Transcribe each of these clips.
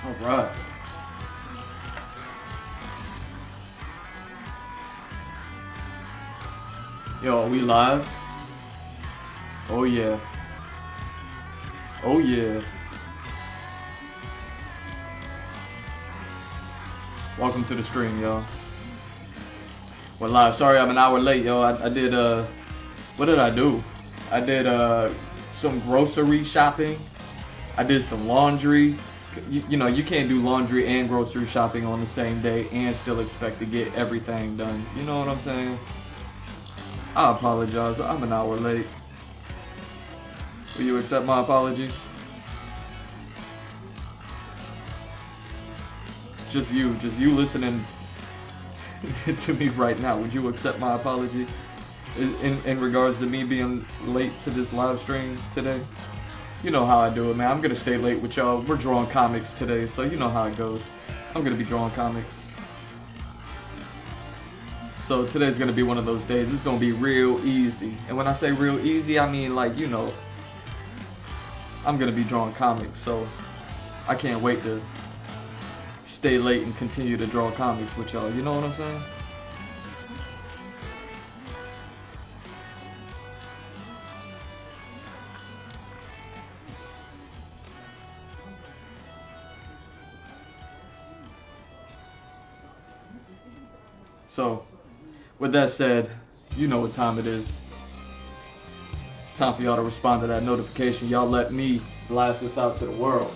All right. Yo, are we live? Oh yeah. Oh yeah. Welcome to the stream, y'all. We're live. Sorry, I'm an hour late, yo. I did what did I do? I did some grocery shopping. I did some laundry. You know, you can't do laundry and grocery shopping on the same day and still expect to get everything done. You know what I'm saying? I apologize. I'm an hour late. Will you accept my apology? Just you listening to me right now. Would you accept my apology in regards to me being late to this live stream today? You know how I do it, man. I'm gonna stay late with y'all. We're drawing comics today, so you know how it goes. I'm gonna be drawing comics. So today's gonna be one of those days. It's gonna be real easy. And when I say real easy, I mean like, you know, I'm gonna be drawing comics, so I can't wait to stay late and continue to draw comics with y'all. You know what I'm saying? So, with that said, you know what time it is. Time for y'all to respond to that notification. Y'all let me blast this out to the world.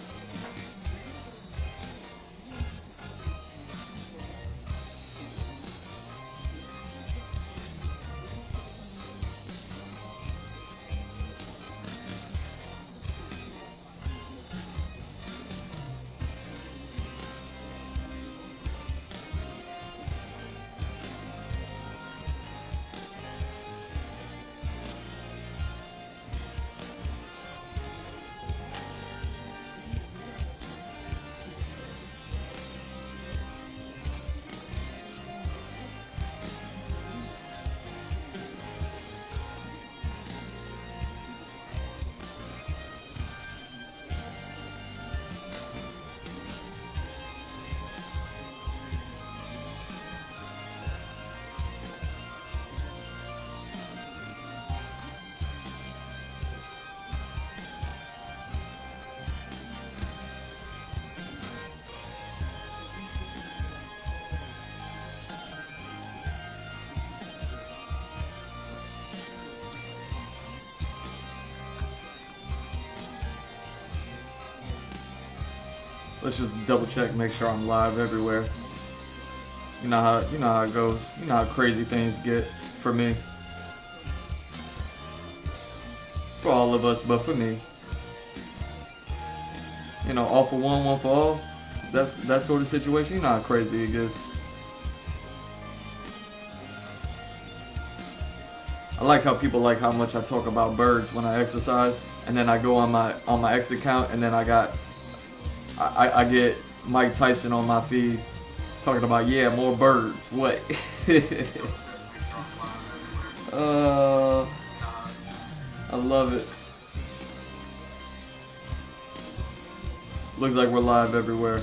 Let's just double check, make sure I'm live everywhere. You know how it goes. You know how crazy things get for me. For all of us, but for me. You know, all for one for all. That's that sort of situation. You know how crazy it gets. I like how people like how much I talk about birds when I exercise, and then I go on my X account, and then I get Mike Tyson on my feed talking about, yeah, more birds. What? I love it. Looks like we're live everywhere.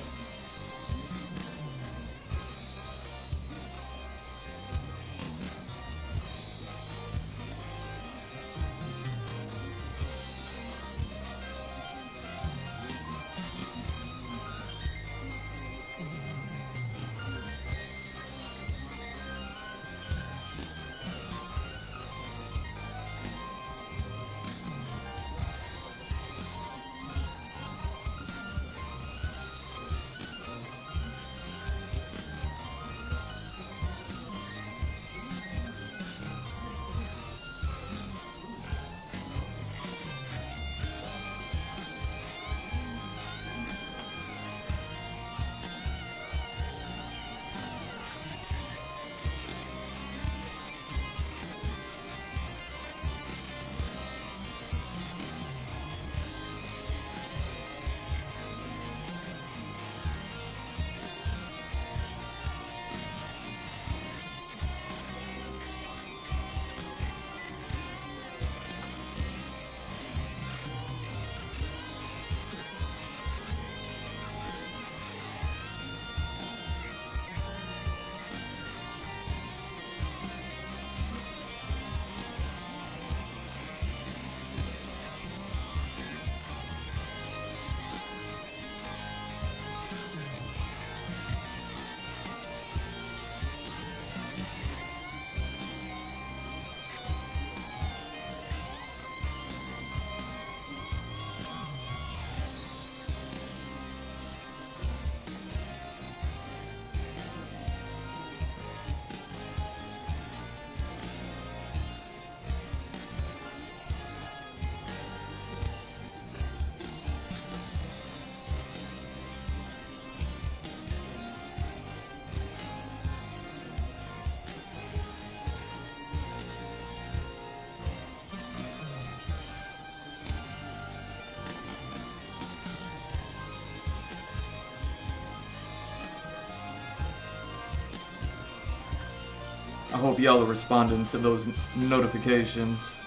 hope y'all are responding to those notifications.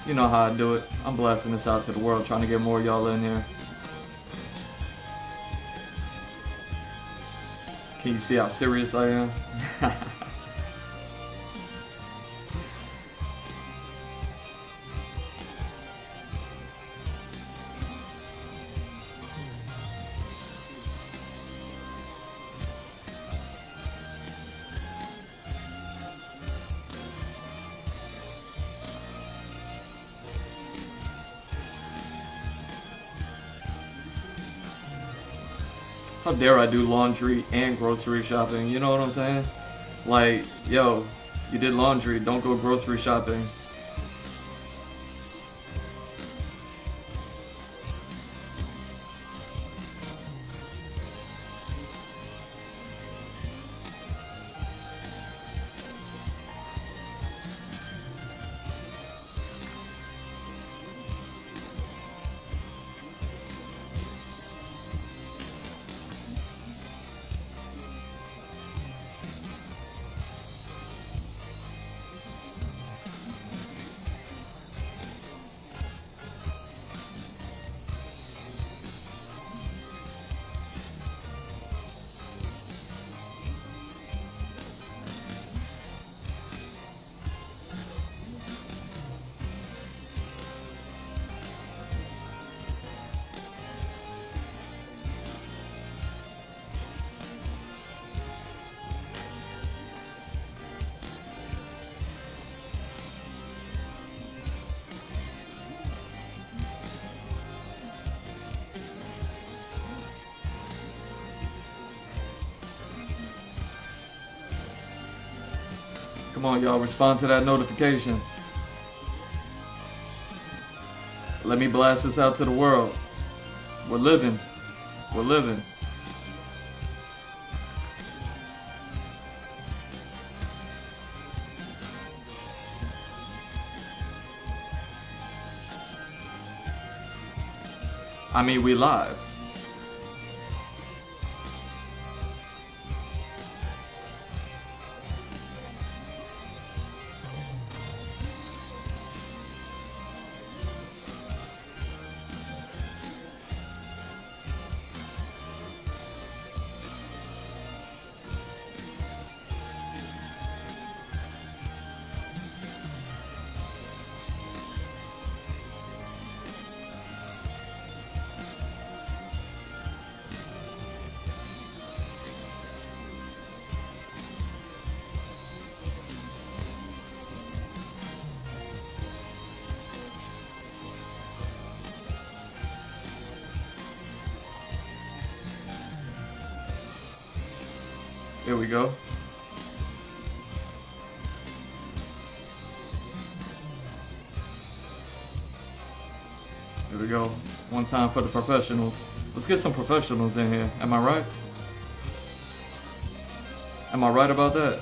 You know how I do it. I'm blasting this out to the world, trying to get more of y'all in here. Can you see how serious I am? How dare I do laundry and grocery shopping? You know what I'm saying? Like, yo, you did laundry, don't go grocery shopping. Come on, y'all, respond to that notification. Let me blast this out to the world. We're living. We're living. I mean, we live. Here we go. Here we go. One time for the professionals. Let's get some professionals in here. Am I right? Am I right about that?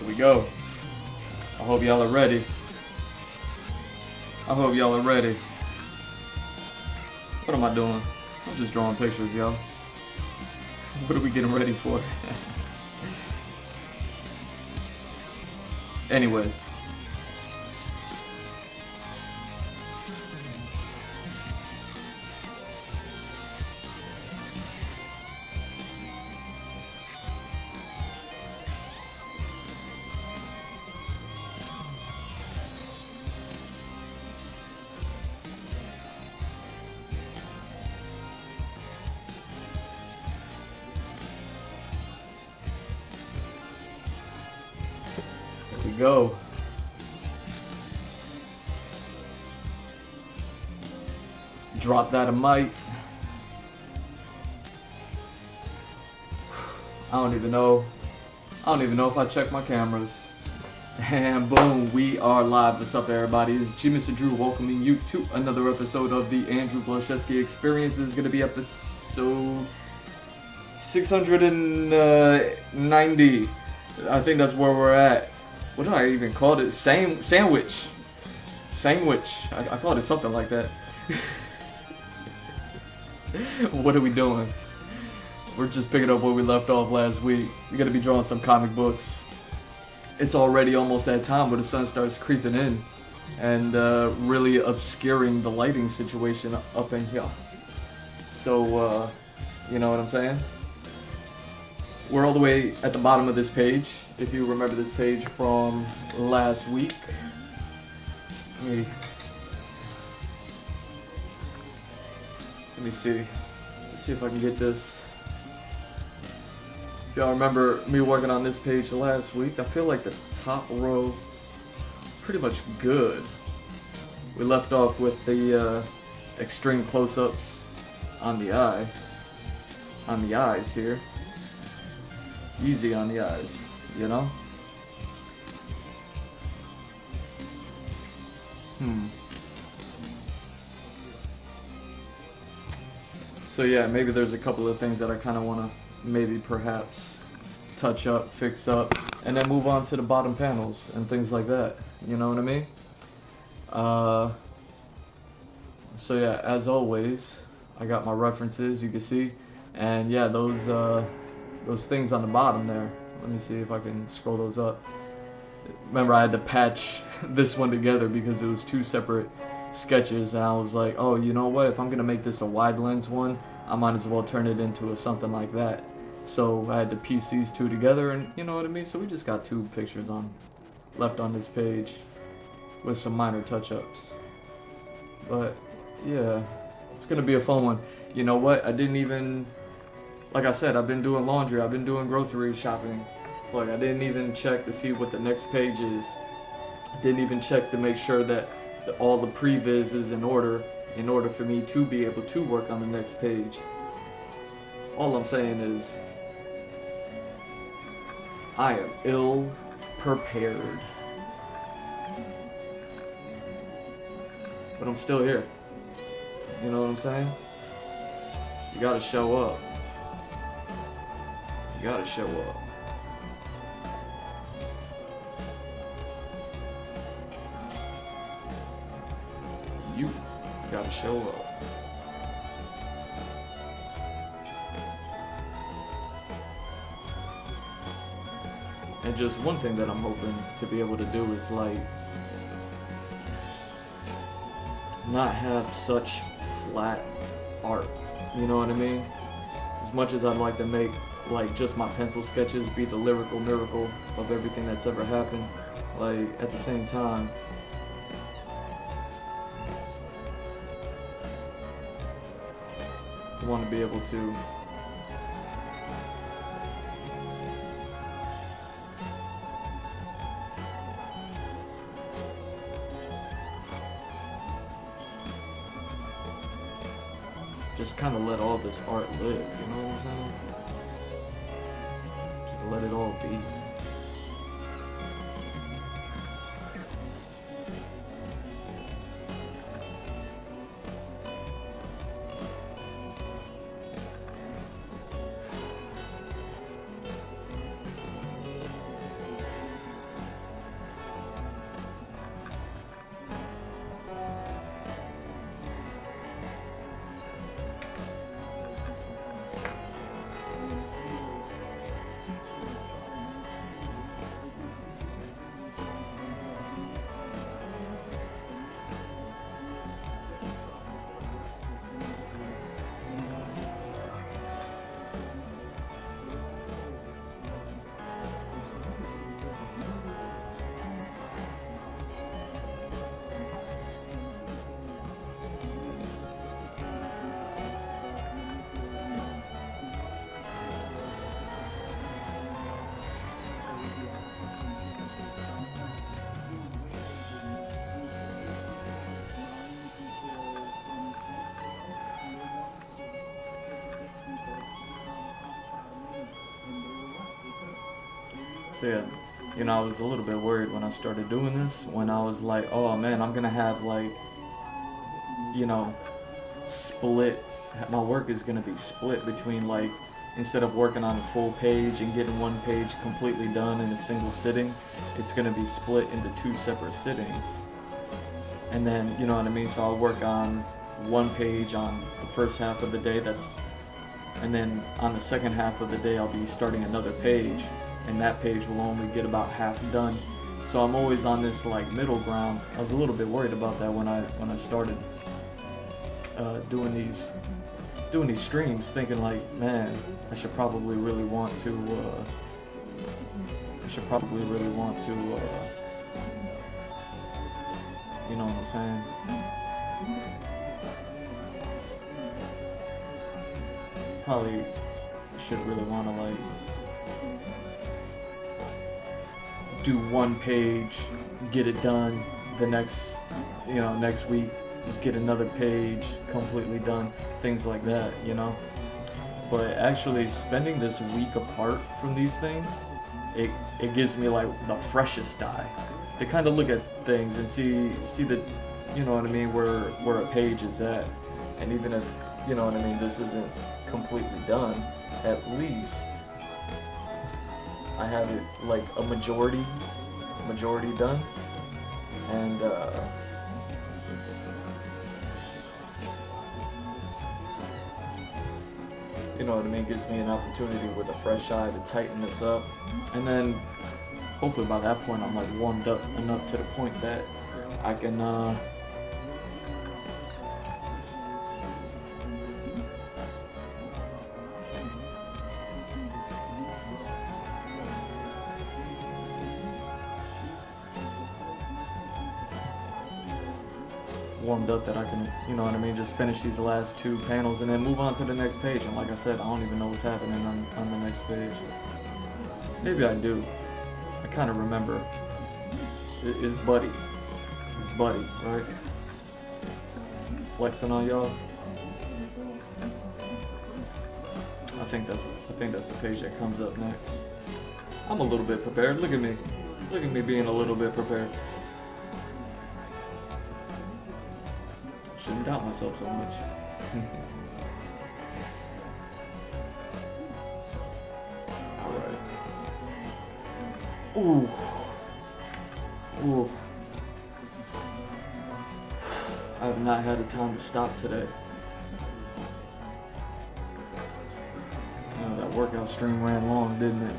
Here we go. I hope y'all are ready. I hope y'all are ready. What am I doing? I'm just drawing pictures, y'all. What are we getting ready for? Anyways. go. Drop that a mic. I don't even know if I check my cameras. And boom, we are live. What's up, everybody? It's G Mr. Drew welcoming you to another episode of the Andrew Blaszewski Experience. This is going to be episode 690. I think that's where we're at. What do I even call it? Sandwich. I called it something like that. What are we doing? We're just picking up where we left off last week. We're going to be drawing some comic books. It's already almost that time where the sun starts creeping in and really obscuring the lighting situation up in here. So, you know what I'm saying? We're all the way at the bottom of this page. If you remember this page from last week. Let me see. Let's see if I can get this. If y'all remember me working on this page last week, I feel like the top row pretty much good. We left off with the extreme close-ups on the eyes here. Easy on the eyes, you know? So yeah, maybe there's a couple of things that I kind of want to maybe perhaps touch up, fix up, and then move on to the bottom panels and things like that. You know what I mean? So yeah, as always, I got my references, you can see, and yeah, those things on the bottom there. Let me see if I can scroll those up. Remember, I had to patch this one together because it was two separate sketches, and I was like, oh, you know what, if I'm gonna make this a wide lens one, I might as well turn it into something like that. So I had to piece these two together, and you know what I mean. So we just got two pictures left on this page with some minor touch-ups. But yeah, it's gonna be a fun one. You know what, I didn't even, like I said, I've been doing laundry, I've been doing grocery shopping. Like, I didn't even check to see what the next page is. Didn't even check to make sure that all the previs is in order for me to be able to work on the next page. All I'm saying is I am ill prepared. But I'm still here. You know what I'm saying? You gotta show up. You gotta show up. You gotta show up. And just one thing that I'm hoping to be able to do is like not have such flat art. You know what I mean? As much as I'd like to make like just my pencil sketches be the lyrical miracle of everything that's ever happened, like at the same time, I want to be able to just kind of let all this art live, you know what I'm saying? Just let it all be. So yeah, you know, I was a little bit worried when I started doing this, when I was like, oh man, I'm gonna have like, you know, split, my work is gonna be split between like, instead of working on a full page and getting one page completely done in a single sitting, it's gonna be split into 2 separate sittings. And then, you know what I mean, so I'll work on one page on the first half of the day, and then on the second half of the day I'll be starting another page, and that page will only get about half done. So I'm always on this like middle ground. I was a little bit worried about that when I started doing these streams, thinking like, man, I should probably really want to you know what I'm saying? Probably should really want to like do one page, get it done, the next, you know, next week get another page completely done, things like that, you know. But actually spending this week apart from these things, it gives me like the freshest eye to kind of look at things and see the, you know what I mean, where a page is at. And even if, you know what I mean, this isn't completely done, at least I have it like a majority done. And you know what I mean, gives me an opportunity with a fresh eye to tighten this up. And then hopefully by that point I'm like warmed up enough to the point that I can warmed up that I can, you know what I mean, just finish these last 2 panels and then move on to the next page. And like I said, I don't even know what's happening on the next page. Maybe I do. I kind of remember. It's Buddy, right? Flexing on y'all. I think that's the page that comes up next. I'm a little bit prepared. Look at me being a little bit prepared. Shouldn't doubt myself so much. Alright. Ooh. I have not had a time to stop today. You know, that workout stream ran long, didn't it?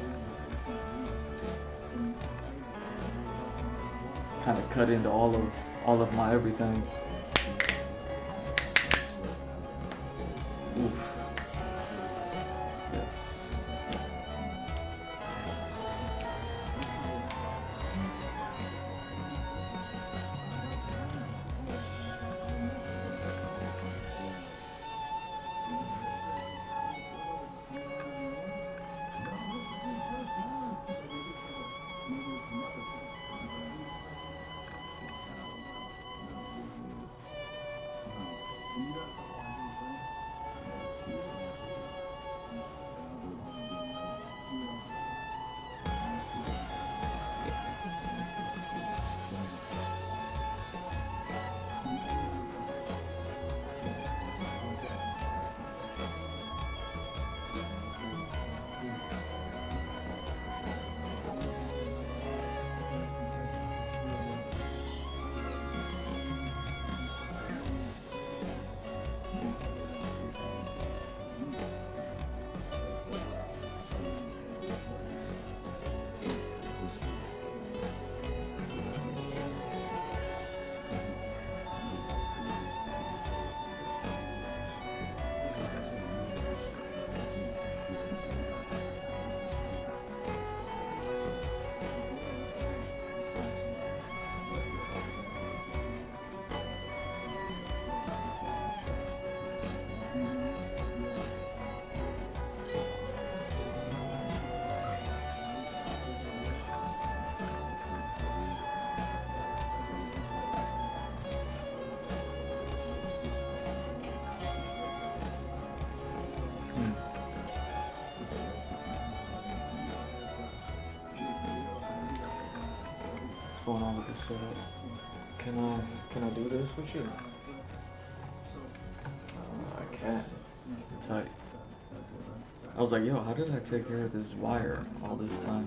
Kind of cut into all of my everything. Oof. Yes. this up. Can I do this with you? I can't. Tight. I was like, yo, how did I take care of this wire all this time?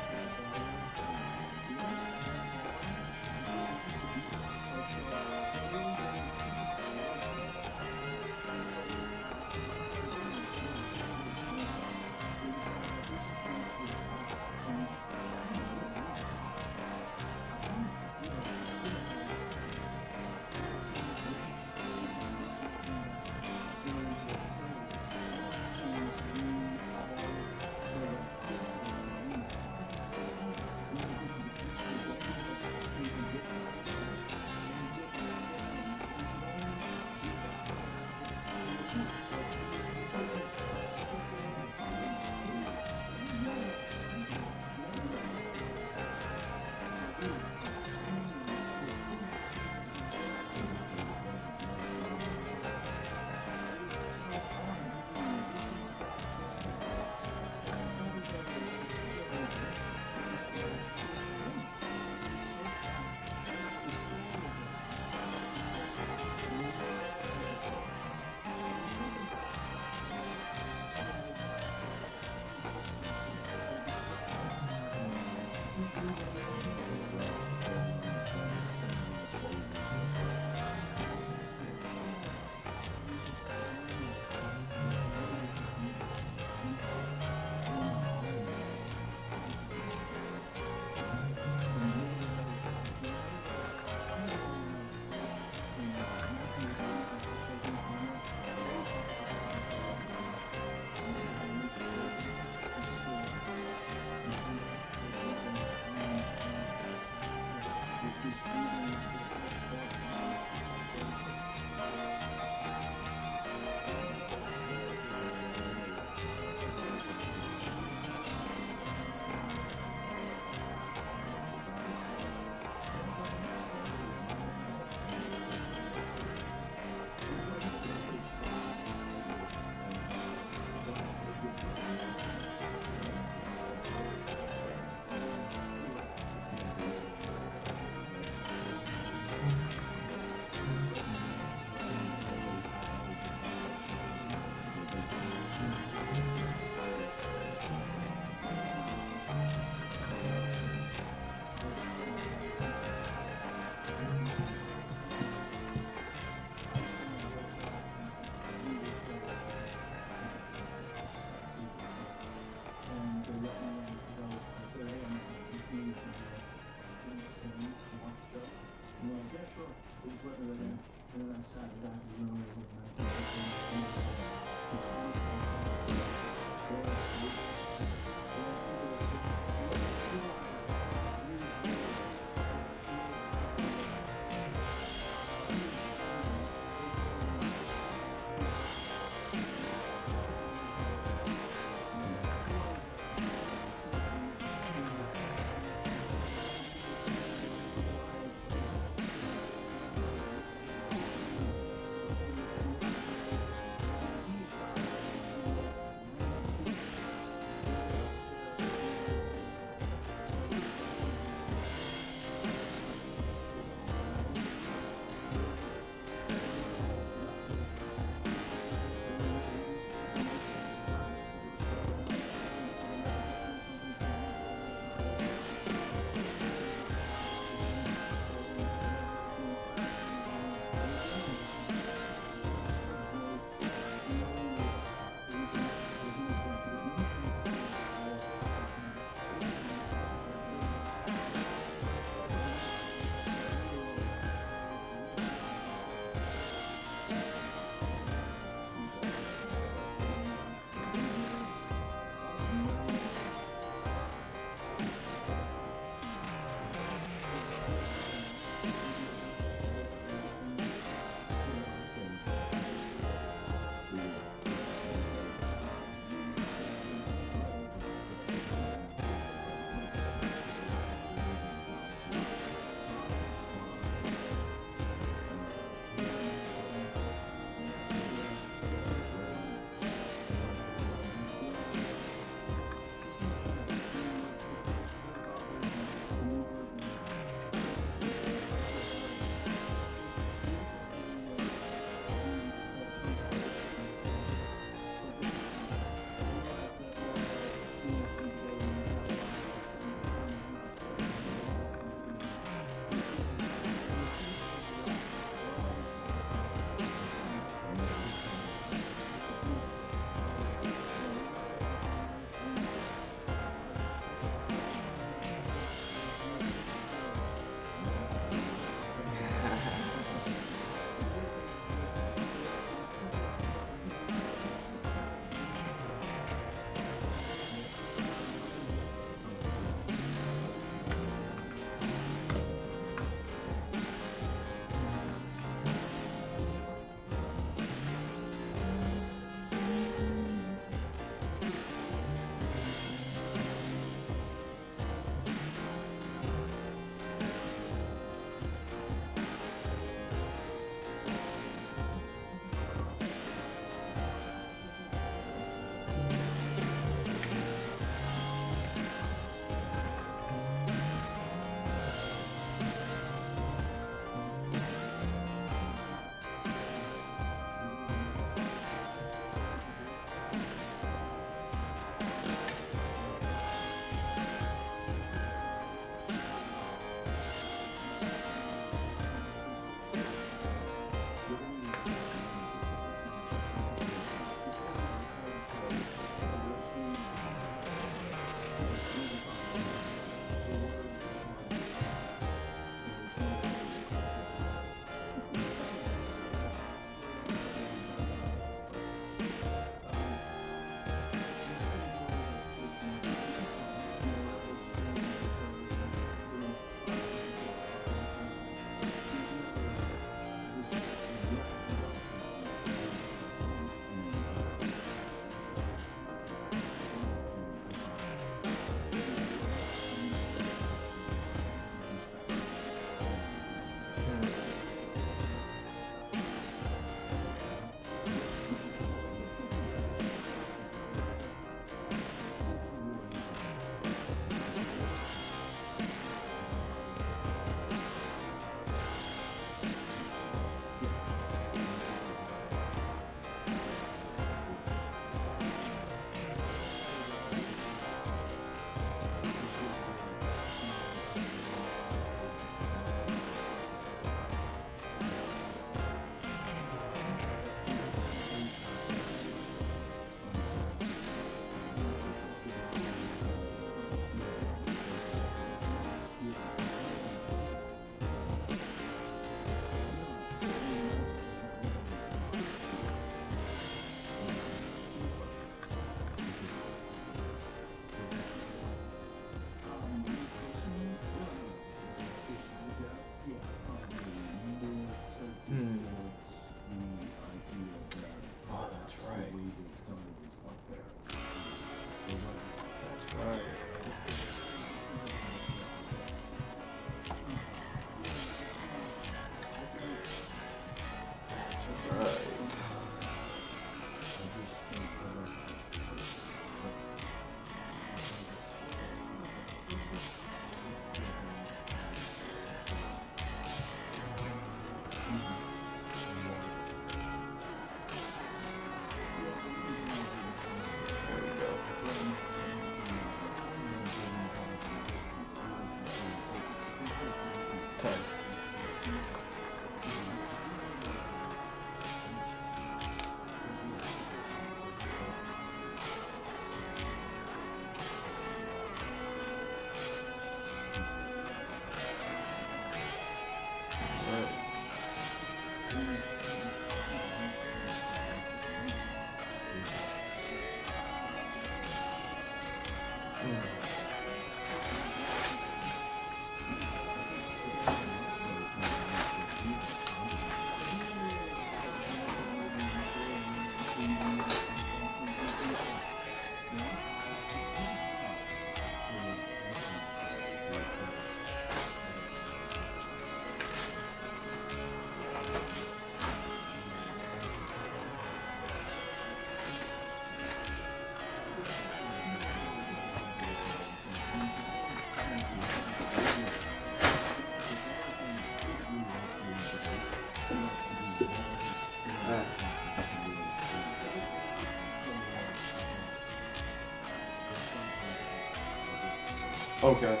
Okay.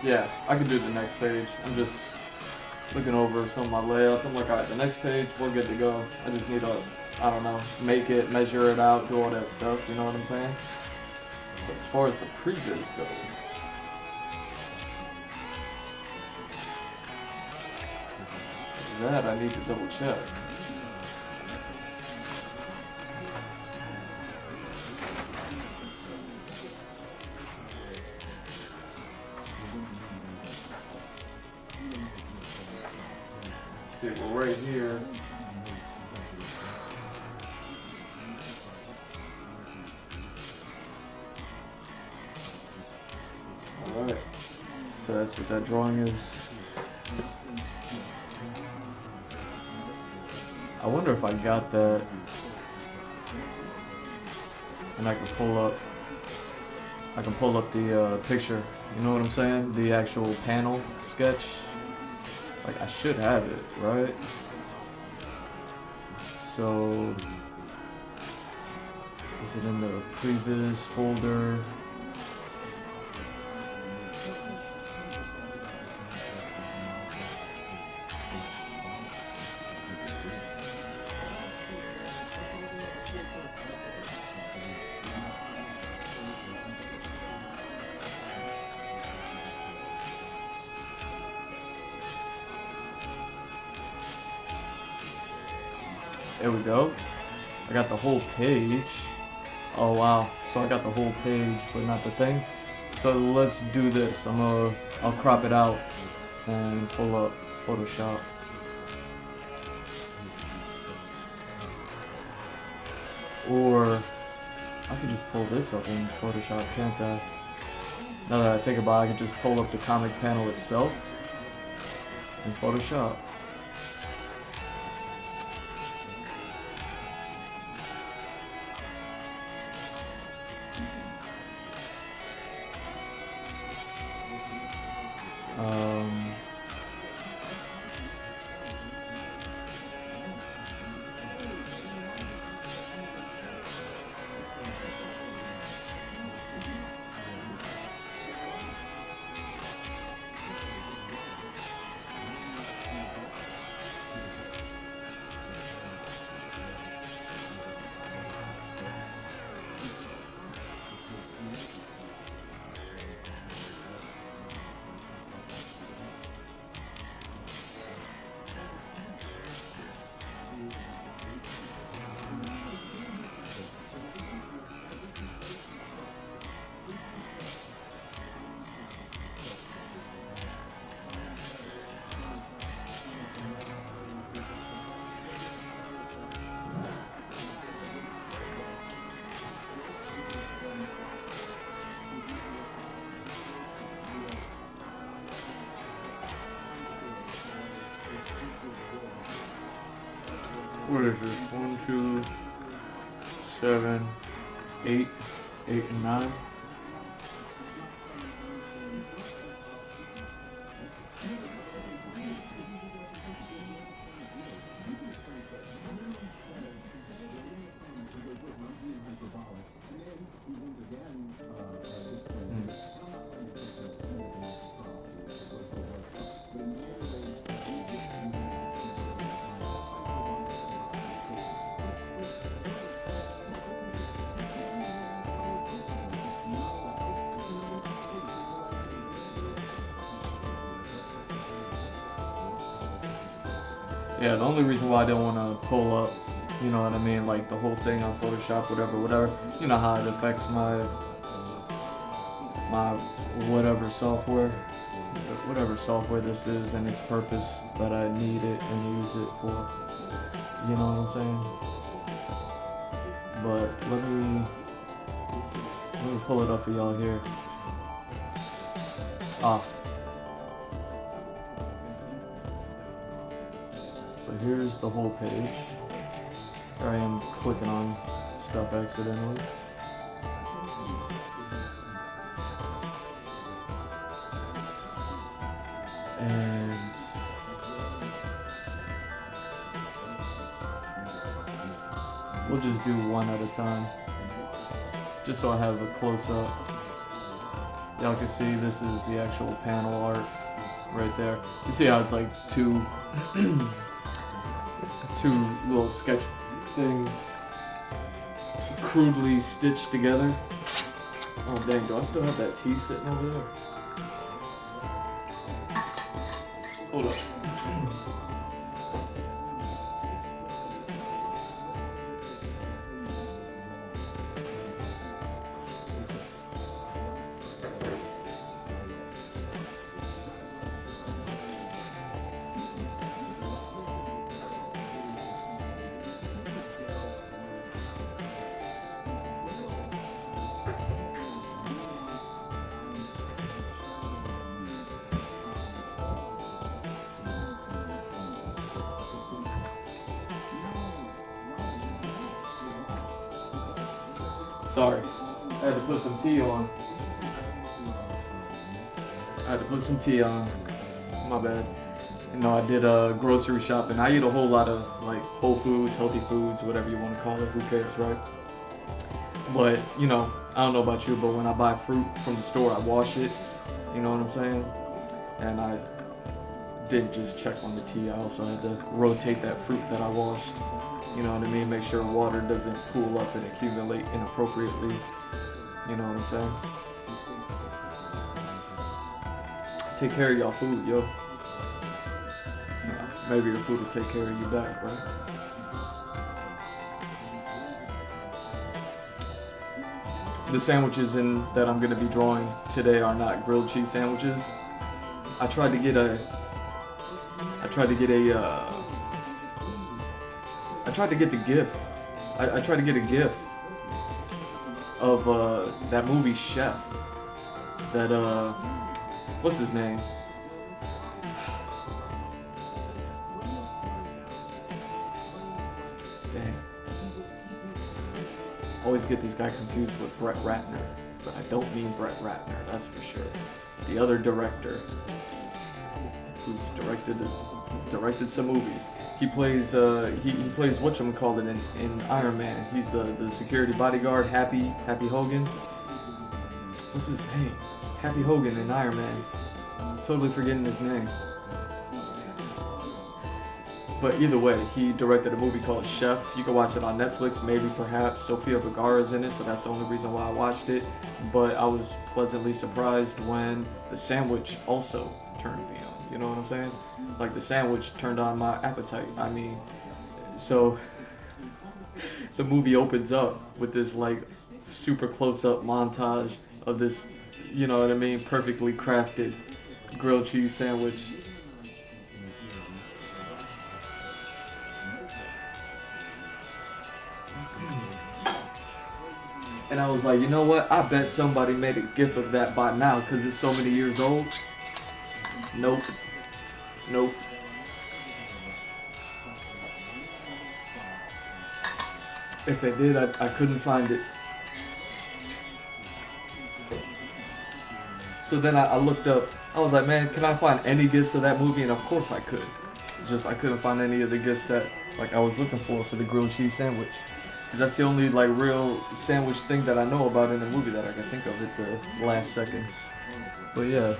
Yeah, I can do the next page. I'm just looking over some of my layouts. I'm like, alright, the next page, we're good to go. I just need to, I don't know, make it, measure it out, do all that stuff, you know what I'm saying? But as far as the previs goes, that I need to double check. See, well, right here. Alright. So that's what that drawing is. I wonder if I got that. And I can pull up the picture. You know what I'm saying? The actual panel sketch. Like, I should have it, right? So, is it in the previs folder? There we go. I got the whole page. Oh wow. So I got the whole page, but not the thing. So let's do this. I'll crop it out and pull up Photoshop. Or I could just pull this up in Photoshop, can't I? Now that I think about it, I can just pull up the comic panel itself in Photoshop. What is this? 1, 2, 7, 8, 8 and 9. Yeah, the only reason why I don't want to pull up, you know what I mean, like the whole thing on Photoshop, whatever, you know how it affects my whatever software this is and its purpose that I need it and use it for. You know what I'm saying? But let me pull it up for y'all here. So here's the whole page. Here I am clicking on stuff accidentally. And we'll just do one at a time, just so I have a close-up. Y'all can see this is the actual panel art right there. You see how it's like two little sketch things crudely stitched together. Oh dang, do I still have that tea sitting over there? Hold up. Sorry, I had to put some tea on. My bad. You know, I did grocery shopping. I eat a whole lot of like whole foods, healthy foods, whatever you want to call it. Who cares, right? But you know, I don't know about you, but when I buy fruit from the store, I wash it. You know what I'm saying? And I didn't just check on the tea. I also had to rotate that fruit that I washed. You know what I mean? Make sure water doesn't pool up and accumulate inappropriately. You know what I'm saying? Take care of y'all food, yo. Maybe your food will take care of you back, right? The sandwiches that I'm gonna be drawing today are not grilled cheese sandwiches. I tried to get a GIF of that movie Chef. That what's his name? Dang. Always get this guy confused with Brett Ratner, but I don't mean Brett Ratner, that's for sure. The other director who's directed some movies. He plays whatchamacallit in Iron Man. He's the security bodyguard, Happy Hogan. What's his name? Happy Hogan in Iron Man. Totally forgetting his name. But either way, he directed a movie called Chef. You can watch it on Netflix, maybe, perhaps. Sofia Vergara's in it, so that's the only reason why I watched it. But I was pleasantly surprised when The Sandwich also turned me on. You know what I'm saying? Like, The Sandwich turned on my appetite. I mean, so the movie opens up with this, like, super close-up montage of this, you know what I mean, perfectly crafted grilled cheese sandwich. And I was like, you know what? I bet somebody made a GIF of that by now because it's so many years old. Nope. If they did, I couldn't find it. So then I looked up. I was like, man, can I find any GIFs of that movie? And of course I could. Just I couldn't find any of the GIFs that like I was looking for the grilled cheese sandwich. Because that's the only like real sandwich thing that I know about in the movie that I can think of at the last second. But yeah.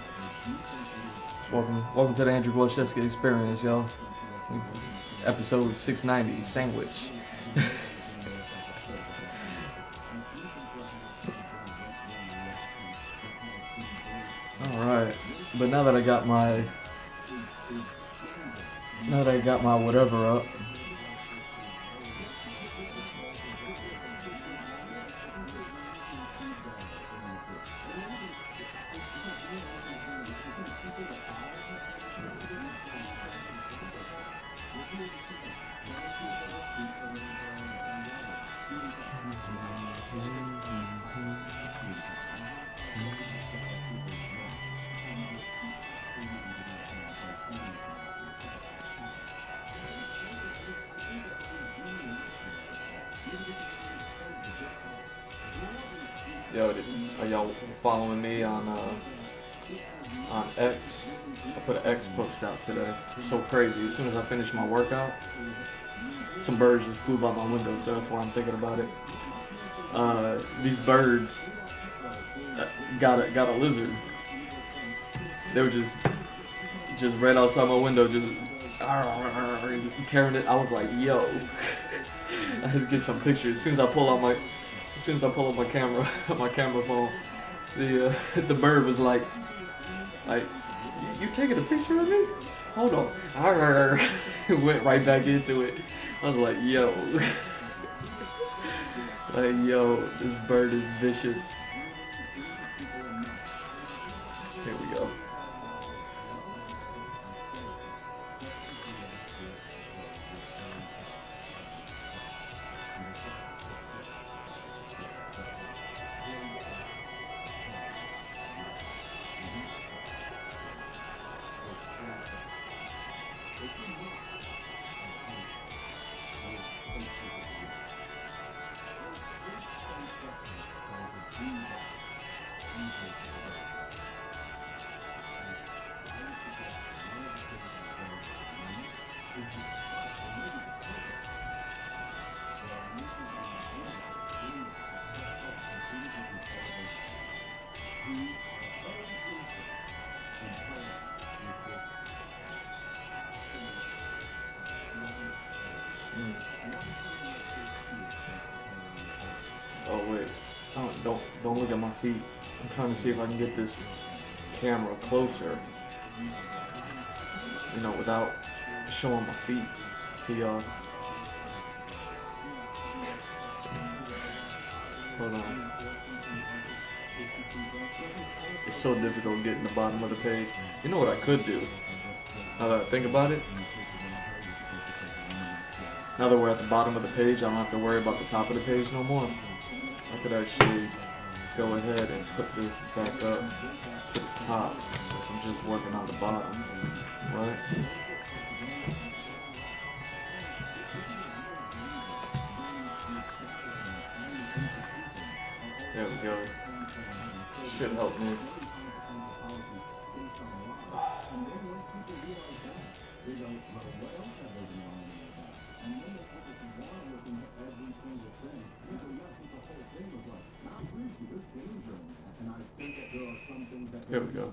Welcome to the Andrew Gloucester experience, y'all. Episode 690, Sandwich. Alright, but now that I got my Now that I got my whatever up. Yo, are y'all following me on X? I put an X post out today. It's so crazy. As soon as I finished my workout, some birds just flew by my window, so that's why I'm thinking about it. These birds got a lizard. They were just right outside my window, just tearing it. I was like, yo. I had to get some pictures. As soon as I pull up my camera, my camera phone, the bird was like, you taking a picture of me? Hold on. Went right back into it. I was like, yo. This bird is vicious. Here we go. Oh wait, don't look at my feet. I'm trying to see if I can get this camera closer, without showing my feet to y'all. Hold on. It's so difficult getting the bottom of the page. You know what I could do? Now that I think about it, now that we're at the bottom of the page, I don't have to worry about the top of the page no more. I could actually go ahead and put this back up to the top since I'm just working on the bottom, right? There we go. Should help me. Here we go.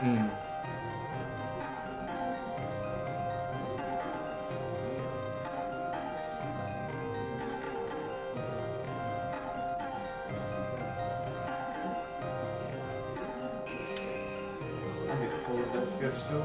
I need to pull up that sketch too.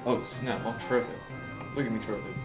Oh snap, I'm tripping. Look at me tripping.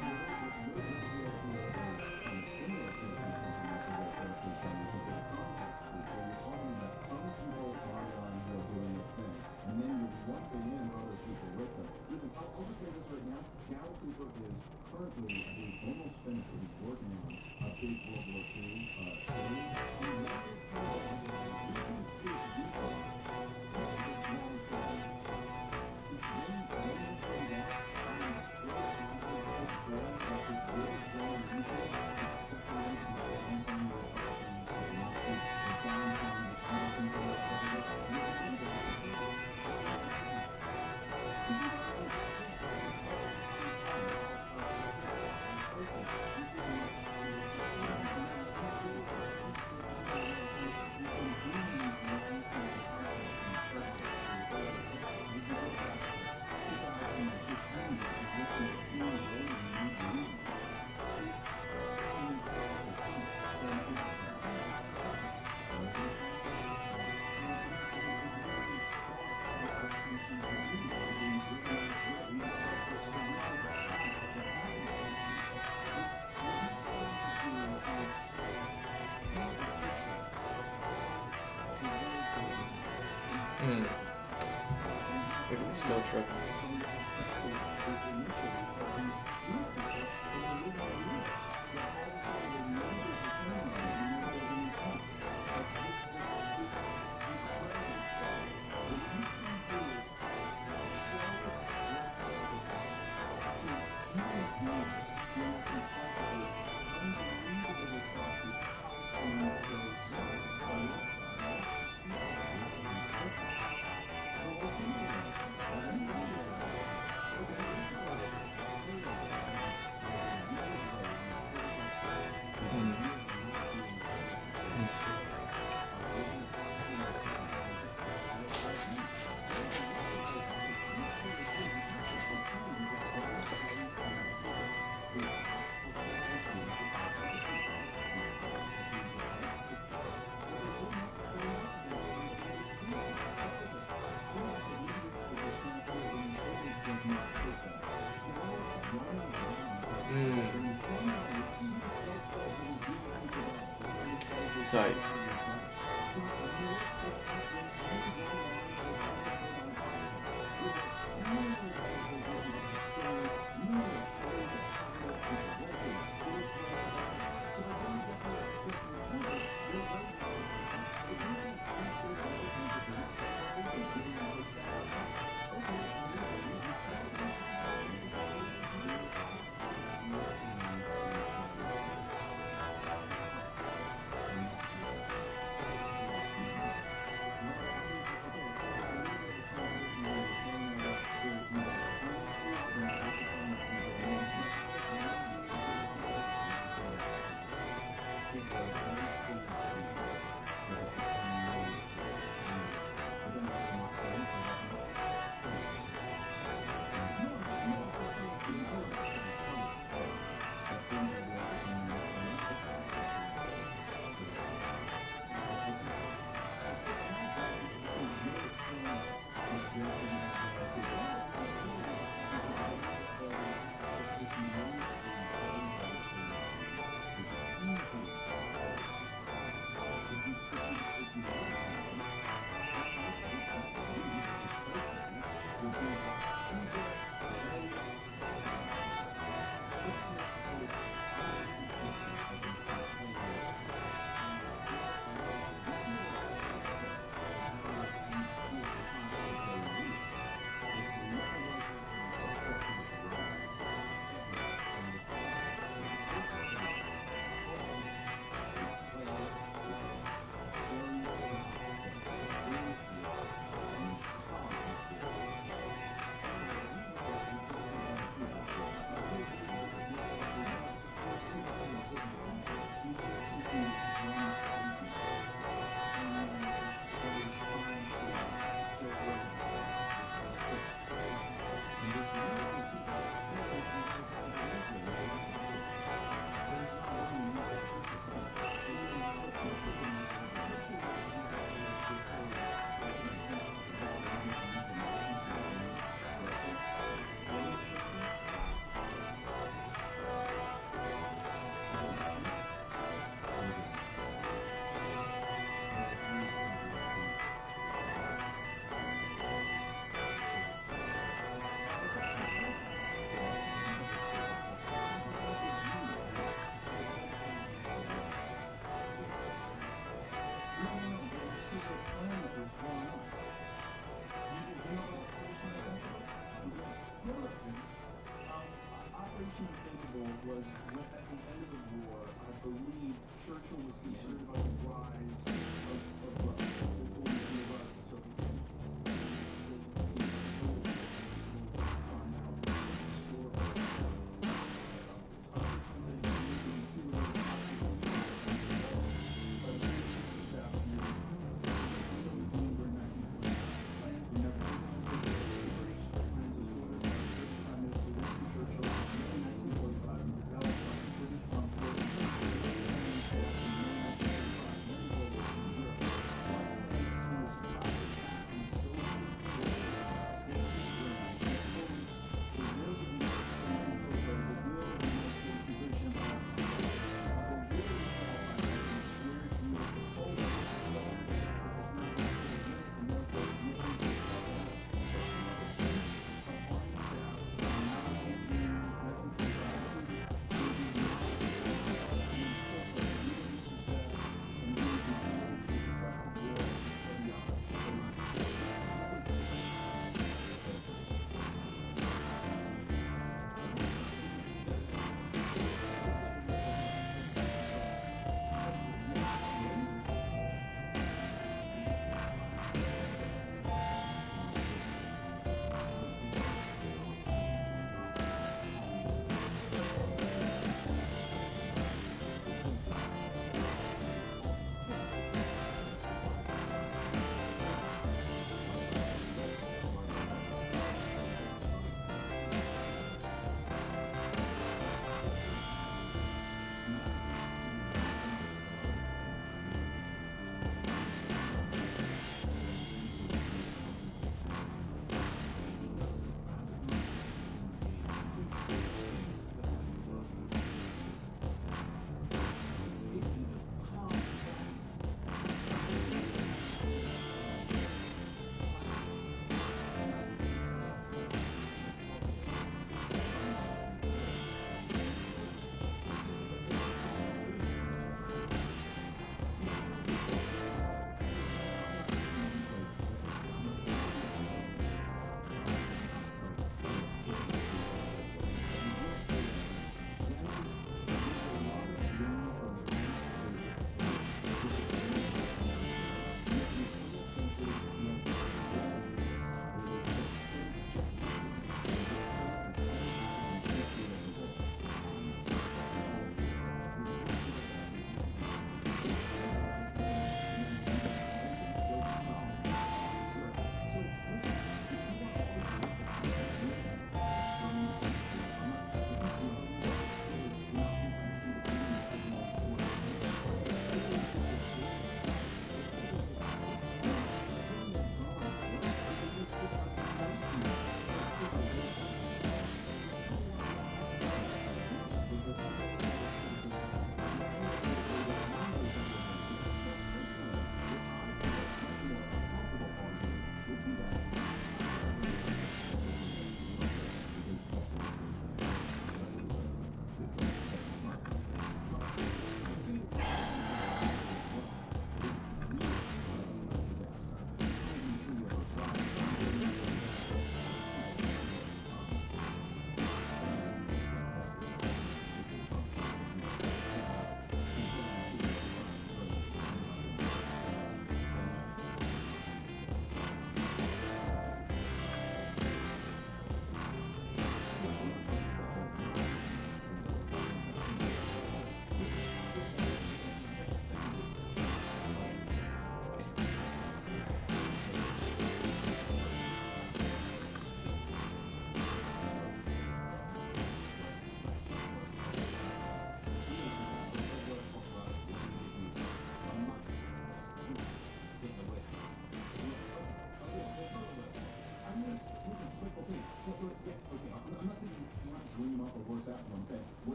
Look at me still tripping. tight.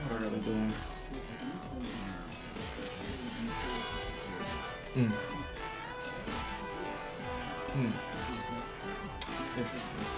What are they doing? Hmm. Hmm. Interesting.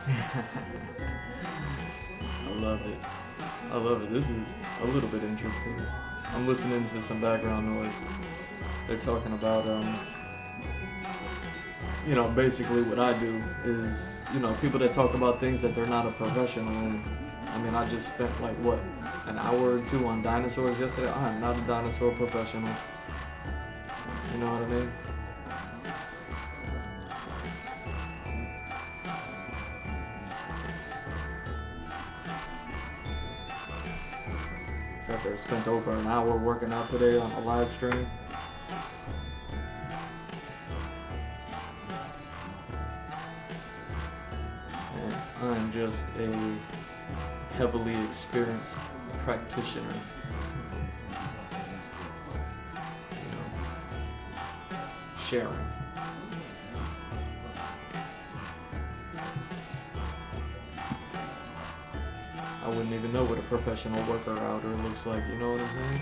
I love it. I love it. This is a little bit interesting. I'm listening to some background noise. They're talking about, basically what I do is, people that talk about things that they're not a professional in. I mean, I just spent like, what, an hour or two on dinosaurs yesterday? I'm not a dinosaur professional. You know what I mean? Except I spent over an hour working out today on a live stream. And I'm just a heavily experienced practitioner. Sharing. I wouldn't even know what a professional worker outer looks like, you know what I'm saying?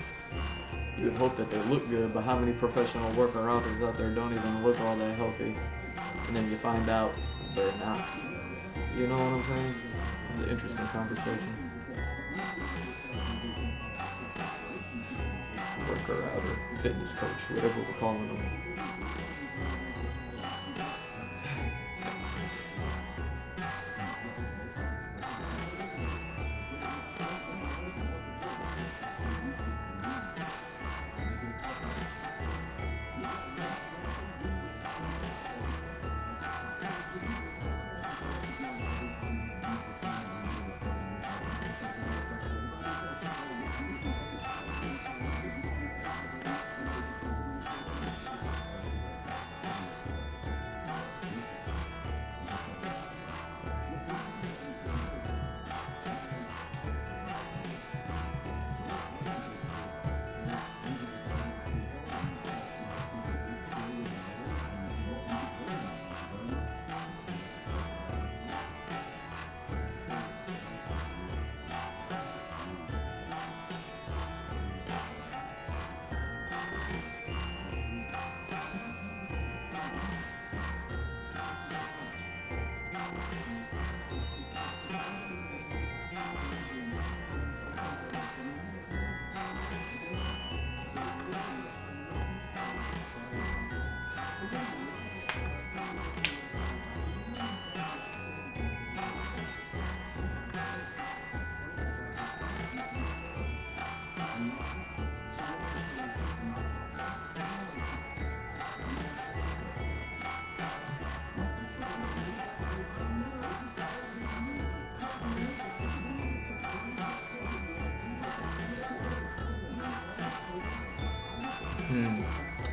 You would hope that they look good, but how many professional worker outers out there don't even look all that healthy? And then you find out they're not. You know what I'm saying? It's an interesting conversation. Worker outer, fitness coach, whatever we're calling them.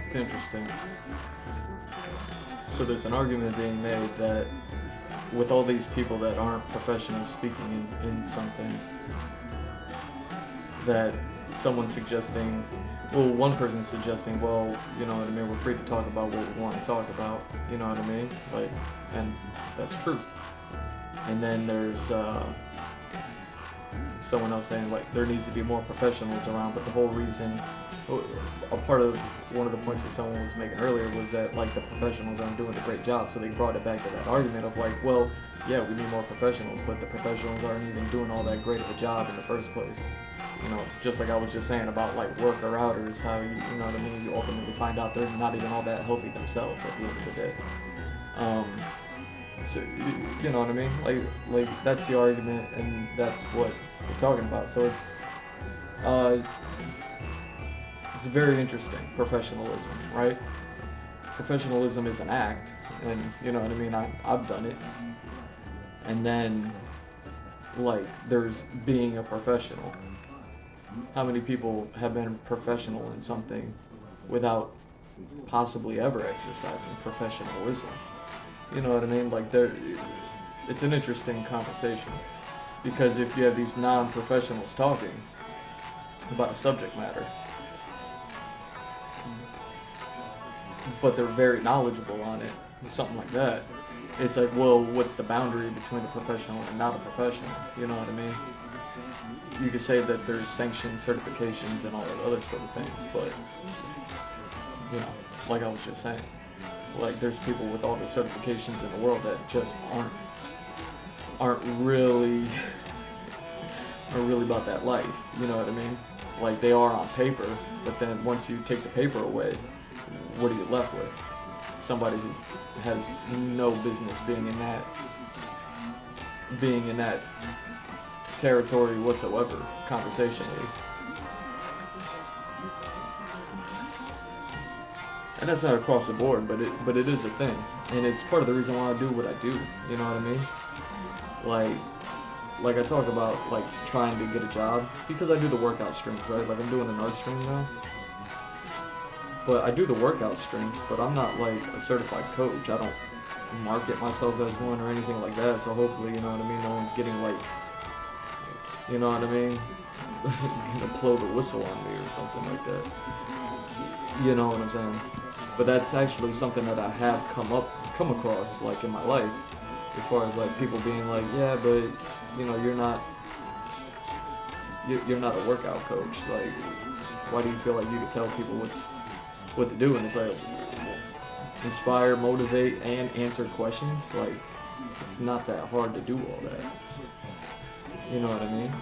It's interesting. So there's an argument being made that with all these people that aren't professionals speaking in something, that someone's suggesting, well, one person's suggesting, well, you know what I mean, we're free to talk about what we want to talk about, you know what I mean? Like, and that's true. And then there's someone else saying, like, there needs to be more professionals around, but the whole reason, a part of one of the points that someone was making earlier was that, like, the professionals aren't doing a great job, so they brought it back to that argument of, like, well, yeah, we need more professionals, but the professionals aren't even doing all that great of a job in the first place. You know, just like I was just saying about, like, worker outers, how, you know what I mean, you ultimately find out they're not even all that healthy themselves at the end of the day. So, you know what I mean? Like that's the argument, and that's what we're talking about. So, it's very interesting, professionalism, right? Professionalism is an act, and you know what I mean? I've done it. And then, like, there's being a professional. How many people have been professional in something without possibly ever exercising professionalism? You know what I mean? Like, it's an interesting conversation, because if you have these non-professionals talking about a subject matter, but they're very knowledgeable on it, something like that, it's like, well, what's the boundary between a professional and not a professional? You know what I mean? You could say that there's sanctioned certifications and all that other sort of things, but, you know, like I was just saying, like, there's people with all the certifications in the world that just aren't aren't really about that life. You know what I mean? Like they are on paper, but then once you take the paper away, what are you left with? Somebody who has no business being in that territory whatsoever, conversationally. And that's not across the board, but it is a thing, and it's part of the reason why I do what I do. You know what I mean? Like I talk about like trying to get a job because I do the workout streams, right? Like I'm doing an art stream now, but I do the workout streams, but I'm not like a certified coach. I don't market myself as one or anything like that. So hopefully, you know what I mean, no one's getting like, you know what I mean, gonna blow the whistle on me or something like that. You know what I'm saying? But that's actually something that I have come across like in my life, as far as like people being like, yeah, but you know, you're not a workout coach. Like, why do you feel like you can tell people what to do? And it's like, inspire, motivate, and answer questions. Like, it's not that hard to do all that. You know what I mean?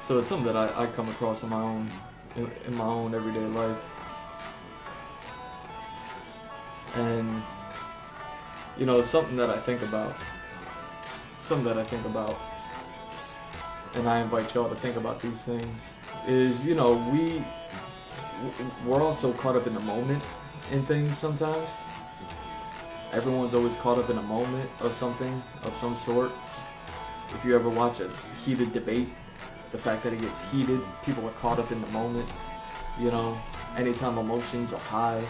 So it's something that I come across in my own everyday life. And you know, it's something that I think about. And I invite y'all to think about these things. Is, you know, we're also caught up in the moment in things sometimes. Everyone's always caught up in a moment of something of some sort. If you ever watch a heated debate, the fact that it gets heated, people are caught up in the moment. You know, anytime emotions are high,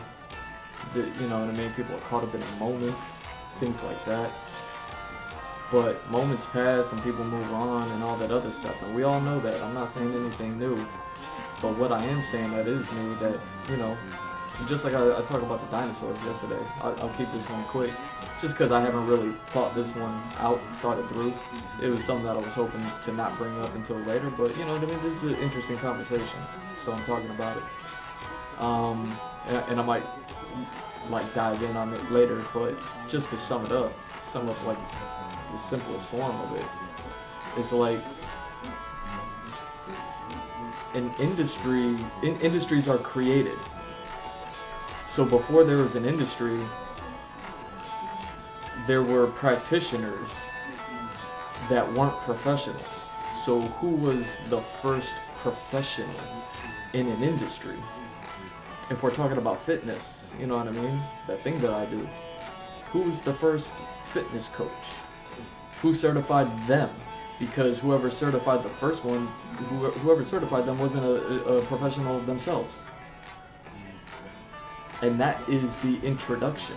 you know what I mean, people are caught up in a moment, things like that. But moments pass and people move on and all that other stuff, and we all know that. I'm not saying anything new, but what I am saying that is new, that, you know, just like I talked about the dinosaurs yesterday, I'll keep this one quick, just because I haven't really thought this one out, thought it through. It was something that I was hoping to not bring up until later, but you know what I mean, this is an interesting conversation, so I'm talking about it. And I might like dive in on it later, but just to sum up like the simplest form of it, it's like industries are created. So before there was an industry, there were practitioners that weren't professionals. So who was the first professional in an industry? If we're talking about fitness, you know what I mean? That thing that I do. Who's the first fitness coach? Who certified them? Because whoever certified the first one, whoever certified them wasn't a professional themselves. And that is the introduction.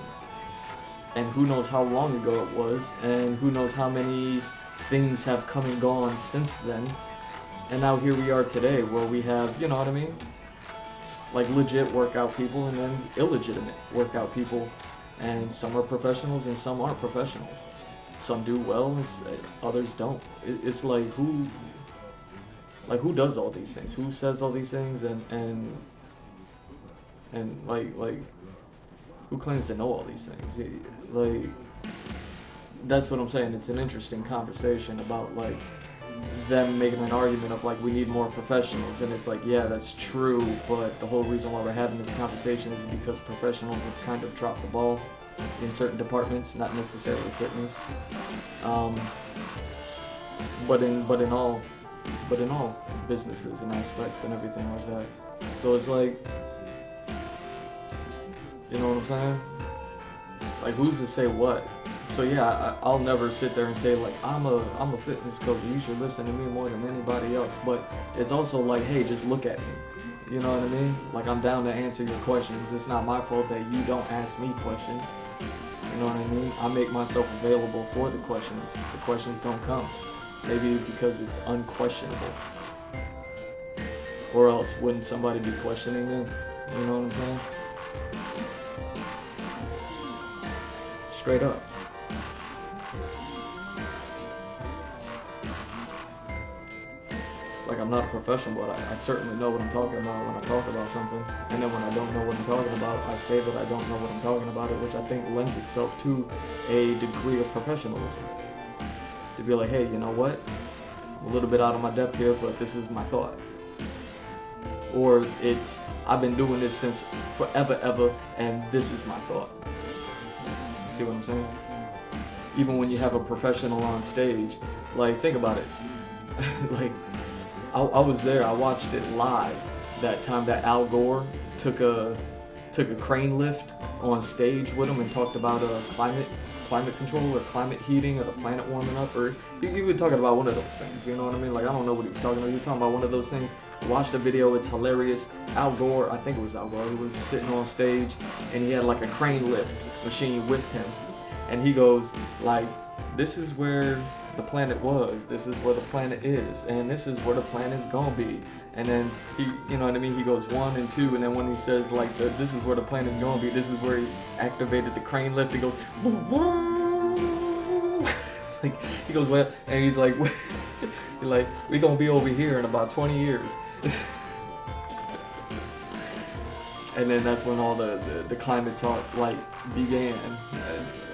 And who knows how long ago it was, and who knows how many things have come and gone since then. And now here we are today, where we have, you know what I mean, like legit workout people and then illegitimate workout people. And some are professionals and some aren't professionals. Some do well, others don't. It's like who does all these things? Who says all these things? And like who claims to know all these things? Like, that's what I'm saying. It's an interesting conversation about like them making an argument of like we need more professionals, and it's like, yeah, that's true, but the whole reason why we're having this conversation is because professionals have kind of dropped the ball in certain departments, not necessarily fitness, but in all businesses and aspects and everything like that. So it's like, you know what I'm saying? Like, who's to say what? So yeah, I'll never sit there and say like I'm a fitness coach and you should listen to me more than anybody else. But it's also like, hey, just look at me. You know what I mean? Like, I'm down to answer your questions. It's not my fault that you don't ask me questions. You know what I mean? I make myself available for the questions. The questions don't come. Maybe because it's unquestionable. Or else wouldn't somebody be questioning me? You know what I'm saying? Straight up. Like, I'm not a professional, but I certainly know what I'm talking about when I talk about something. And then when I don't know what I'm talking about, I say that I don't know what I'm talking about, which I think lends itself to a degree of professionalism. To be like, hey, you know what? I'm a little bit out of my depth here, but this is my thought. Or it's, I've been doing this since forever, ever, and this is my thought. See what I'm saying? Even when you have a professional on stage, like, think about it. Like, I was there, I watched it live that time that Al Gore took a crane lift on stage with him and talked about climate control or climate heating or the planet warming up, or he was talking about one of those things, you know what I mean? Like, I don't know what he was talking about. He was talking about one of those things. Watch the video, it's hilarious. Al Gore, I think it was Al Gore, he was sitting on stage and he had like a crane lift machine with him. And he goes, like, this is where the planet was, this is where the planet is, and this is where the planet's gonna be. And then he, you know what I mean, he goes 1 and 2, and then when he says like this is where the planet's gonna be, this is where he activated the crane lift, he goes like, he goes, well, and he's like we gonna be over here in about 20 years. And then that's when all the climate talk like began.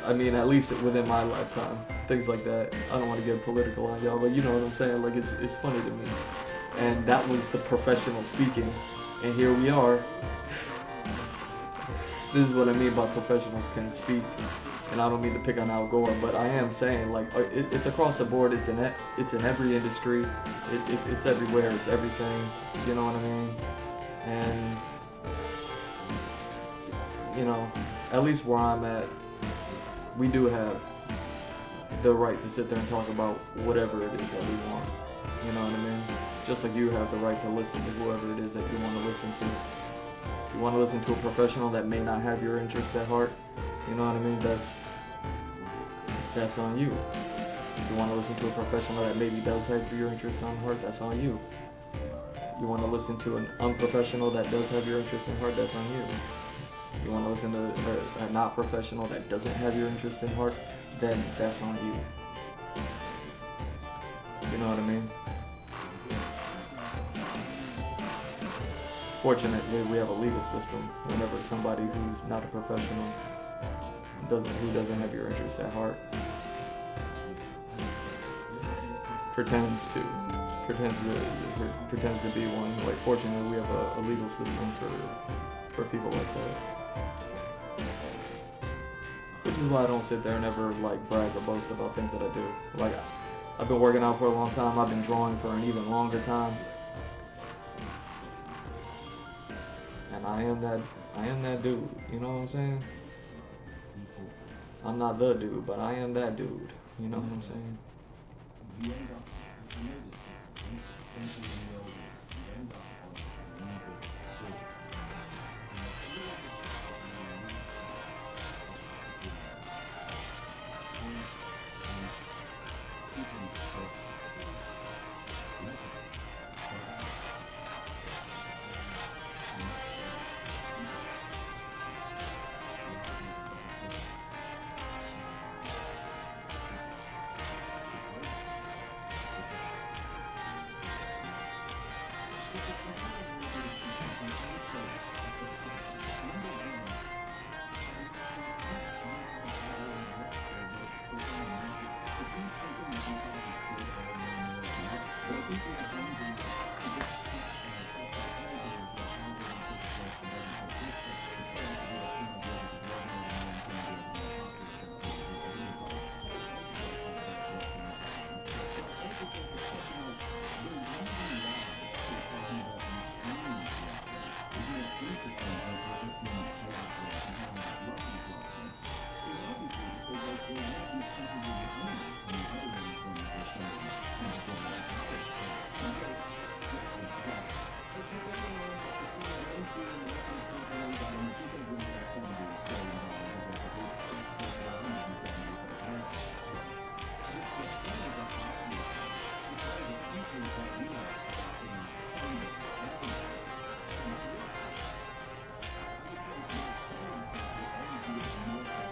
I mean, at least within my lifetime, things like that. I don't want to get political on y'all, but you know what I'm saying. Like, it's funny to me. And that was the professional speaking, and here we are. This is what I mean by professionals can speak. And I don't mean to pick on Al Gore, but I am saying, like, it's across the board. It's in every industry. It's everywhere. It's everything. You know what I mean? And you know, at least where I'm at, we do have the right to sit there and talk about whatever it is that we want. You know what I mean? Just like you have the right to listen to whoever it is that you want to listen to. If you want to listen to a professional that may not have your interests at heart, you know what I mean? That's on you. If you want to listen to a professional that maybe does have your interests on heart, that's on you. You want to listen to an unprofessional that does have your interests in heart, that's on you. You want to listen to a not professional that doesn't have your interest in heart, then that's on you. You know what I mean? Fortunately, we have a legal system. Whenever somebody who's not a professional who doesn't have your interest at heart pretends to be one. Like, fortunately, we have a legal system for people like that. Which is why I don't sit there and ever like brag or boast about things that I do. Like, I've been working out for a long time. I've been drawing for an even longer time. And I am that dude. You know what I'm saying? I'm not the dude, but I am that dude. You know what I'm saying?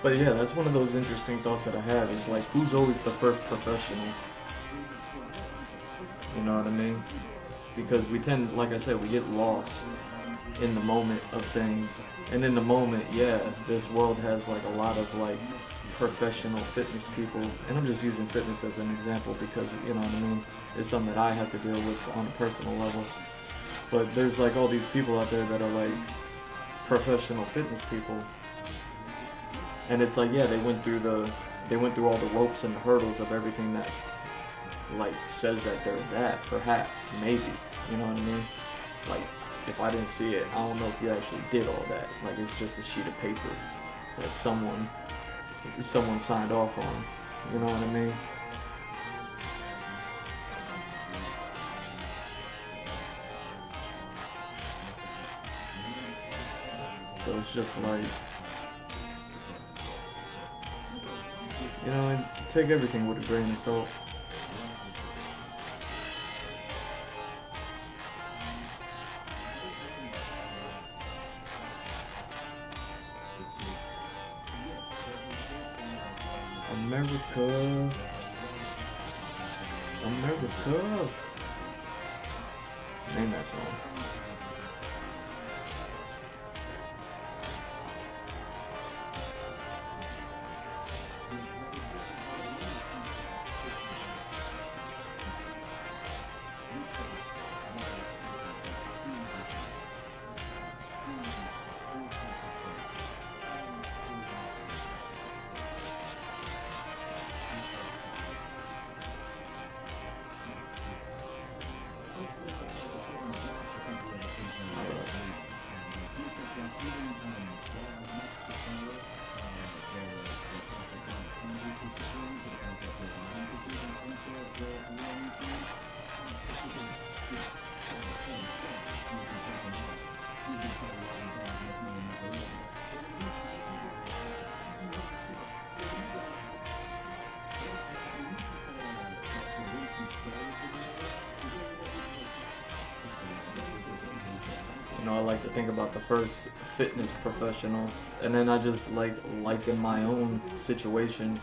But yeah, that's one of those interesting thoughts that I have, is like, who's always the first professional? You know what I mean? because we tend, like I said, we get lost in the moment of things. And in the moment, yeah, this world has like a lot of like professional fitness people, and I'm just using fitness as an example because, you know what I mean, it's something that I have to deal with on a personal level. But there's like all these people out there that are like professional fitness people, and it's like, yeah, they went through all the ropes and the hurdles of everything that like says that they're that, perhaps, maybe, you know what I mean? Like, if I didn't see it, I don't know if you actually did all that. Like, it's just a sheet of paper that someone signed off on, you know what I mean? So it's just like, you know, and take everything with a grain of salt. America, America. Name that song. You know, I like to think about the first fitness professional, and then I just like liken my own situation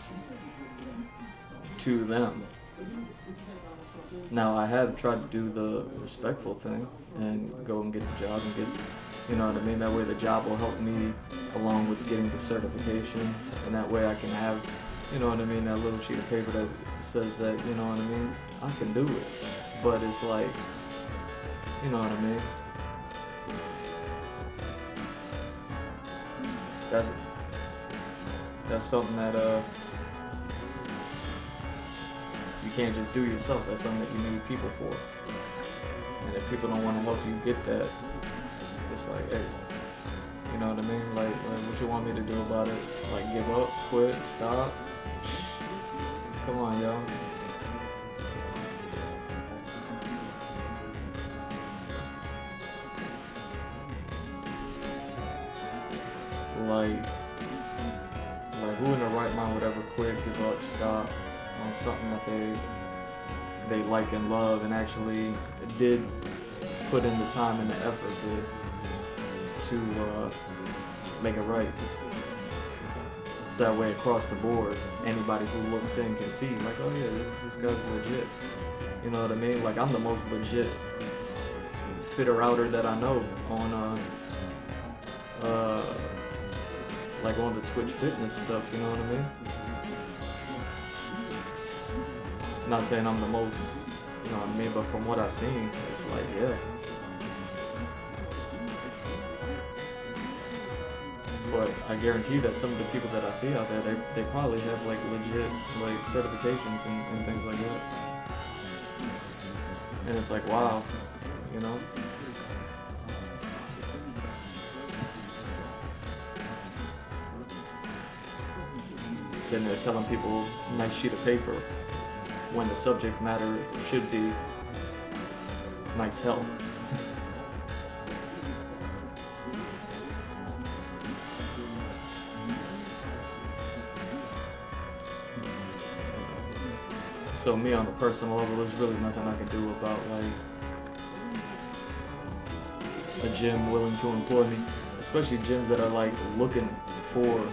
to them. Now, I have tried to do the respectful thing and go and get the job and get, you know what I mean? That way the job will help me along with getting the certification, and that way I can have, you know what I mean, that little sheet of paper that says that, you know what I mean, I can do it. But it's like, you know what I mean? That's something that you can't just do yourself. That's something that you need people for. And if people don't want to help you get that, it's like, hey, you know what I mean? Like what you want me to do about it? Like, give up, quit, stop? Come on, y'all. Like who in their right mind would ever quit, give up, stop on something that they like and love and actually did put in the time and the effort to make it right. So that way across the board, anybody who looks in can see, like, oh yeah, this guy's legit. You know what I mean? Like, I'm the most legit fitter outer that I know on like on the Twitch fitness stuff, you know what I mean? Not saying I'm the most, you know what I mean, but from what I've seen, it's like, yeah. But I guarantee that some of the people that I see out there, they probably have like legit like certifications and things like that. And it's like, wow, you know? Sitting there telling people nice sheet of paper when the subject matter should be nice health. So me on a personal level, there's really nothing I can do about like a gym willing to employ me, especially gyms that are like looking for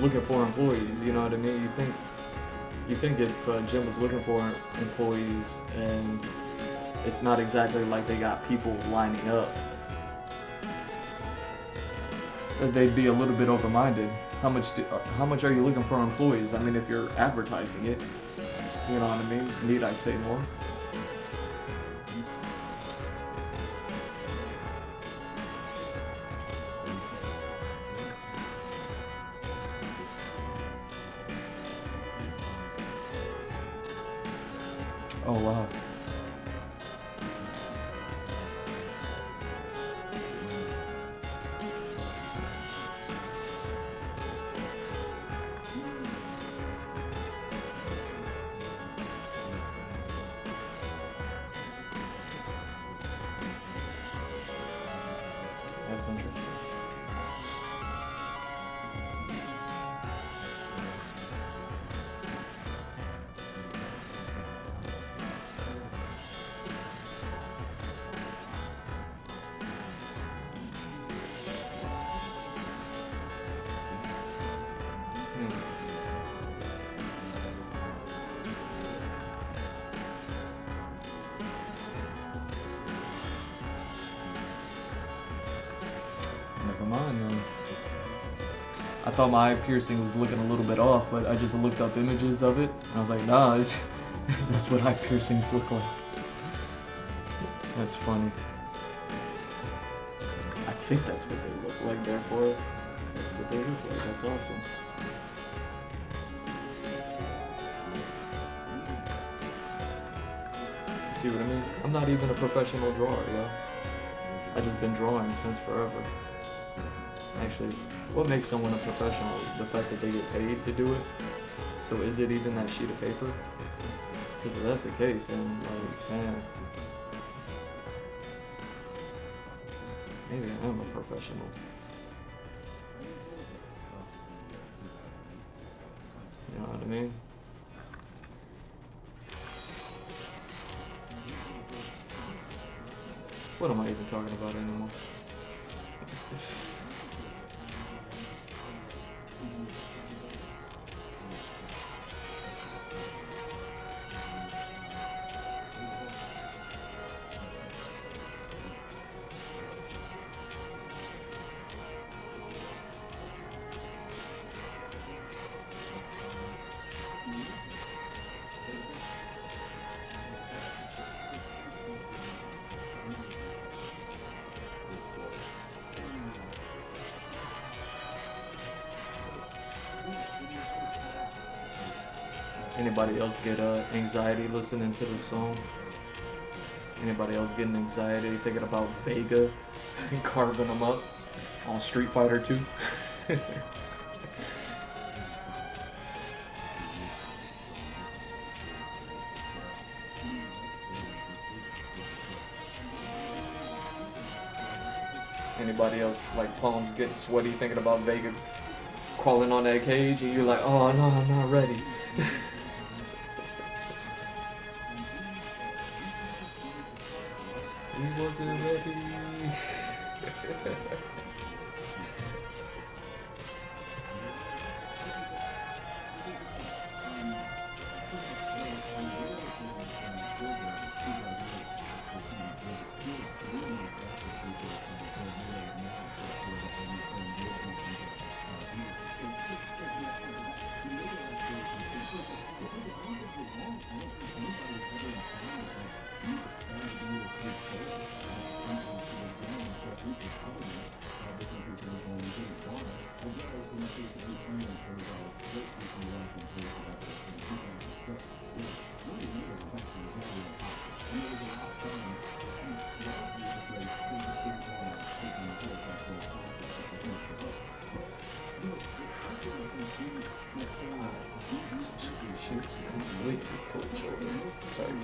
employees. You know what I mean? You think if a gym was looking for employees and it's not exactly like they got people lining up. They'd be a little bit over-minded. How much are you looking for employees? I mean, if you're advertising it, you know what I mean? Need I say more? Oh wow. That's interesting. Never mind then. I thought my eye piercing was looking a little bit off, but I just looked up images of it, and I was like, nah, that's what eye piercings look like. That's funny. I think that's what they look like, therefore, that's what they look like. That's awesome. You see what I mean? I'm not even a professional drawer, yo. I just been drawing since forever. Actually, what makes someone a professional? The fact that they get paid to do it? So is it even that sheet of paper? Because if that's the case, then like, man, maybe I am a professional. You know what I mean? What am I even talking about anymore? Anybody else get anxiety listening to this song? Anybody else getting anxiety thinking about Vega and carving them up on Street Fighter 2? Anybody else like palms getting sweaty thinking about Vega crawling on that cage and you're like, oh no, I'm not ready. He wasn't ready. Shit's completely coach over. Sorry.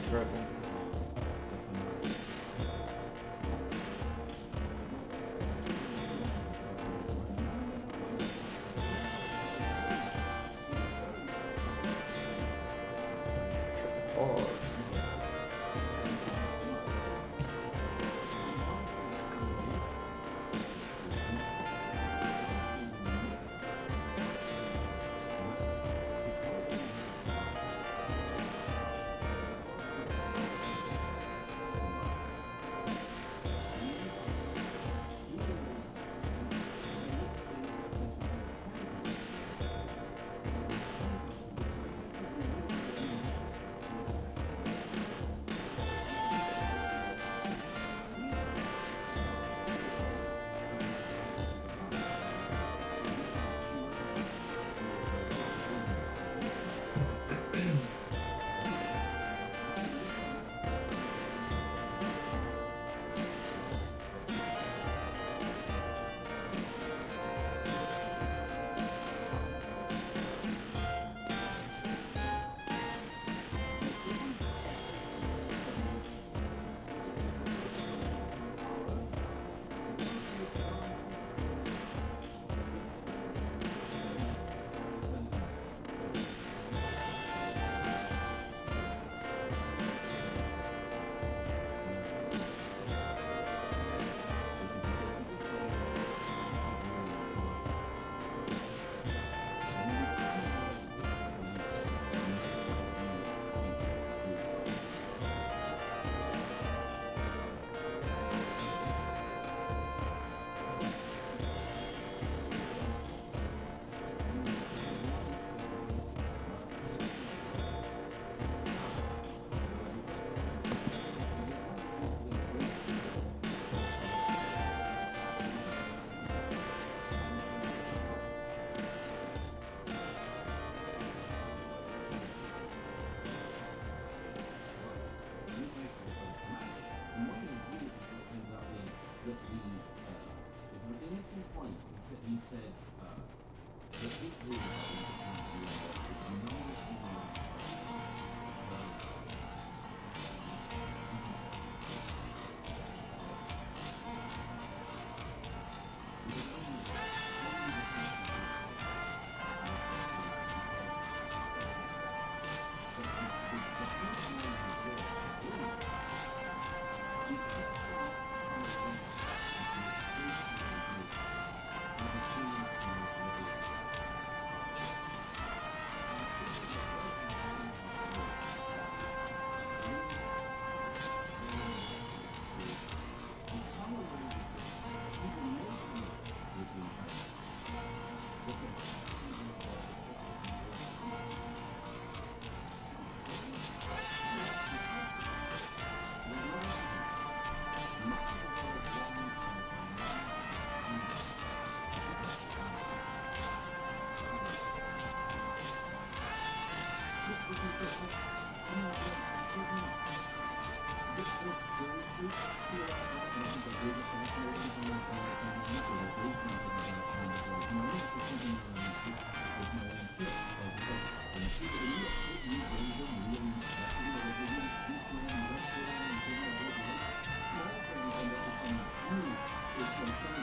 Triple.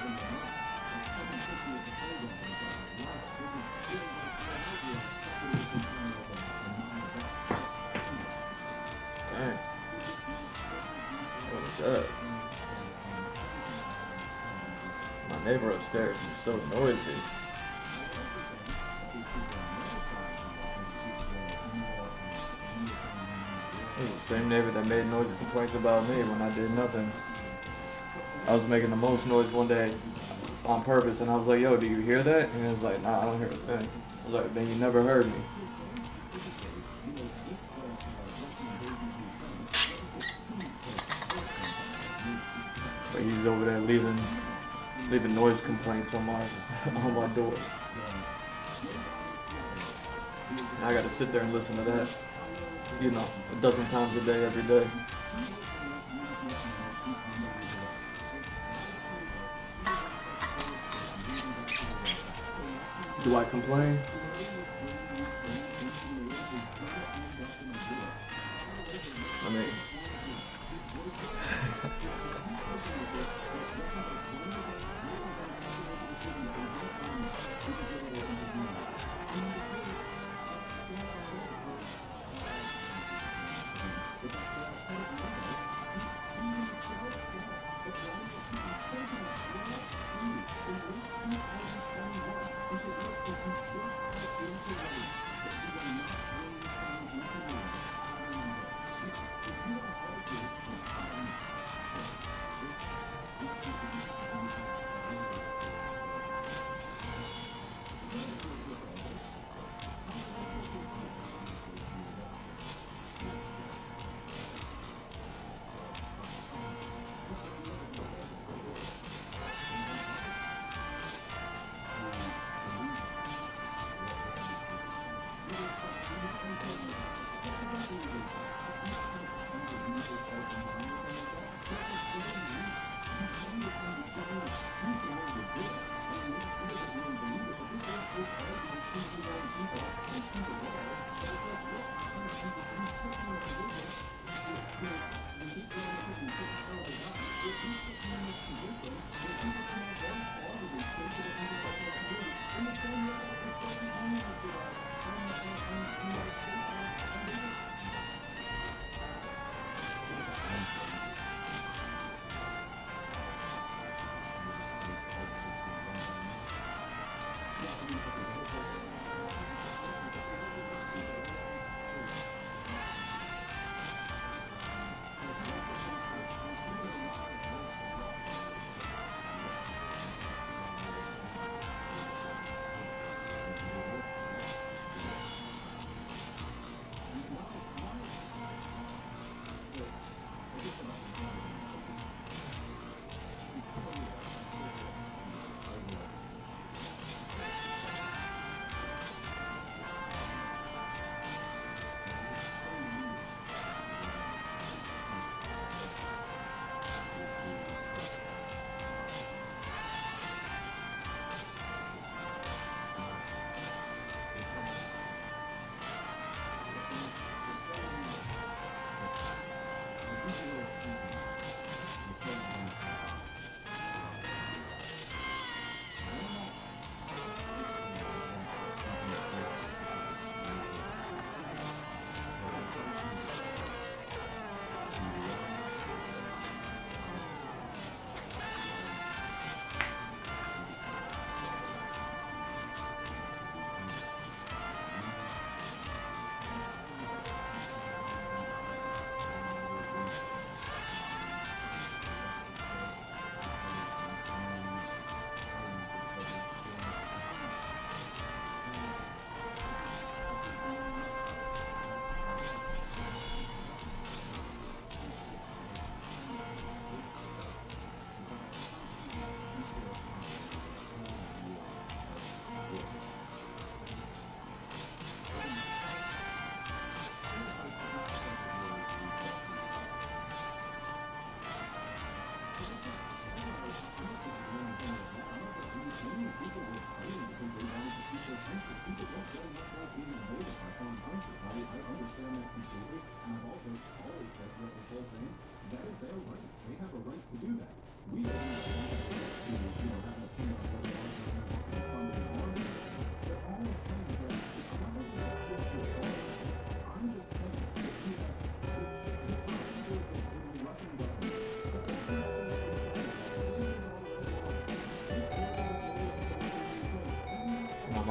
Dang. What's up? My neighbor upstairs is so noisy. It was the same neighbor that made noisy complaints about me when I did nothing. I was making the most noise one day on purpose, and I was like, yo, do you hear that? And he was like, nah, I don't hear a thing. I was like, then you never heard me. But he's over there leaving noise complaints on my on my door. And I gotta sit there and listen to that, you know, a dozen times a day, every day. Do I complain? I mean,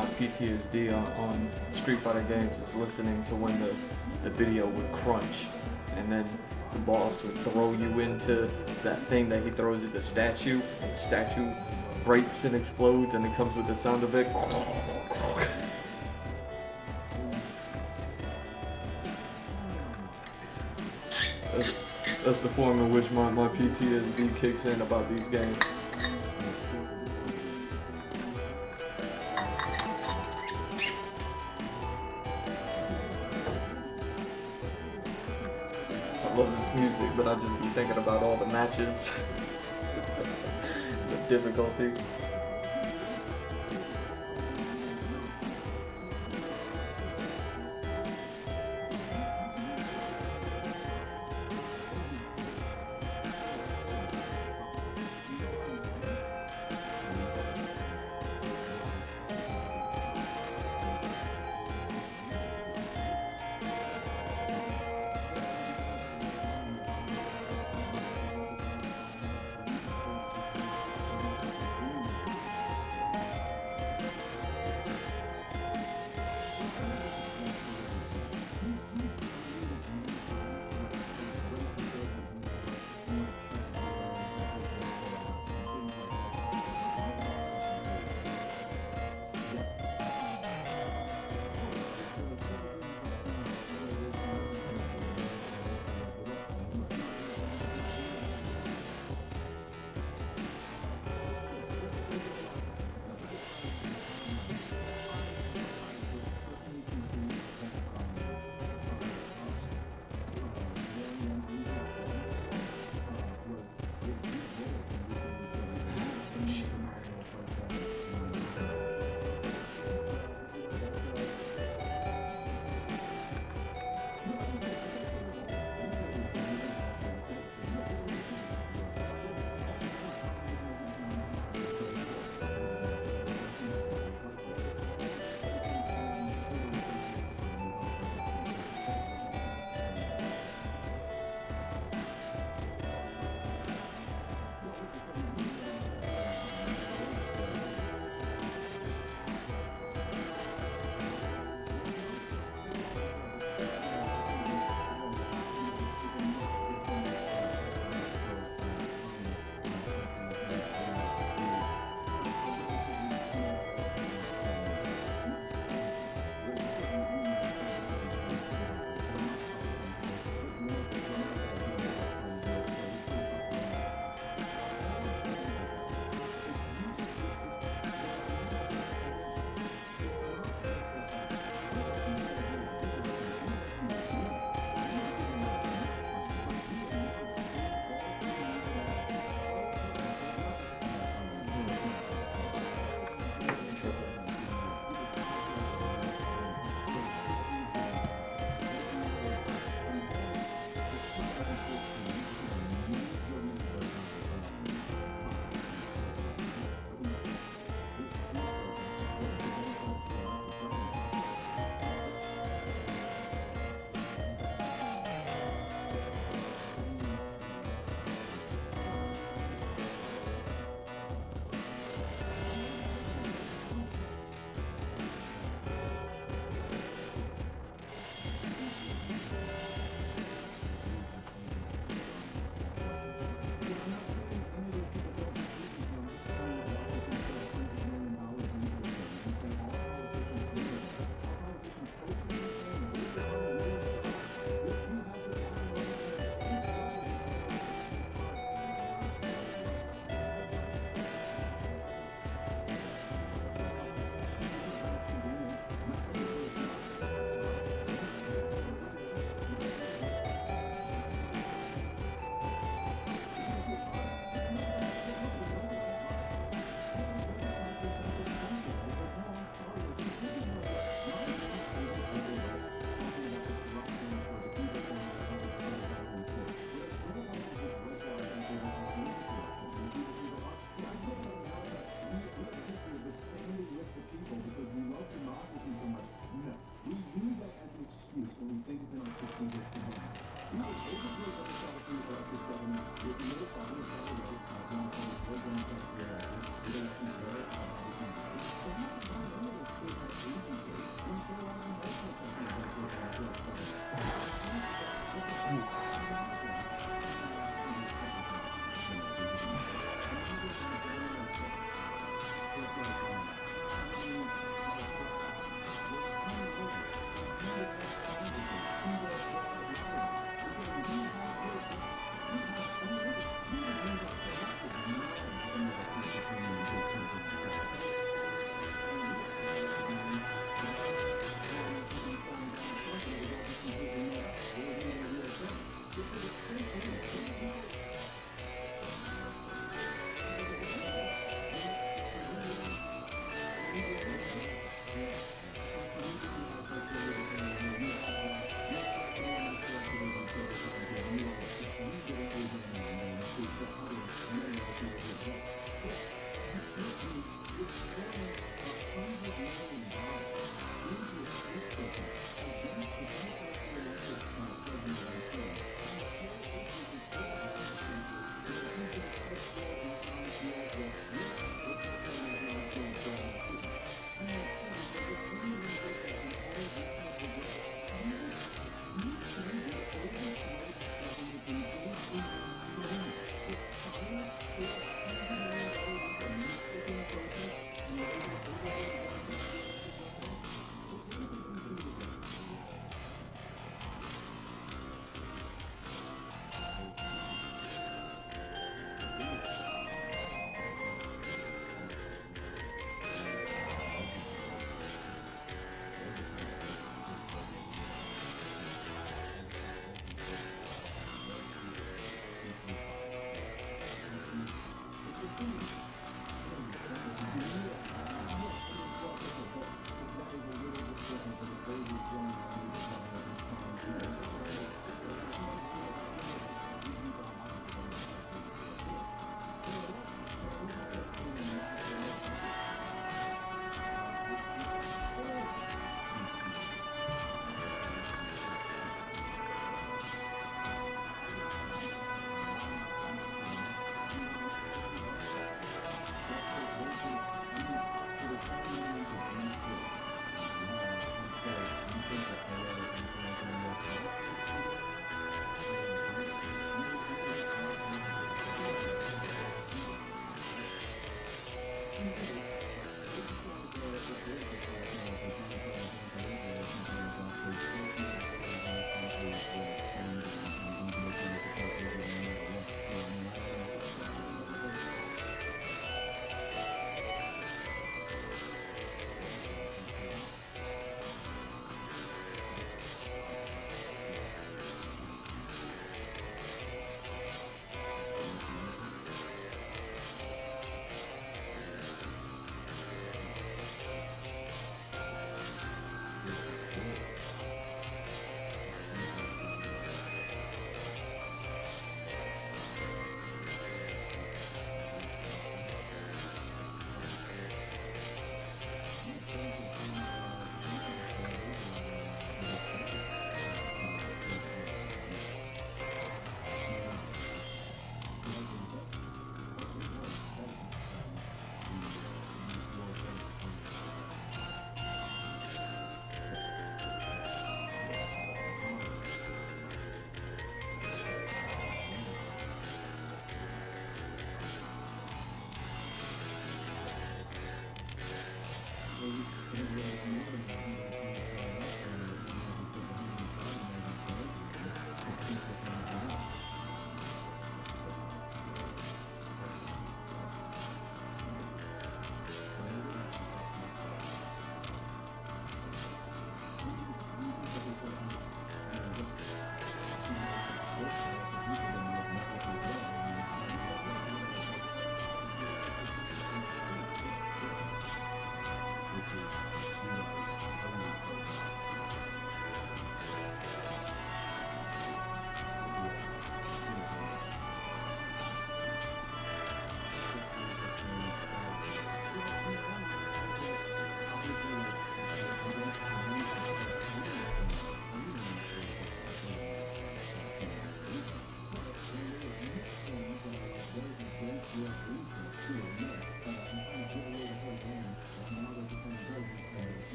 my PTSD on Street Fighter games is listening to when the video would crunch, and then the boss would throw you into that thing that he throws at the statue, and the statue breaks and explodes, and it comes with the sound of it. That's the form in which my PTSD kicks in about these games. I love this music, but I just be thinking about all the matches. The difficulty.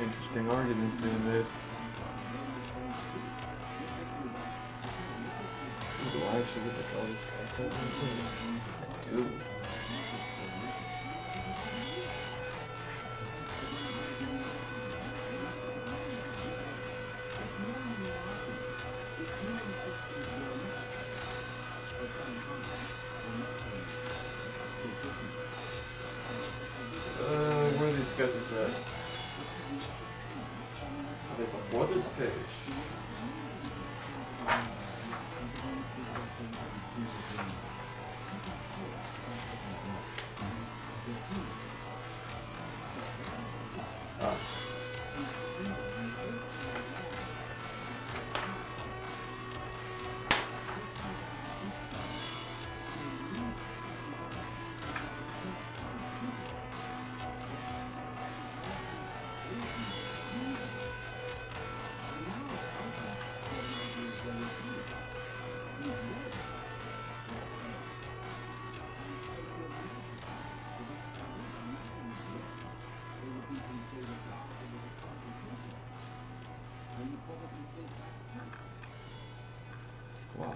Interesting arguments being made. Do I actually get to draw this character? I do. Where are these sketches at? Are they before this page? Ah. Wow.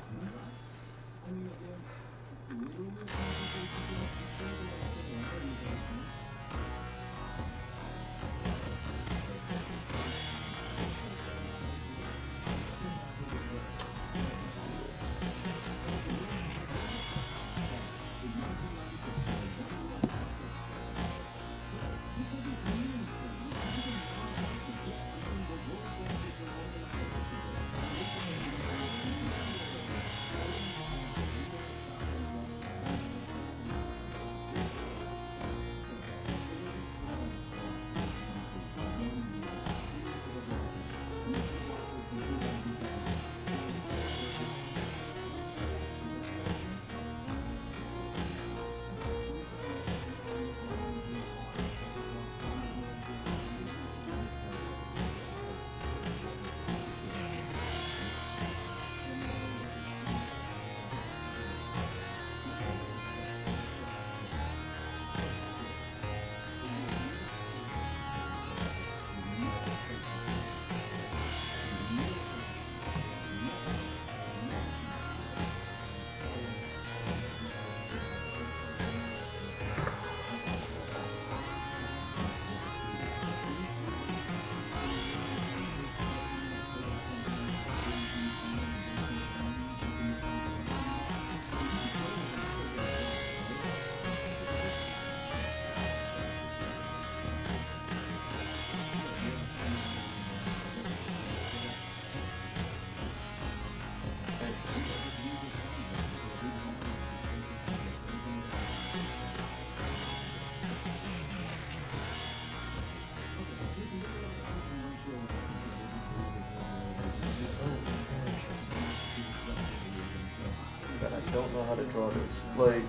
That I don't know how to draw this. Like,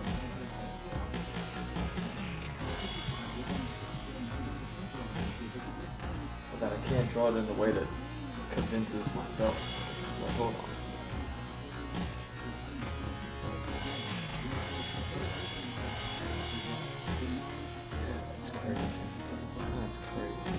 that I can't draw it in a way that convinces myself. Like, hold on. That's crazy. That's crazy.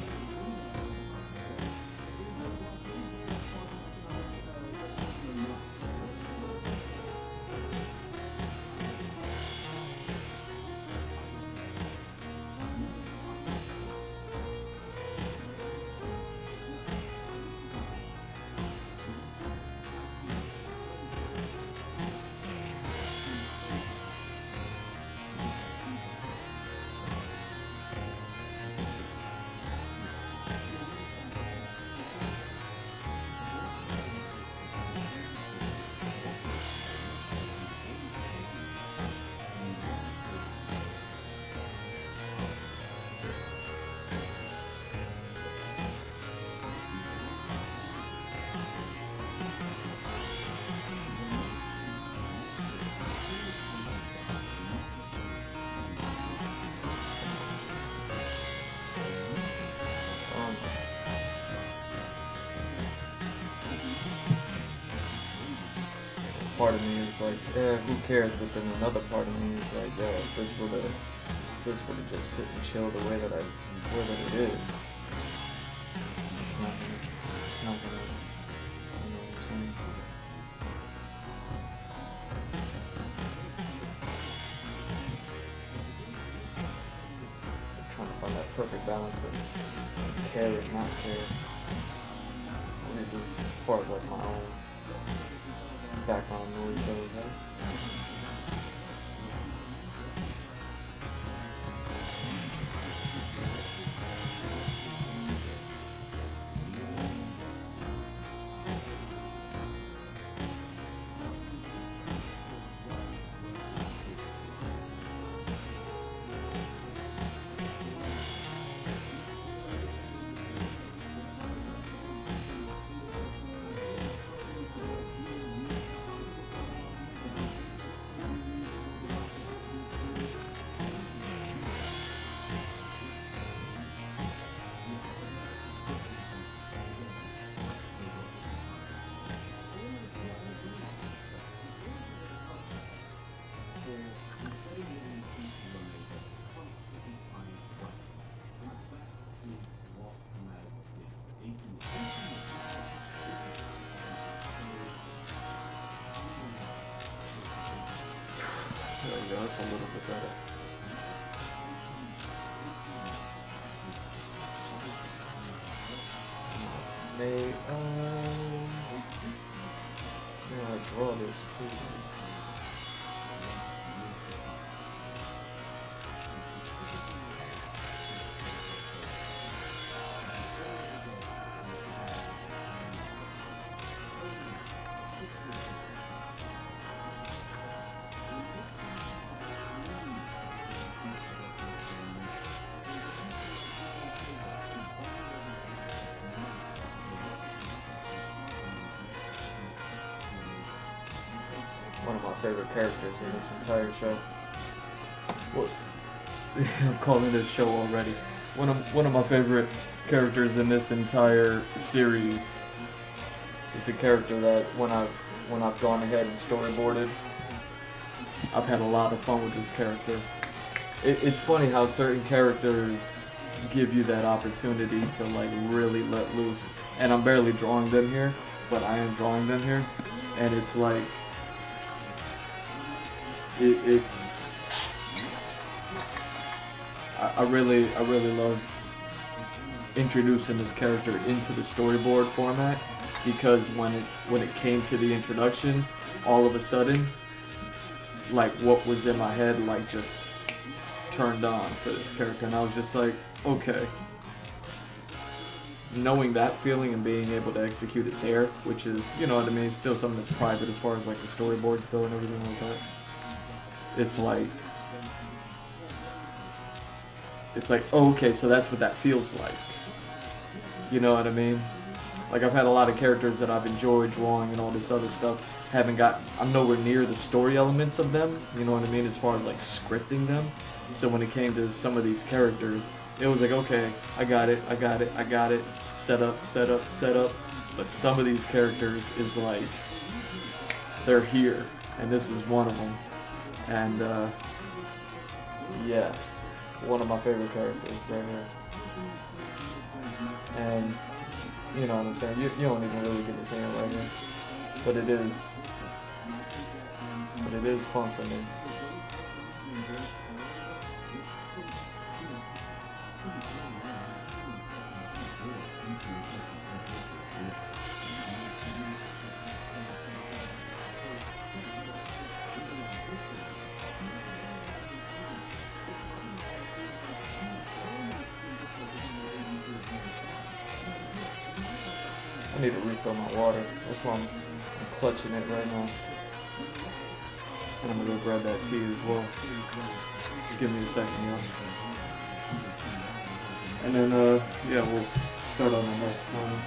Part of me is like, who cares? But then another part of me is like, yo, if this would have just sit and chill the way that I where that it is, it's not gonna, you know what I'm saying? I'm trying to find that perfect balance of care and not care. At least as far as like my own background noise goes, right? There you go, that's a little bit better. May I draw this, please? One of my favorite characters in this entire show. What? I'm calling this show already. One of my favorite characters in this entire series is a character that when I've gone ahead and storyboarded, I've had a lot of fun with this character. It's funny how certain characters give you that opportunity to like really let loose. And I'm barely drawing them here, but I am drawing them here, and it's like I really love introducing this character into the storyboard format, because when it came to the introduction, all of a sudden, like what was in my head like just turned on for this character, and I was just like, okay. Knowing that feeling and being able to execute it there, which is, you know what I mean, still something that's private as far as like the storyboards go and everything like that. It's like, oh, okay, so that's what that feels like. You know what I mean? Like, I've had a lot of characters that I've enjoyed drawing and all this other stuff. I'm nowhere near the story elements of them, you know what I mean, as far as like scripting them. So when it came to some of these characters, it was like, okay, I got it, set up. But some of these characters is like, they're here, and this is one of them. And yeah, one of my favorite characters right here. And you know what I'm saying, you don't even really get to see it right here. But it is fun for me. I need to refill my water. That's why I'm clutching it right now. And I'm gonna go grab that tea as well. Give me a second, y'all. And then, yeah, we'll start on the next one.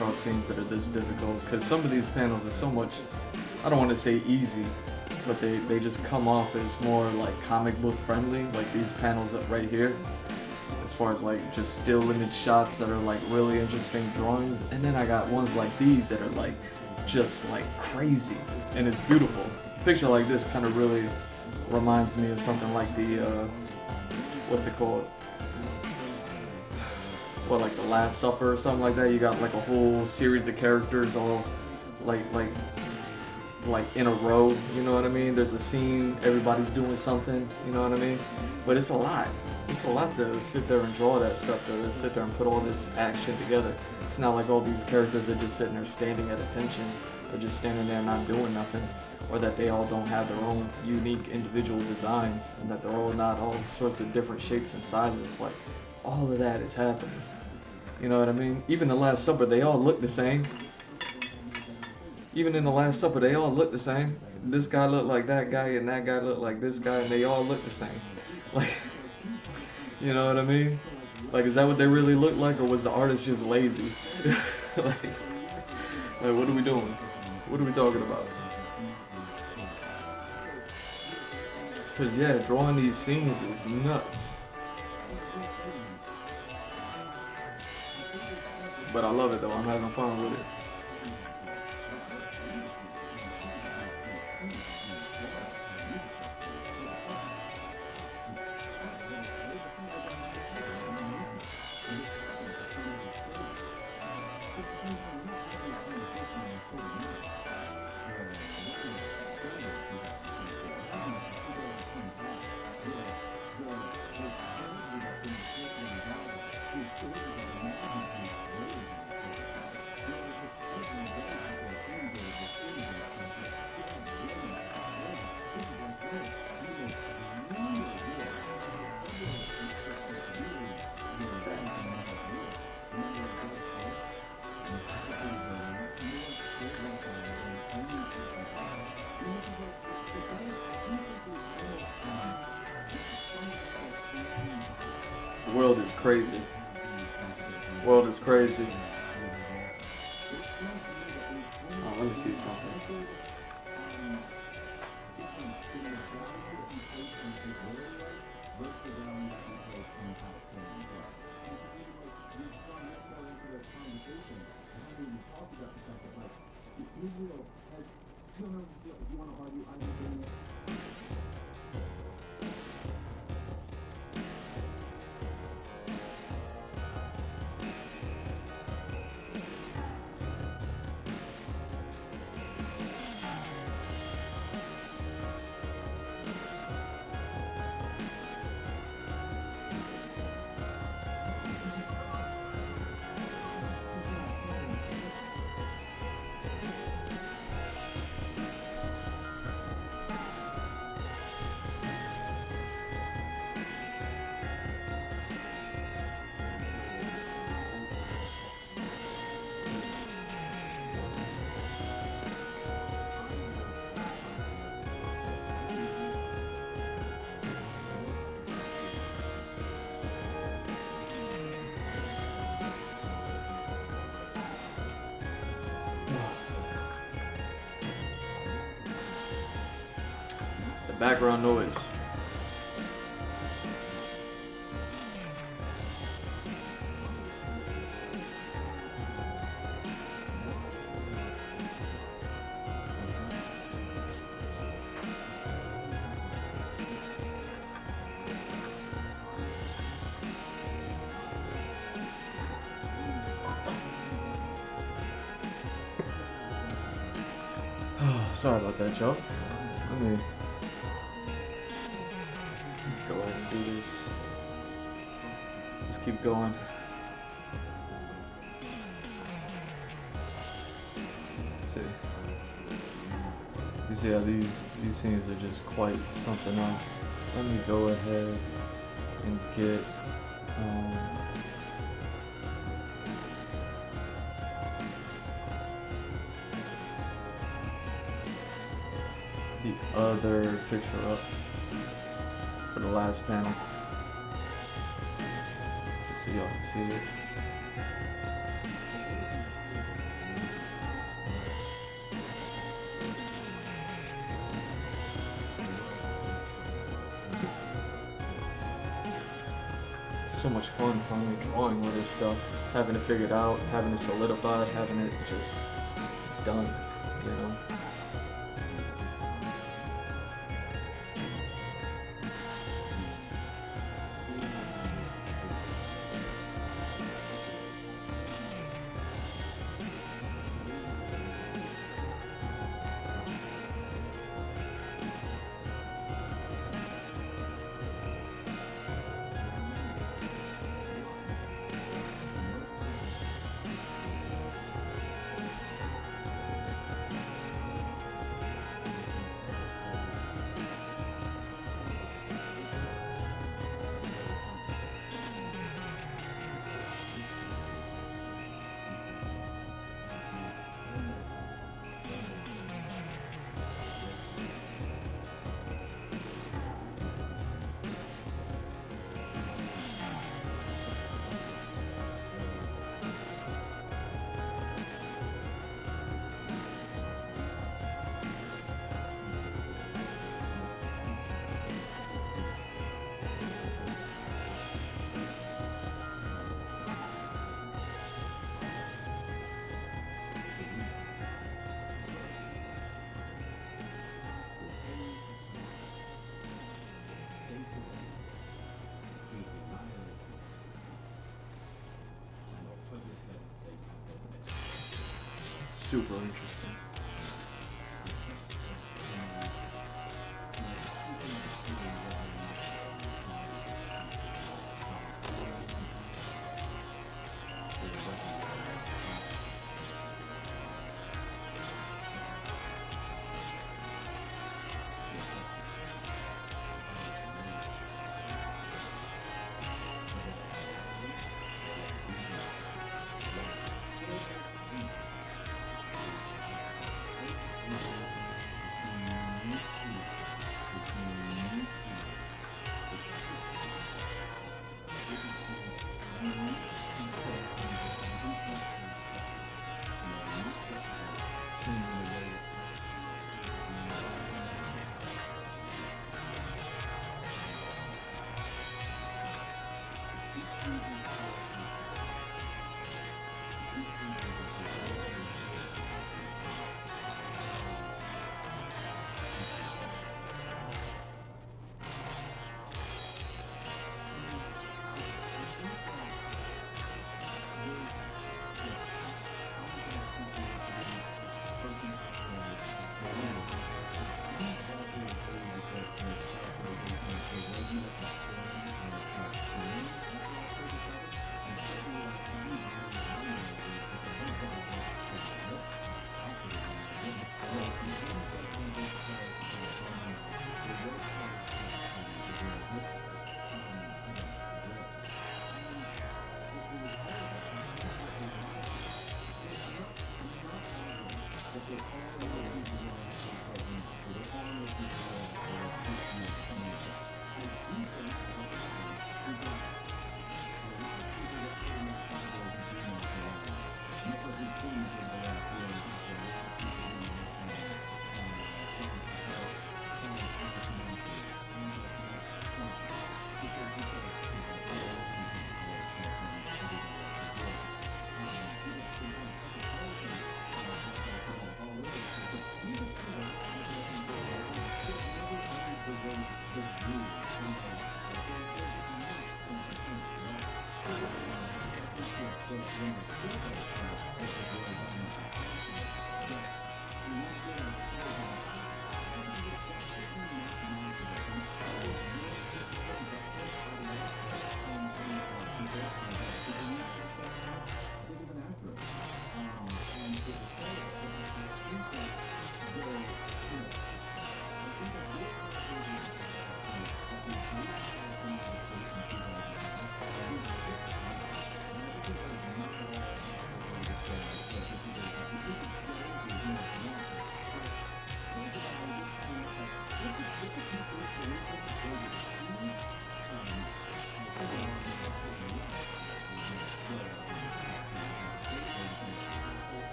across scenes that are this difficult, because some of these panels are so much, I don't want to say easy, but they just come off as more like comic book friendly, like these panels up right here, as far as like just still image shots that are like really interesting drawings. And then I got ones like these that are like just like crazy, and it's beautiful. A picture like this kind of really reminds me of something like the what's it called, what, like the Last Supper or something like that. You got like a whole series of characters all like in a row, you know what I mean? There's a scene, everybody's doing something, you know what I mean? But it's a lot. It's a lot to sit there and draw that stuff, to sit there and put all this action together. It's not like all these characters are just sitting there standing at attention, or just standing there not doing nothing, or that they all don't have their own unique individual designs, and that they're all not all sorts of different shapes and sizes. Like, all of that is happening. You know what I mean? Even the Last Supper, they all look the same. Even in the Last Supper, they all look the same. This guy looked like that guy, and that guy looked like this guy, and they all look the same. Like, you know what I mean? Like, is that what they really look like, or was the artist just lazy? like, what are we doing? What are we talking about? Because, yeah, drawing these scenes is nuts. But I love it, though. I'm having fun with it. The world is crazy. The world is crazy. Oh, let me see something. Background noise. Sorry about that, Joe. Let me go ahead and do this. Let's keep going. See. You see how these scenes are just quite something else. Let me go ahead and get the other picture up for the last panel, so y'all can see it. so much fun finally drawing all this stuff, having it figured out, having it solidified, having it just done, you know? Super interesting.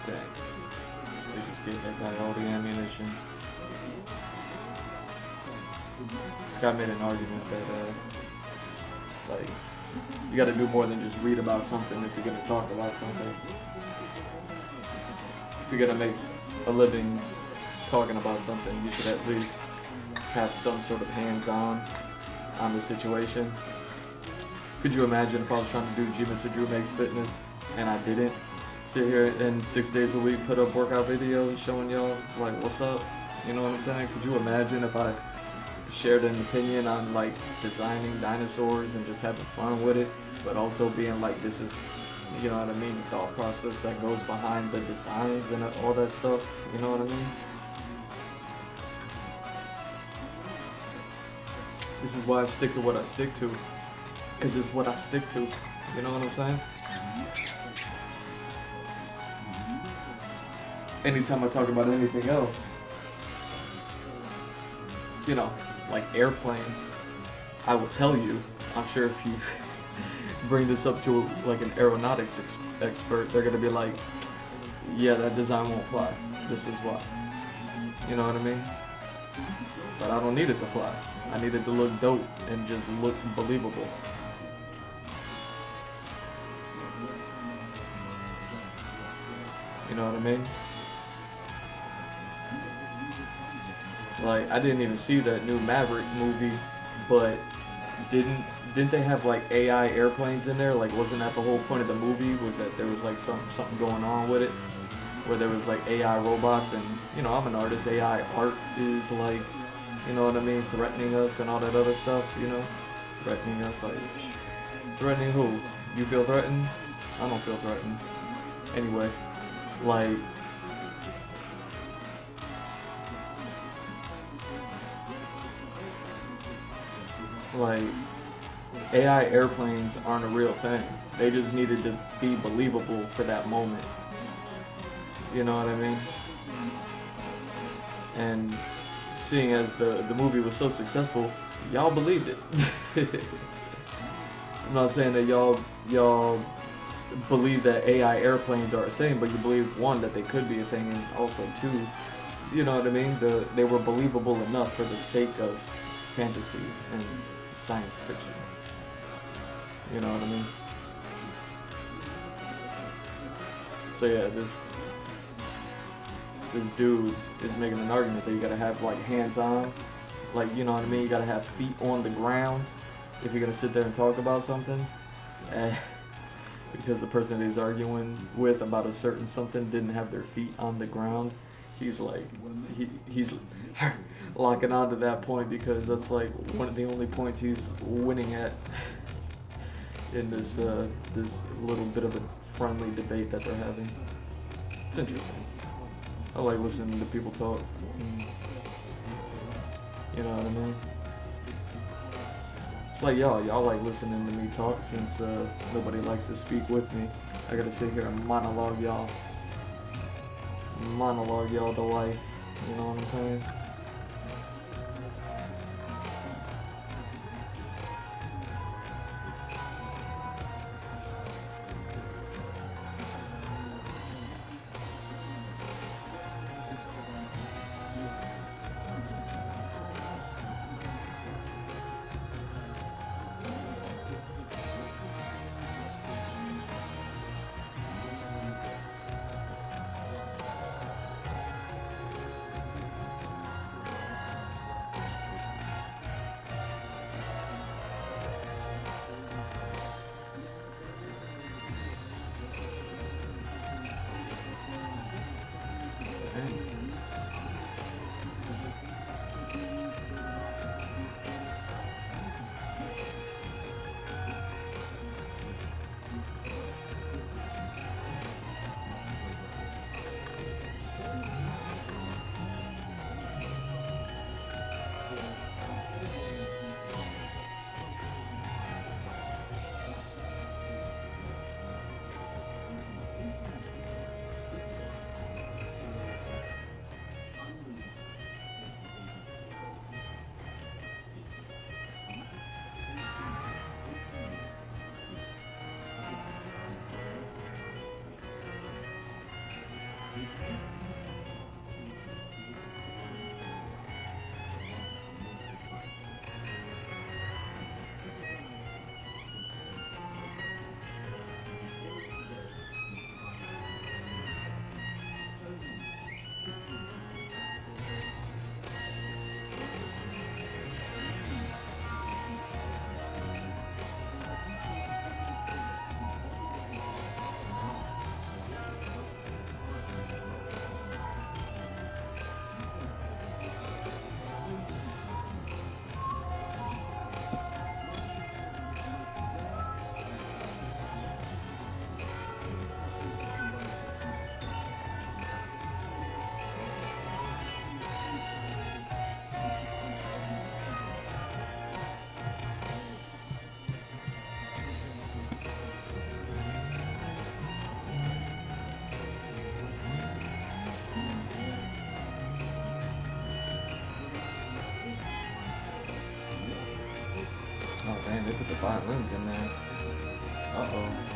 Dang. They just gave that guy all the ammunition. This guy made an argument that, like, you gotta do more than just read about something if you're gonna talk about something. If you're gonna make a living talking about something, you should at least have some sort of hands-on on the situation. Could you imagine if I was trying to do G Mr. Drew Makes Fitness and I didn't sit here and 6 days a week put up workout videos showing y'all like what's up? You know what I'm saying? Could you imagine if I shared an opinion on like designing dinosaurs and just having fun with it, but also being like this is, you know what I mean, the thought process that goes behind the designs and all that stuff, you know what I mean? This is why I stick to what I stick to, because it's what I stick to, you know what I'm saying? Anytime I talk about anything else, you know, like airplanes, I will tell you, I'm sure if you bring this up to like an aeronautics expert, they're gonna be like, yeah, that design won't fly, this is why, you know what I mean? But I don't need it to fly, I need it to look dope and just look believable. You know what I mean? Like, I didn't even see that new Maverick movie, but didn't they have like AI airplanes in there? Like, wasn't that the whole point of the movie? Was that there was like something going on with it, where there was like AI robots? And you know, I'm an artist. AI art is like, you know what I mean, threatening us and all that other stuff. You know, threatening us, like threatening who? You feel threatened? I don't feel threatened. Anyway, like. Like, AI airplanes aren't a real thing. They just needed to be believable for that moment. You know what I mean? And seeing as the movie was so successful, y'all believed it. I'm not saying that y'all believe that AI airplanes are a thing, but you believe, one, that they could be a thing, and also two, you know what I mean? They were believable enough for the sake of fantasy and science fiction. You know what I mean? So yeah, this dude is making an argument that you gotta have like hands-on, like, you know what I mean? You gotta have feet on the ground if you're gonna sit there and talk about something. Because the person that he's arguing with about a certain something didn't have their feet on the ground. He's like, he's locking on to that point because that's like one of the only points he's winning at in this this little bit of a friendly debate that they're having. It's interesting. I like listening to people talk. You know what I mean? It's like y'all like listening to me talk since nobody likes to speak with me. I gotta sit here and monologue y'all to life. You know what I'm saying? they put the violins in there. Uh-oh.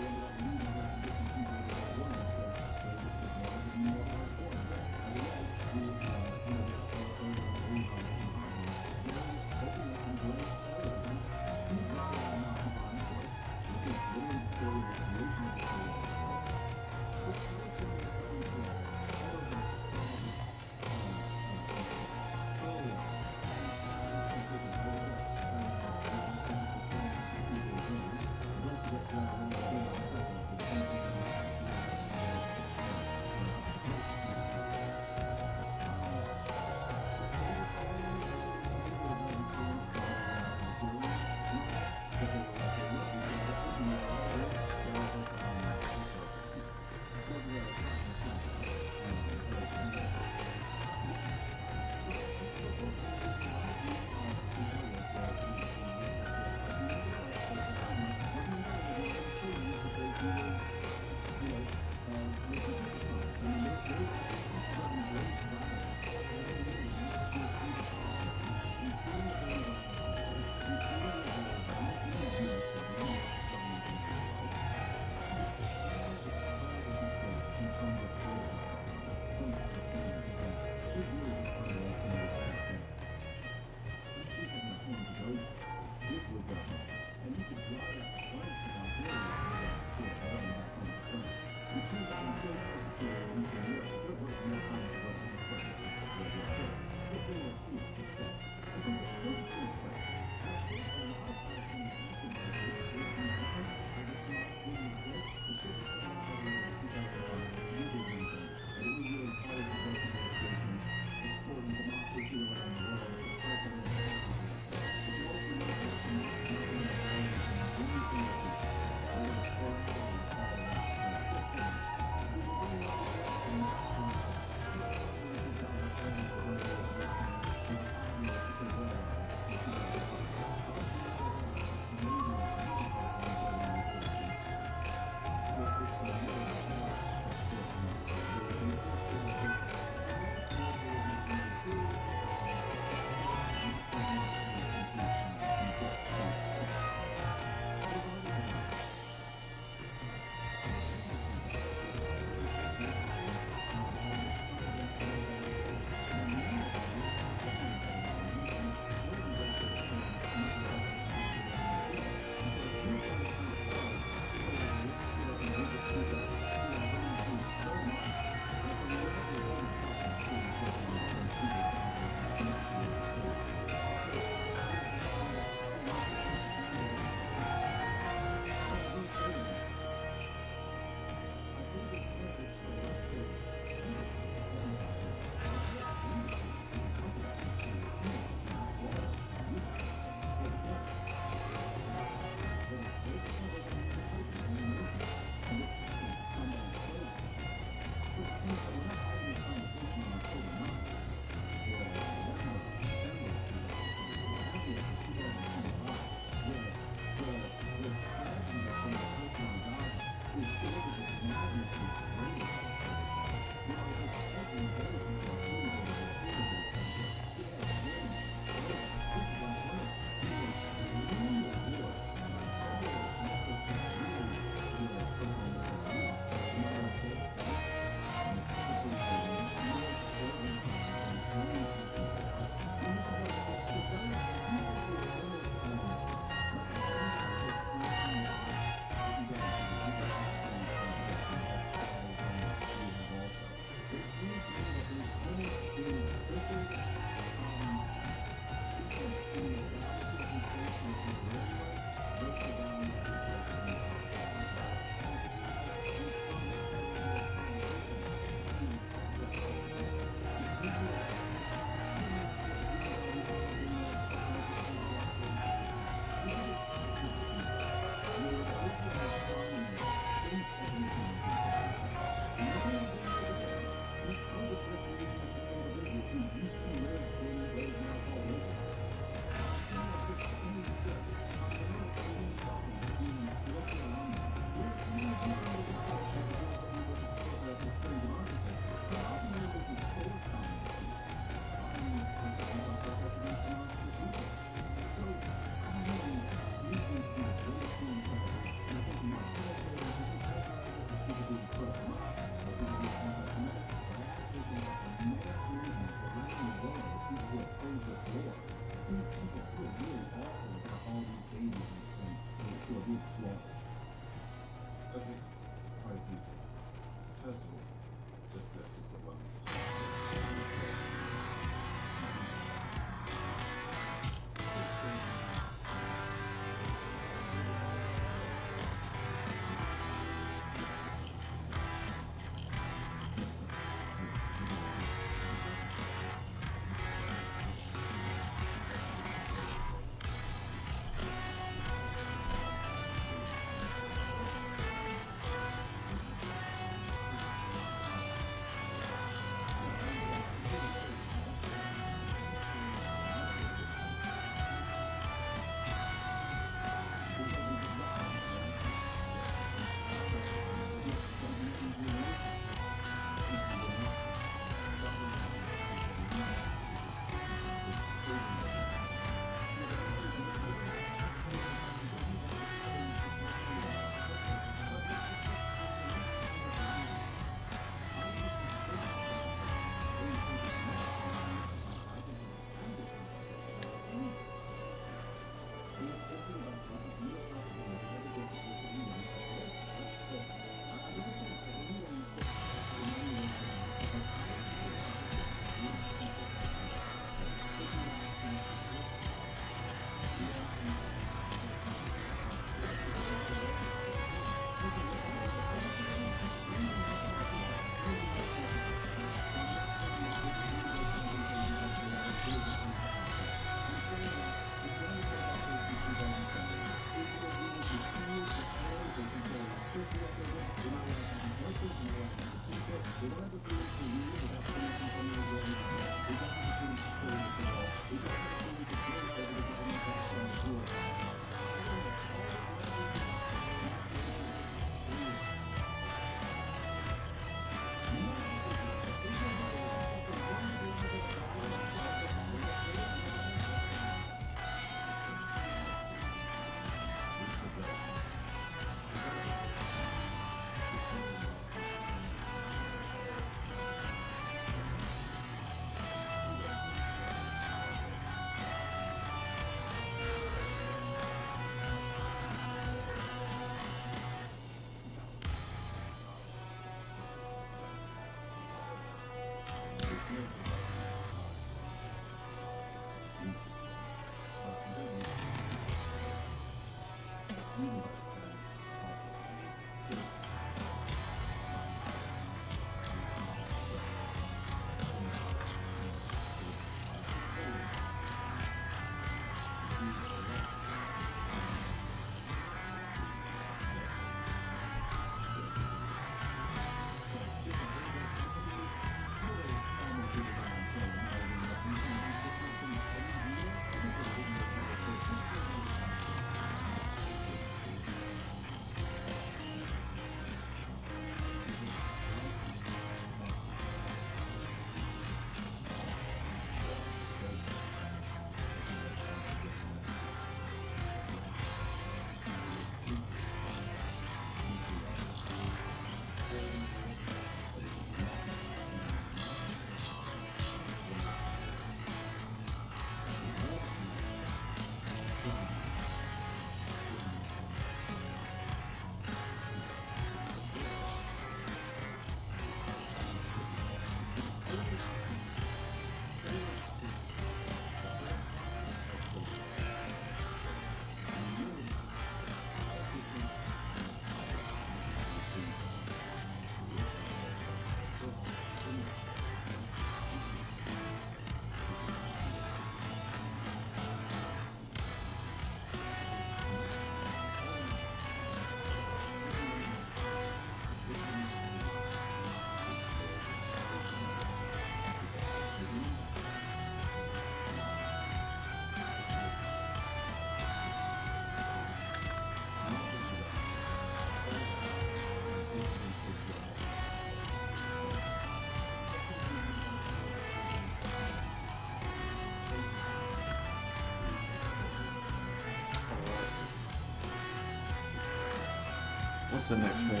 What's the next page?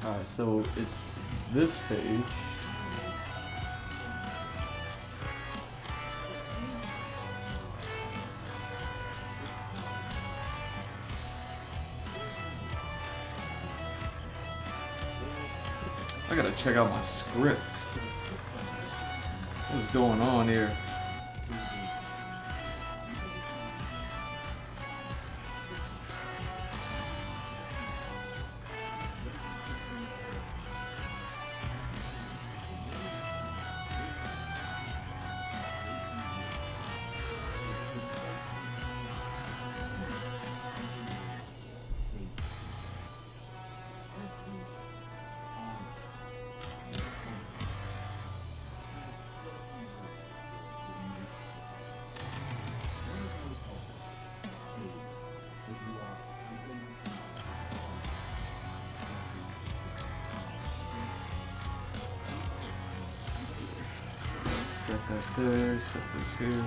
Alright, so it's this page. I gotta check out my script. What's going on here? Set that there, set this here.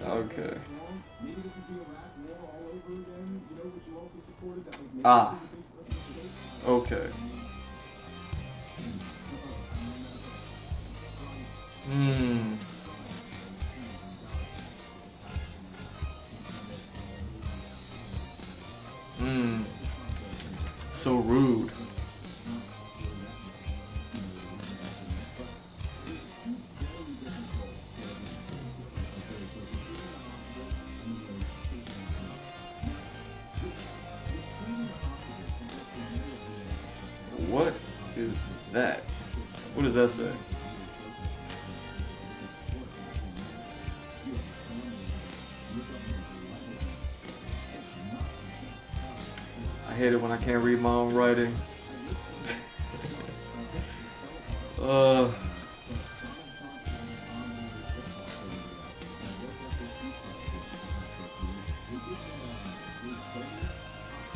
Okay. Ah. Okay. Hmm. Hmm. So rude. What is that? What does that say? I hate it when I can't read my own writing. uh.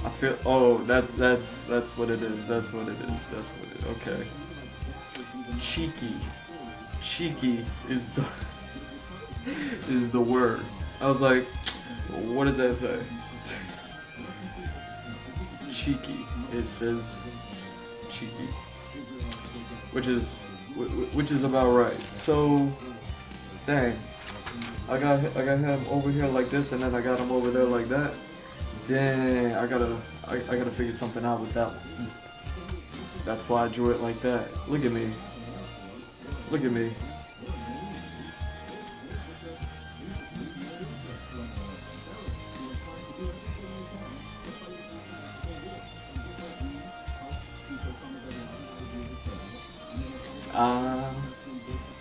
I feel. Oh, that's what it is. That's what it is. That's what it. Okay. Cheeky. Cheeky is the is the word. I was like, what does that say? Cheeky. It says cheeky, which is about right. So, dang, I got him over here like this, and then I got him over there like that. Dang, I gotta figure something out with that one. That's why I drew it like that. Look at me. Look at me.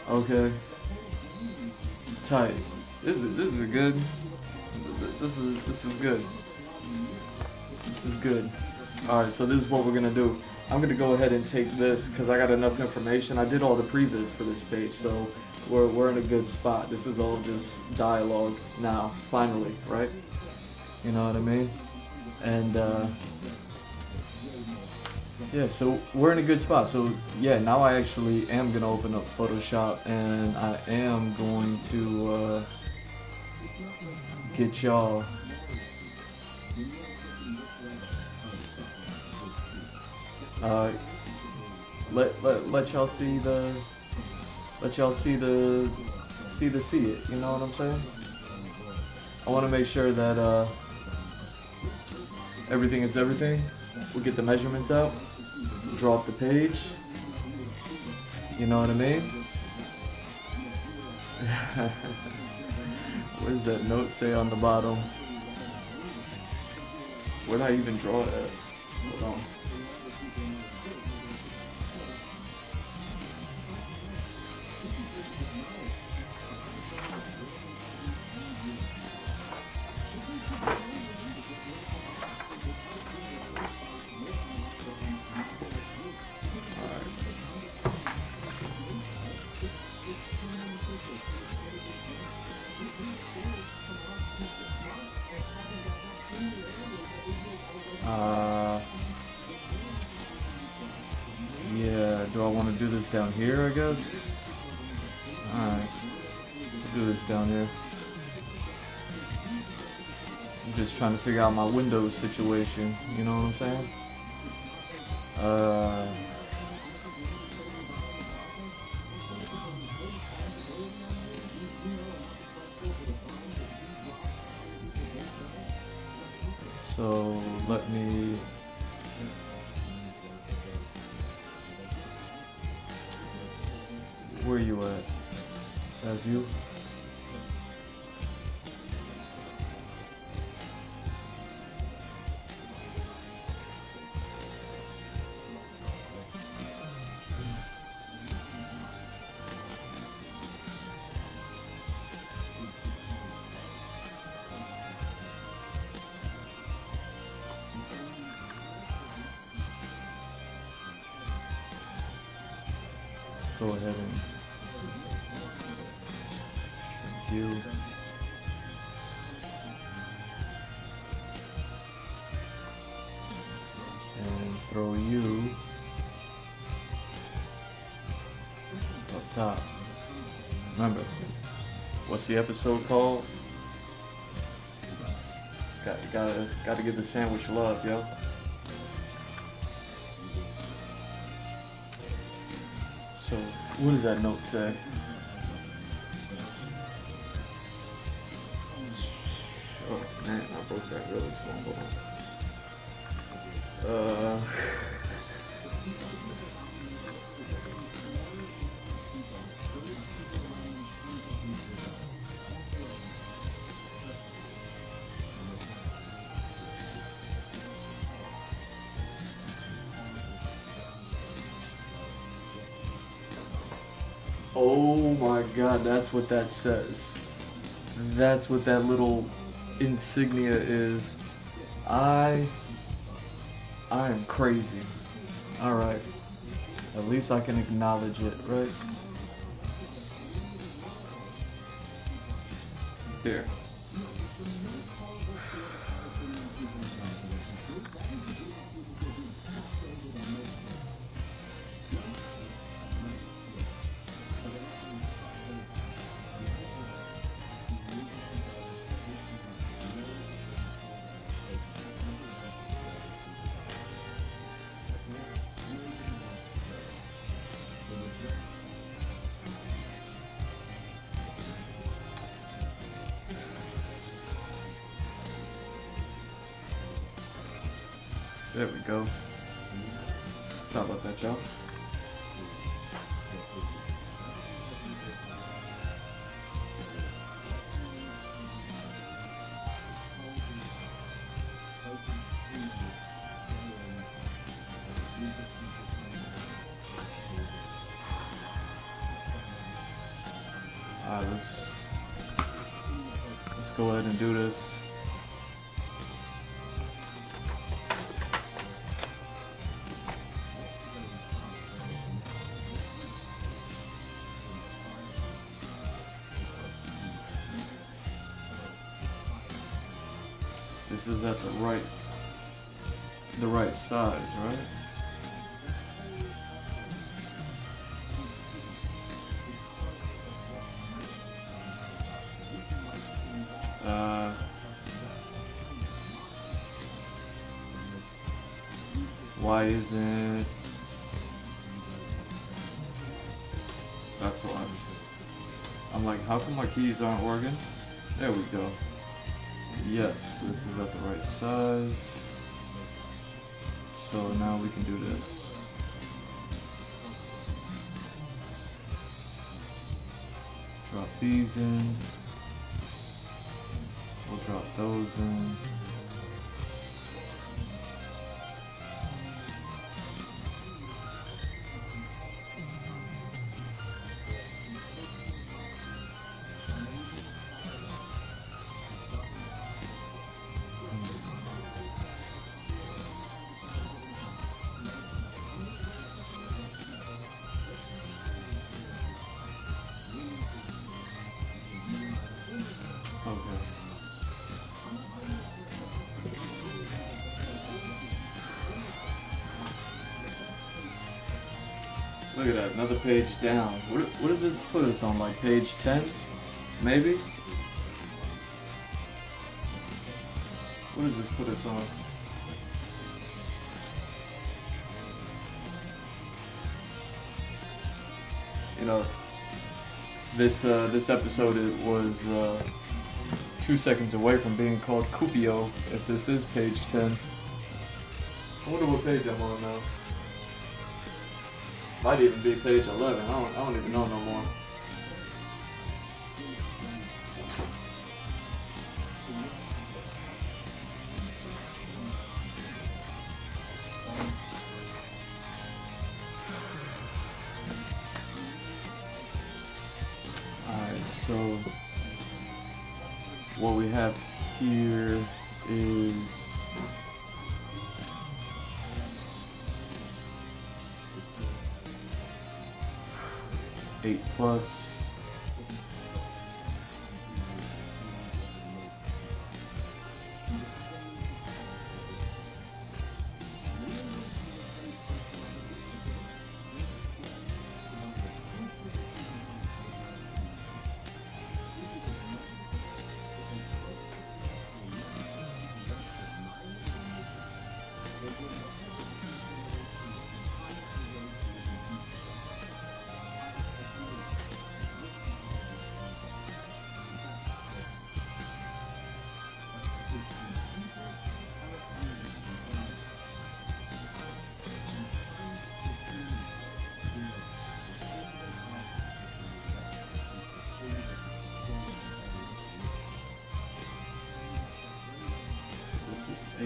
Okay. Tight. This is a good. This is good. This is good. All right, so this is what we're gonna do. I'm gonna go ahead and take this because I got enough information. I did all the previs for this page, so we're in a good spot. This is all just dialogue now, finally, right? You know what I mean? And yeah, so we're in a good spot. So yeah, now I actually am gonna open up Photoshop, and I am going to get y'all. Let y'all see the see it. You know what I'm saying? I want to make sure that everything is everything. We'll get the measurements out, draw up the page. You know what I mean? What does that note say on the bottom? Where'd I even draw it at? Hold on. Yeah, do I want to do this down here, I guess? Alright, do this down here. I'm just trying to figure out my Windows situation, you know what I'm saying? So let me where are you at? That's you? Go ahead and you. And throw you up top. Remember, What's the episode called? Gotta give the sandwich love, yo. So, what does that note say? Oh man, I broke that really small. Hold on. Oh my god, that's what that says. That's what that little insignia is. I am crazy. Alright. At least I can acknowledge it, right? There. There we go. Sorry about that, y'all. Alright, let's go ahead and do this. This is at the right size, right? Why isn't... That's why. I'm like, how come my keys aren't working? There we go. Yes, this is at the right size. So now we can do this. Drop these in. We'll drop those in. Look at that, another page down. What does this put us on, like page 10? Maybe? What does this put us on? You know, this episode was 2 seconds away from being called Cupio, if this is page 10. I wonder what page I'm on now. Might even be page 11. I don't even know no more. Alright, so what we have here is 8 plus.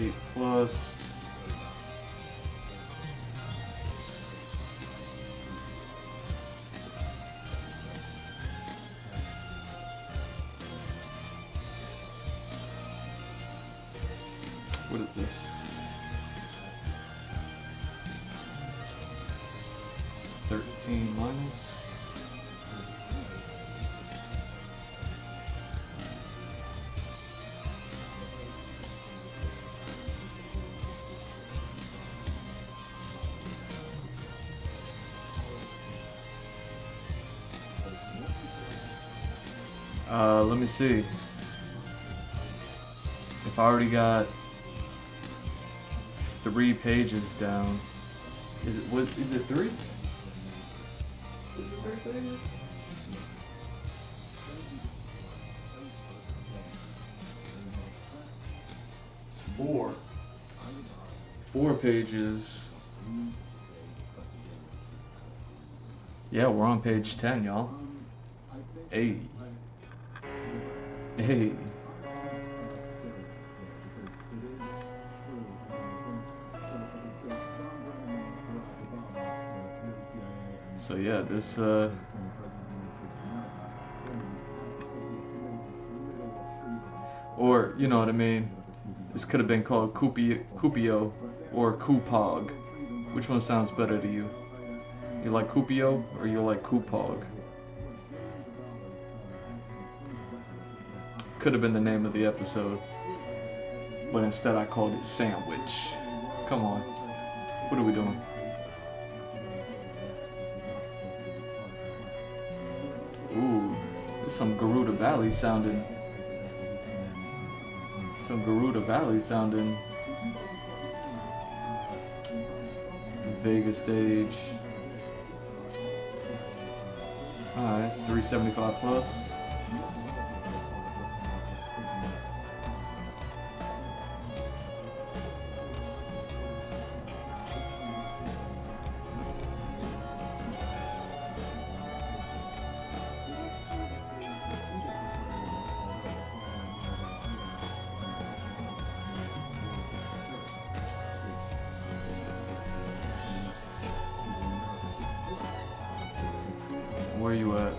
8 plus. What is this? $13 minus. Let me see. If I already got 3 pages down, is it 3? Is it 3 pages? It's 4. 4 pages. Yeah, we're on page 10, y'all. Hey. Hey. So yeah, this or you know what I mean, this could have been called Cupio or Coupog. Which one sounds better to you? You like Cupio or you like Coupog? Could have been the name of the episode, but instead I called it Sandwich. Come on, what are we doing? Ooh, there's some Garuda Valley sounding. Vegas stage. Alright, 375 plus. Where are you at?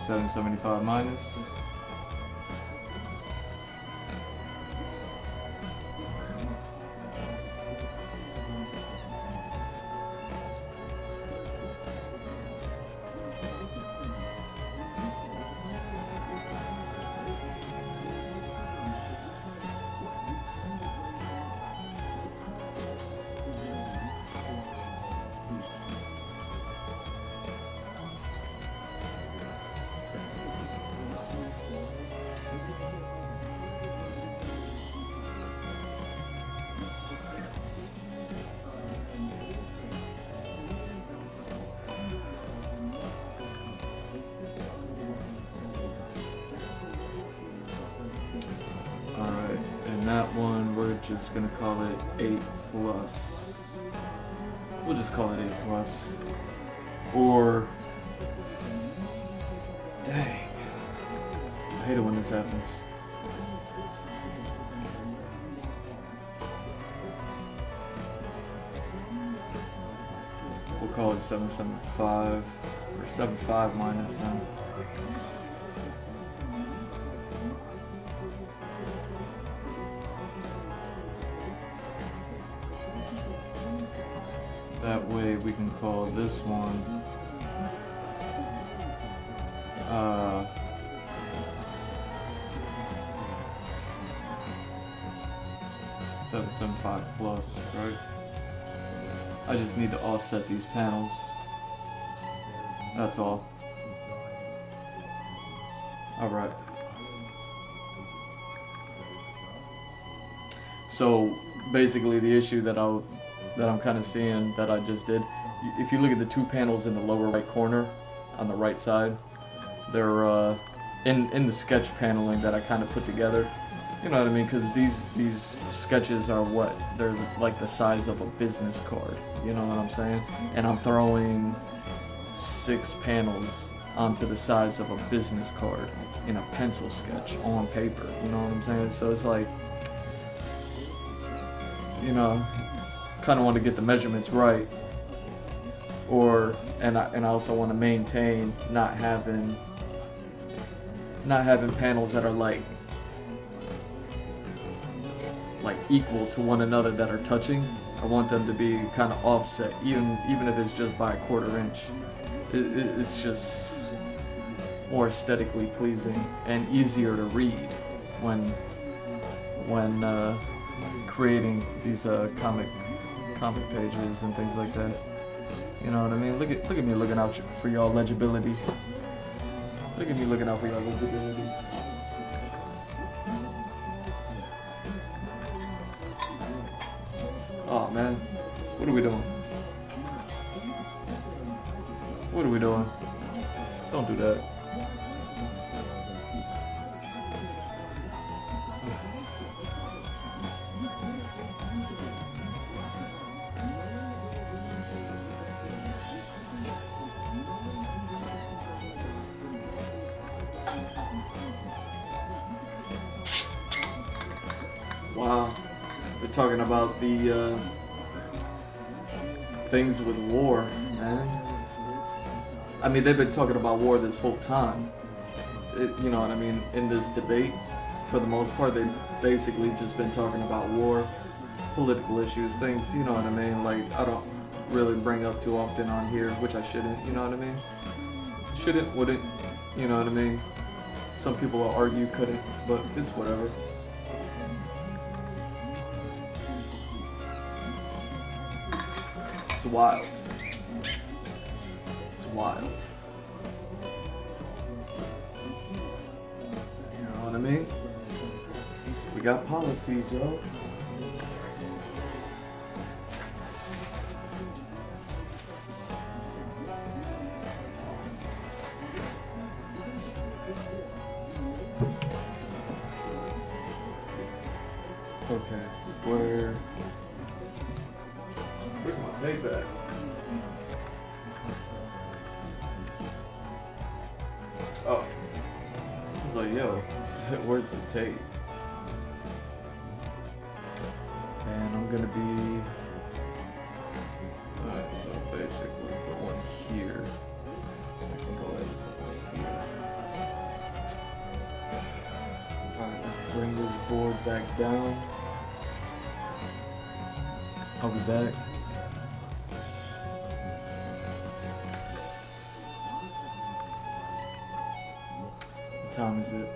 775 minus. That one, we're just gonna call it 8 plus. We'll just call it 8 plus. Or, dang, I hate it when this happens. We'll call it 775 or 75 minus then. That way we can call this one 775 plus, right? I just need to offset these panels. That's all. Alright. So basically the issue that I'm kind of seeing that I just did, if you look at the 2 panels in the lower right corner on the right side, they're in the sketch paneling that I kind of put together. You know what I mean? Because these sketches are what? They're like the size of a business card. You know what I'm saying? And I'm throwing 6 panels onto the size of a business card in a pencil sketch on paper. You know what I'm saying? So it's like, you know, kind of want to get the measurements right, and I also want to maintain not having panels that are like equal to one another that are touching. I want them to be kind of offset, even if it's just by a 1/4 inch. It's just more aesthetically pleasing and easier to read when creating these comic pages and things like that. You know what I mean? Look at me looking out for y'all legibility. Look at me looking out for y'all legibility. Oh man, what are we doing? What are we doing? Don't do that. Wow, we're talking about the things with war, man. I mean, they've been talking about war this whole time. You know what I mean? In this debate, for the most part, they've basically just been talking about war, political issues, things, you know what I mean? Like, I don't really bring up too often on here, which I shouldn't, you know what I mean? Shouldn't, wouldn't, you know what I mean? Some people will argue couldn't, but it's whatever. It's wild. It's wild. You know what I mean? We got policies, yo. Okay, where's my tape at? Oh, I was like, yo, where's the tape? And I'm gonna be, alright, so basically put one here. I can go ahead and put one here. Alright, let's bring this board back down. I'll be back. What time is it?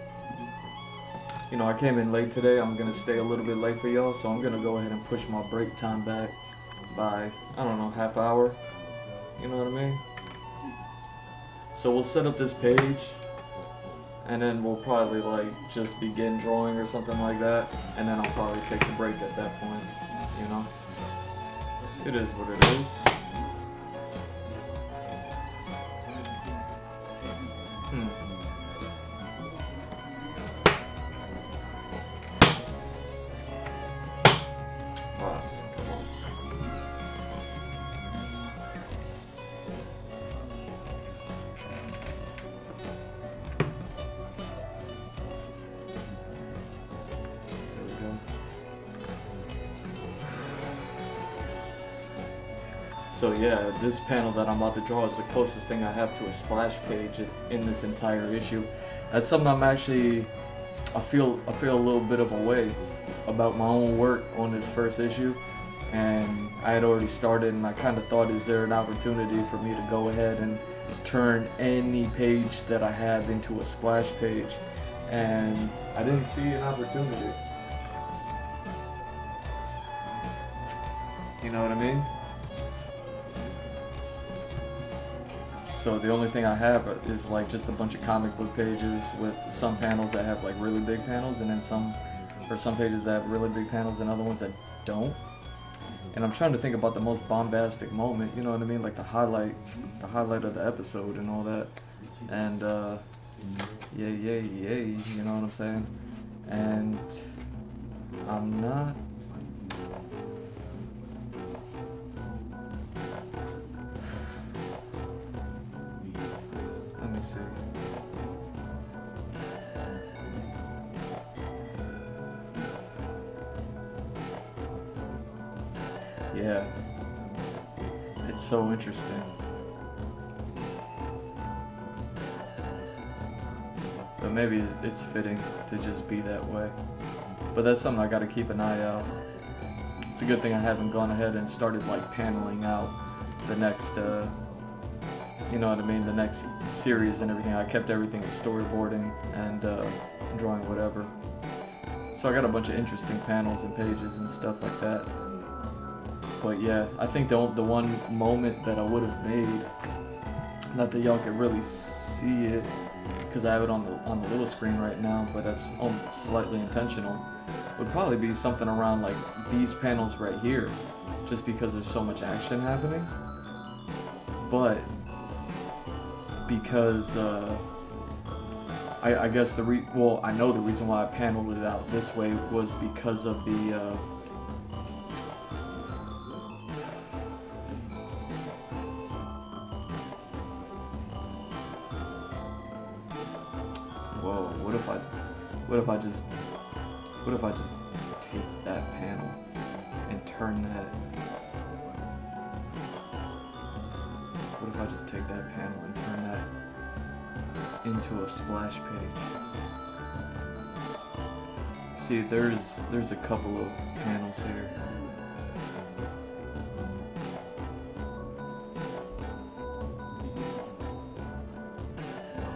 You know, I came in late today. I'm gonna stay a little bit late for y'all, so I'm gonna go ahead and push my break time back by, I don't know, half hour. You know what I mean? So we'll set up this page, and then we'll probably like just begin drawing or something like that, and then I'll probably take the break at that point, you know? It is what it is. Wow, come on. There we go. So yeah, this panel that I'm about to draw is the closest thing I have to a splash page in this entire issue. That's something I'm actually, I feel a little bit of a way about my own work on this first issue, and I had already started, and I kind of thought, is there an opportunity for me to go ahead and turn any page that I have into a splash page, and I didn't see an opportunity. You know what I mean? So the only thing I have is like just a bunch of comic book pages with some panels that have like really big panels, and then some pages that have really big panels and other ones that don't. And I'm trying to think about the most bombastic moment, you know what I mean? Like the highlight of the episode and all that. And yay, you know what I'm saying? And I'm not. Let me see. yeah, it's so interesting. But maybe it's fitting to just be that way. But that's something I gotta keep an eye out. It's a good thing I haven't gone ahead and started like paneling out the next, you know what I mean, the next series and everything. I kept everything with storyboarding and drawing whatever. So I got a bunch of interesting panels and pages and stuff like that. But yeah, I think the one moment that I would have made, not that y'all could really see it, because I have it on the little screen right now, but that's slightly intentional, would probably be something around like these panels right here, just because there's so much action happening. But because I guess well, I know the reason why I paneled it out this way was because of the whoa, what if I just take that panel and turn that, what if I just take that panel and turn that into a splash page? See, there's a couple of panels here.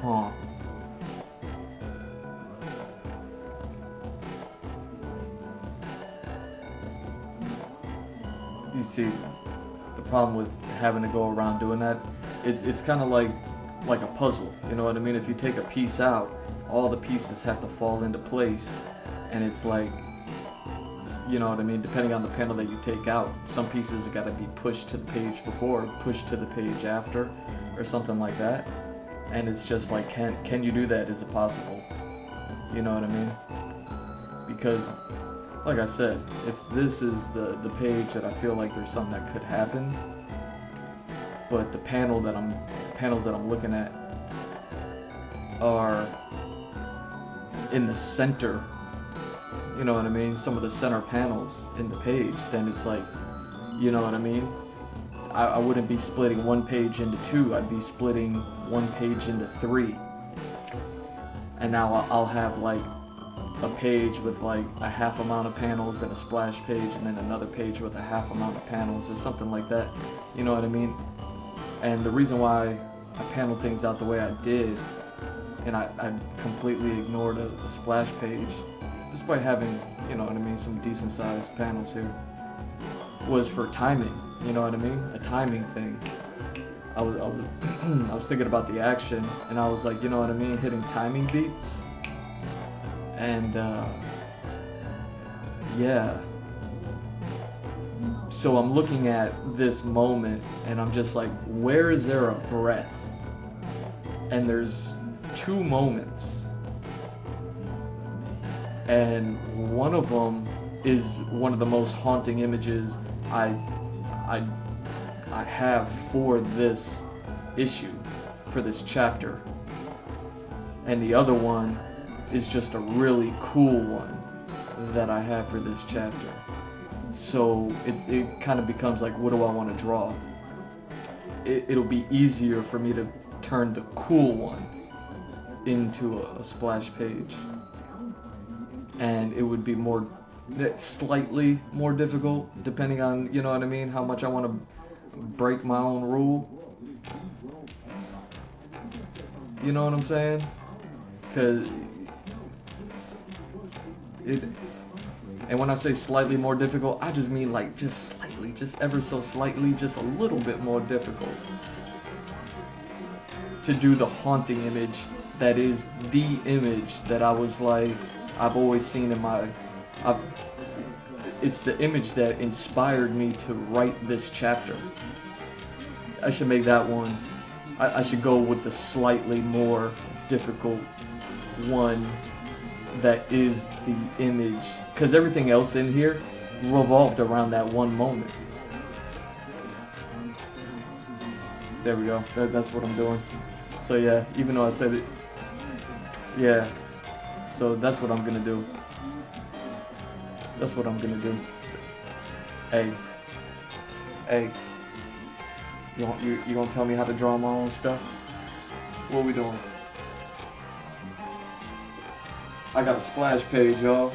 Huh. You see, the problem with having to go around doing that, it's kind of like a puzzle, you know what I mean? If you take a piece out, all the pieces have to fall into place, and it's like, you know what I mean, depending on the panel that you take out, some pieces have got to be pushed to the page before, pushed to the page after, or something like that. And it's just like, can you do that? Is it possible? You know what I mean? Because, like I said, if this is the page that I feel like there's something that could happen, but the panels that I'm looking at are in the center, you know what I mean, some of the center panels in the page, then it's like, you know what I mean, I wouldn't be splitting one page into two, I'd be splitting one page into three, and now I'll have like a page with like a half amount of panels and a splash page, and then another page with a half amount of panels or something like that, you know what I mean? And the reason why I paneled things out the way I did, and I completely ignored a splash page, despite having, you know what I mean, some decent sized panels here, was for timing, you know what I mean? A timing thing. I was thinking about the action, and I was like, you know what I mean, hitting timing beats. And yeah, so I'm looking at this moment and I'm just like, where is there a breath? And there's two moments, and one of them is one of the most haunting images I have for this issue, for this chapter, and the other one is just a really cool one that I have for this chapter. So it kind of becomes like, what do I want to draw? It'll be easier for me to turn the cool one into a splash page, and it would be slightly more difficult depending on, you know what I mean, how much I want to break my own rule. You know what I'm saying? Because and when I say slightly more difficult, I just mean like just slightly, just ever so slightly, just a little bit more difficult to do the haunting image that is the image that I was like, I've always seen in it's the image that inspired me to write this chapter. I should make that one. I should go with the slightly more difficult one that is the image, because everything else in here revolved around that one moment. There we go. That's what I'm doing. So yeah, even though I said it, yeah, so that's what I'm gonna do. That's what I'm gonna do. Hey, Hey, you gonna tell me how to draw my own stuff? What we doing? I got a splash page, y'all.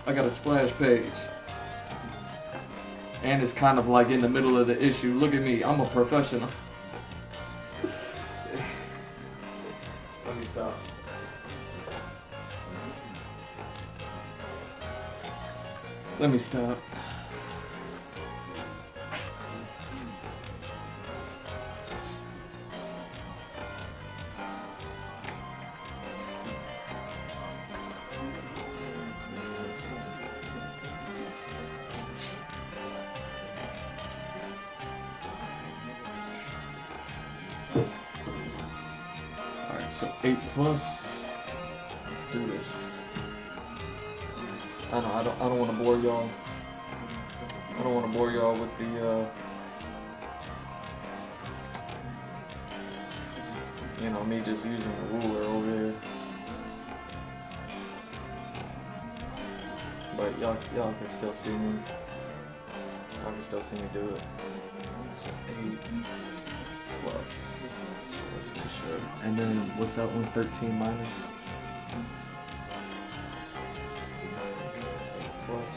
I got a splash page. And it's kind of like in the middle of the issue. Look at me, I'm a professional. Let me stop. Let me stop. Alright, so 8 plus. Let's do this. I don't want to bore y'all. I don't want to bore y'all with the you know, me just using the ruler over here. But y'all can still see me. Y'all can still see me do it. So 8 plus. Let's make sure. And then what's that one? 13 minus. Plus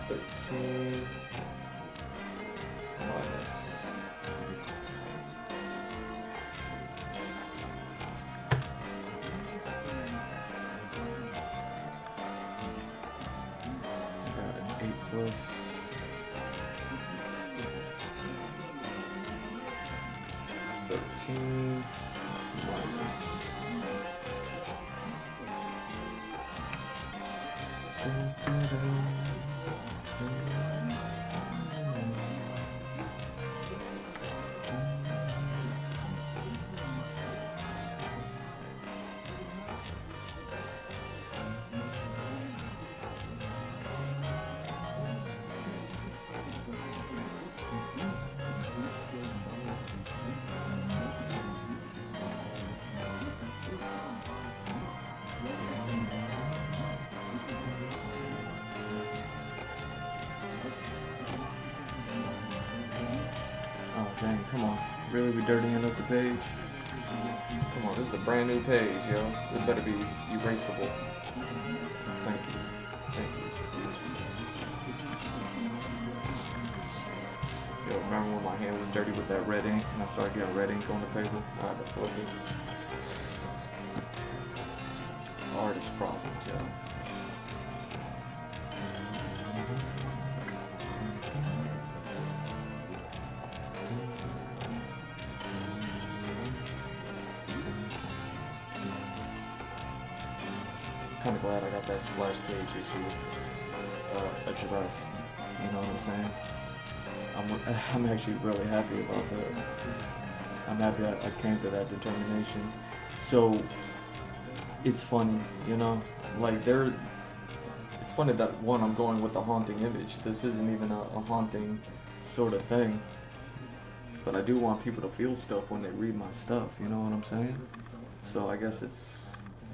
13 minus. Got an 8 plus. 13 minus. Oh dang, come on. Really be dirtying up the page? Come on, this is a brand new page, yo. It better be erasable. Thank you. Thank you. Yo, remember when my hand was dirty with that red ink and I started getting red ink on the paper? I had to flip it. Artist problems, yo. Kind of glad I got that splash page issue addressed. You know what I'm saying? I'm actually really happy about that. I'm happy I came to that determination. So it's funny, you know, like it's funny that one, I'm going with the haunting image. This isn't even a haunting sort of thing, but I do want people to feel stuff when they read my stuff. You know what I'm saying? So I guess it's,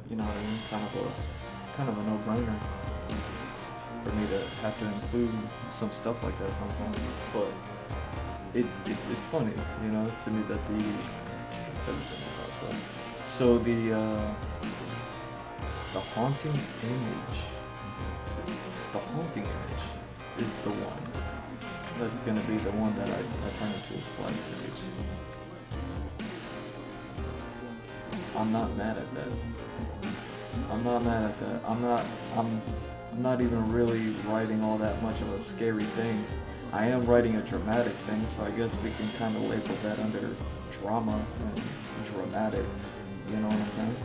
you know what I mean, kind of a no-brainer for me to have to include some stuff like that sometimes. But it's funny, you know, to me that so the haunting image is the one that's gonna be the one that I turn into a splash page. I'm not mad at that. I'm not even really writing all that much of a scary thing. I am writing a dramatic thing, so I guess we can kind of label that under drama and dramatics. You know what I'm saying?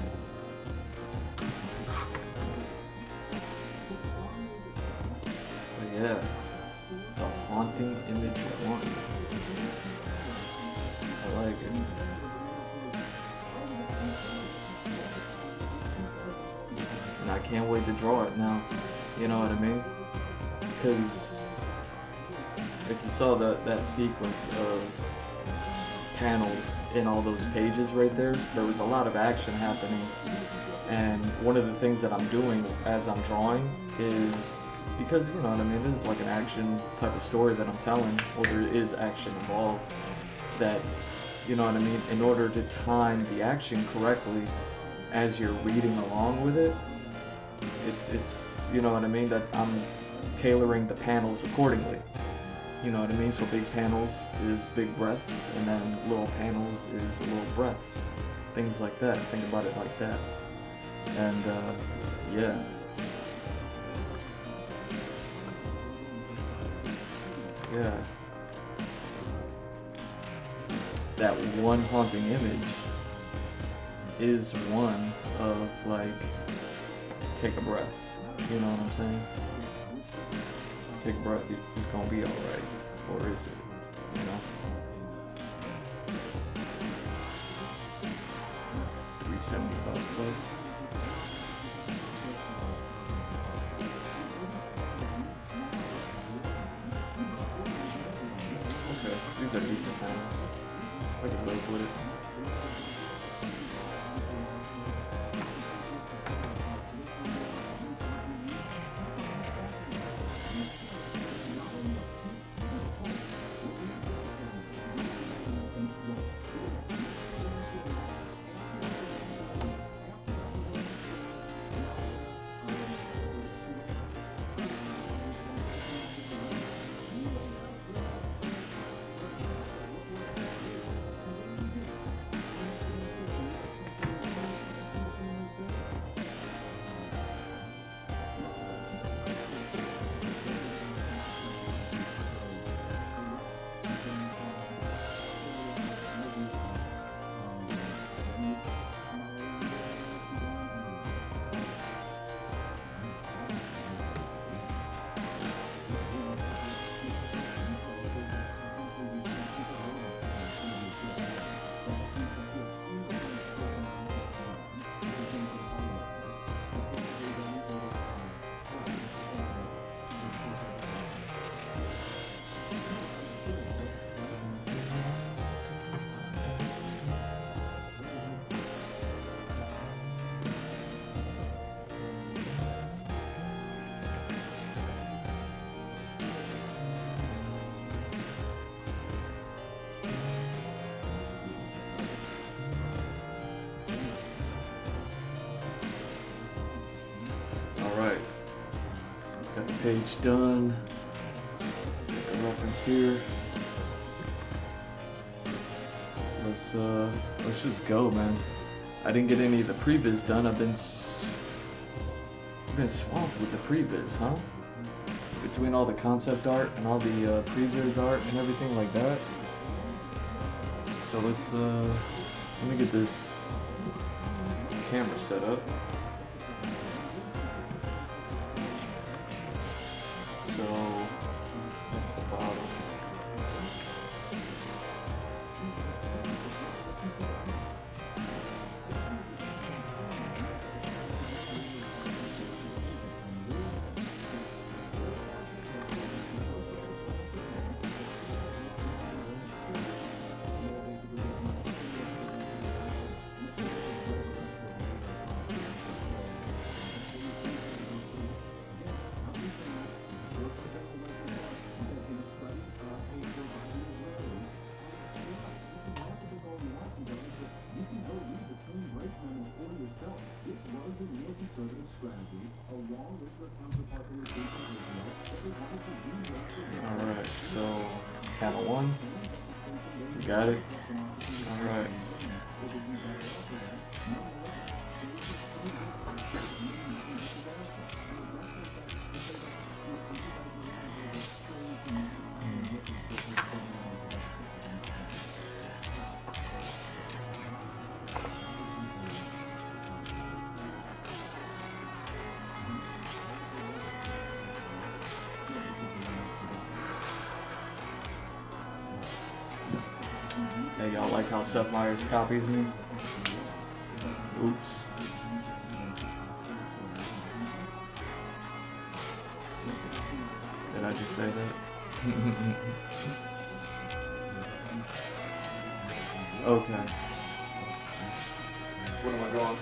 But yeah, the haunting image one. I like it. And I can't wait to draw it now. You know what I mean? Because if you saw that sequence of panels in all those pages right there was a lot of action happening. And one of the things that I'm doing as I'm drawing is because you know what I mean, this is like an action type of story that I'm telling. Well, there is action involved. That, you know what I mean, in order to time the action correctly as you're reading along with it, it's you know what I mean, that I'm tailoring the panels accordingly. You know what I mean? So big panels is big breaths, and then little panels is little breaths. Things like that. Think about it like that. And yeah. Yeah. That one haunting image is one of like, take a breath. You know what I'm saying? Take a breath, it's gonna be alright. Or is it? You know? 375 plus. Okay, these are decent panels. I can live with it. Got the page done. Make a reference here. Let's just go, man. I didn't get any of the previs done. I've been swamped with the previs, huh? Between all the concept art and all the previs art and everything like that. So let's let me get this camera set up. So that's the bottom. Alright, so panel 1, you got it? Alright. Hey, y'all like how Seth Meyers copies me? Oops. Did I just say that? Okay. What am I going?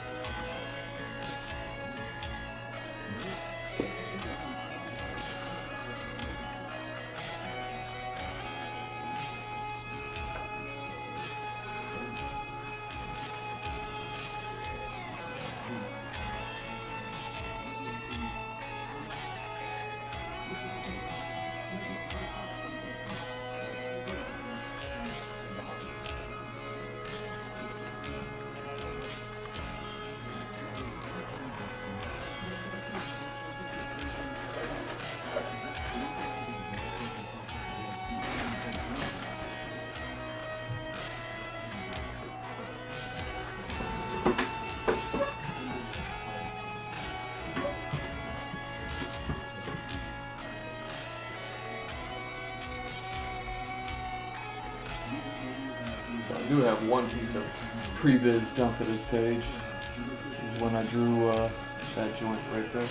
have one piece of previs done for this page. Is when I drew that joint right there.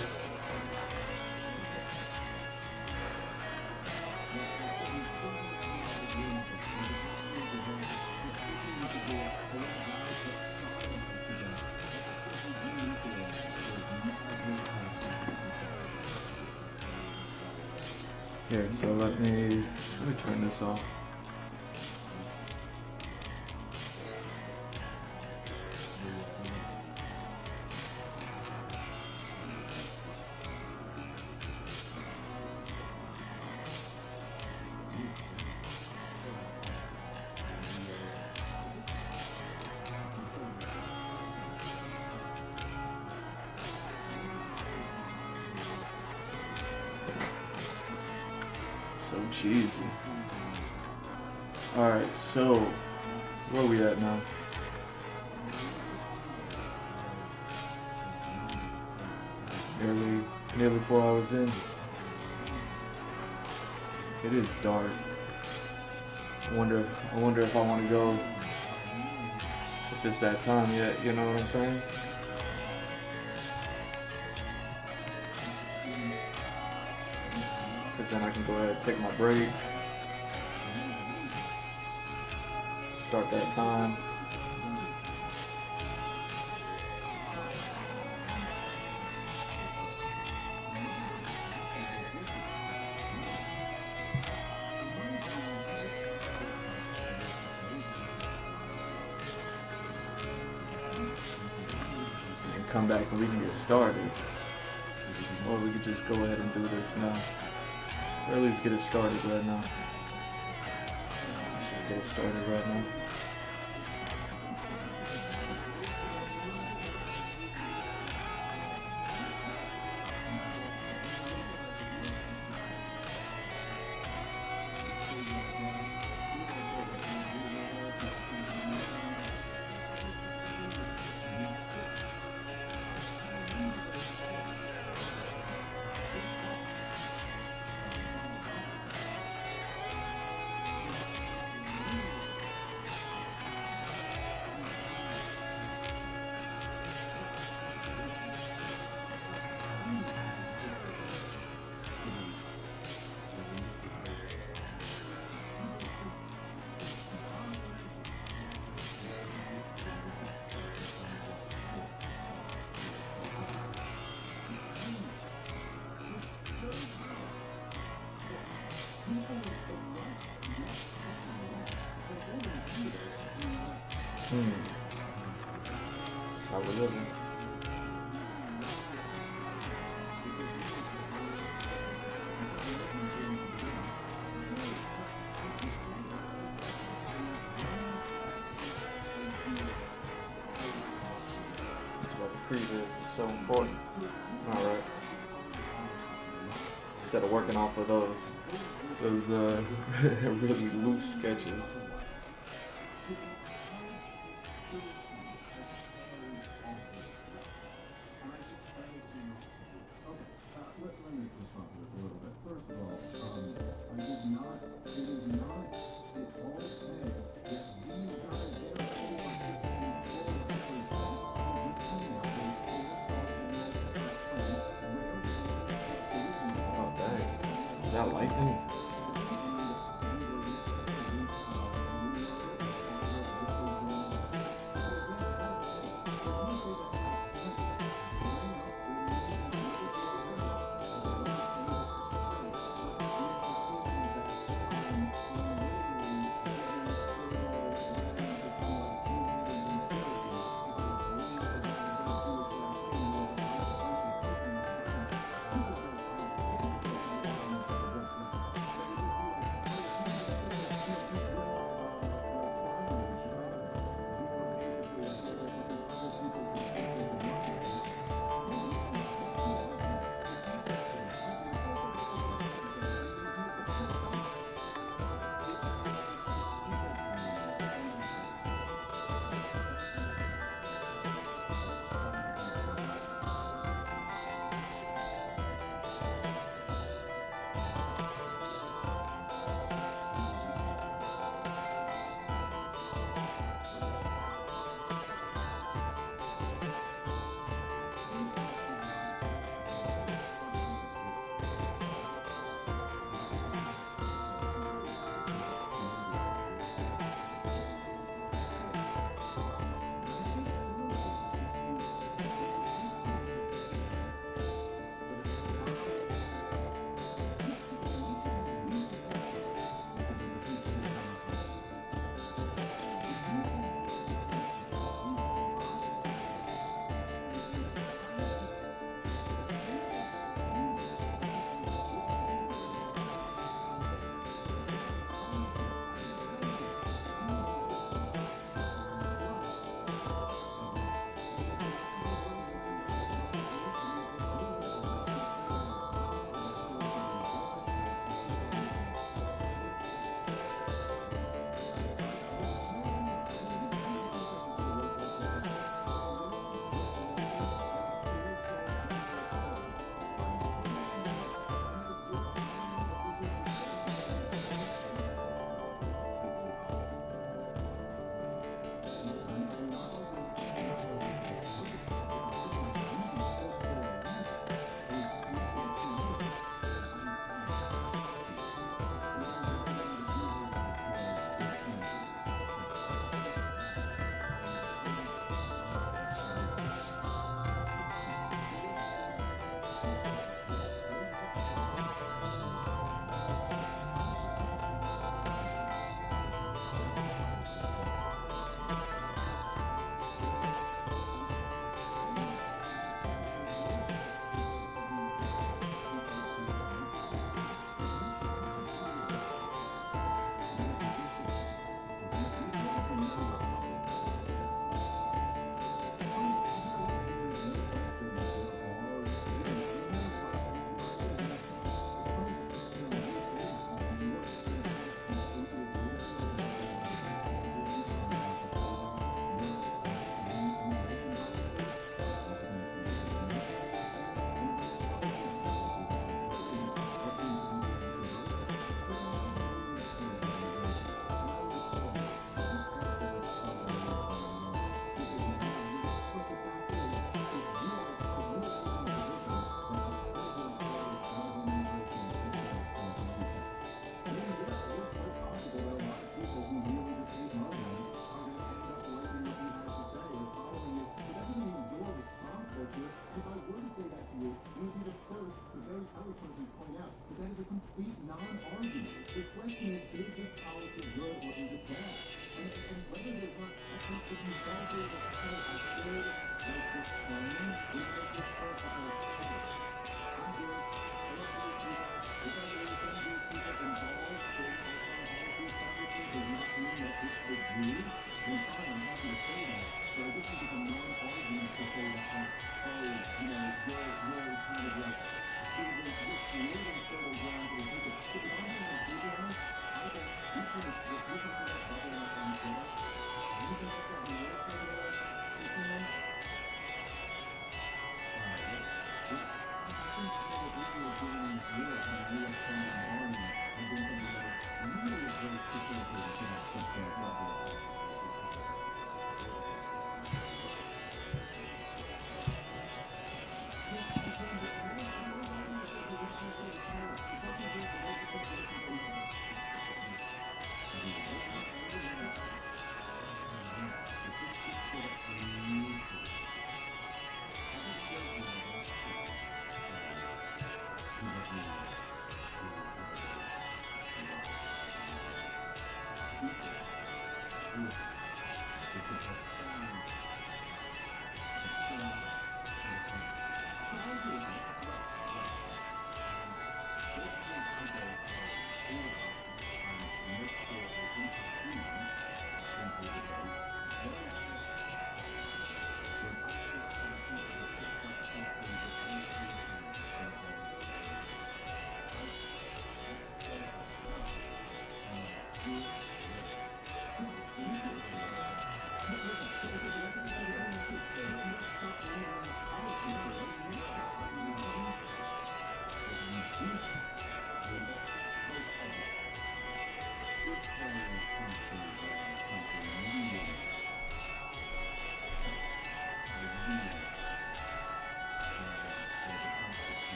Here, so let me turn this off. So cheesy. Alright, so where are we at now? Nearly 4 hours in. It is dark. I wonder if I want to go, if it's that time yet, you know what I'm saying? Because then I can go ahead and take my break, start that time. And come back and we can get started. Or we could just go ahead and do this now. Or at least get it started right now. Let's just get it started right now. That's how we're living. That's why the previs is so important. Alright. Instead of working off of those really loose sketches. Is that lightning?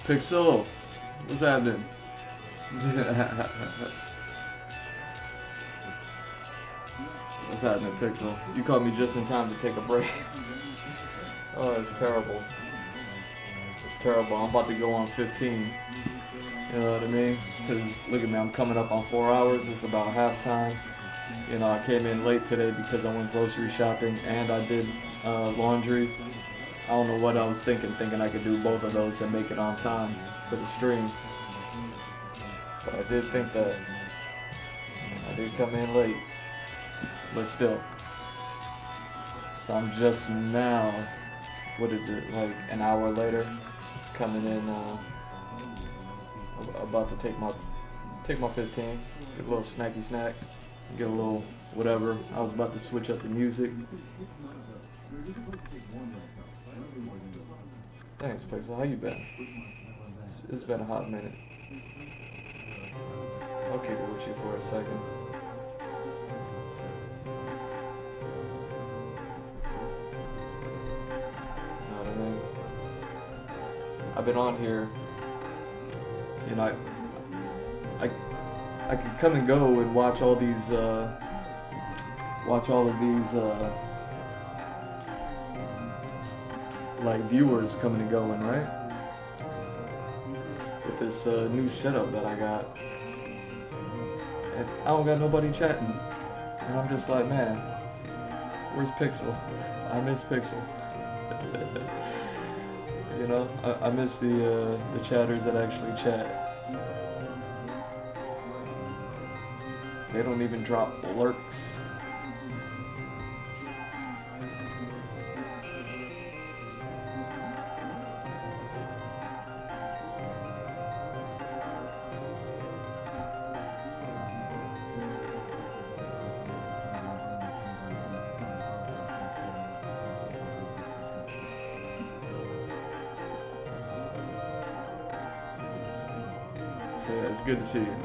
Pixel, what's happening? What's happening, Pixel? You called me just in time to take a break. Oh, it's terrible. It's terrible. I'm about to go on 15. You know what I mean? Because look at me, I'm coming up on 4 hours. It's about halftime. You know, I came in late today because I went grocery shopping and I did laundry. I don't know what I was thinking I could do both of those and make it on time for the stream. But I did think that I did come in late, but still. So I'm just now, what is it, like an hour later, coming in, about to take my 15, get a little snacky snack, get a little whatever. I was about to switch up the music. Thanks, Pixel. How you been? It's been a hot minute. I'll keep it with you for a second. Know what I mean? I've been on here, you know, I could come and go and watch all these, like viewers coming and going, right? With this new setup that I got, and I don't got nobody chatting, and I'm just like, man, where's Pixel? I miss Pixel. You know, I miss the chatters that actually chat. They don't even drop lurks. Yeah, it's good to see you.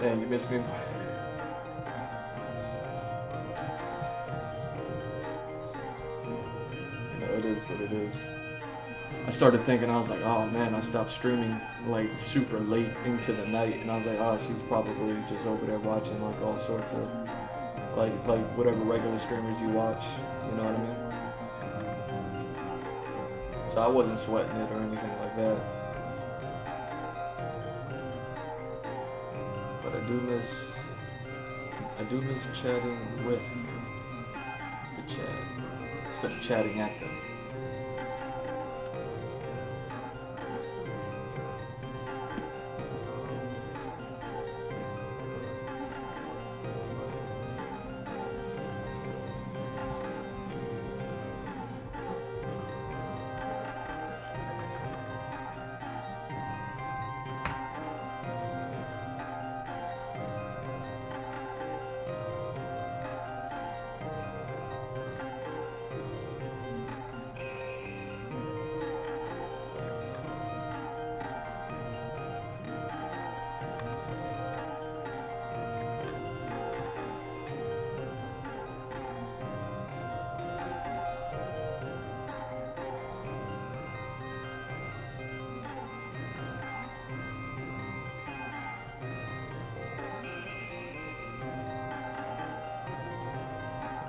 Dang, you missed him. You know, it is what it is. I started thinking, I was like, oh man, I stopped streaming like super late into the night, and I was like, oh, she's probably just over there watching like all sorts of like whatever regular streamers you watch, you know what I mean? So I wasn't sweating it or anything like that. But I do miss chatting with the chat instead of chatting at them.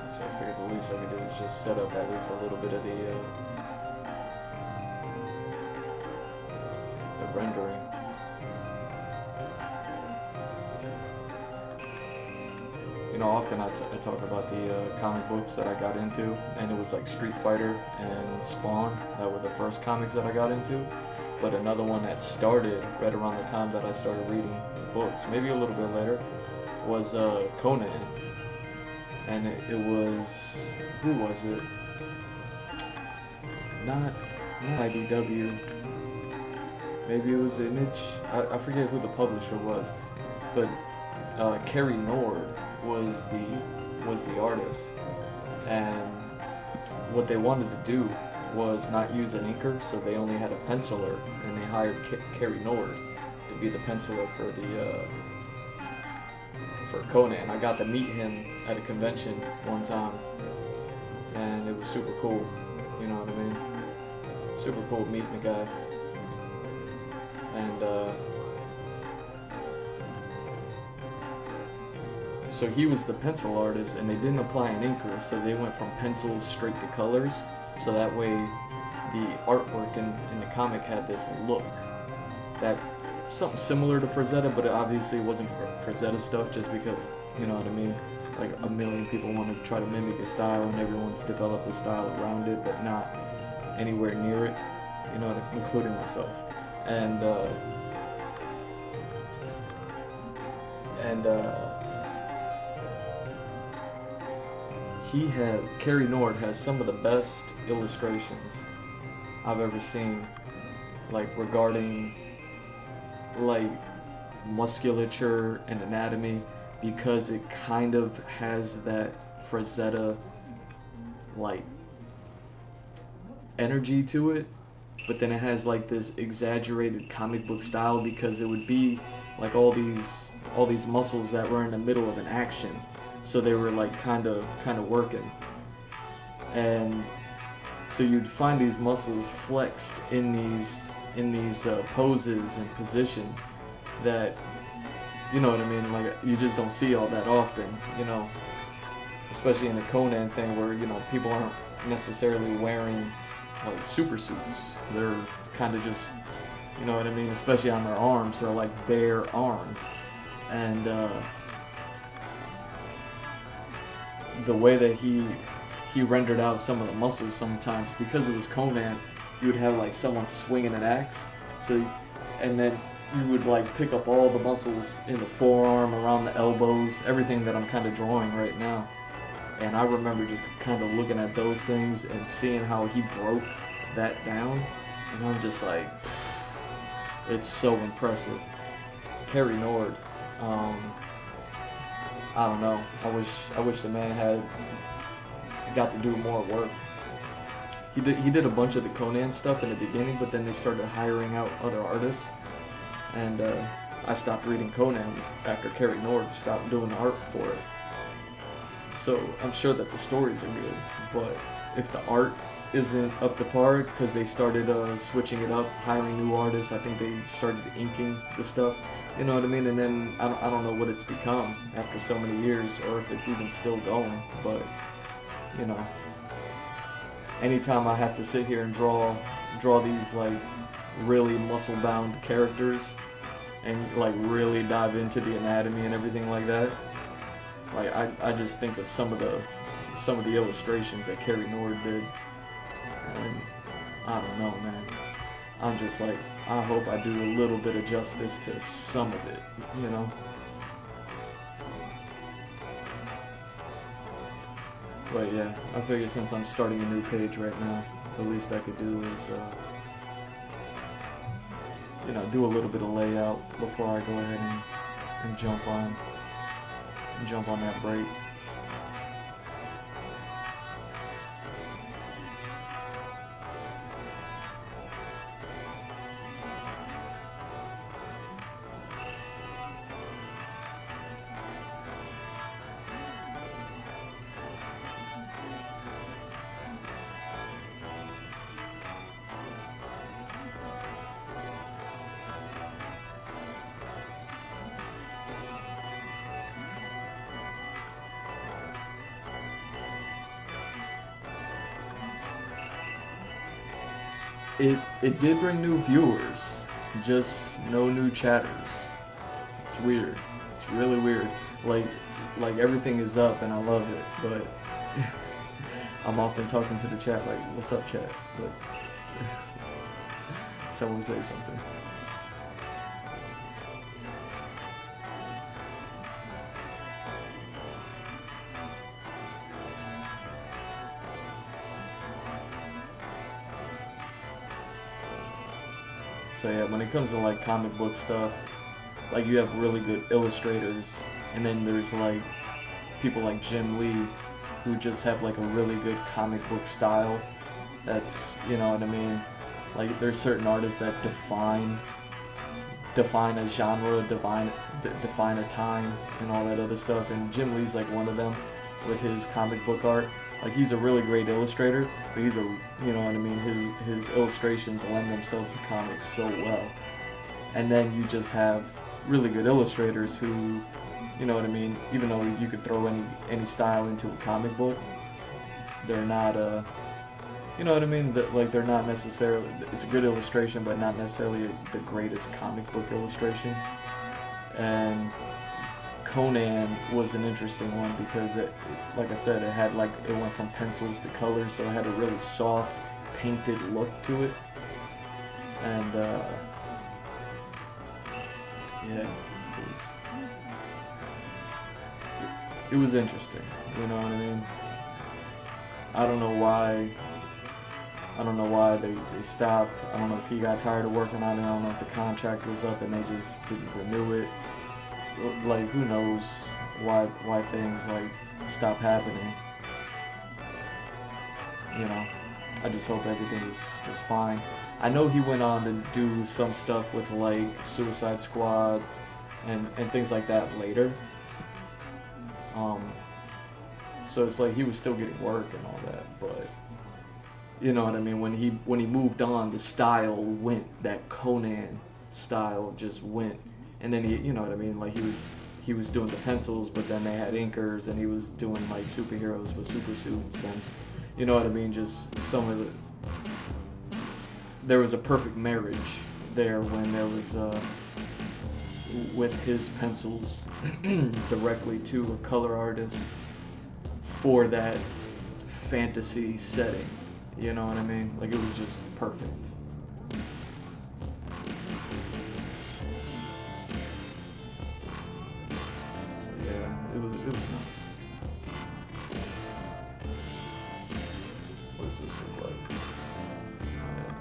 So I figured the least I could do is just set up at least a little bit of the rendering. You know, often I talk about the comic books that I got into, and it was like Street Fighter and Spawn that were the first comics that I got into. But another one that started right around the time that I started reading books, maybe a little bit later, was Conan. And it was, who was it? Not IDW. Maybe it was Image. I forget who the publisher was, but Kerry Nord was the artist. And what they wanted to do was not use an inker, so they only had a penciler, and they hired Kerry Nord to be the penciler for Conan. I got to meet him at a convention one time, and it was super cool. You know what I mean? Super cool meeting the guy. And so he was the pencil artist, and they didn't apply an inker, so they went from pencils straight to colors. So that way, the artwork in the comic had this look that something similar to Frazetta, but it obviously wasn't Frazetta stuff, just because, you know what I mean? Like a million people want to try to mimic a style, and everyone's developed a style around it, but not anywhere near it, you know, including myself. And Kerry Nord has some of the best illustrations I've ever seen, like regarding like musculature and anatomy, because it kind of has that Frazetta like energy to it, but then it has like this exaggerated comic book style, because it would be like all these muscles that were in the middle of an action, so they were like kind of working, and so you'd find these muscles flexed in these poses and positions that, you know what I mean, like you just don't see all that often, you know, especially in the Conan thing, where, you know, people aren't necessarily wearing like super suits. They're kind of just, you know what I mean, especially on their arms, they're like bare armed. And the way that he rendered out some of the muscles sometimes, because it was Conan, you would have like someone swinging an axe, so, and then you would like pick up all the muscles in the forearm, around the elbows, everything that I'm kind of drawing right now. And I remember just kind of looking at those things and seeing how he broke that down. And I'm just like, it's so impressive. Kerry Nord, I don't know. I wish the man had got to do more work. He did a bunch of the Conan stuff in the beginning, but then they started hiring out other artists, and I stopped reading Conan after Kerry Nord stopped doing the art for it. So I'm sure that the stories are good, but if the art isn't up to par, because they started switching it up, hiring new artists, I think they started inking the stuff, you know what I mean? And then I don't know what it's become after so many years, or if it's even still going, but you know, anytime I have to sit here and draw these like really muscle bound characters and like really dive into the anatomy and everything like that, like I just think of some of the illustrations that Kerry Nord did, and I don't know, man. I'm just like, I hope I do a little bit of justice to some of it, you know. But yeah, I figure since I'm starting a new page right now, the least I could do is, you know, do a little bit of layout before I go ahead and jump on that break. It did bring new viewers, just no new chatters. It's weird. It's really weird. Like everything is up and I love it, but I'm often talking to the chat like, "What's up, chat?" But someone say something. So yeah, when it comes to like comic book stuff, like you have really good illustrators, and then there's like people like Jim Lee who just have like a really good comic book style. That's, you know what I mean? Like there's certain artists that define a genre, define a time and all that other stuff, and Jim Lee's like one of them with his comic book art. Like he's a really great illustrator, but he's a, you know what I mean, his illustrations lend themselves to comics so well. And then you just have really good illustrators who, you know what I mean, even though you could throw any style into a comic book, they're not you know what I mean, that like they're not necessarily, it's a good illustration but not necessarily the greatest comic book illustration. And Conan was an interesting one because it, like I said, it went from pencils to colors, so it had a really soft painted look to it. And yeah, it was interesting, you know what I mean? I don't know why they stopped. I don't know if he got tired of working on it. I don't know if the contract was up and they just didn't renew it. Like, who knows why things like stop happening. You know, I just hope everything was fine. I know he went on to do some stuff with like Suicide Squad and things like that later. So it's like he was still getting work and all that, but you know what I mean, when he moved on, the style went, that Conan style just went. And then he, you know what I mean, like he was doing the pencils, but then they had inkers, and he was doing like superheroes with super suits, and you know what I mean, just some of there was a perfect marriage there when there was with his pencils directly to a color artist for that fantasy setting, you know what I mean, like it was just perfect. it was nice. What does this look like? Oh, yeah.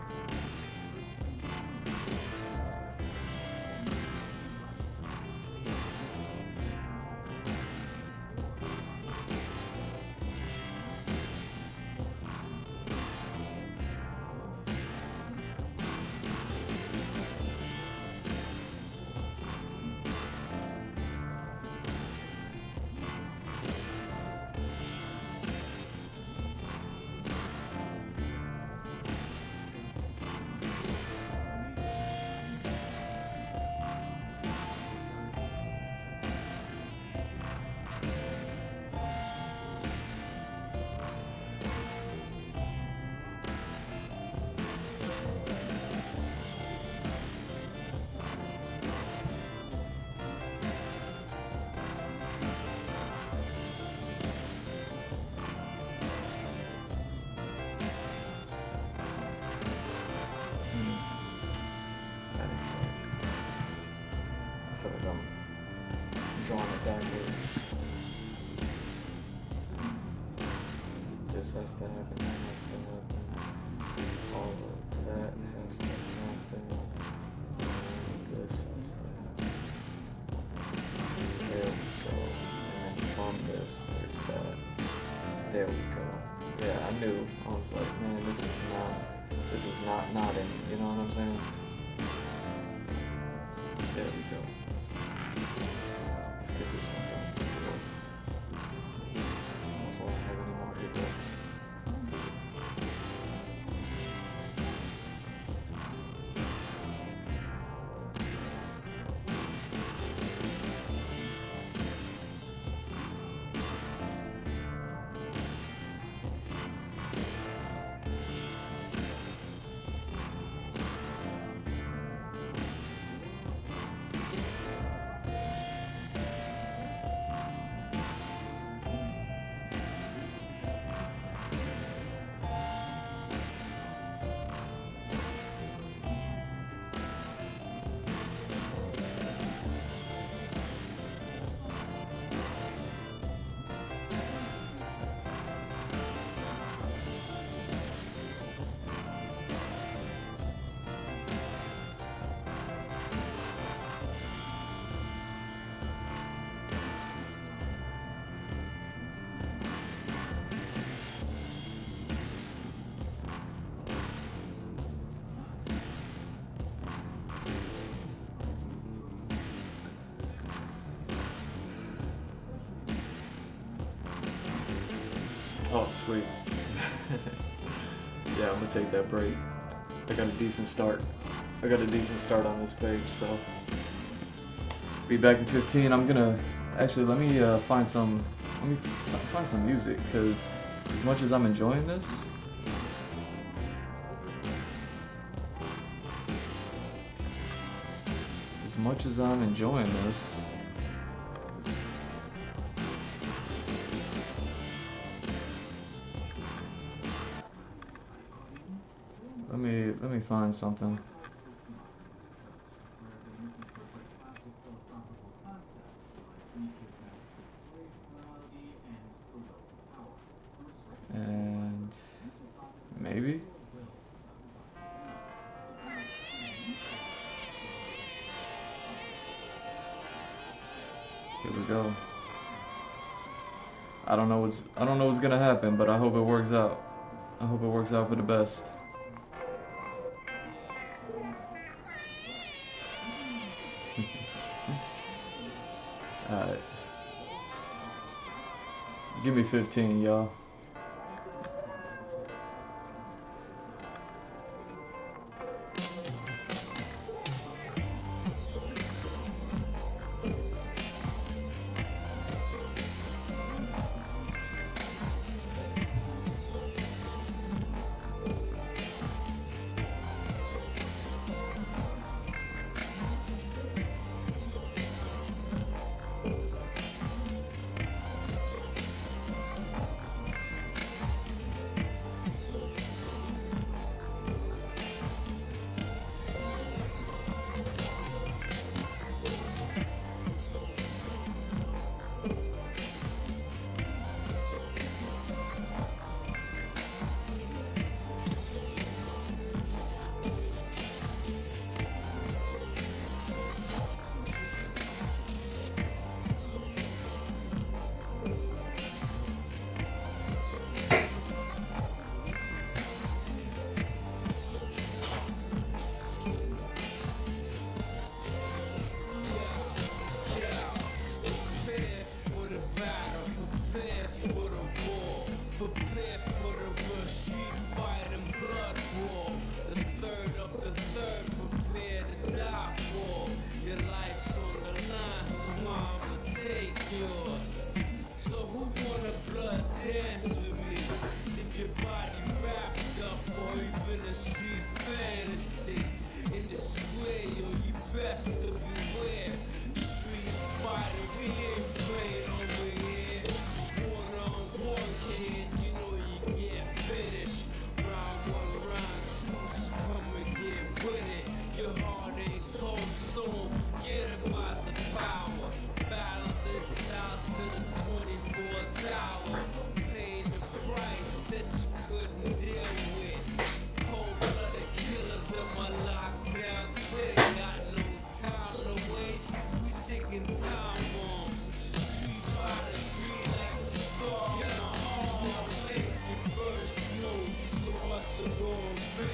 Drawing it backwards. This has to happen, that has to happen. All of that has to happen. This has to happen. There we go. And then from this, there's that. There we go. Yeah, I knew. I was like, man, this is not nodding. You know what I'm saying? There we go. Let's get this one done before I have any more hiccups. Oh, sweet. Yeah, I'm gonna take that break. I got a decent start. I got a decent start on this page, so be back in 15. I'm gonna actually let me find some music, because as much as I'm enjoying this, let me find something. And maybe here we go. I don't know what's gonna happen, but I hope it works out. I hope it works out for the best. Alright. Give me 15, y'all. yours. So who wanna blood dance with me? Leave your body wrapped up or even a street fantasy. In the square, yo, you best to beware. Street fighter, we ain't playing over here. One on one, kid, you know you get finished. Round one, round two, just come and get with it. Your heart ain't cold stone, forget about the power. Battle this out to the 24th hour. Pay the price that you couldn't deal with. Cold-blooded killers in my lockdown clique. Got no time to waste, we taking time bombs. Street by the three like a star. Yeah, all take your first move, so what's it gonna be?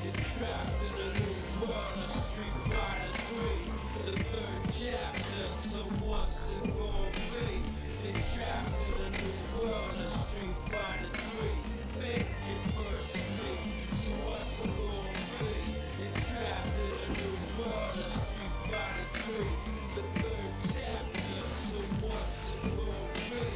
You're trapped in a new world, a street by the three. The third chapter, so what's it gonna be? You're trapped in a new world, a street by the three. Make your first move, so what's it gonna be? You're trapped in a new world, a street by the three. The third chapter, so what's it gonna be?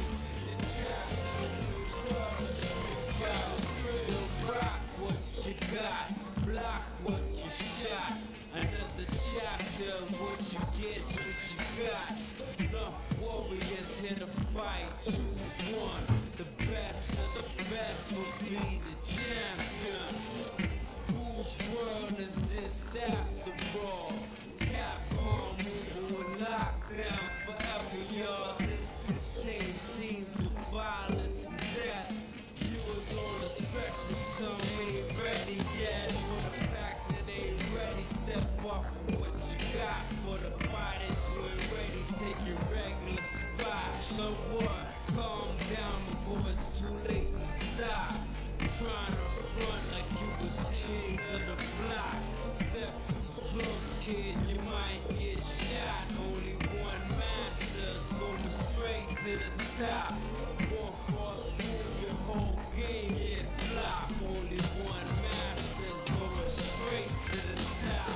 You're trapped in a new world, a street by the three. Rock what you got, block what you shot. Another chapter of what you get, what you got. Enough warriors here to fight, choose one. The best of the best will be the champion. Whose world is this after all? Capcom moving with lockdown forever, y'all. This contains scenes of violence and death. Viewers on the spectrum, some ain't ready yet. For the fact that they ain't ready, step up for what you got. For the fighters who ain't ready, take your regular spot. So what? Calm down before it's too late to stop. Trying to front like you was kings of the block. Step close, kid, you might get shot. Only one master's going straight to the top. One cross move, your whole game get flop. Only one master's going straight to the top.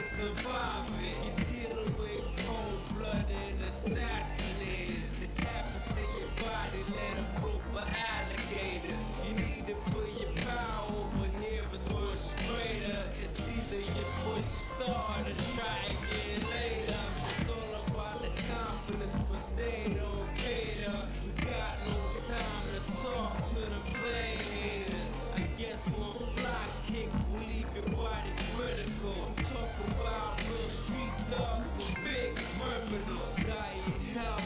Survive it. You're dealing with cold-blooded assassinators. Decapitate your body, let them go for alligators. You need to put your power over here, it's much greater. It's either you push start or try again later. It's all about the confidence, but they don't cater. We got no time to talk to the play haters. I guess one fly kick will leave your body critical. Talk about real street dogs and big criminals. Got your health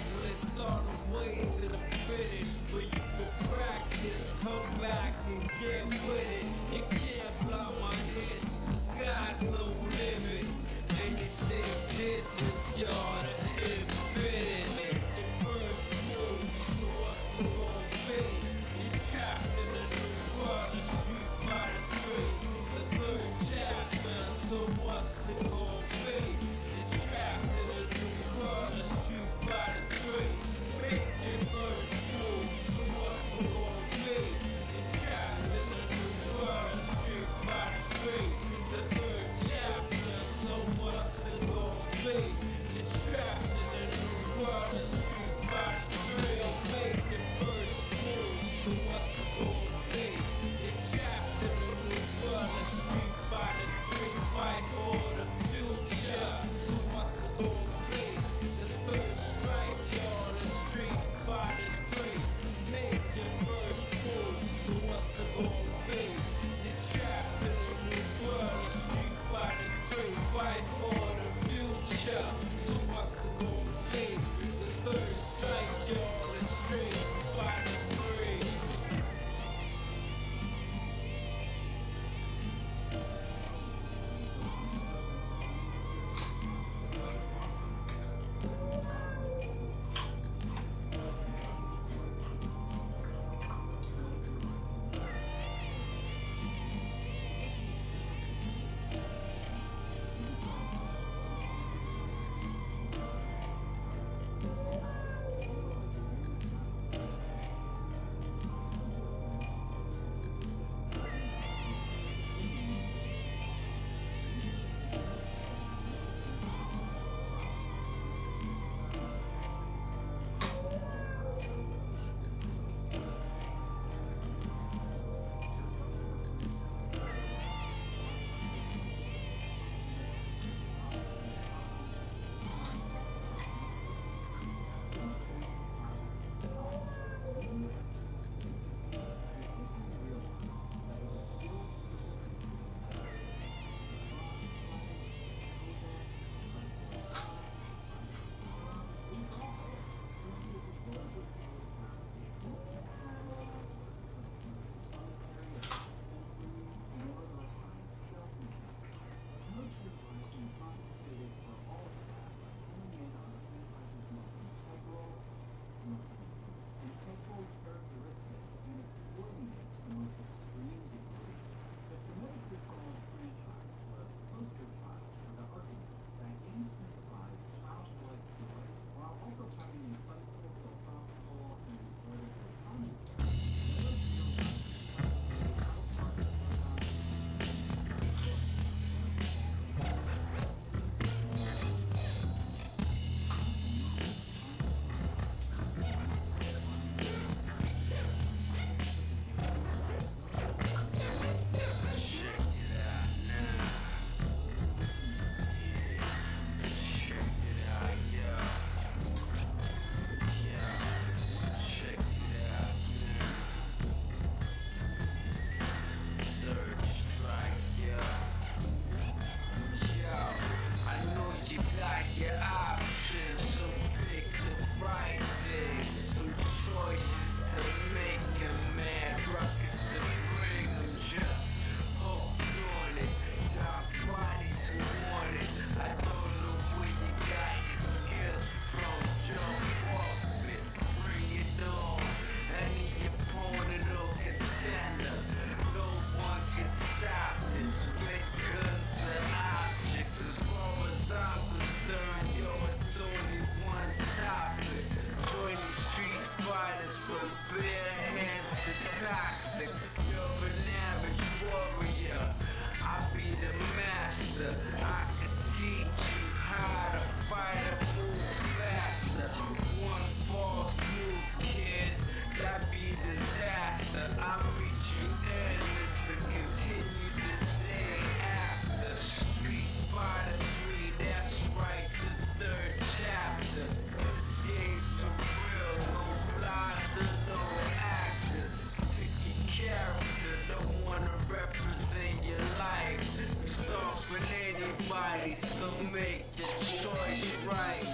make your choice right.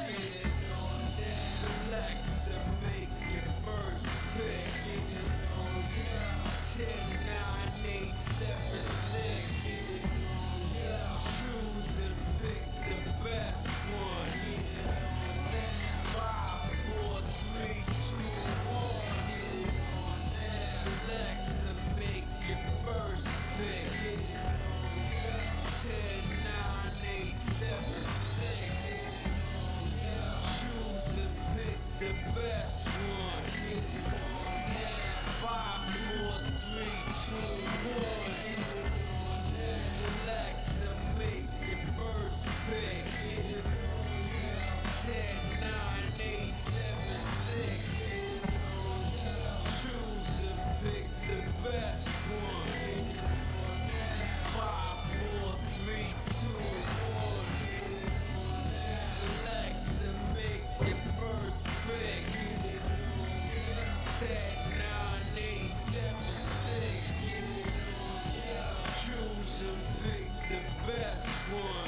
Select to make your first pick. 10, 9, 8, 7, 6. Choose and pick the best one. 5, 4, 3, 2, 1. Select to make your first pick. 10, 9, 8, 7, 6. Choose and pick the best one. 5, 4, 3, 2, 1. Select to make your first pick. 10, 9, 8, 7, 6. Choose and pick the best one. 5, 4, 3, 2, 1. Select to make your first pick. 10, 9, 8, 7, 6. Choose and pick the best one.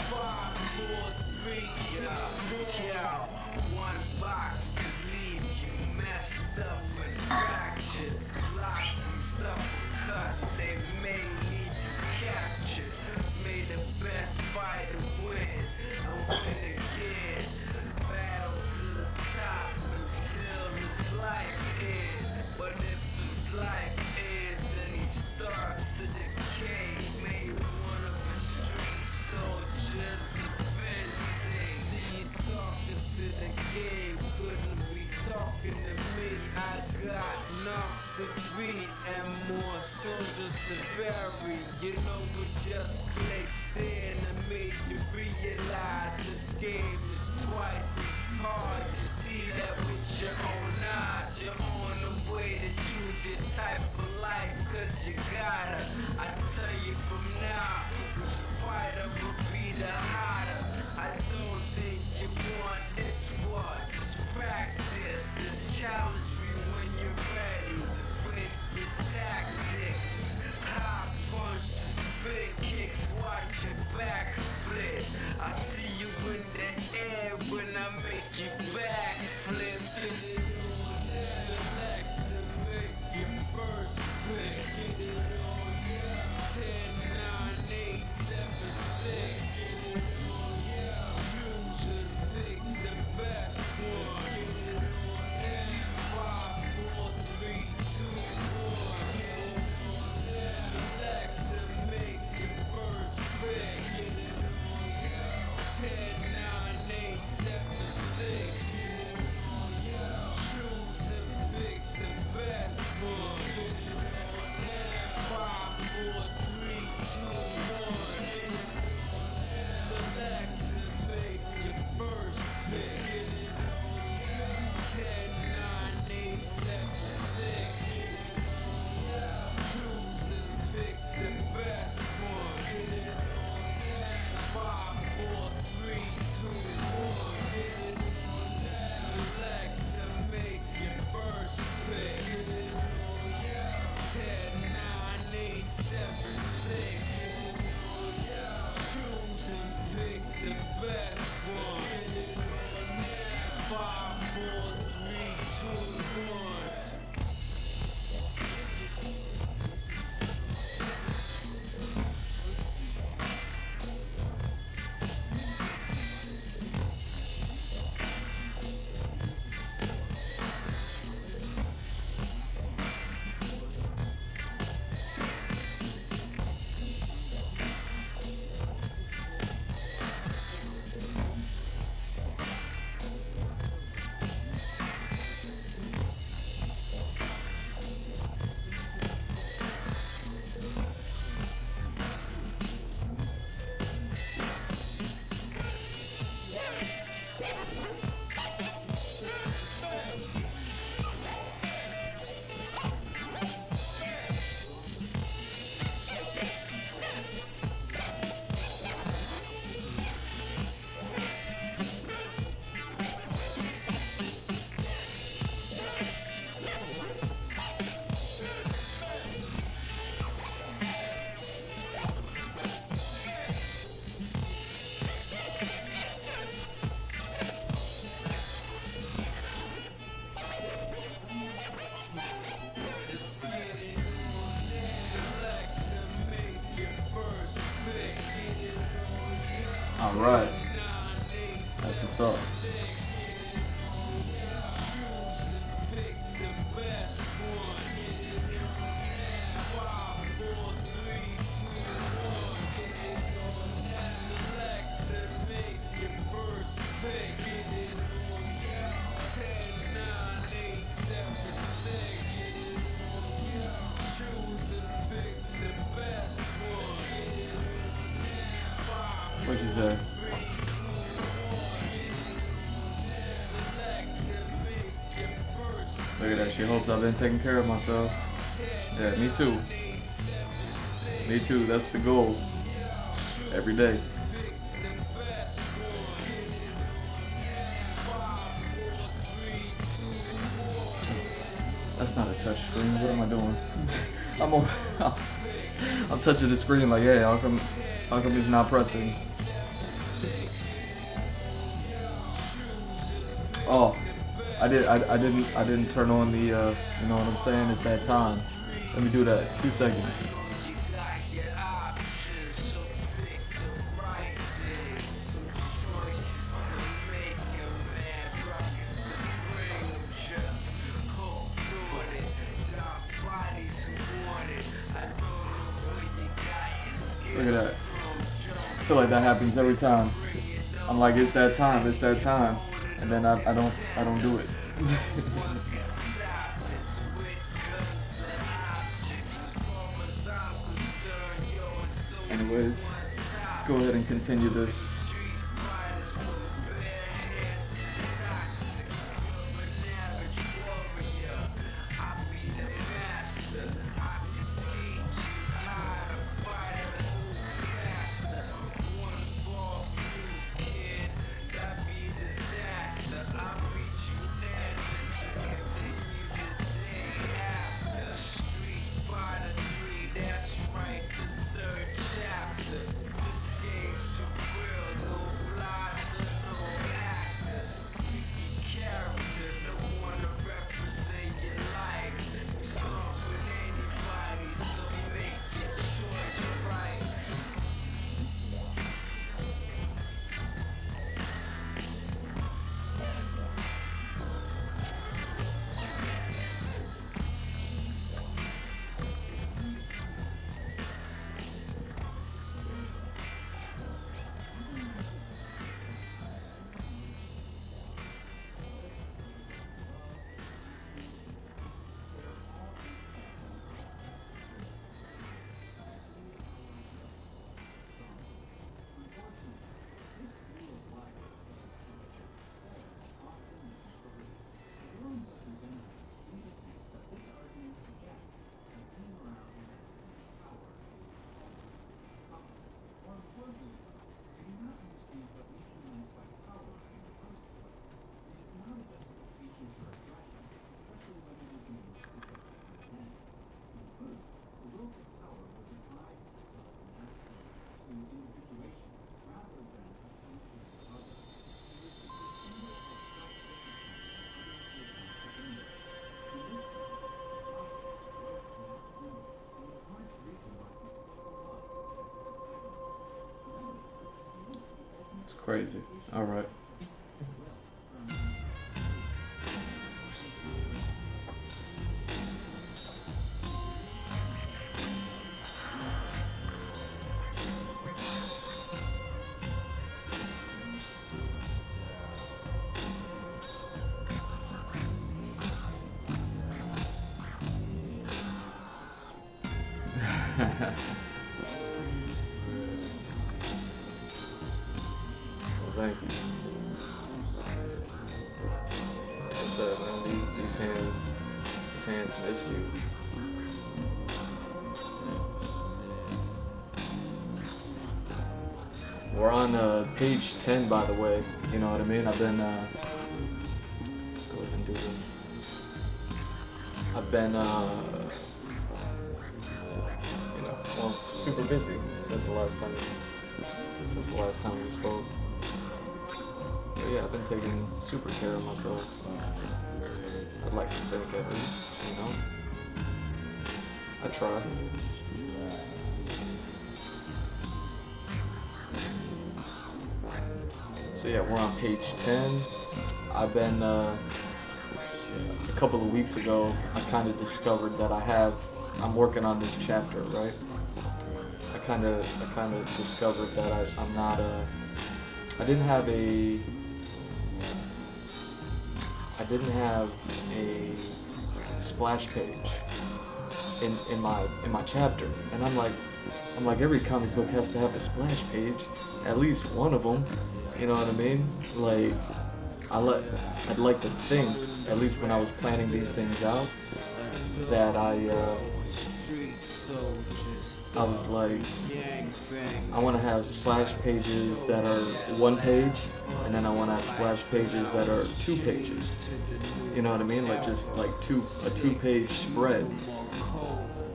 5, 4, 3, 2, 1. One box could leave you messed up and fractured. Locked in cuts, they may need you captured. May the best fighter win, and win again. Battle to the top until his life ends. But if his life ends and he starts to decay, may one of his street soldiers avenge things. See you talking to the game, couldn't be talking to me. I got enough to beat and more soldiers to bury. You know what just clicked in and made you realize this game is twice as hard. You see that with your own eyes. You're on the way to choose your type of life, cause you gotta. I tell you from now, which fighter will be the hotter. I don't think you want this one. Just practice, just challenge me when you're ready with your tactics. High punches, big kicks, watch your back split. I see you in the air when I make you back flip. Select to make your first pick. 10, 9, 8, Alright. That's what's up. What'd you say? Look at that. She hopes I've been taking care of myself. Yeah, me too. Me too. That's the goal. Every day. That's not a touch screen. What am I doing? I'm touching the screen like, hey, how come it's not pressing? Oh, I didn't turn on the, you know what I'm saying? It's that time. Let me do that. 2 seconds. Look at that. I feel like that happens every time. I'm like, it's that time, and then I don't do it. Anyways, let's go ahead and continue this. It's crazy. All right. Well, thank you. What's up, man? These hands missed you. We're on page 10, by the way. You know what I mean? I've been, let's go ahead and do this. I've been, you know, well, super busy since the last time we spoke. But yeah, I've been taking super care of myself. I'd like to think at least, you know. I try. So yeah, we're on page 10. I've been, a couple of weeks ago, I kind of discovered that I'm working on this chapter, right? I kind of discovered that I'm not I didn't have a splash page in my chapter, and I'm like every comic book has to have a splash page, at least one of them. You know what I mean? Like I'd like to think, at least when I was planning these things out, that I was like, I want to have splash pages that are one page, and then I want to have splash pages that are 2 pages. You know what I mean? Like just like a 2-page spread.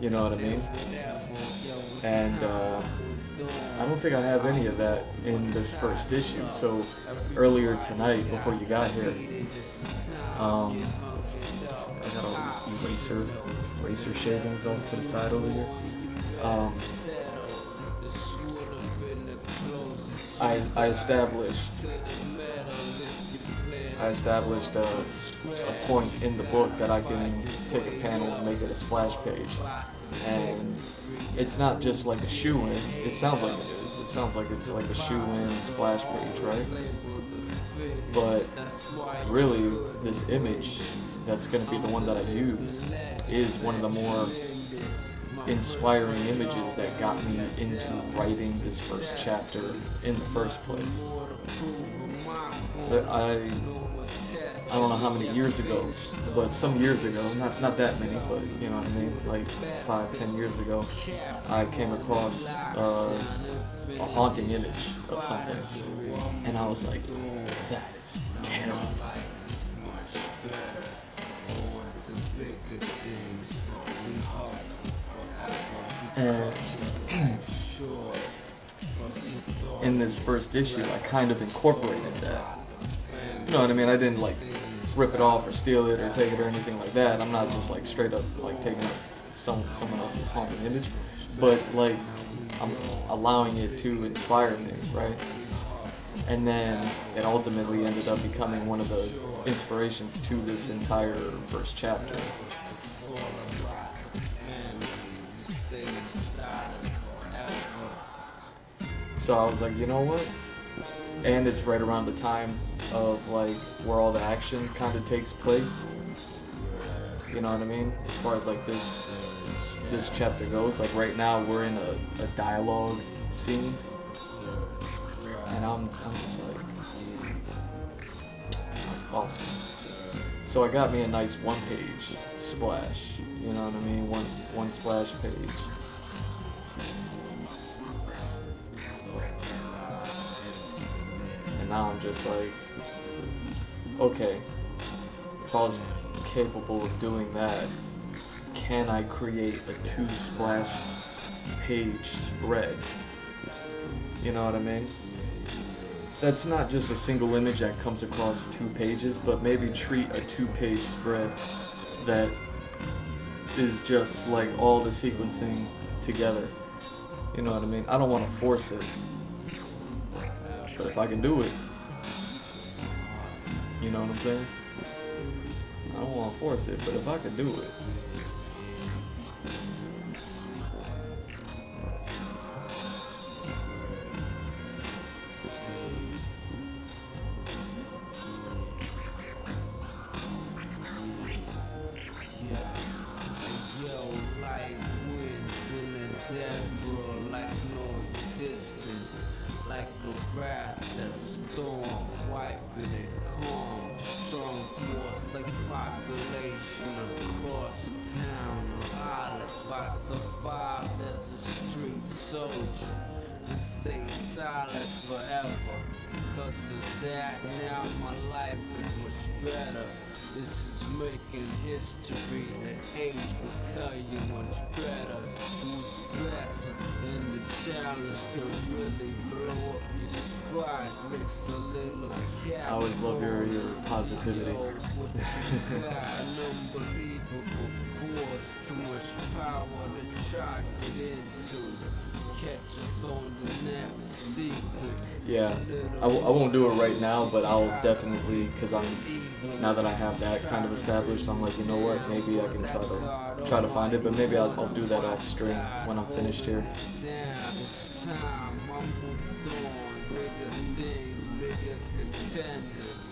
You know what I mean? And I don't think I have any of that in this first issue. So earlier tonight, before you got here, I got all these eraser shavings off to the side over here. I established a point in the book that I can take a panel and make it a splash page, and it's not just like a shoe-in. It sounds like it is. It sounds like it's like a shoe-in splash page, right? But really, this image that's going to be the one that I use is one of the more inspiring images that got me into writing this first chapter in the first place. I don't know how many years ago, but some years ago, not that many, but you know what I mean, like 5-10 years ago, I came across a haunting image of something, and I was like, that is terrifying. And in this first issue, I kind of incorporated that. You know what I mean? I didn't like rip it off or steal it or take it or anything like that. I'm not just like straight up like taking up someone else's haunted image, but like I'm allowing it to inspire me, right? And then it ultimately ended up becoming one of the inspirations to this entire first chapter. So I was like, you know what? And it's right around the time of like where all the action kind of takes place. You know what I mean? As far as like this chapter goes, like right now we're in a dialogue scene, and I'm just like, awesome. So I got me a nice 1-page splash. You know what I mean? One splash page. And now I'm just like, okay, if I was capable of doing that, can I create a 2-splash page spread? You know what I mean? That's not just a single image that comes across 2 pages, but maybe treat a 2-page spread that is just like all the sequencing together. You know what I mean? I don't want to force it, but if I can do it, you know what I'm saying? I don't want to force it, but if I can do it. Like a raft that's storm, wiping it calm. Strong force like population across town. Island, I survive as a street soldier and stay silent forever. Cause of that, now my life is much better. This is making history. The age will tell you much better. Who's best? And the challenge can really blow up your spot. Mix a little cat. I always love your positivity. An unbelievable force. Too much power to try to get into. catch us on the next sequence. Yeah, I won't do it right now, but I'll definitely, because now that I have that kind of established, I'm like, you know what, maybe I can try to find it, but maybe I'll do that off stream when I'm finished here. It's time I moved on, bigger things, bigger contenders.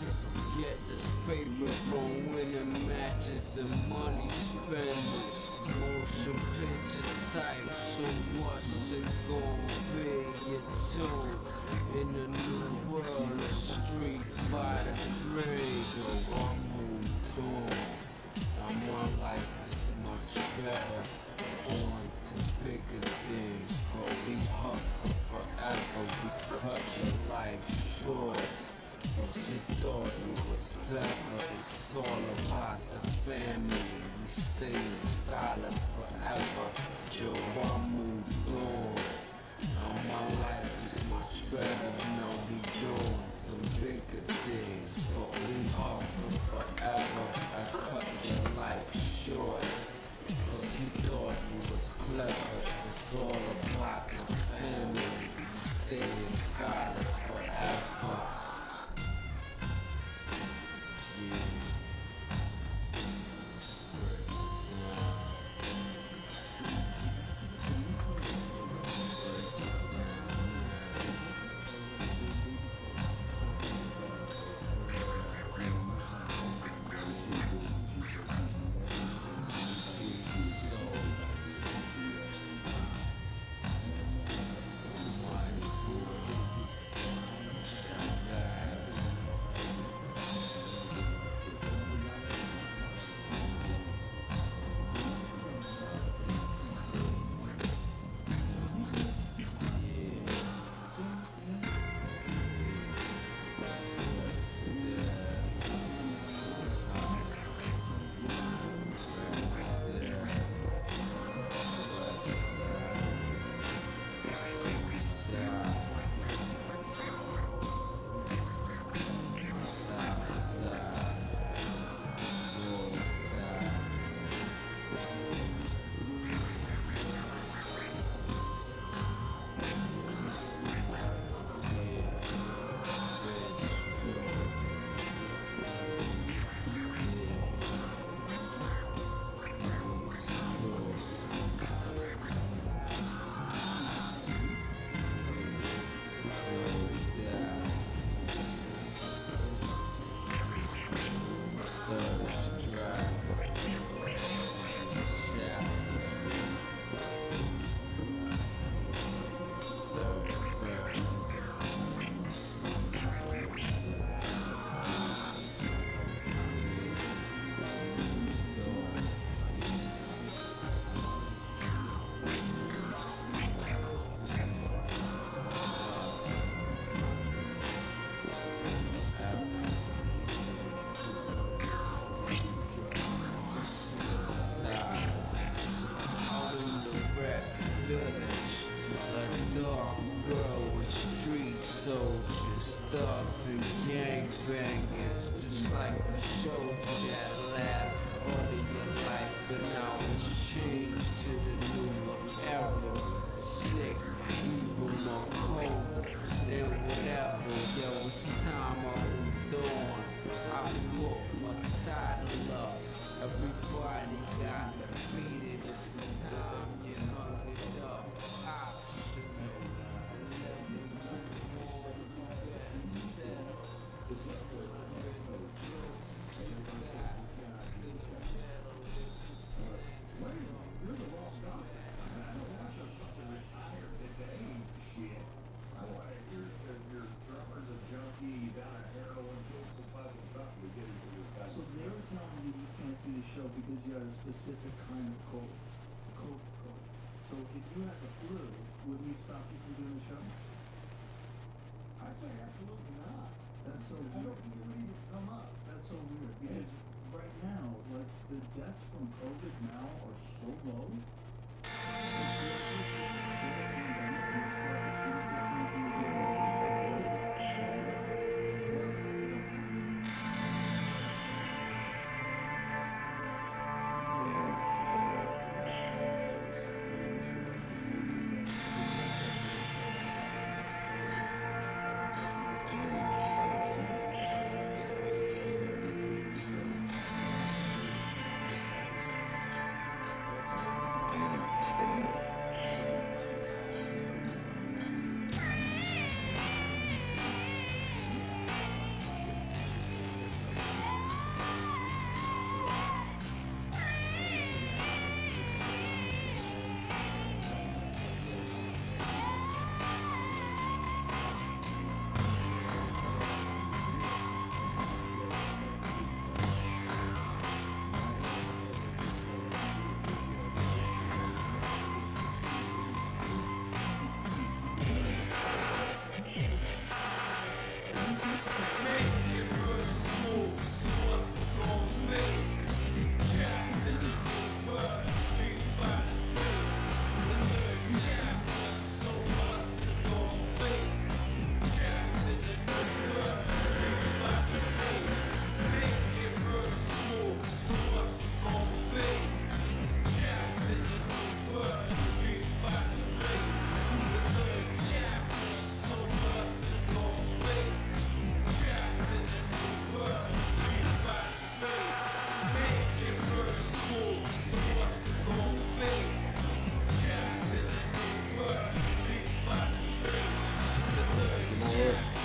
Get this paper from winning matches and money spenders. Motion picture type, so what's it gonna be? Your tune in the new world of Street Fighter 3. Yo, I moved on. My life is much better. On to bigger things, but we hustle forever. We cut your life short. Cause you thought you was clever. It's all about the family. We stay silent forever. Joe, I moved on. Now my life is much better. Now we doing some bigger things, but we hustle forever. I cut your life short. Cause you thought you was clever. It's all about the family. We stay silent forever. Thugs and gangbangers, just like the show that last part of your life, but now it's changed to the new era. Sick, even more colder than whatever. Yo, it's time I moved on. I put my title up. Everybody got to beat it. It's time you hung it up. Optional. So they were telling you can't do the show because you had a specific kind of cold. So if you had the flu, wouldn't you stop you from doing the show? I'd say absolutely not. That's so I weird. don't think it would even come up. That's so weird because right now, like the deaths from COVID now are so low.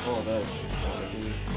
Oh, that's just gotta be.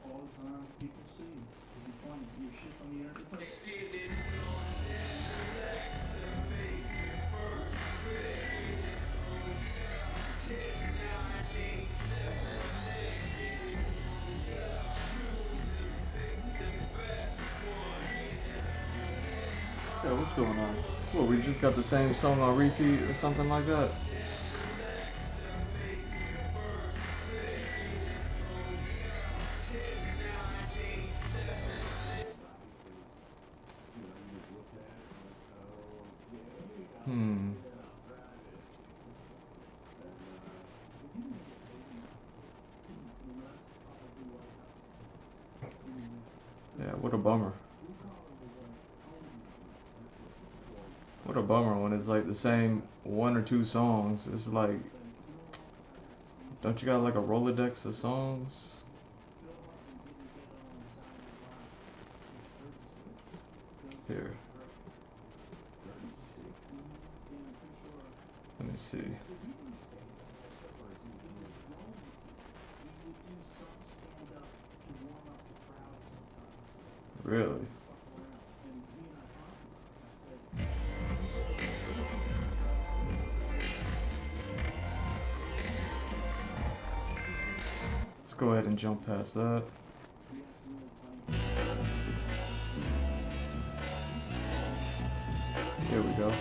all the time. People see you. It'd be funny. Your shit's on the internet. It's like Yeah, what's going on? What, we just got the same song on repeat or something like that? Hmm. Yeah, what a bummer. What a bummer when it's like the same one or two songs. It's like, don't you got like a Rolodex of songs? Here. Let me see. Really? Let's go ahead and jump past that. Here we go.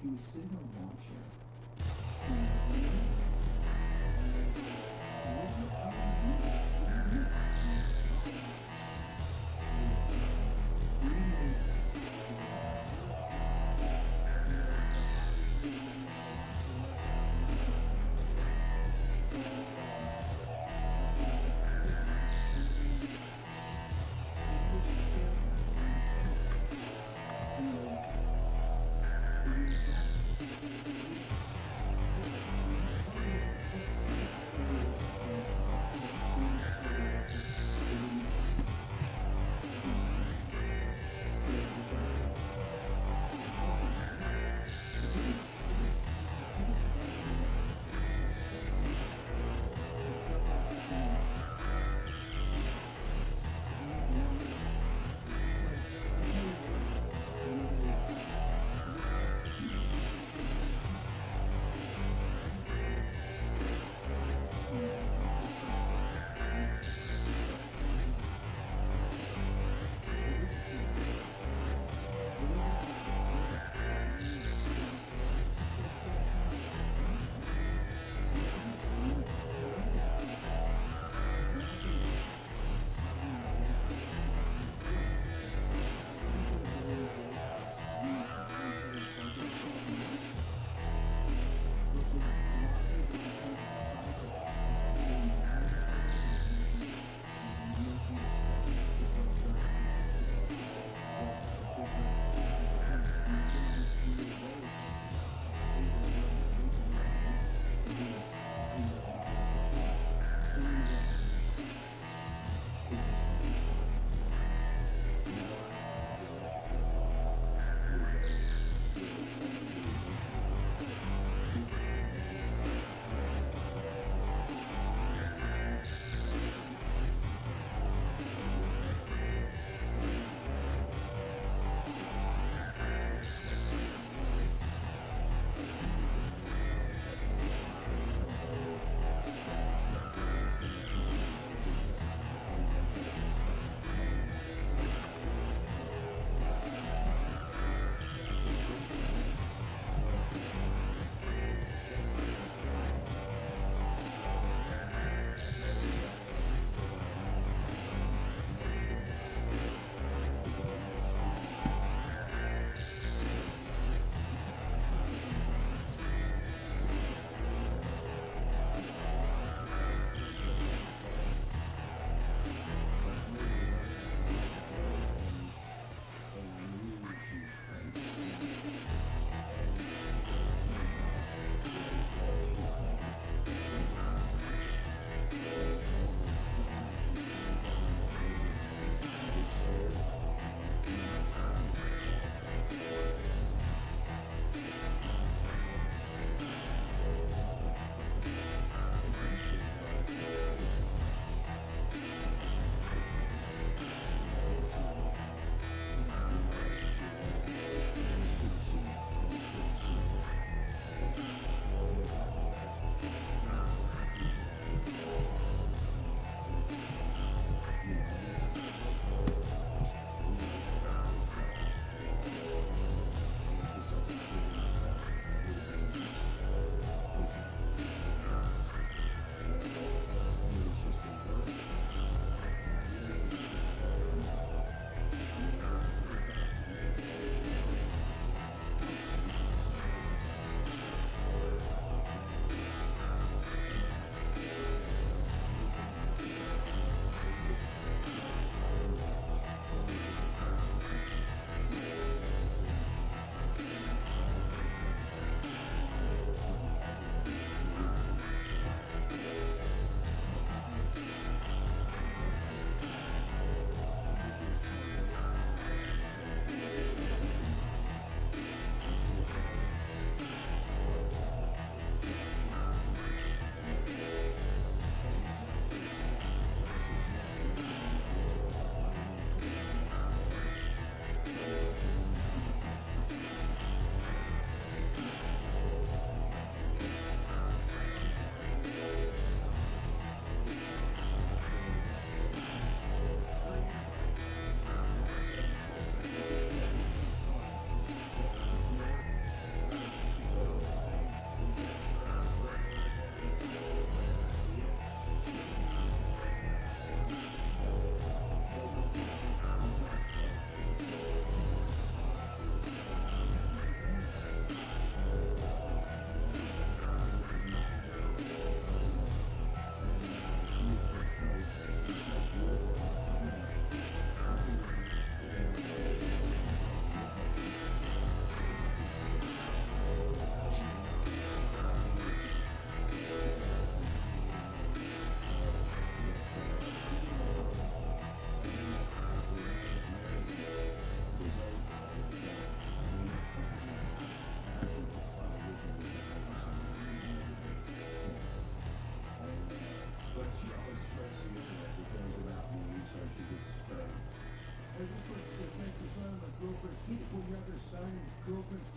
He was sitting in a lawn chair.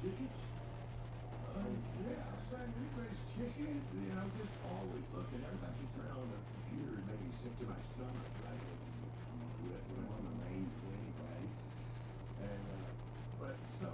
tickets? Yeah, sandwich, chicken, you know, just always looking. Every time you turn on the computer, it makes me sick to my stomach, right? When I'm on the main thing, right? And, but so,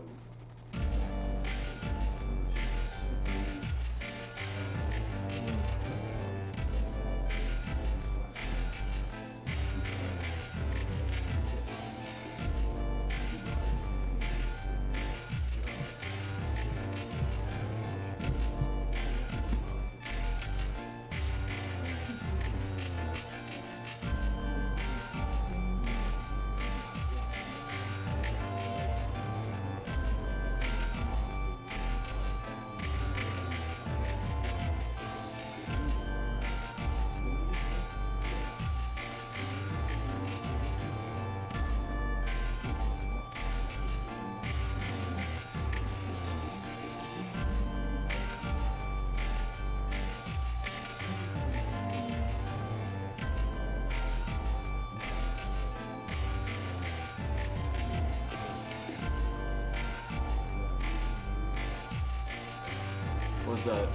What's that?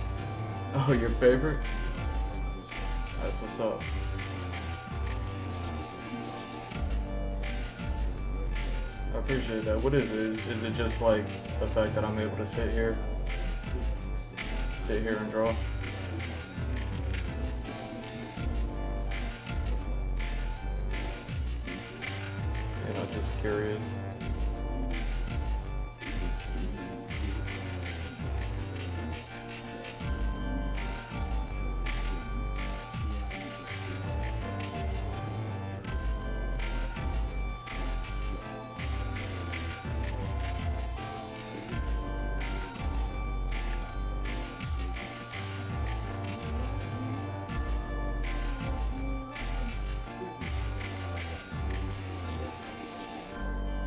Oh, your favorite? That's what's up. I appreciate that. What is it? Is it just like the fact that I'm able to sit here and draw? You know, just curious.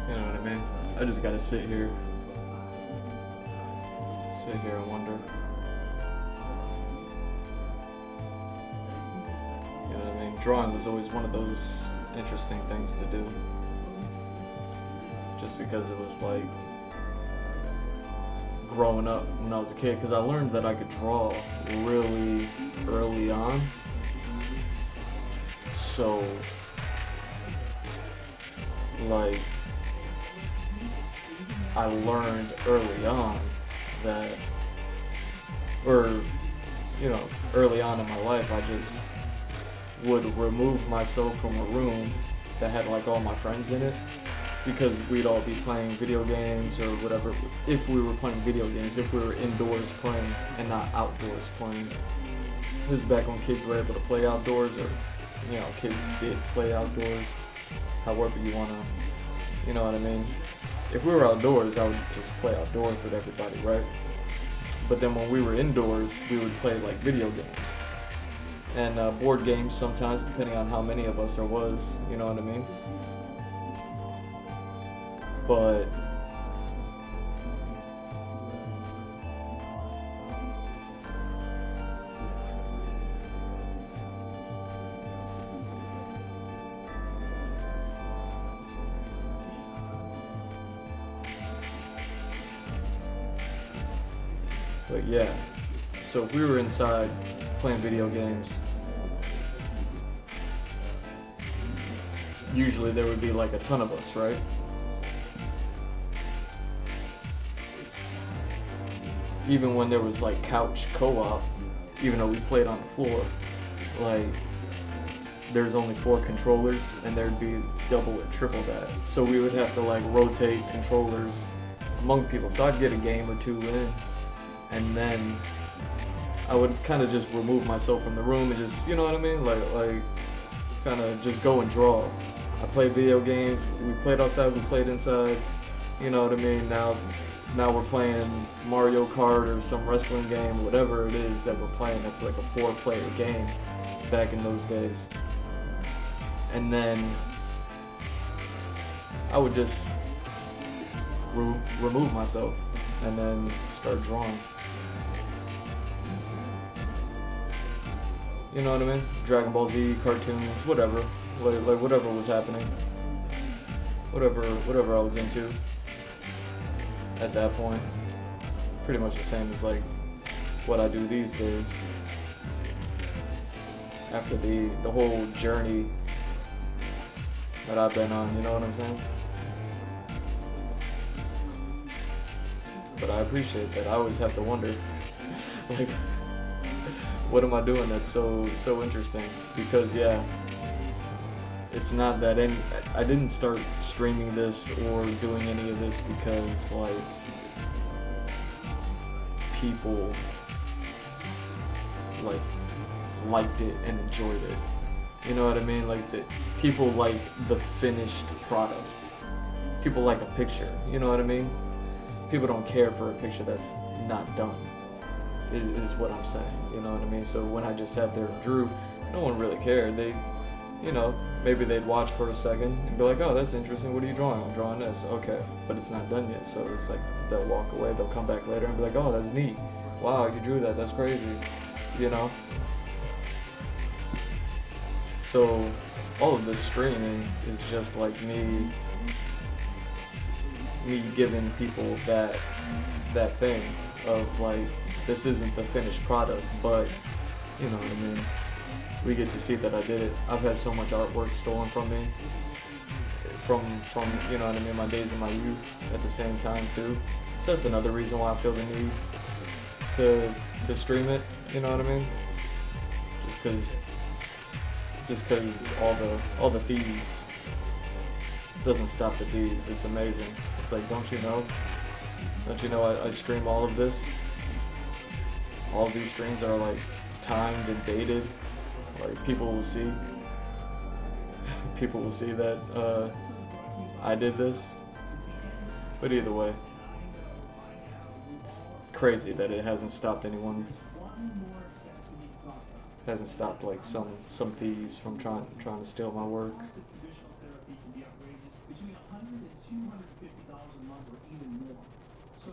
You know what I mean? I just gotta sit here and wonder. You know what I mean? Drawing was always one of those interesting things to do. Just because it was like growing up when I was a kid, because I learned that I could draw really early on. So, like, I learned early on that, or, you know, early on in my life, I just would remove myself from a room that had like all my friends in it, because we'd all be playing video games or whatever. If we were playing video games, if we were indoors playing and not outdoors playing. This is back when kids were able to play outdoors, or, you know, kids did play outdoors, however you wanna, you know what I mean? If we were outdoors, I would just play outdoors with everybody, right? But then when we were indoors, we would play like video games and board games sometimes, depending on how many of us there was, you know what I mean? But yeah, so if we were inside playing video games, usually there would be like a ton of us, right? Even when there was like couch co-op, even though we played on the floor, like there's only 4 controllers and there'd be double or triple that. So we would have to like rotate controllers among people. So I'd get a game or 2 in, and then I would kind of just remove myself from the room and just, you know what I mean? Like kind of just go and draw. I played video games, we played outside, we played inside, you know what I mean? Now we're playing Mario Kart or some wrestling game, whatever it is that we're playing. That's like a 4-player game back in those days. And then I would just remove myself and then start drawing. You know what I mean? Dragon Ball Z, cartoons, whatever. Like whatever was happening. Whatever I was into at that point. pretty much the same as like what I do these days. After the whole journey that I've been on, you know what I'm saying? But I appreciate that. I always have to wonder, like, what am I doing that's so interesting? Because yeah, it's not that I didn't start streaming this or doing any of this because like people like liked it and enjoyed it. You know what I mean? Like that people like the finished product. People like a picture. You know what I mean? People don't care for a picture that's not done. Is what I'm saying. You know what I mean? So when I just sat there and drew, no one really cared. They, you know, maybe they'd watch for a second and be like, "Oh, that's interesting. What are you drawing?" "I'm drawing this." "Okay," but it's not done yet. So it's like they'll walk away. They'll come back later and be like, "Oh, that's neat. Wow, you drew that. That's crazy." You know. So all of this streaming is just like me giving people that thing of like, this isn't the finished product, but you know what I mean, we get to see that I did it. I've had so much artwork stolen from me from you know what I mean, my days of my youth at the same time too. So that's another reason why I feel the need to stream it, you know what I mean? Just cause all the thieves doesn't stop the thieves. It's amazing. It's like, don't you know I stream all of this? All of these streams are like timed and dated. Like people will see that I did this. But either way, it's crazy that it hasn't stopped anyone. Hasn't stopped like some thieves from trying to steal my work. Traditional therapy can be outrageous, between $100 and $250 a month or even more. So,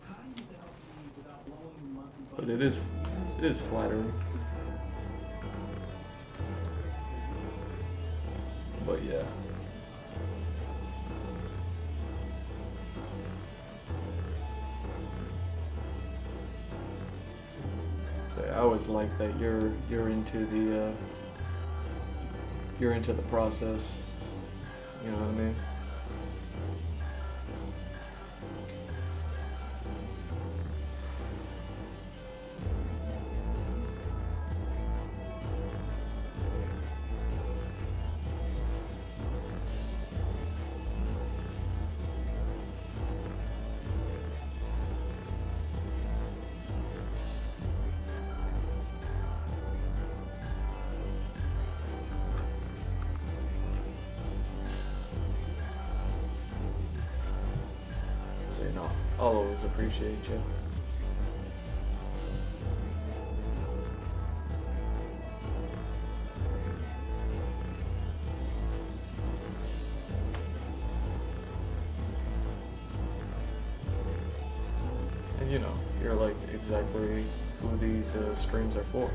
how do you get the help you need without blowing the monthly budget? But it is flattering. But yeah. So I always like that you're into the process. You know what I mean? So, you know, I'll always appreciate you. And you know, you're like exactly who these streams are for.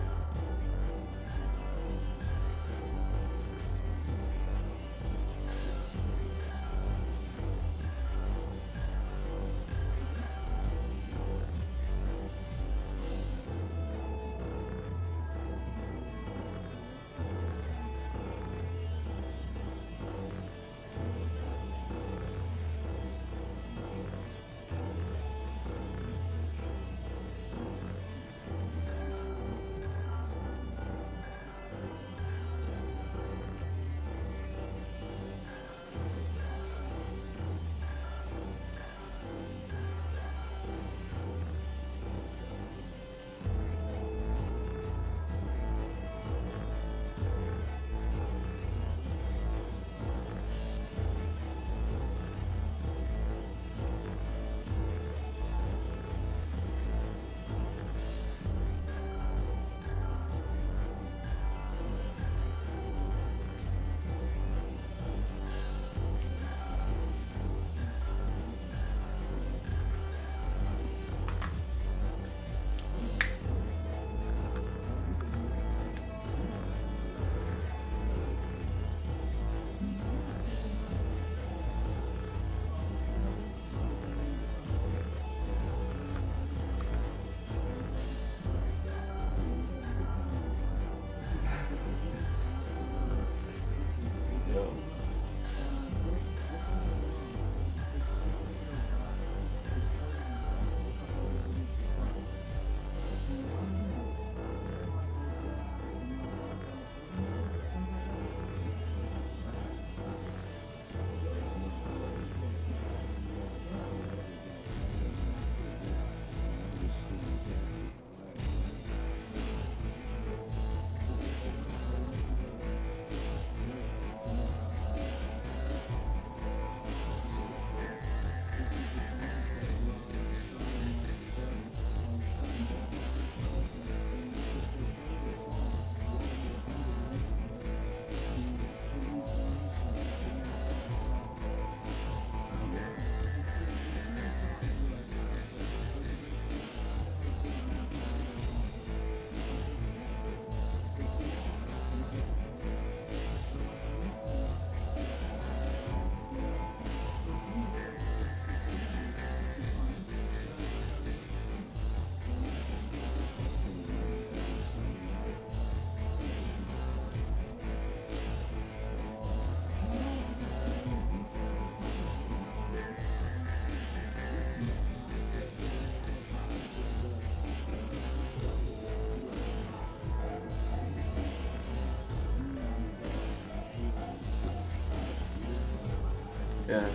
at.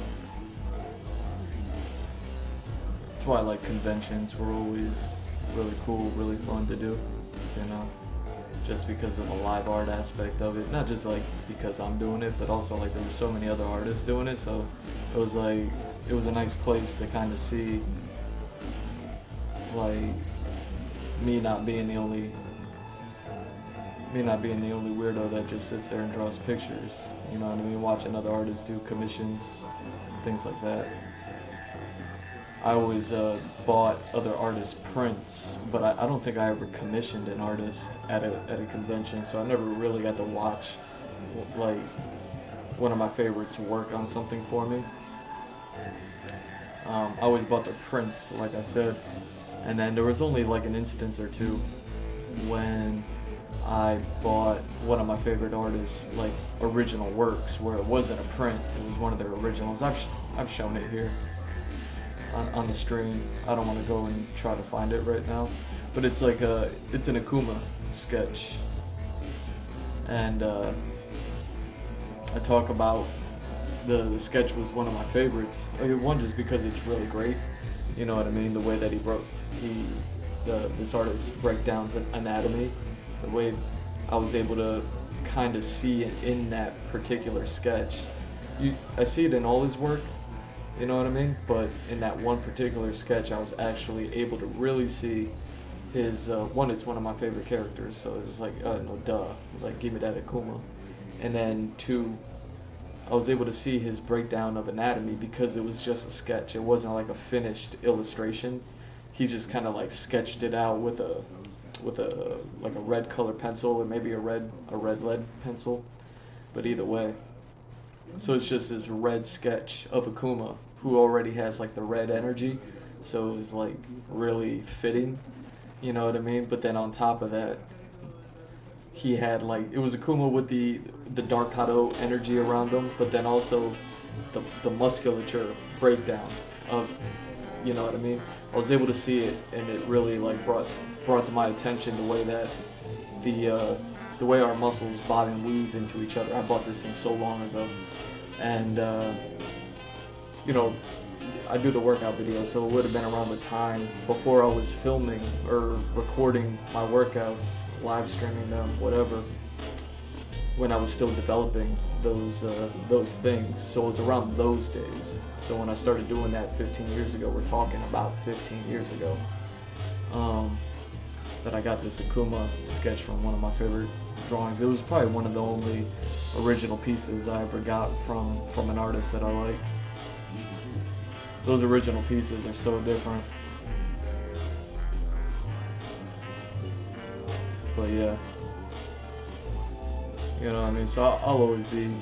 That's why like conventions were always really cool, really fun to do, you know, just because of the live art aspect of it. Not just like because I'm doing it, but also like there were so many other artists doing it, so it was like, it was a nice place to kind of see like me not being the only weirdo that just sits there and draws pictures, you know what I mean, watching other artists do commissions, things like that. I always bought other artists' prints, but I don't think I ever commissioned an artist at a convention, so I never really got to watch like one of my favorites work on something for me. I always bought their prints, like I said, and then there was only like an instance or two when I bought one of my favorite artists' like original works where it wasn't a print, it was one of their originals. I've shown it here on the stream. I don't want to go and try to find it right now, but it's like it's an Akuma sketch, and I talk about the sketch was one of my favorites. One, just because it's really great, you know what I mean, the way that this artist break down anatomy, the way I was able to kind of see it in that particular sketch. I see it in all his work, you know what I mean? But in that one particular sketch, I was actually able to really see his, one, it's one of my favorite characters, so it's like, no duh, like give me that Akuma. And then two, I was able to see his breakdown of anatomy because it was just a sketch. It wasn't like a finished illustration. He just kind of like sketched it out with a like a red color pencil, or maybe a red lead pencil, but either way. So it's just this red sketch of Akuma, who already has like the red energy, so it was like really fitting, you know what I mean? But then on top of that, he had like, it was Akuma with the dark Hado energy around him, but then also the musculature breakdown of, you know what I mean? I was able to see it, and it really like brought to my attention the way that the way our muscles bob and weave into each other. I bought this thing so long ago, and you know, I do the workout video, so it would have been around the time before I was filming or recording my workouts, live streaming them, whatever, when I was still developing those things. So it was around those days. So when I started doing that 15 years ago, we're talking about 15 years ago, that I got this Akuma sketch from one of my favorite drawings. It was probably one of the only original pieces I ever got from an artist that I like. Those original pieces are so different. But yeah, you know what I mean? So I'll always be,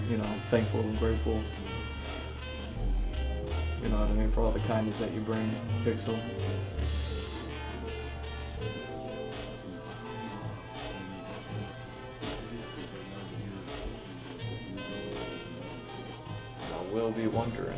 you know, thankful and grateful, you know what I mean, for all the kindness that you bring, Pixel. I will be wondering.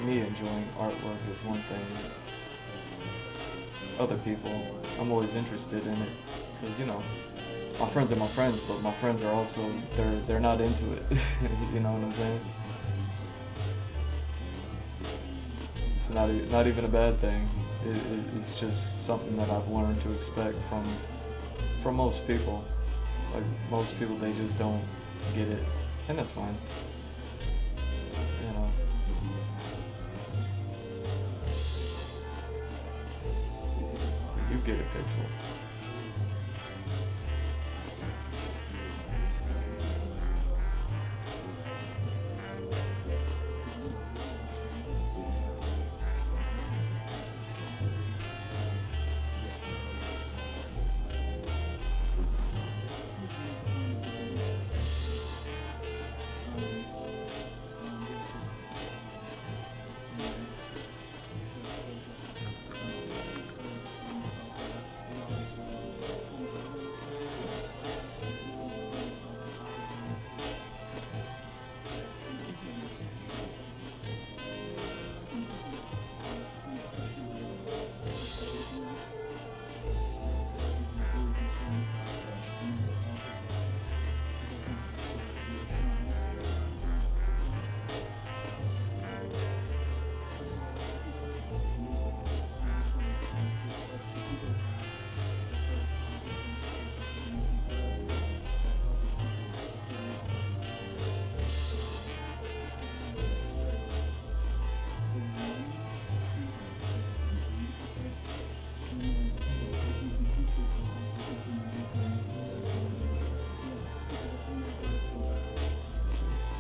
me enjoying artwork is one thing. Other people, I'm always interested in it because, you know, my friends are my friends, but my friends are also they're not into it. You know what I'm saying? It's not even a bad thing. It's just something that I've learned to expect from most people. Like most people, they just don't get it, and that's fine. You know. You get it, Pixel.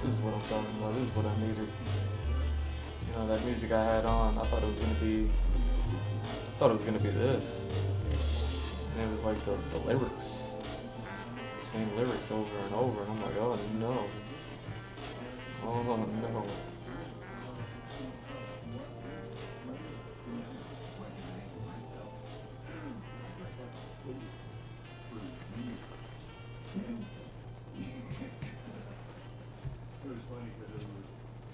This is what I'm talking about. This is what I needed. You know, that music I had on, I thought it was gonna be this. And it was like the lyrics. The same lyrics over and over, and I'm like, oh no. Oh no. It was funny because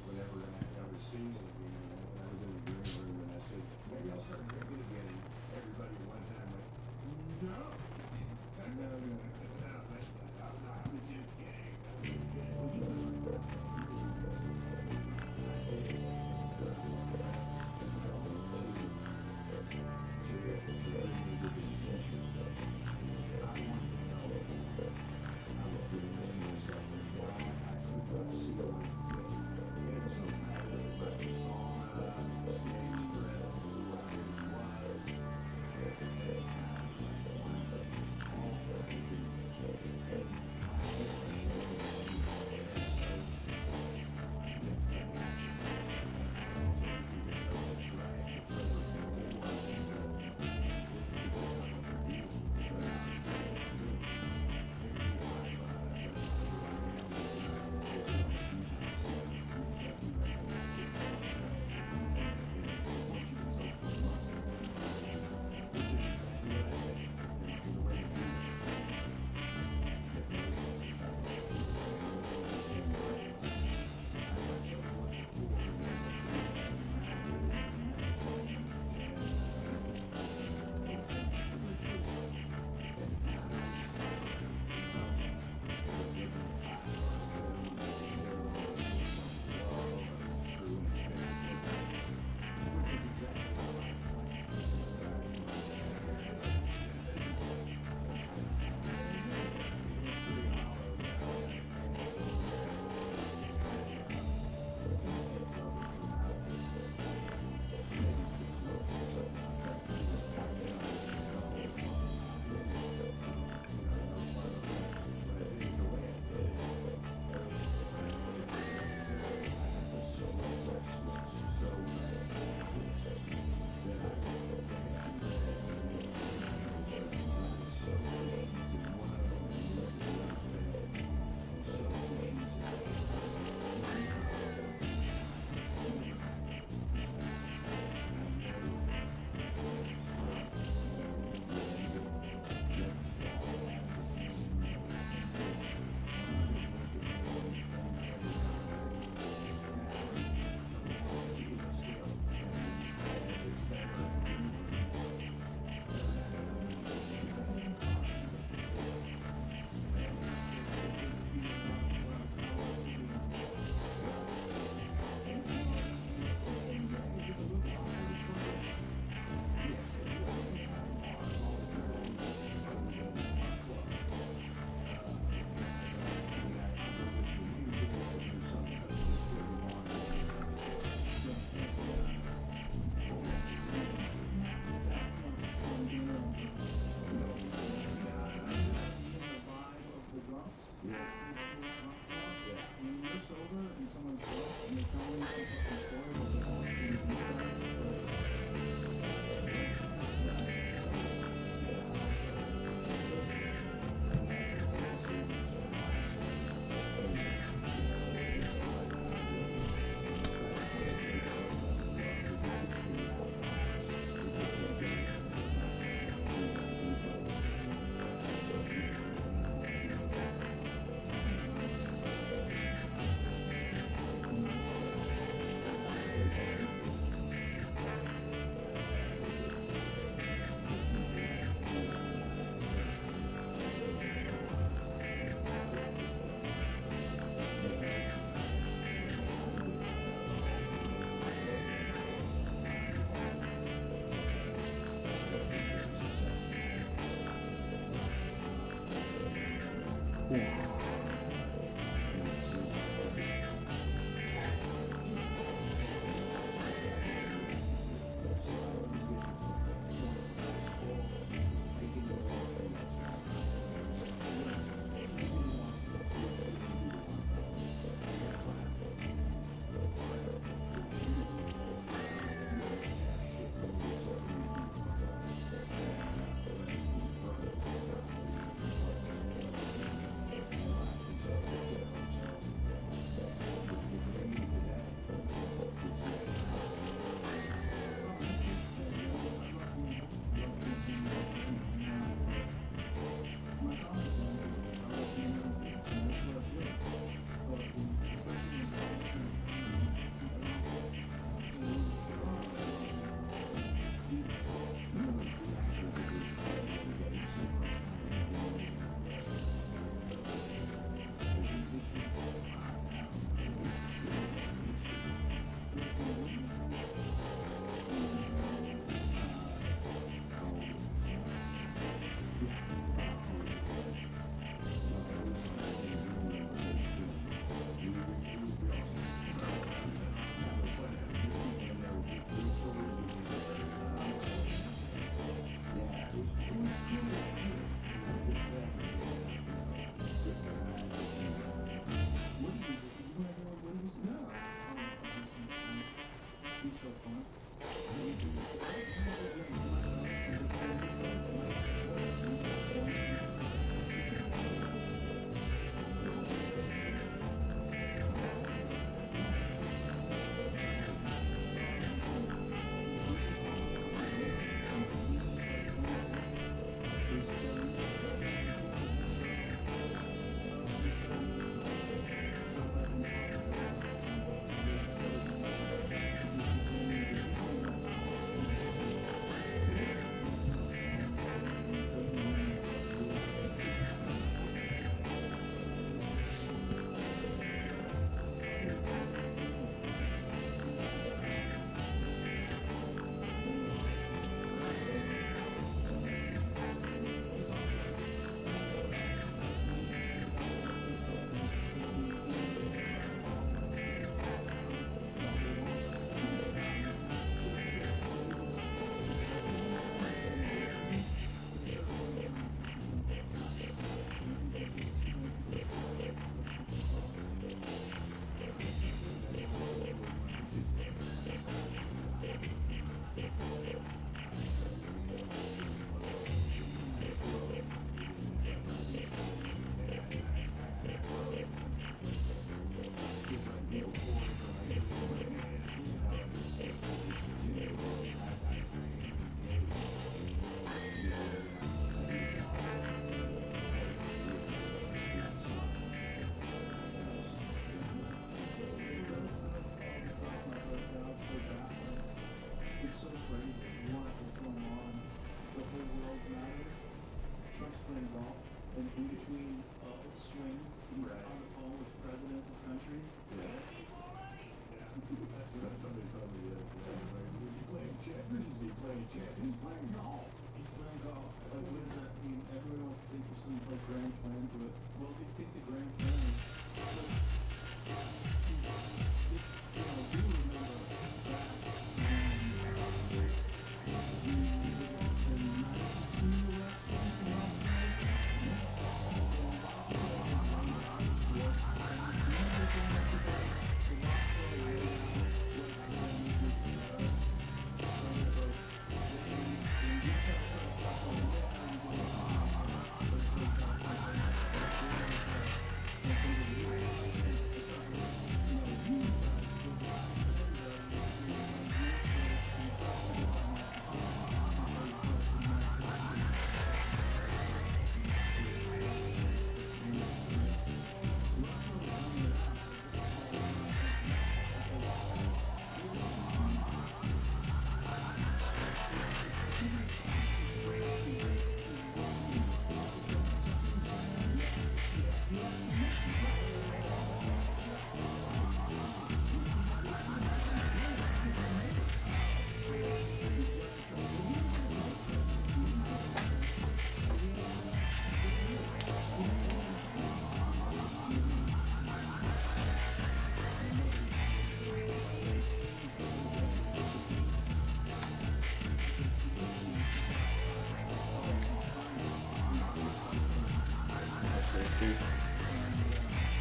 whenever I was singing again, when I was in the green room and I said, maybe I'll start drinking again, and everybody at one time went, no. No, I was just kidding. When you're sober and someone's broke and they're telling you some fucking story about the whole thing, you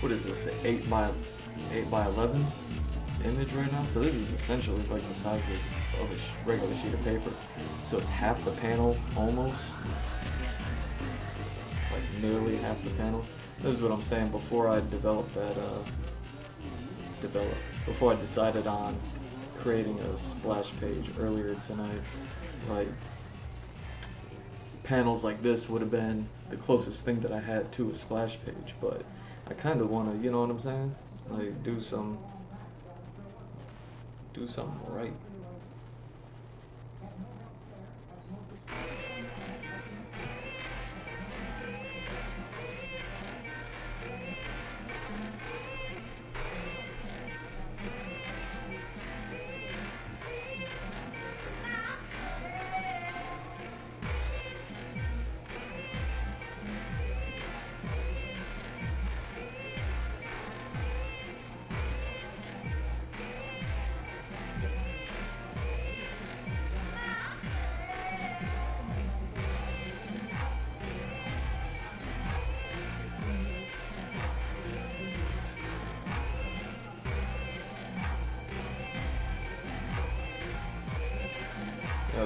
what is this, an 8 by 11 image right now? So this is essentially like the size of a regular sheet of paper. So it's half the panel almost, like nearly half the panel. This is what I'm saying. Before I developed that, before I decided on creating a splash page earlier tonight, like panels like this would have been the closest thing that I had to a splash page, but I kind of want to, you know what I'm saying? Like do something right.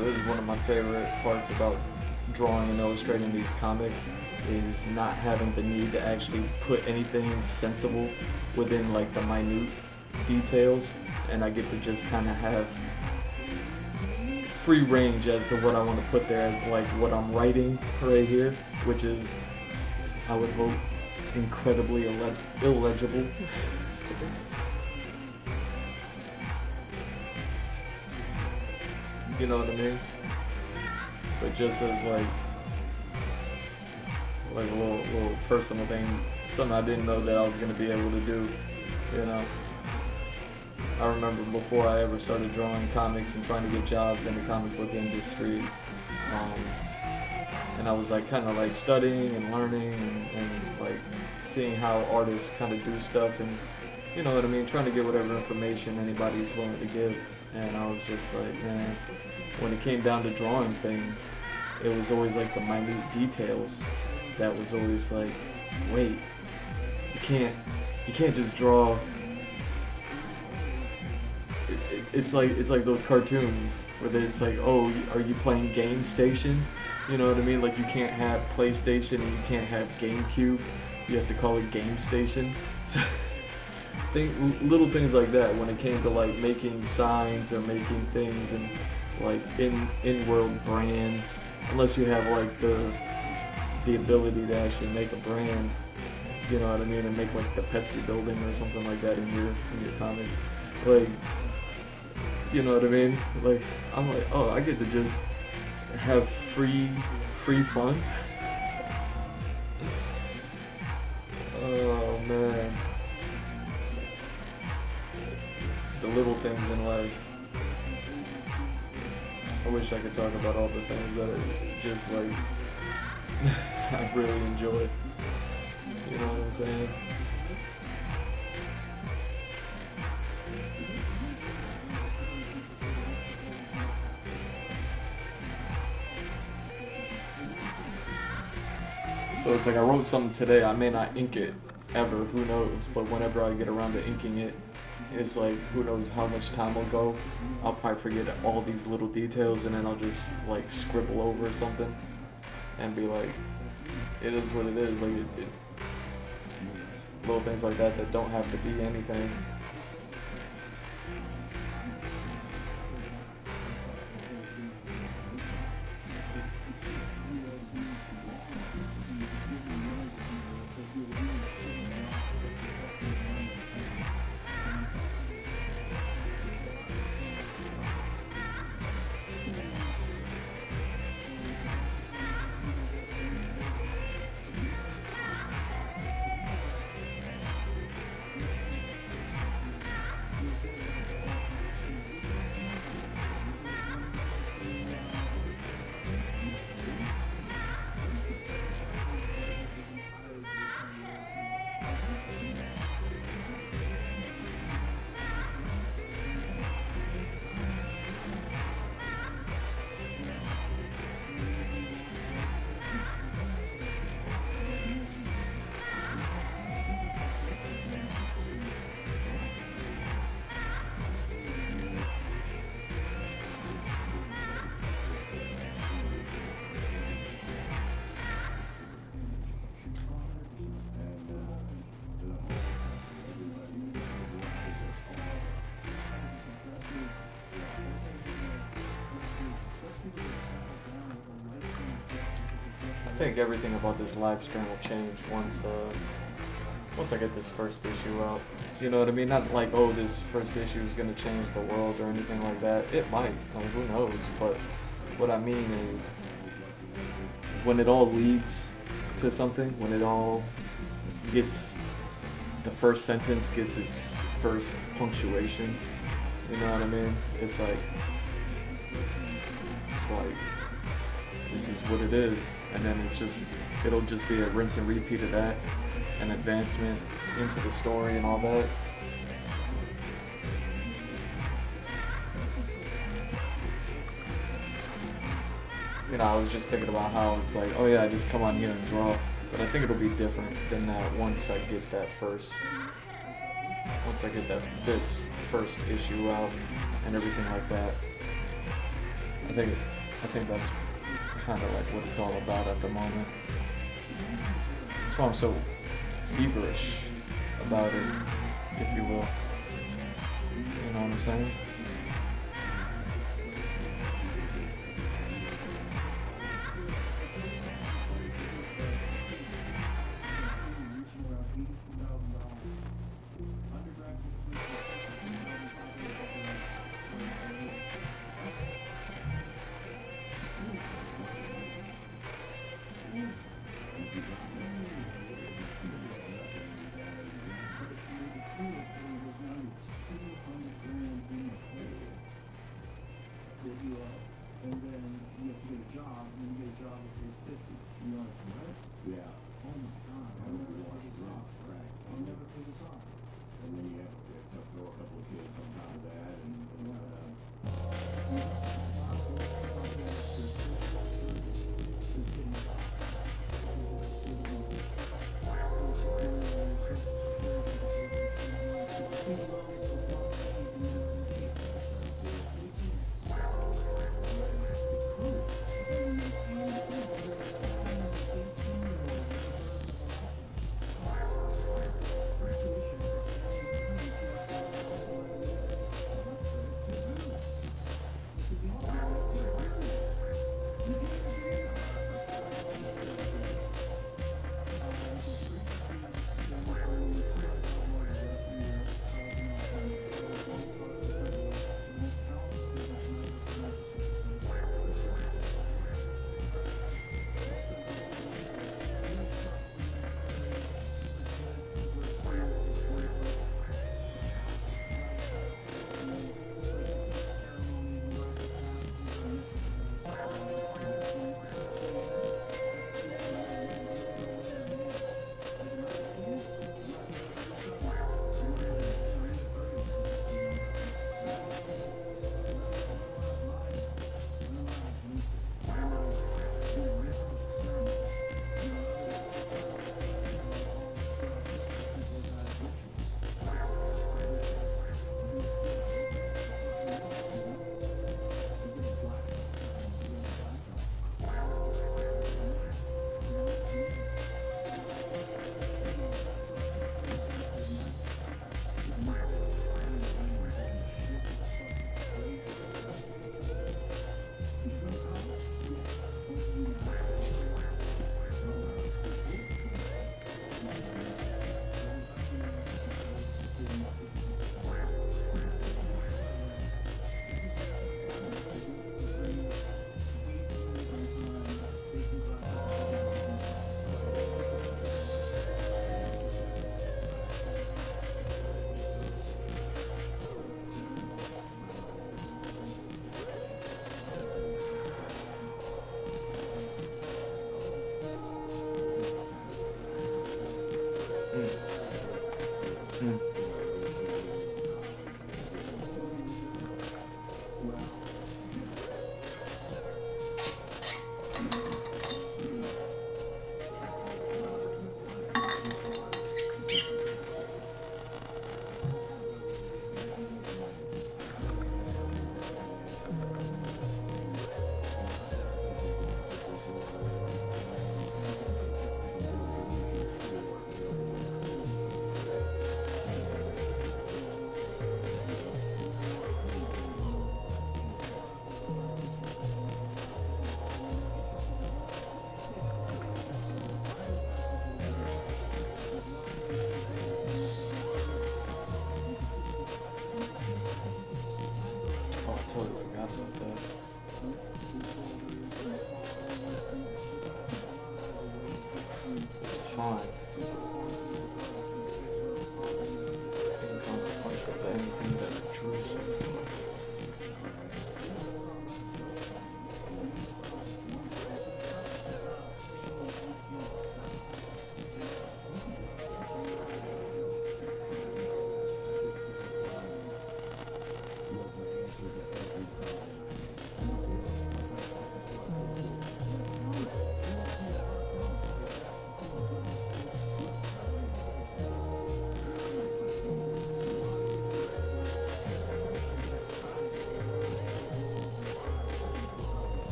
This is one of my favorite parts about drawing and illustrating these comics, is not having the need to actually put anything sensible within like the minute details, and I get to just kind of have free range as to what I want to put there as like what I'm writing right here, which is, I would hope, incredibly illegible. You know what I mean? But just as like a little personal thing, something I didn't know that I was gonna be able to do. You know, I remember before I ever started drawing comics and trying to get jobs in the comic book industry, and I was like kind of like studying and learning and like seeing how artists kind of do stuff, and you know what I mean, trying to get whatever information anybody's willing to give. And I was just like, man, when it came down to drawing things, it was always like the minute details that was always like, wait, you can't just draw. It's like those cartoons where it's like, oh, are you playing Game Station? You know what I mean? Like you can't have PlayStation and you can't have GameCube. You have to call it Game Station. So, little things like that when it came to like making signs or making things and like in-world brands, unless you have like the ability to actually make a brand, you know what I mean, and make like the Pepsi building or something like that in your comic, like, you know what I mean, like I'm like, oh, I get to just have free fun. Oh man. The little things in life. I wish I could talk about all the things that I just like I really enjoy. You know what I'm saying? So it's like I wrote something today, I may not ink it ever, who knows, but whenever I get around to inking it, it's like, who knows how much time will go. I'll probably forget all these little details and then I'll just like scribble over something and be like, it is what it is. Like little things like that don't have to be anything. think everything about this live stream will change once I get this first issue out. You know what I mean? Not like, oh, this first issue is gonna change the world or anything like that. It might, like, who knows? But what I mean is, when it all leads to something, when it all gets, the first sentence gets its first punctuation, you know what I mean? It's like, this is what it is, and then it'll just be a rinse and repeat of that, an advancement into the story and all that. You know, I was just thinking about how it's like, oh yeah, I just come on here and draw, but I think it'll be different than that once I get this first issue out and everything like that. I think that's kind of like what it's all about at the moment. That's why I'm so feverish about it, if you will. You know what I'm saying?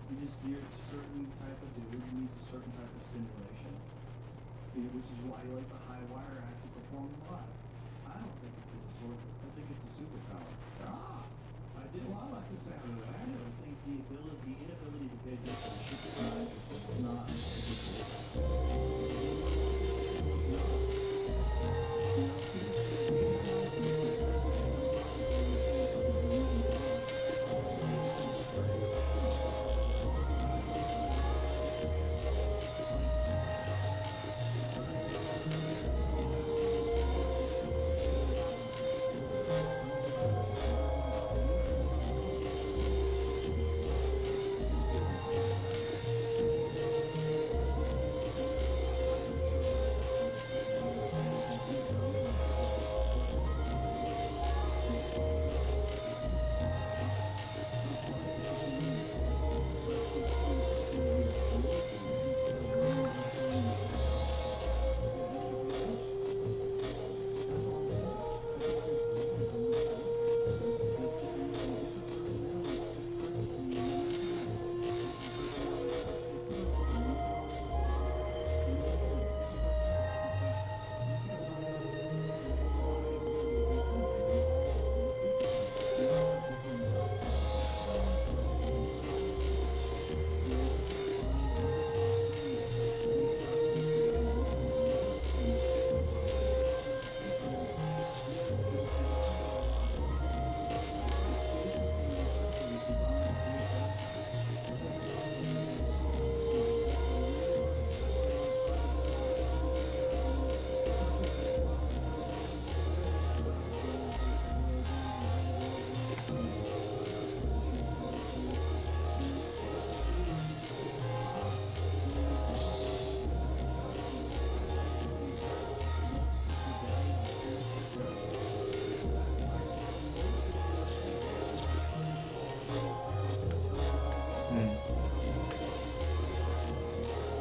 you're a certain type of dude who needs a certain type of stimulation, which is why you like the high wire active performing live. I don't think it's a sword. I think it's a superpower. Ah, I did. Well, I like the sound of that. I don't think the inability to pay attention to shit is not a superpower.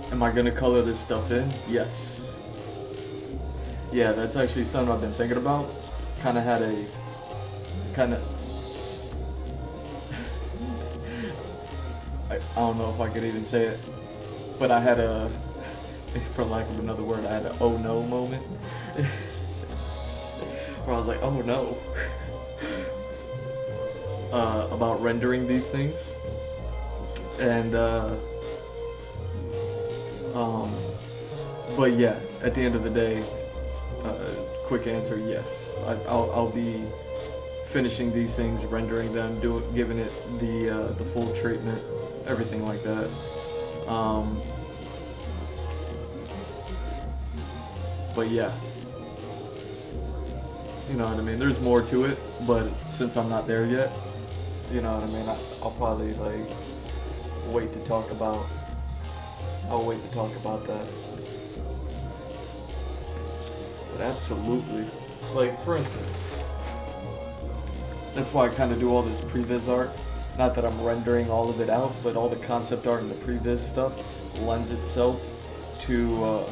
Am I gonna color this stuff in? Yes. Yeah, that's actually something I've been thinking about. Kind of had a, I don't know if I could even say it, but I had a, for lack of another word, I had an oh no moment. Where I was like, oh no. About rendering these things. And, but yeah, at the end of the day, quick answer, yes. I'll be finishing these things, rendering them, giving it the full treatment, everything like that. But yeah, you know what I mean. There's more to it, but since I'm not there yet, you know what I mean. I'll probably like wait to talk about. I'll wait to talk about that. But absolutely, like for instance, that's why I kind of do all this previs art. Not that I'm rendering all of it out, but all the concept art and the previs stuff lends itself to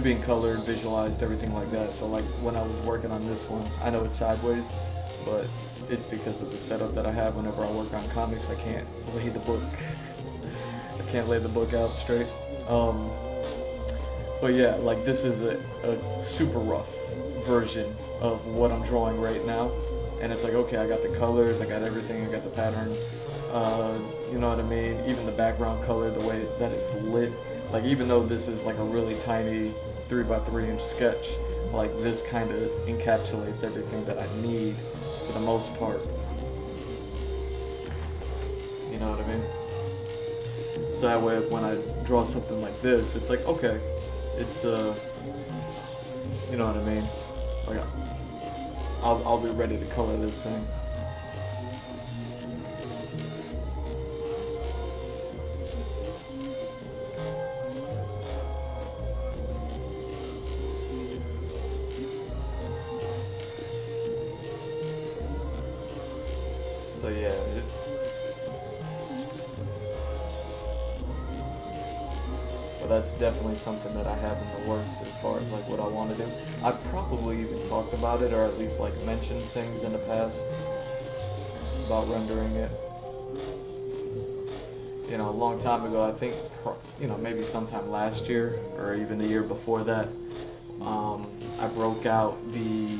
being colored, visualized, everything like that. So like when I was working on this one, I know it's sideways, but it's because of the setup that I have. Whenever I work on comics, I can't lay the book. I can't lay the book out straight. But yeah, like this is a super rough version of what I'm drawing right now. And it's like, okay, I got the colors, I got everything, I got the pattern, you know what I mean? Even the background color, the way that it's lit. Like even though this is like a really tiny 3x3 inch sketch, like this kind of encapsulates everything that I need for the most part. You know what I mean? So that way when I draw something like this, it's like, okay, it's, you know what I mean? Like, I'll be ready to color this thing. So yeah, but that's definitely something that I have in the works as far as like what I want to do. I've probably even talked about it, or at least like mentioned things in the past about rendering it. you know, a long time ago, I think, you know, maybe sometime last year or even the year before that, I broke out the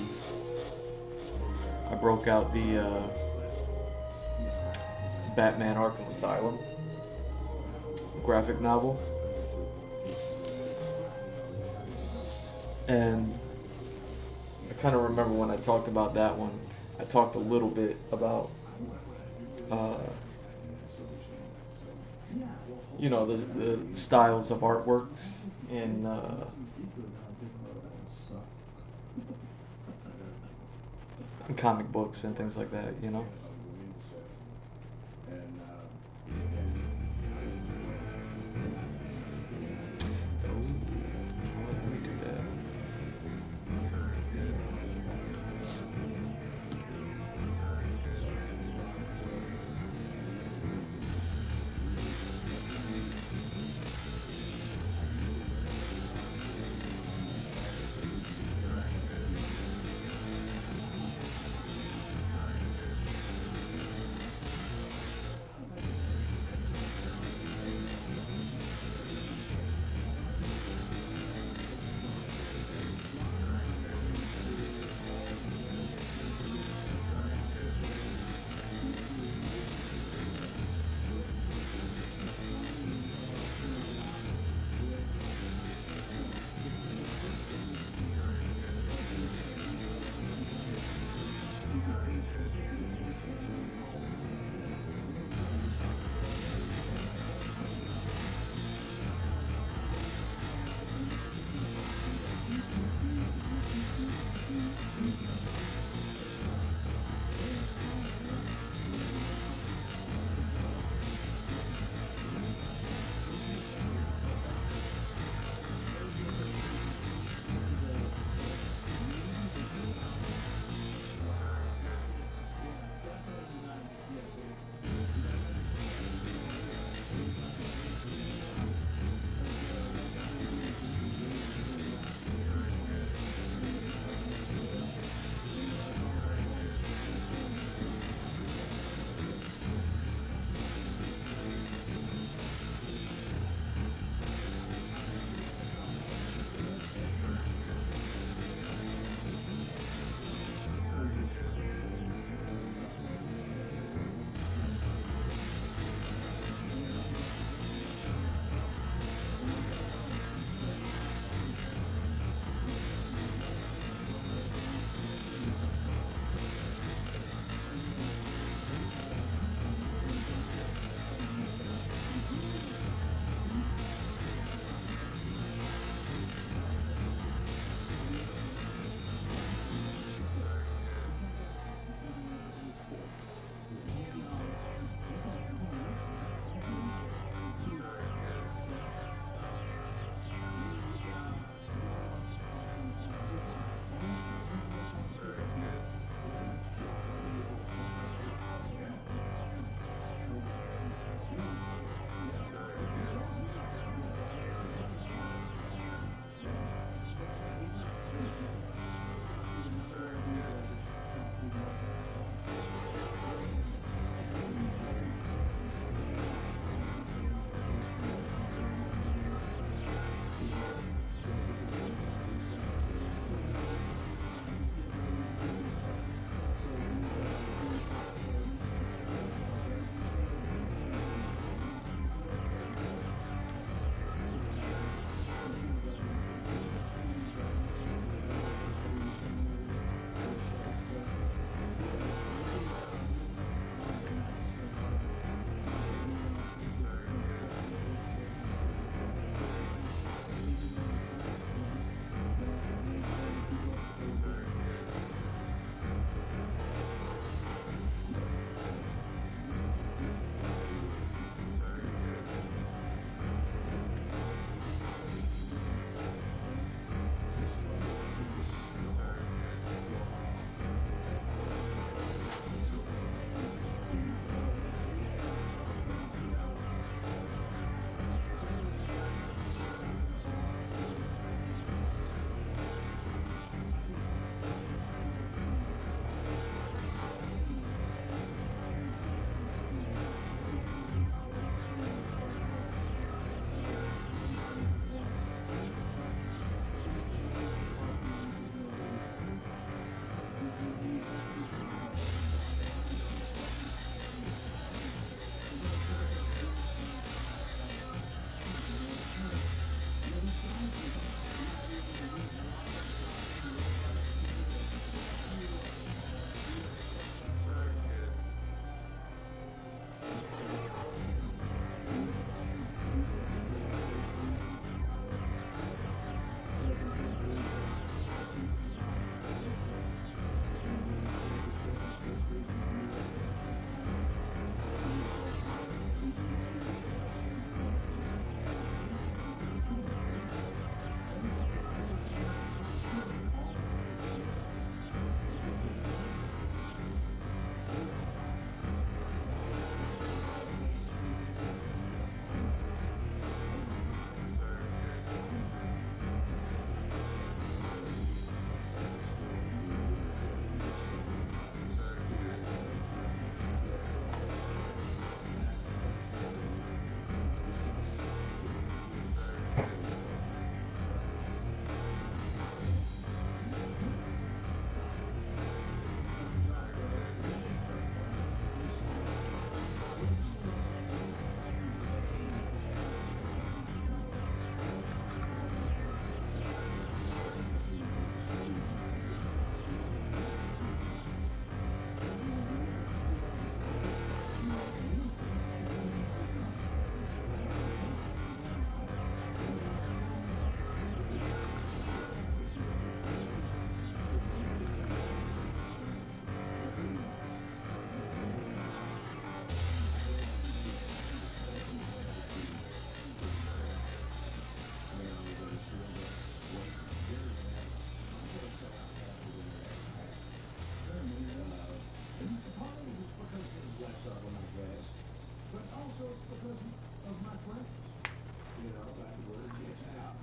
Batman Arkham Asylum graphic novel. And I kind of remember when I talked about that one, I talked a little bit about, you know, the styles of artworks in comic books and things like that, you know. Let me do that.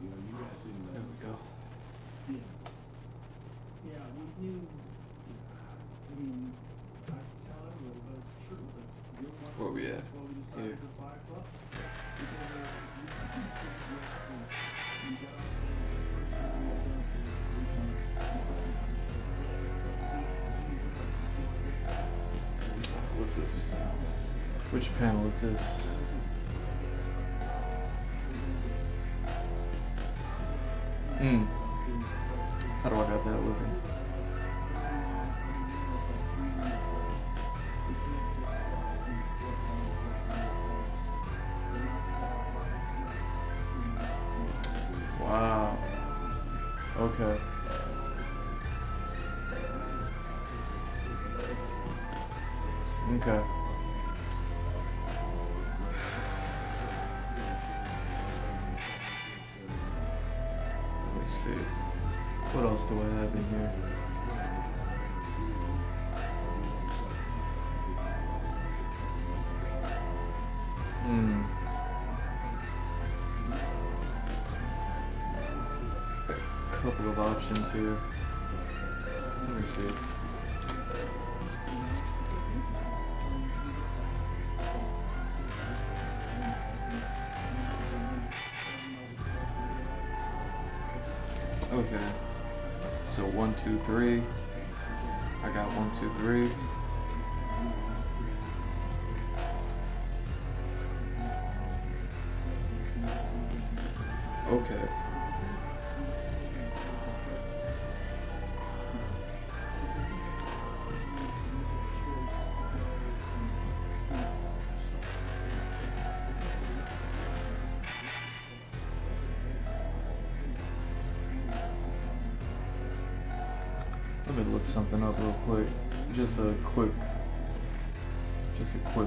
You know, you guys didn't There know. we go. Yeah, we knew. I mean, I tell everyone, but it's true. But you're one Where we at? that's why we decided Here. to buy a club. Because you got us the first time we had done this What's this? Which panel is this? How do I got that looking? Wow. Okay. Okay. Let me see. What else do I have in here? Couple of options here. Let me see. Okay. So 1, 2, 3. I got 1, 2, 3. Okay. Let me look something up real quick. Just a quick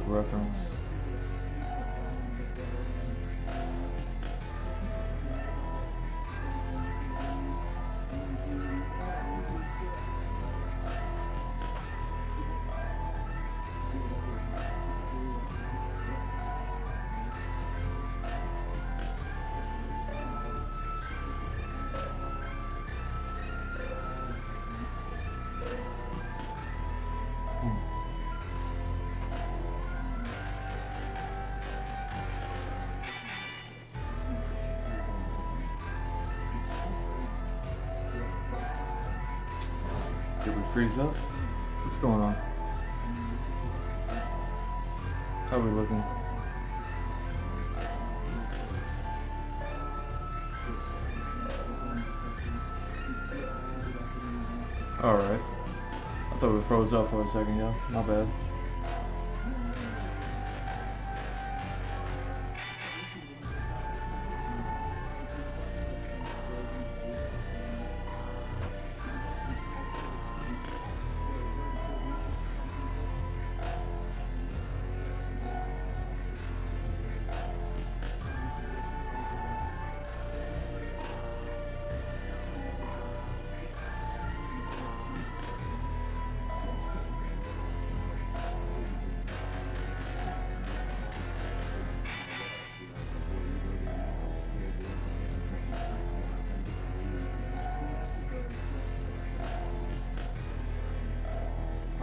reference. Did we freeze up? What's going on? How are we looking? Alright. I thought we froze up for a second, yeah. My bad.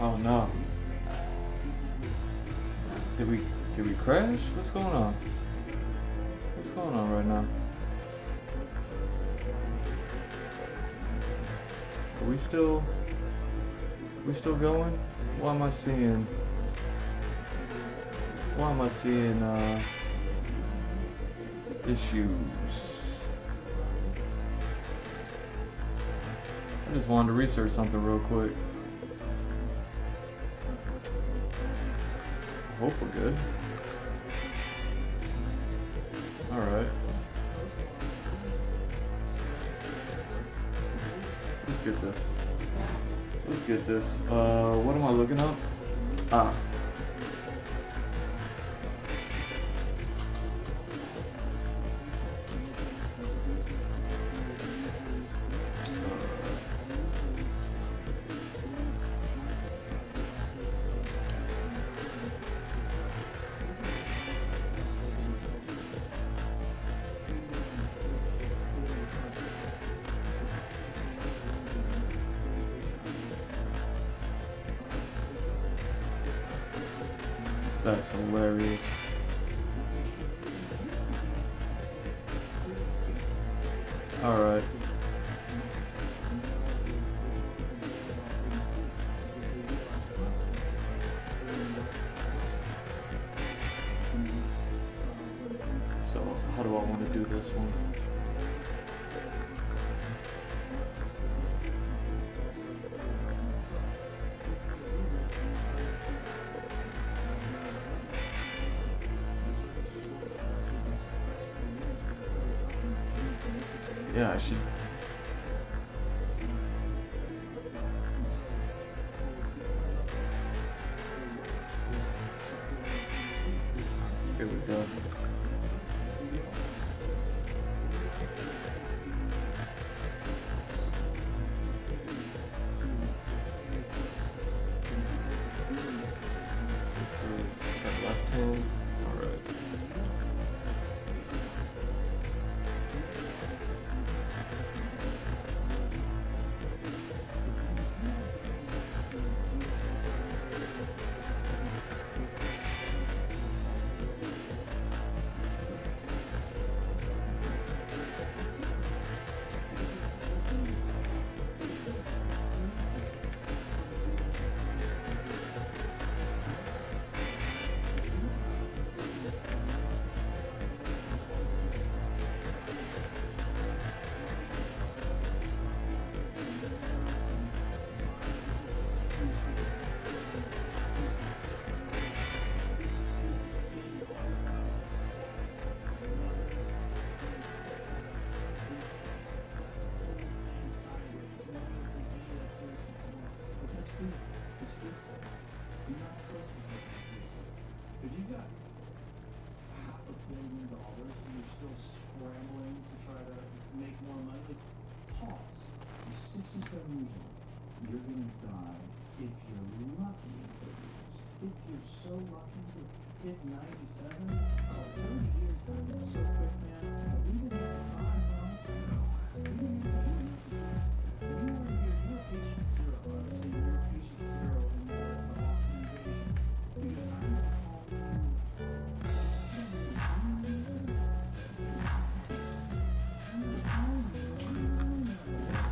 Oh no. Did we crash? What's going on? What's going on right now? Are we still going? Why am I seeing issues? I just wanted to research something real quick. Hope we're good. Alright. Let's get this. Let's get this. What am I looking up? Ah. That's hilarious. Alright. So, how do I want to do this one? Yeah, I should. Here we go. This is our left hand. All right. If you got $500 million and you're still scrambling to try to make more money, like, pause. You're 67 years old. You're gonna die if you're lucky in 30 years. If you're so lucky to hit 97, 30 years, that's so quick, man. We didn't have time, bro. We didn't have time. You're patient zero. I would say you're patient zero in your hospitalization. Because I'm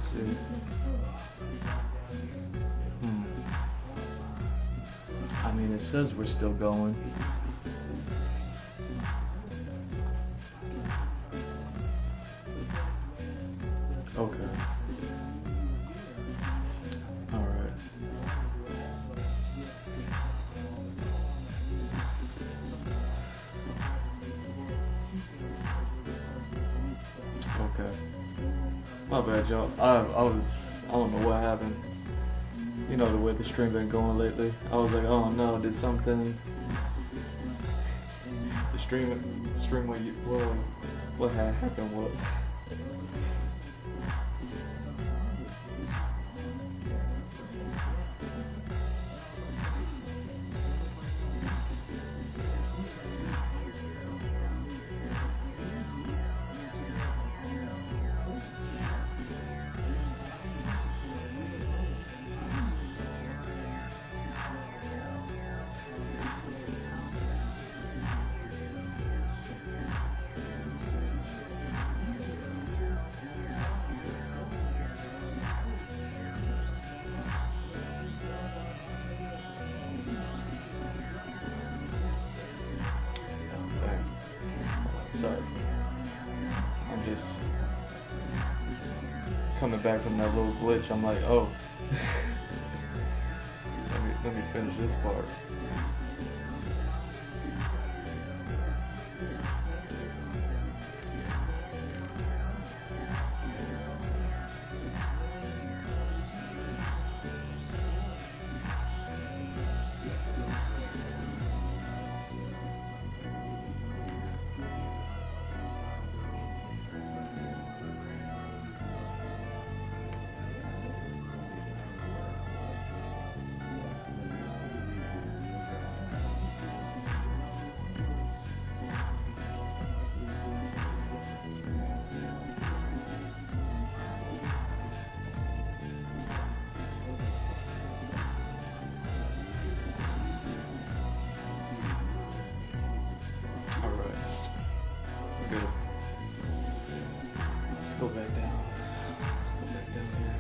See. I mean, it says we're still going. Okay. All right. Okay. My bad, y'all. I don't know what happened. You know the way the stream been going lately. I was like, oh no, did something. The stream what had happened? What? Sorry. I'm just coming back from that little glitch. I'm like, oh. let me finish this part. good. Let's go back down. Let's go back down here.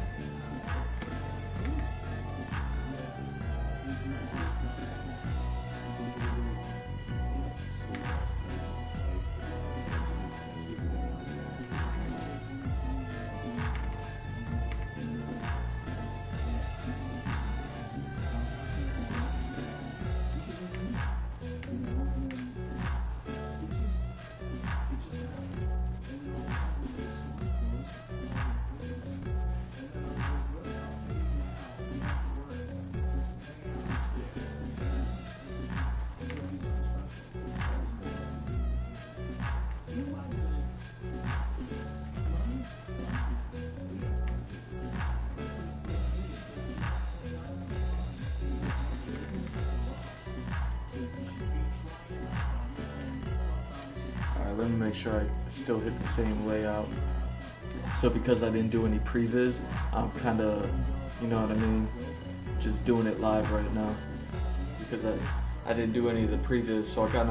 Alright, let me make sure I still hit the same layout. So because I didn't do any previs, I'm kind of, you know what I mean, just doing it live right now. Because I didn't do any of the previs, so I kind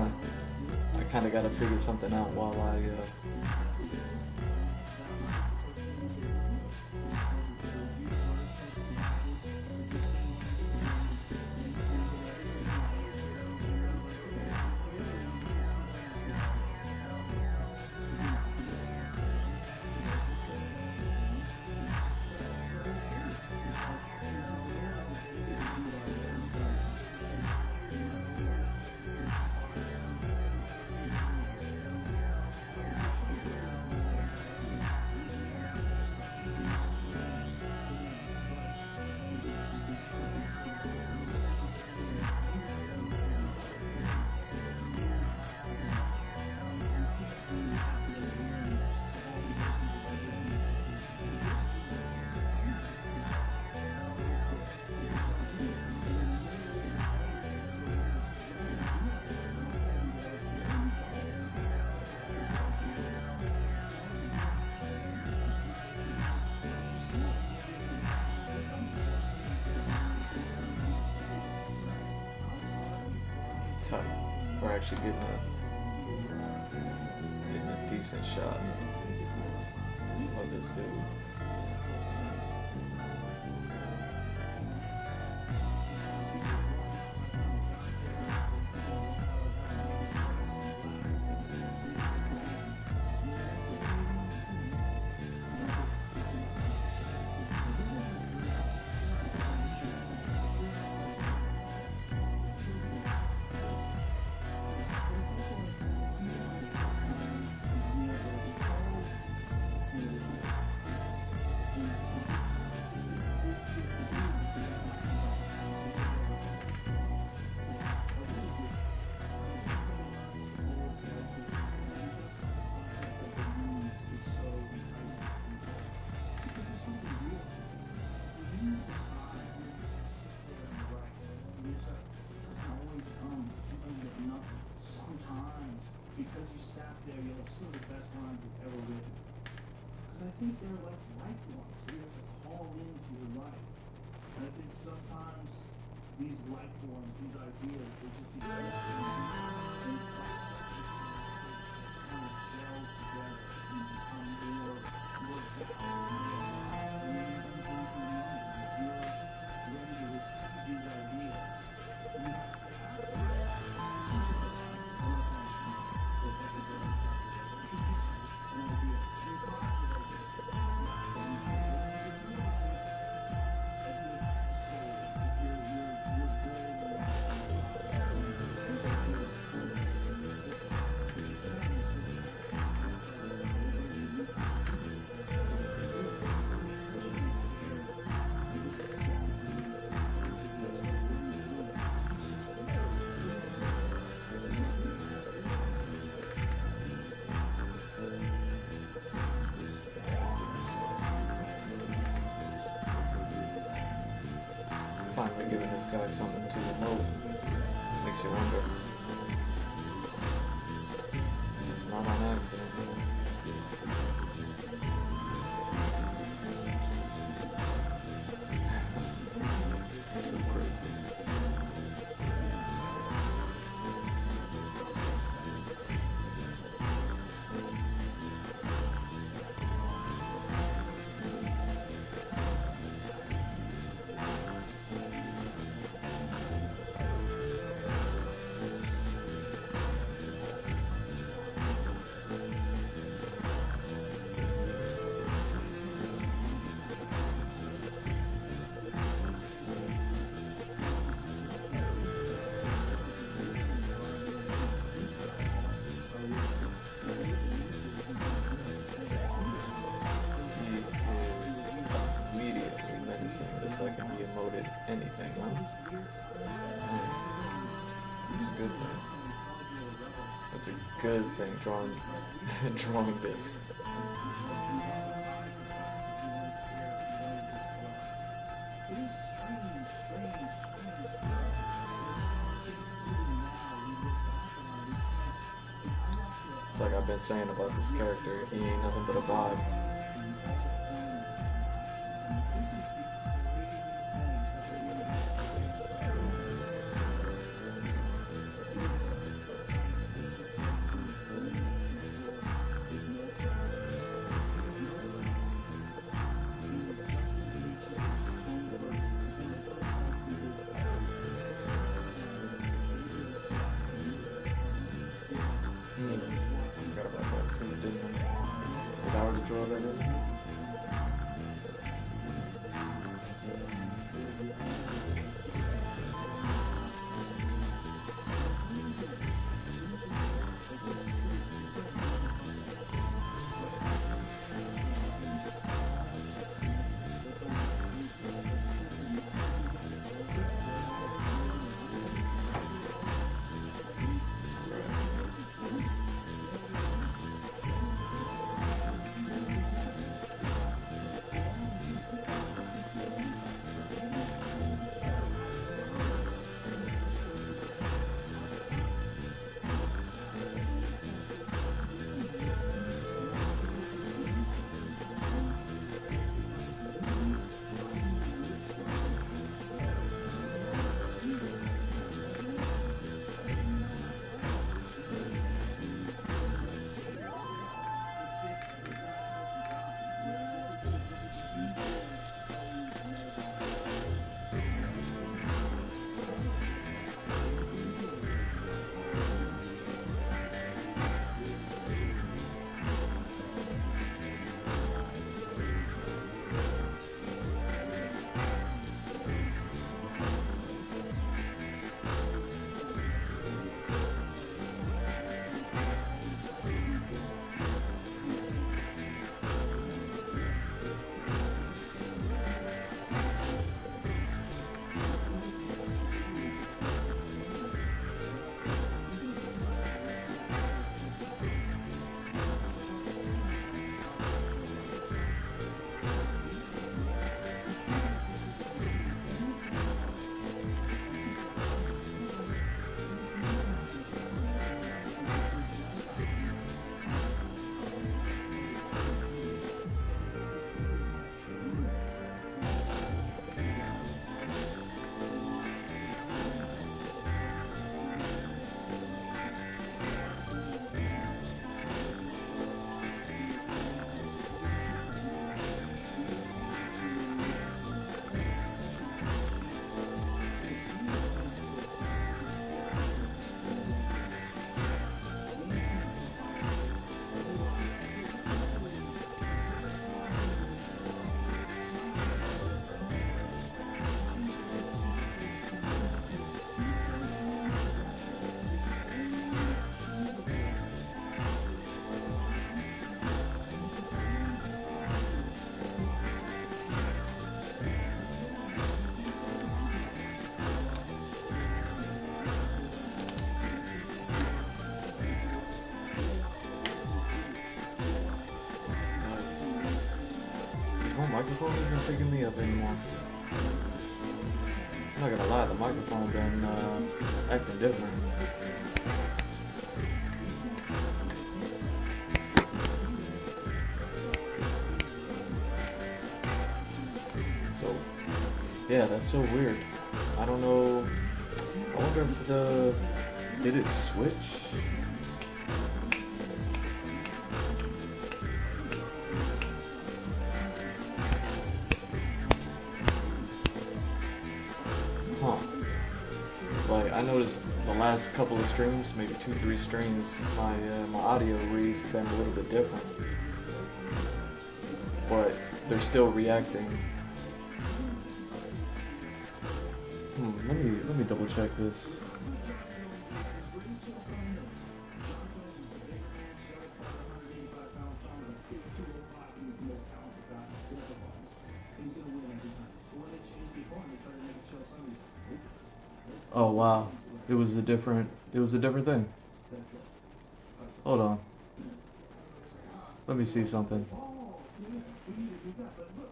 of got to figure something out while I we're actually getting a decent shot of this dude. Because you sat there, you'll have some of the best lines you've ever written. Because I think they're like lifelines. You have to call into your life. And I think sometimes these life forms, these ideas, they just exist in the process. Kind of gel together and become more valuable. And then you can go through life. If you're ready to receive these ideas, you have to have them. Finally giving this guy something to emote. Makes you wonder. It's not on accident, man. So crazy. good thing drawing drawing this. It's like I've been saying about this character, he ain't nothing but a vibe. Forgot about that too, didn't I? Did I already draw that in? Microphone isn't picking me up anymore. I'm not gonna lie, the microphone been acting different. So, yeah, that's so weird. I don't know. I wonder if did it switch? Huh. Like, I noticed the last couple of streams, maybe 2-3 streams, my audio reads have been a little bit different. But they're still reacting. Let me double check this. Oh wow, it was a different thing. Let me see something. Oh, yeah, we need a good guy. But look,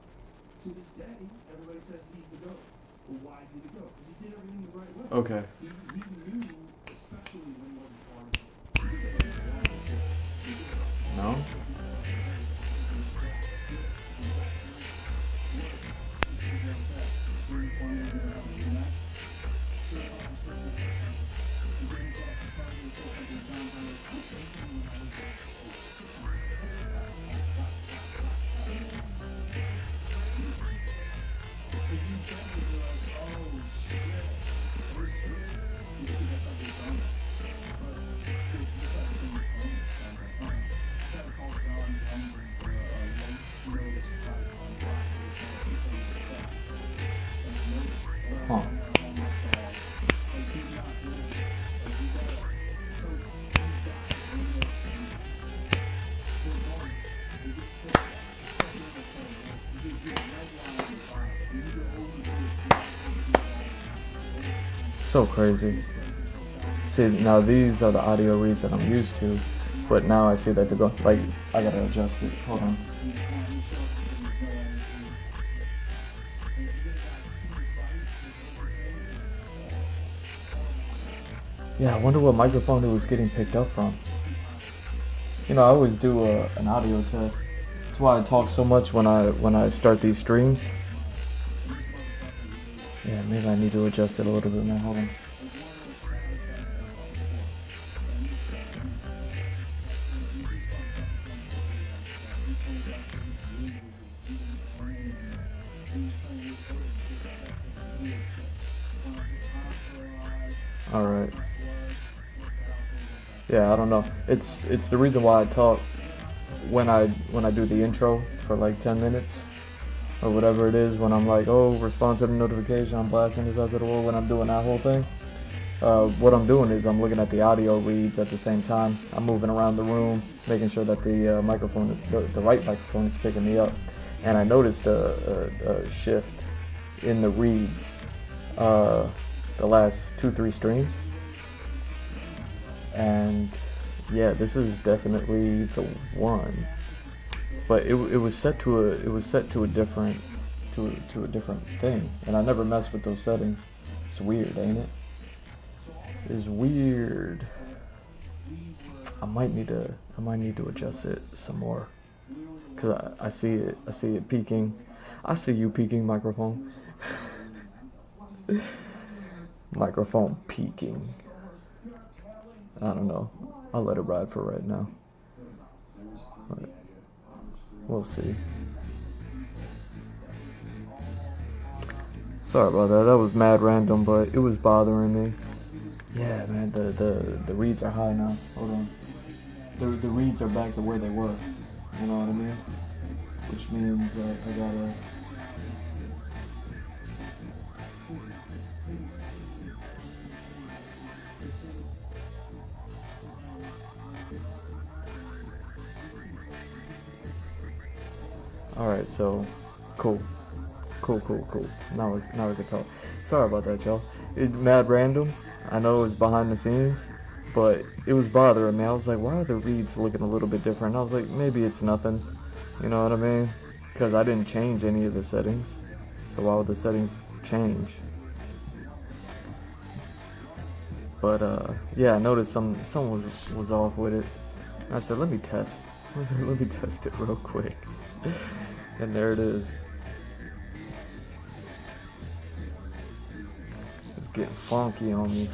to this day, everybody says he's the GOAT. Well, why is he the GOAT? Because he did everything the right way. Okay. He knew, especially when he wasn't part of it. No? Huh. So crazy. See, now these are the audio reads that I'm used to, but now I see that they're going, like, I gotta adjust it. Hold on. Yeah, I wonder what microphone it was getting picked up from. You know, I always do an audio test. That's why I talk so much when I start these streams. Yeah, maybe I need to adjust it a little bit more. Hold on. All right. Yeah, I don't know. It's the reason why I talk when I do the intro for like 10 minutes or whatever it is, when I'm like, oh, respond to the notification, I'm blasting this out to the world. When I'm doing that whole thing, what I'm doing is I'm looking at the audio reads at the same time. I'm moving around the room, making sure that the microphone, the right microphone, is picking me up. And I noticed a shift in the reads the last 2-3 streams. And yeah, this is definitely the one. But it was set to a different thing, and I never messed with those settings. It's weird, ain't it? It's weird. I might need to adjust it some more, cause I see it peaking. I see you peaking, microphone. Microphone peaking. I don't know. I'll let it ride for right now. But we'll see. Sorry about that. That was mad random, but it was bothering me. Yeah, man. The reads are high now. Hold on. The reads are back to where they were. You know what I mean? Which means I gotta. Alright, so cool. Now we can talk. Sorry about that, y'all. It's mad random. I know it was behind the scenes, but it was bothering me. I was like, why are the reads looking a little bit different? I was like, maybe it's nothing. You know what I mean? Because I didn't change any of the settings. So why would the settings change? But yeah, I noticed someone was off with it. I said, let me test. Let me test it real quick. And there it is. It's getting funky on me.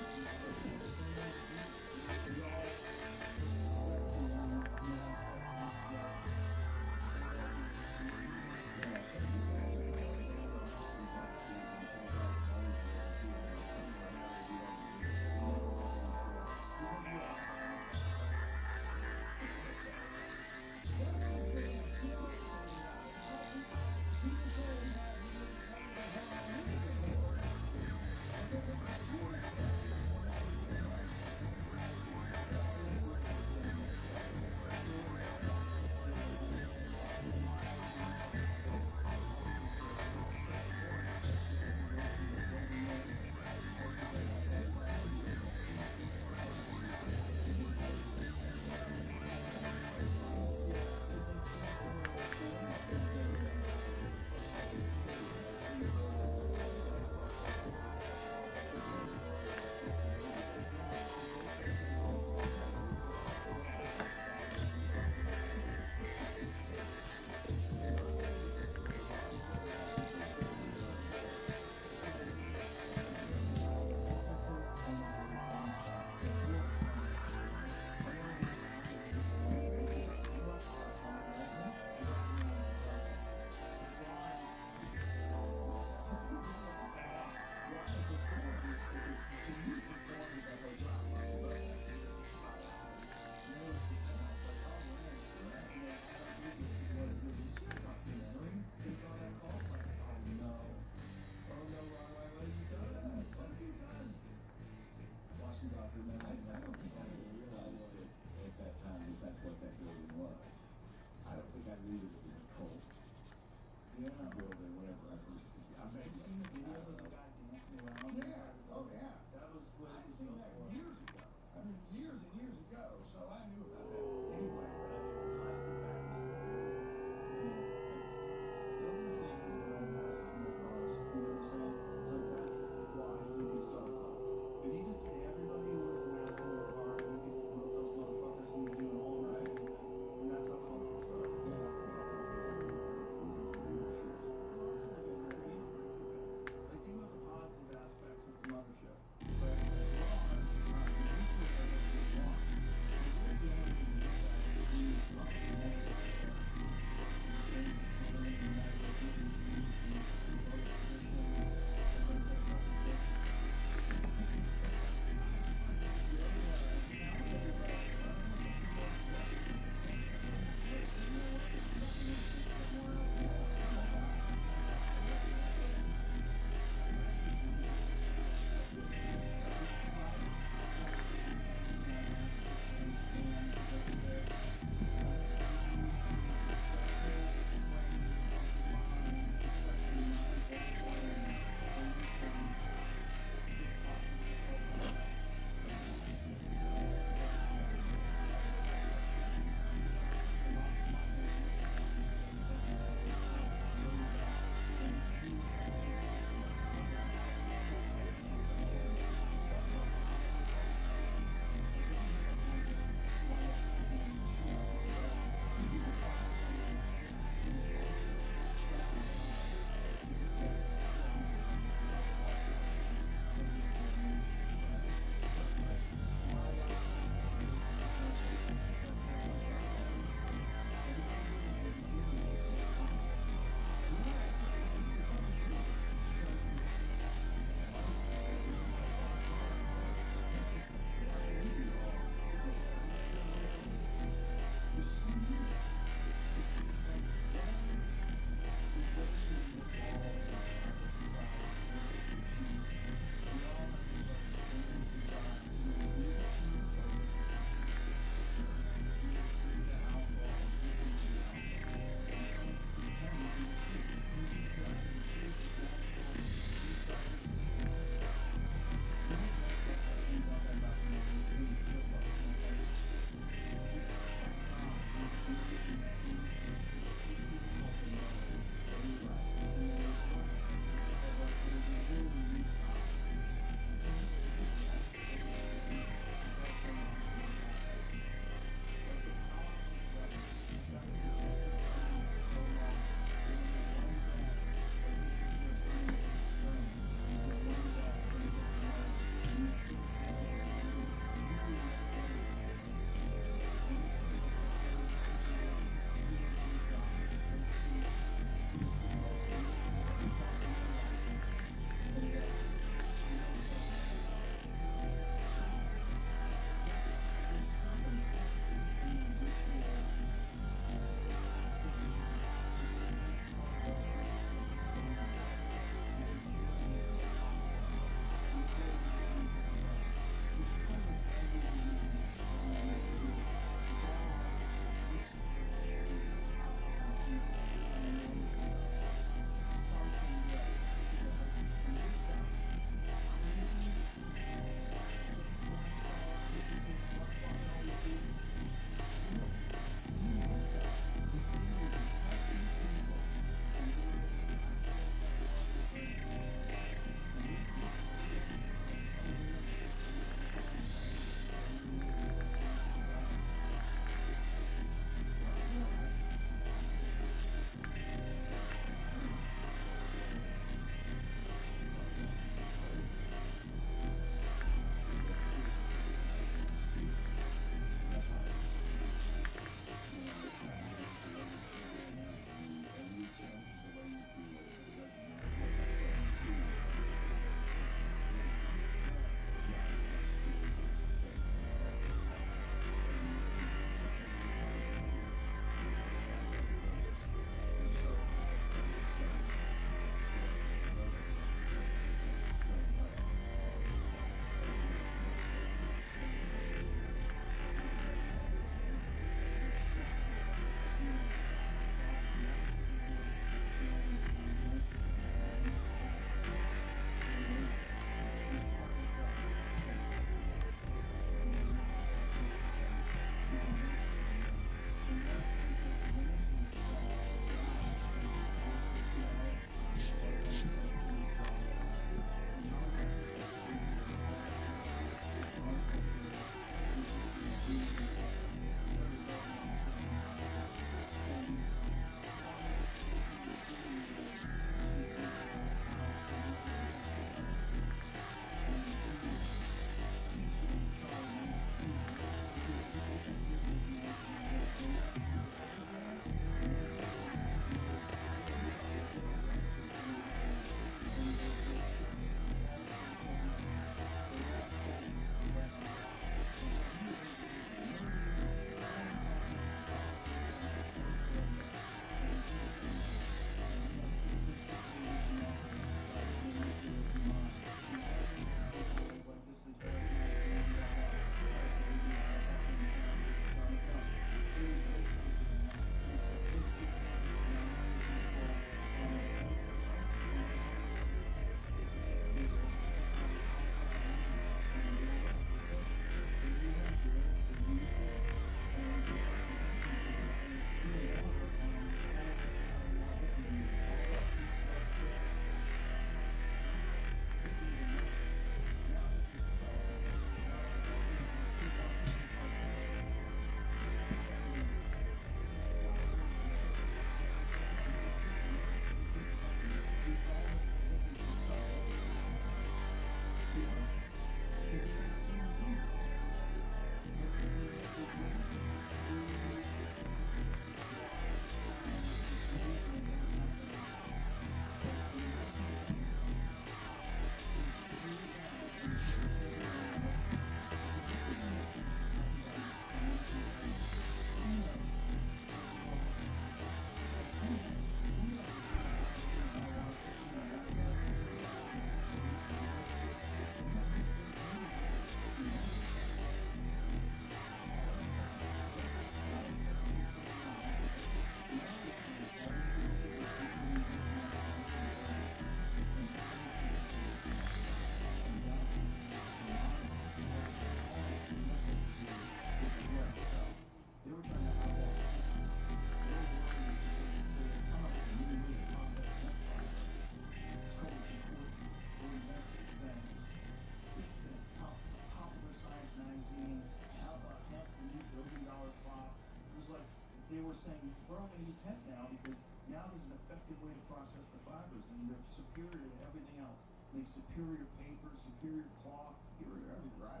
superior to everything else. Makes superior paper, superior cloth, superior everything. Right.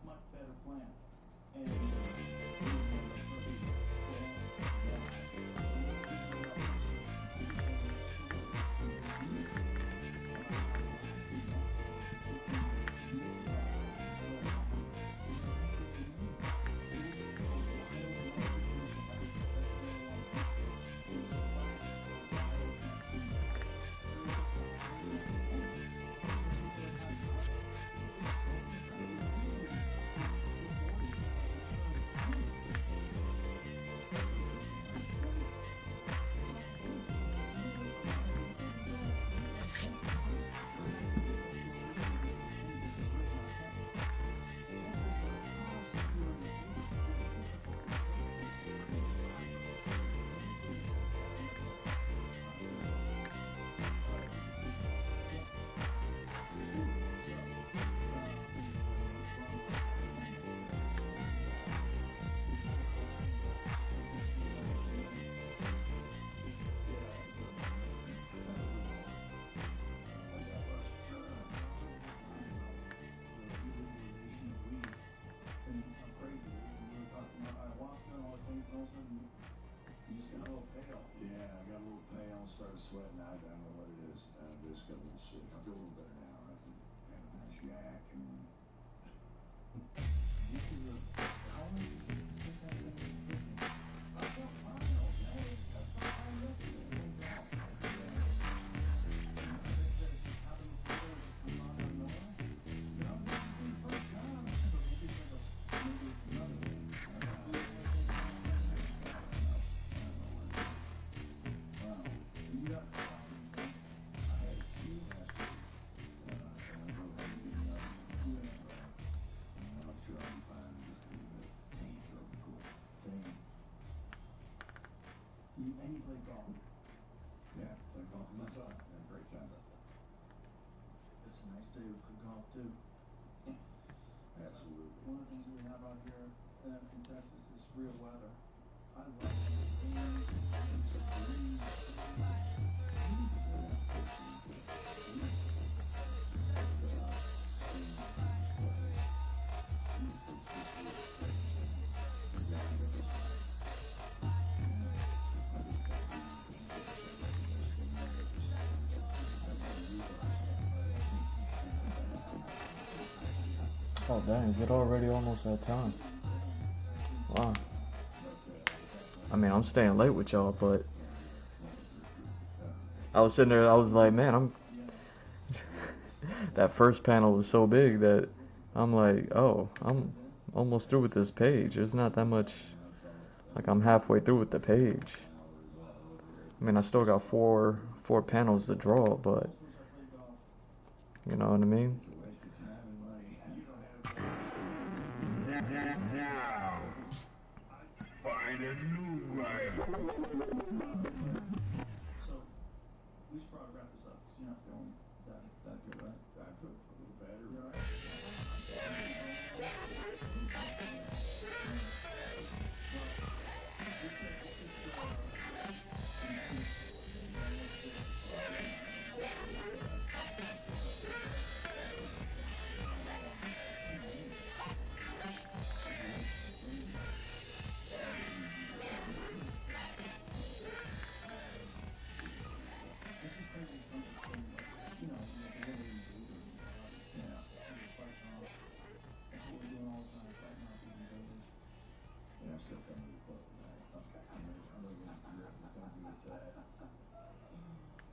Much better plant. And Yeah, I got a little pale, started sweating. I don't know what it is. I just got a little sick. I feel a little better now. I can have a nice yak and and you play golf. yeah, play golf with my son. Had a great time. It's a nice day to play golf too. Absolutely. One of the things we have out here in Texas is real weather. I love it. Oh dang, is it already almost that time? Wow. I mean, I'm staying late with y'all, but I was sitting there, I was like, man, I'm that first panel was so big that I'm like, oh, I'm almost through with this page. There's not that much, like I'm halfway through with the page. I mean, I still got four panels to draw, but you know what I mean? Find a new life. So we should probably wrap this up. So you're not feeling that good, right? I feel a little better. You all right?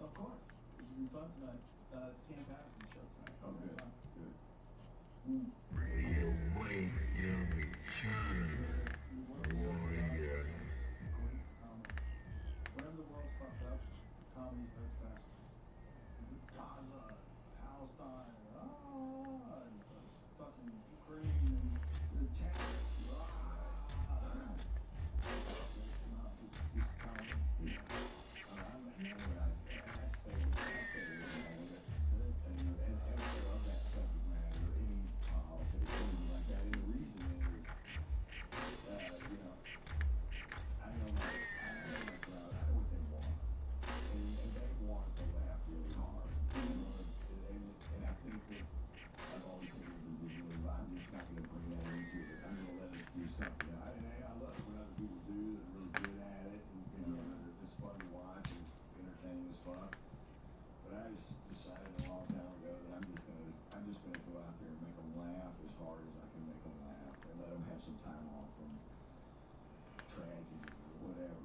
Of course. This will be fun tonight. It's Camp Patterson show tonight. Oh, good. Good. You wait your return, warrior. Whenever the world's fucked up, comedy hurts best. Gaza, Palestine, and fucking Ukraine, and the terrorists, hard as I can make them laugh and let them have some time off from tragedy or whatever.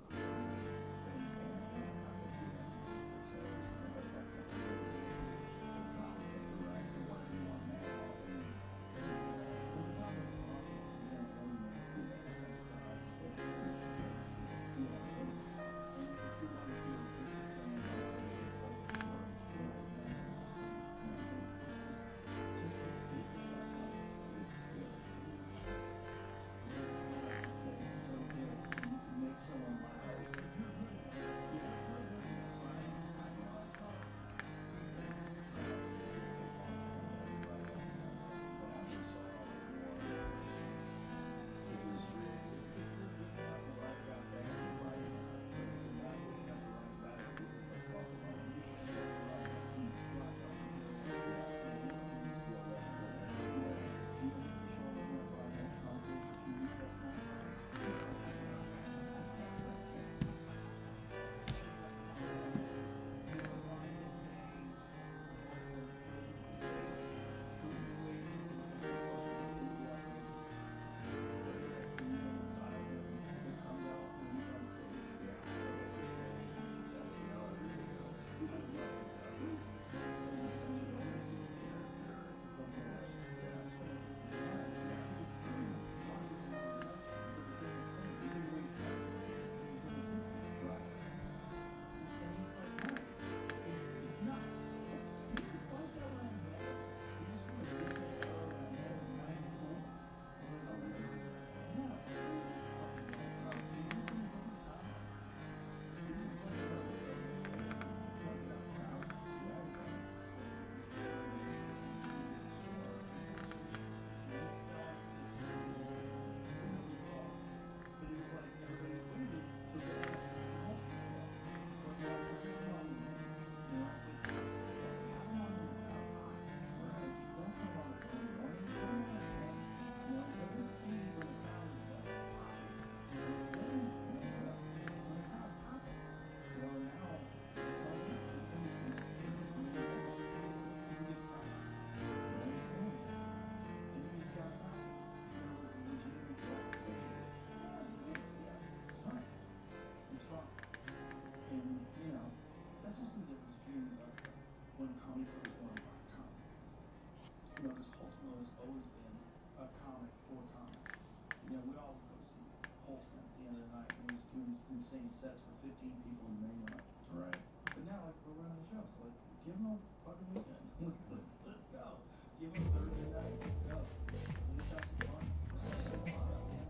Insane sets for 15 people in the main line. Right. But now, like, we're running the show, so, like, give them a fucking weekend. Let's go. Give them Thursday night. Let's go. Let's have some fun.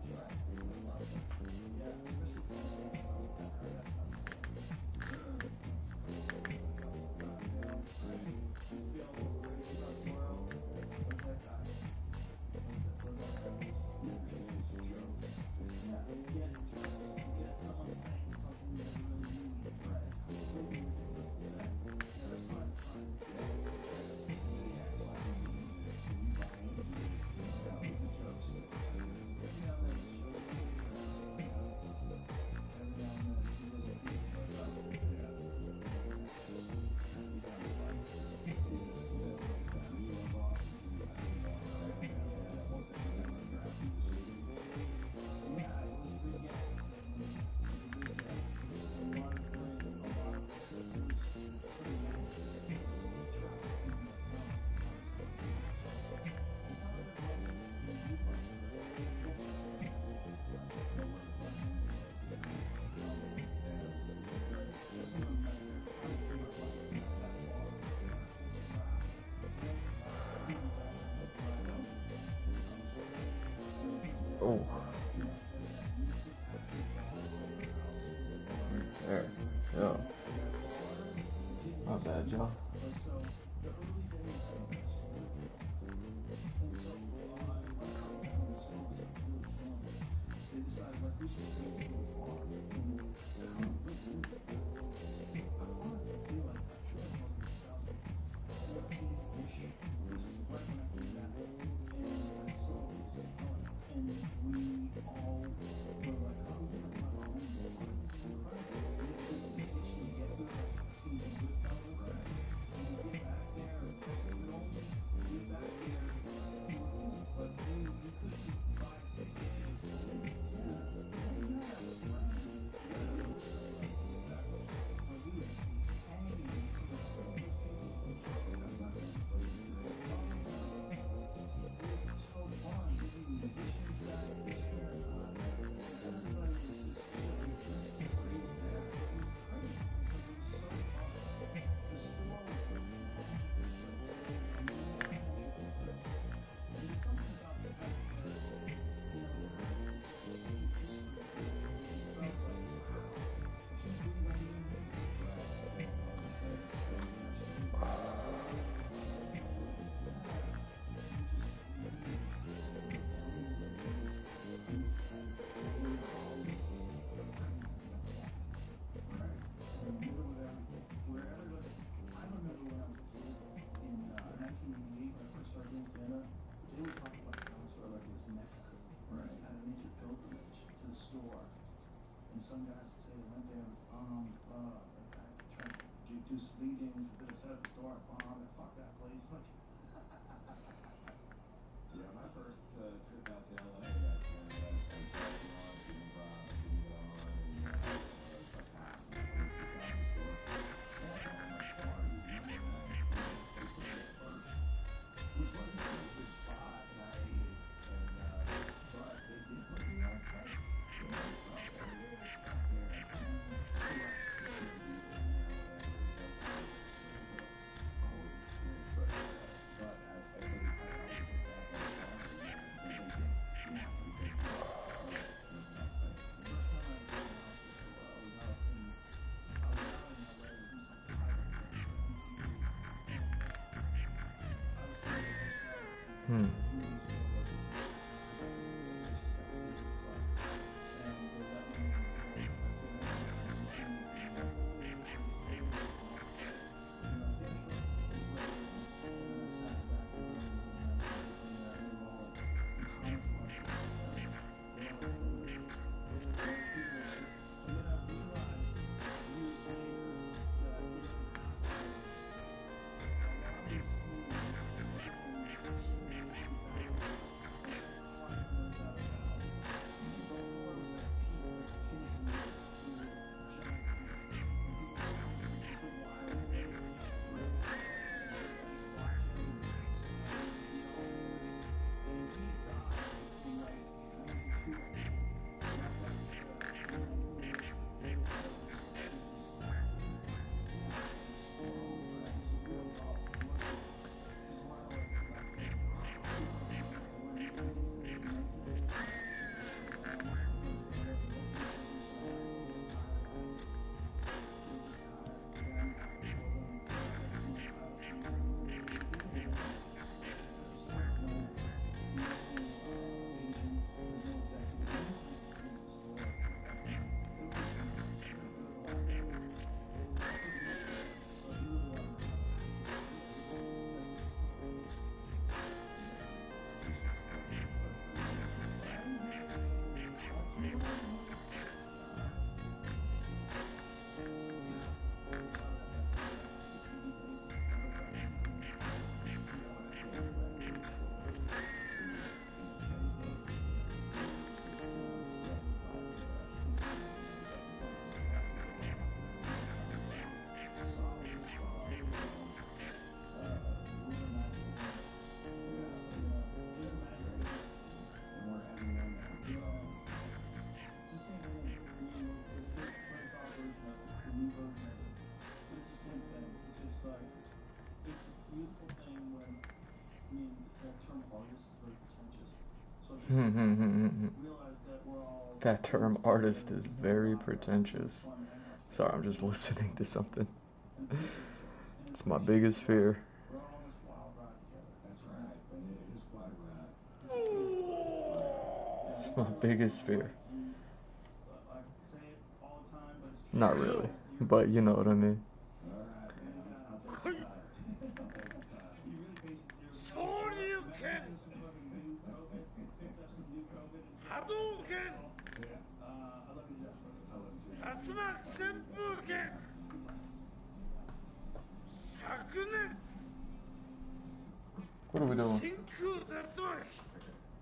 Yeah, especially for Oh. There. Yeah. Not bad, Joe. But Hmm. That term artist is very pretentious. Sorry, I'm just listening to something. It's my biggest fear. It's my biggest fear. Not really, but you know what I mean. What are we doing?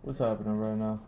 What's happening right now?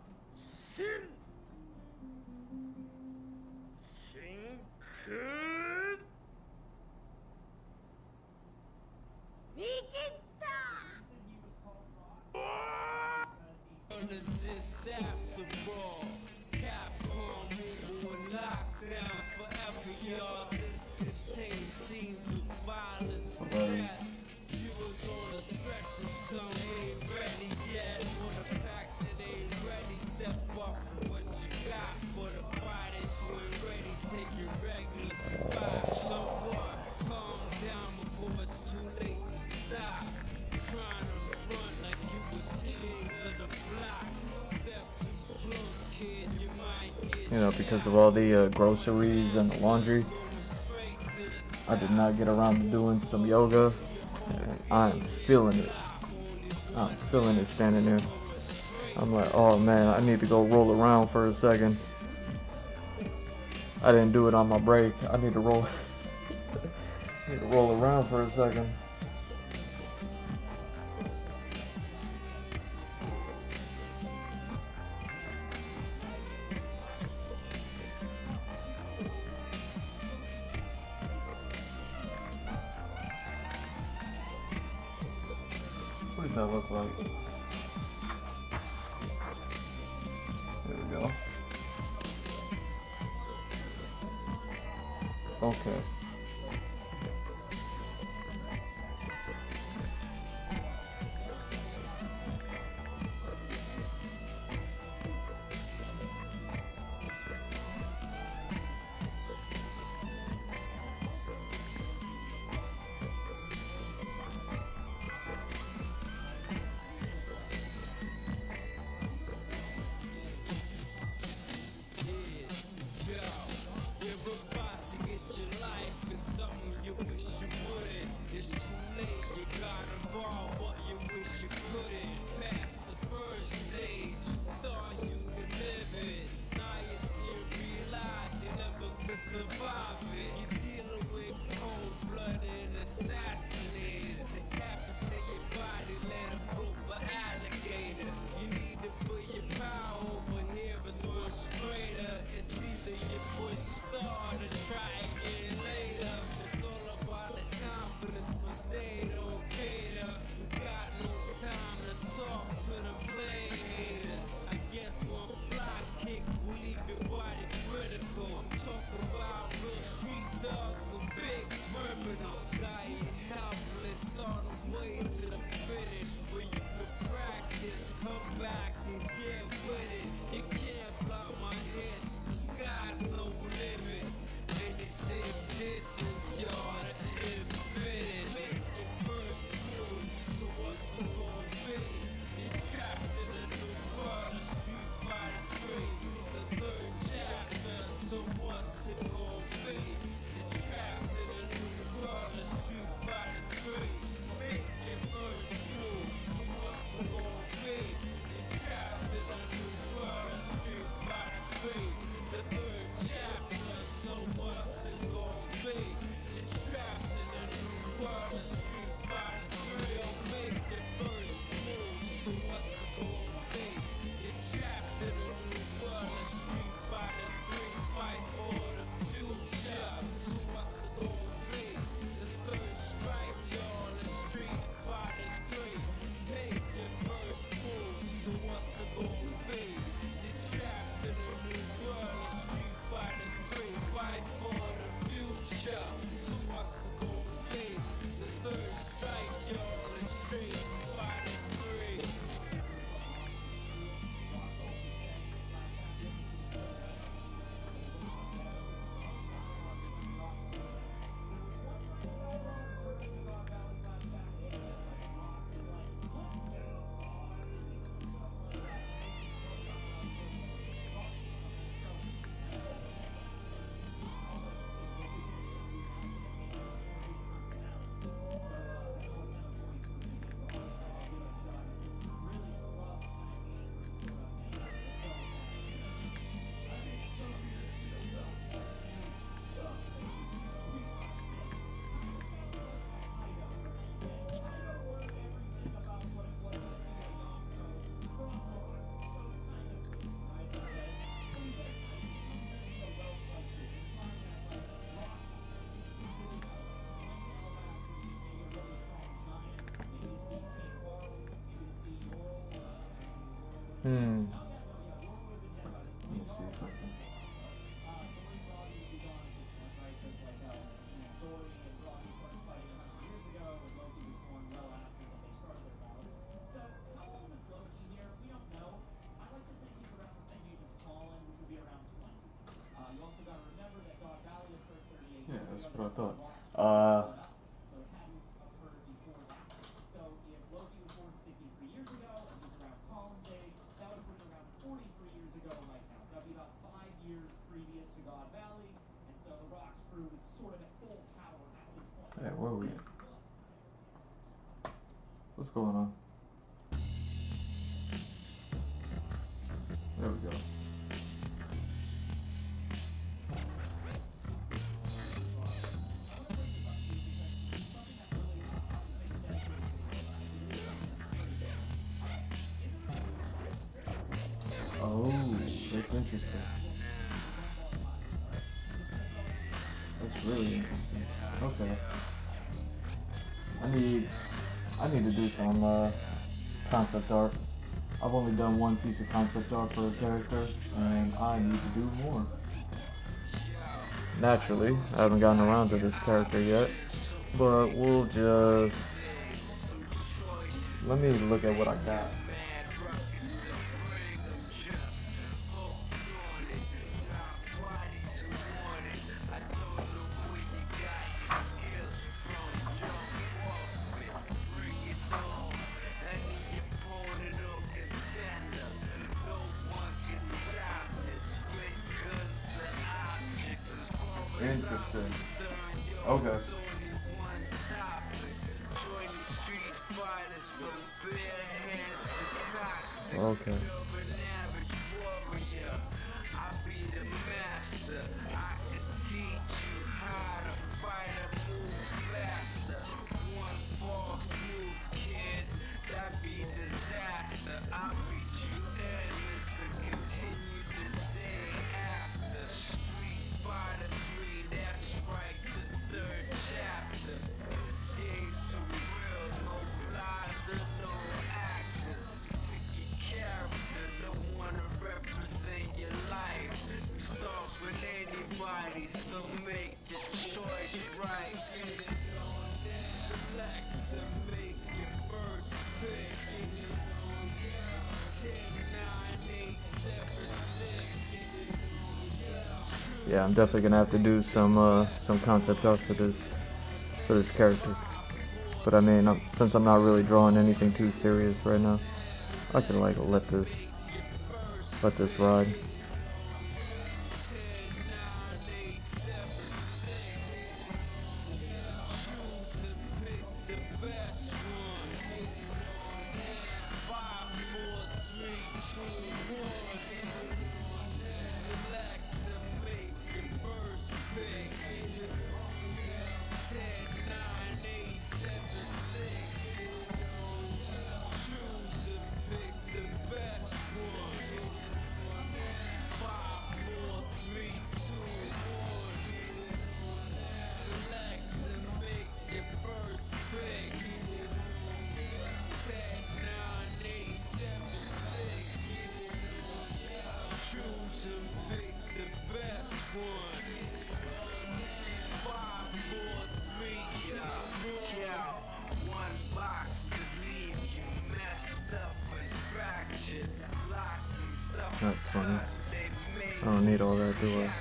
You know, because of all the groceries and the laundry, I did not get around to doing some yoga, and I'm feeling it. I'm feeling it standing there. I'm like, oh man, I need to go roll around for a second. I didn't do it on my break. I need to roll around for a second. What does that look like? There we go. Okay. survive it. You're dealing with cold-blooded assassinators. Decapitate your body, let them go for alligators. You need to put your power over here, it's much greater. It's either you push start or try again later. It's all about the confidence, but they don't cater. We got no time to talk to the blade haters. I guess one fly kick will leave your body critical. Talk about real street dogs and big criminals. Lying helpless on the way to the finish. Where you can practice, come back and get with it. You can't block my hits, the sky's no limit. Anything distance, y'all, that's infinite. Make your first move, so what's it gonna be? You're trapped in a new world, a street fighter free. The third chapter, so what's it gonna be? You're trapped in a new world, a street fighter free. Make your first move, so what's it gonna be? You're trapped in a new world, a street fighter free. The third chapter, so what's it gonna be? You're trapped in a new world, a street fighter free. Make your first move, so what's it gonna be? You're trapped in a new world, a street fighter free. Fight for the future, so what's it gonna be? The third strike, y'all, a street fighter free. Make your first move, so what's it gonna be? You're trapped in a new world, a street fighter free. Fight for the future, so what's it gonna be? The third strike, y'all, a street fighter free. Let me see something. Yeah, that's what I thought. Hey, where are we at? What's going on? There we go. Oh, that's interesting. That's really interesting. Okay. I need to do some concept art. I've only done one piece of concept art for a character, and I need to do more. Naturally, I haven't gotten around to this character yet, but we'll just... Let me look at what I got. Interesting. Okay. Okay. yeah, I'm definitely gonna have to do some concept art for this character. But I mean, since I'm not really drawing anything too serious right now, I can like let this ride. That's funny. I don't need all that, do I?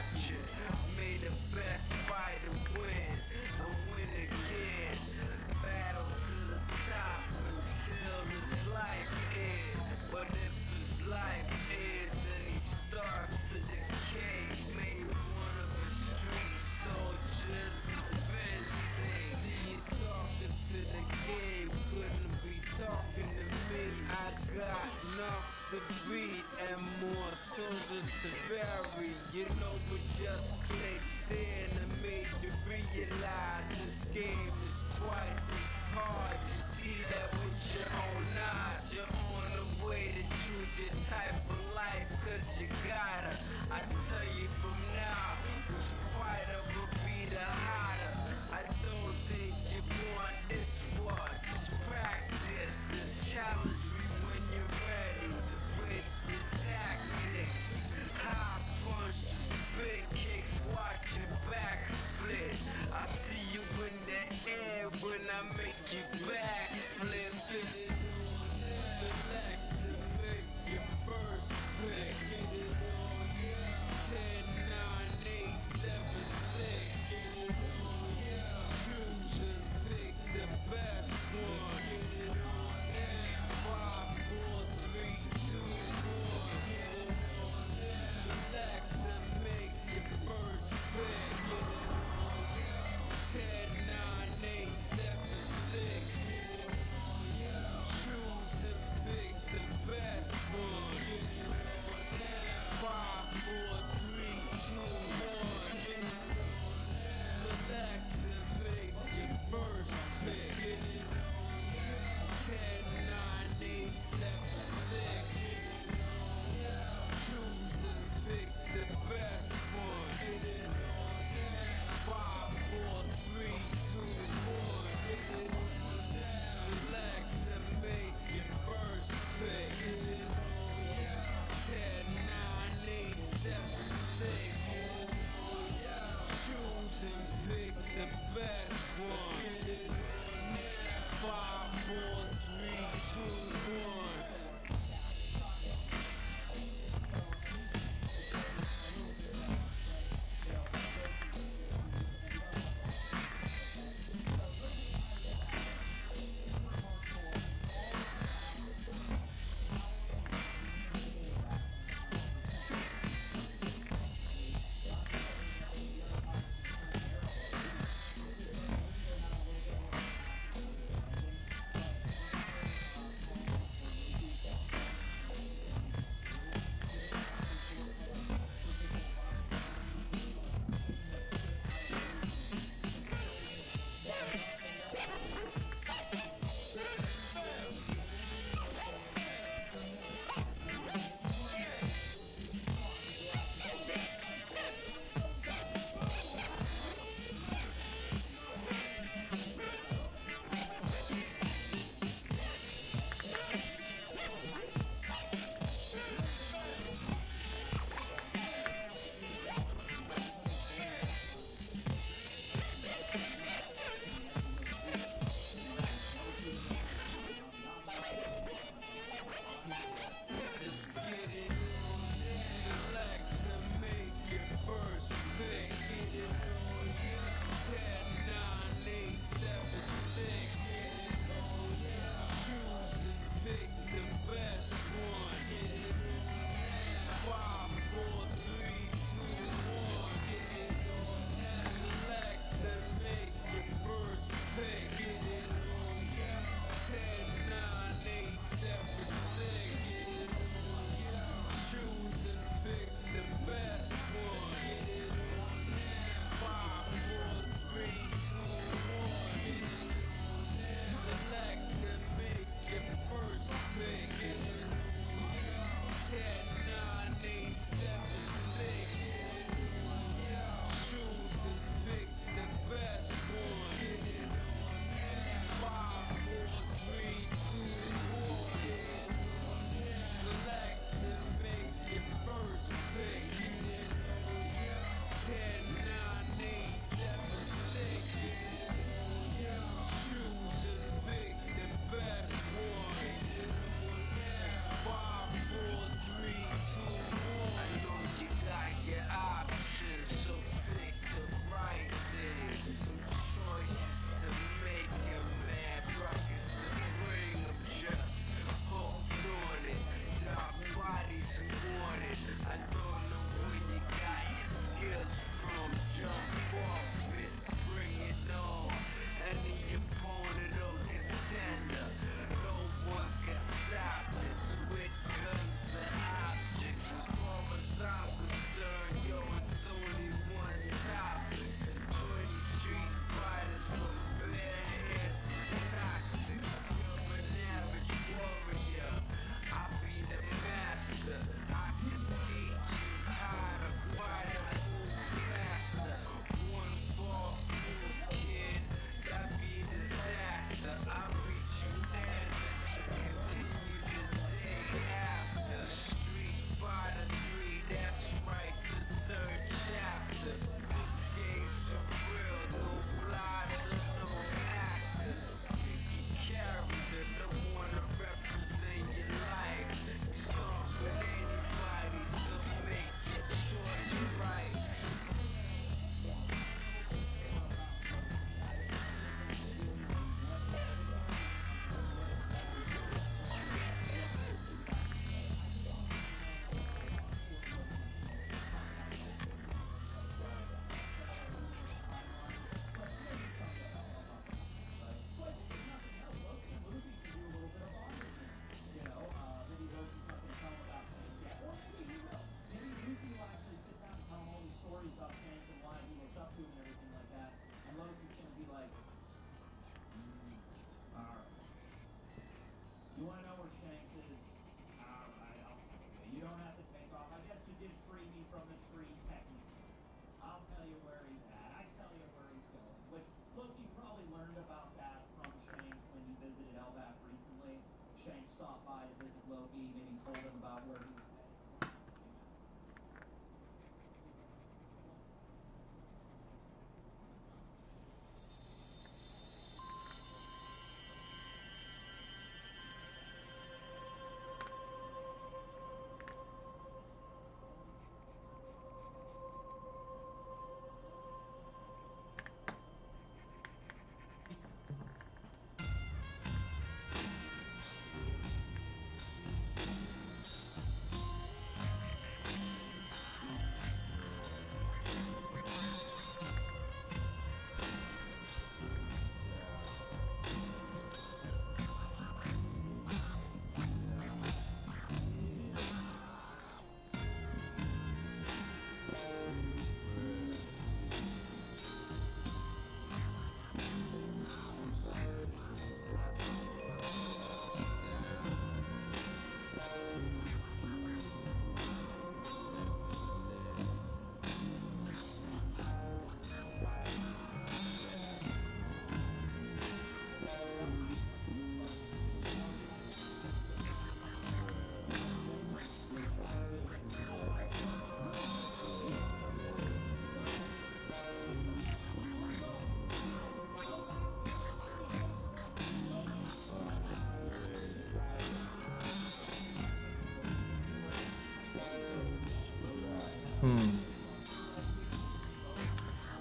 To beat and more soldiers to bury. You know what just clicked in and made you realize this game is twice as hard. You see that with your own eyes. You're on the way to choose your type of life, cause you gotta. I tell you from now, which fighter will be the hotter. I don't think you want this war. Just practice this challenge me when you're ready. Tactics, high punches, big kicks, watch your back split. I see you in the air when I make you back flip. Select to make your first pick. 10, 9, 8, 7, 6. Choose and pick the best one. 5, 4, 3, 2. Select and make your first pick. 10, 9, 8, 7, 6.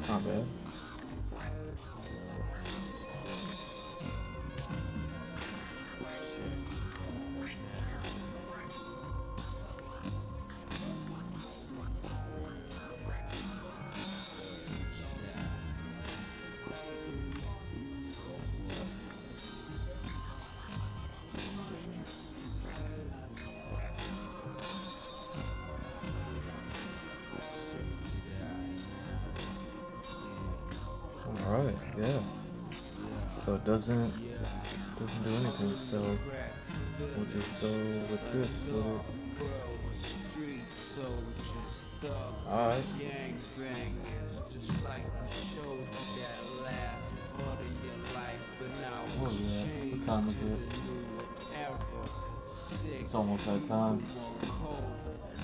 Not bad. Alright, yeah. So it doesn't do anything, so we'll just go with this with it. Alright. Oh yeah, what time is it? It's almost that time.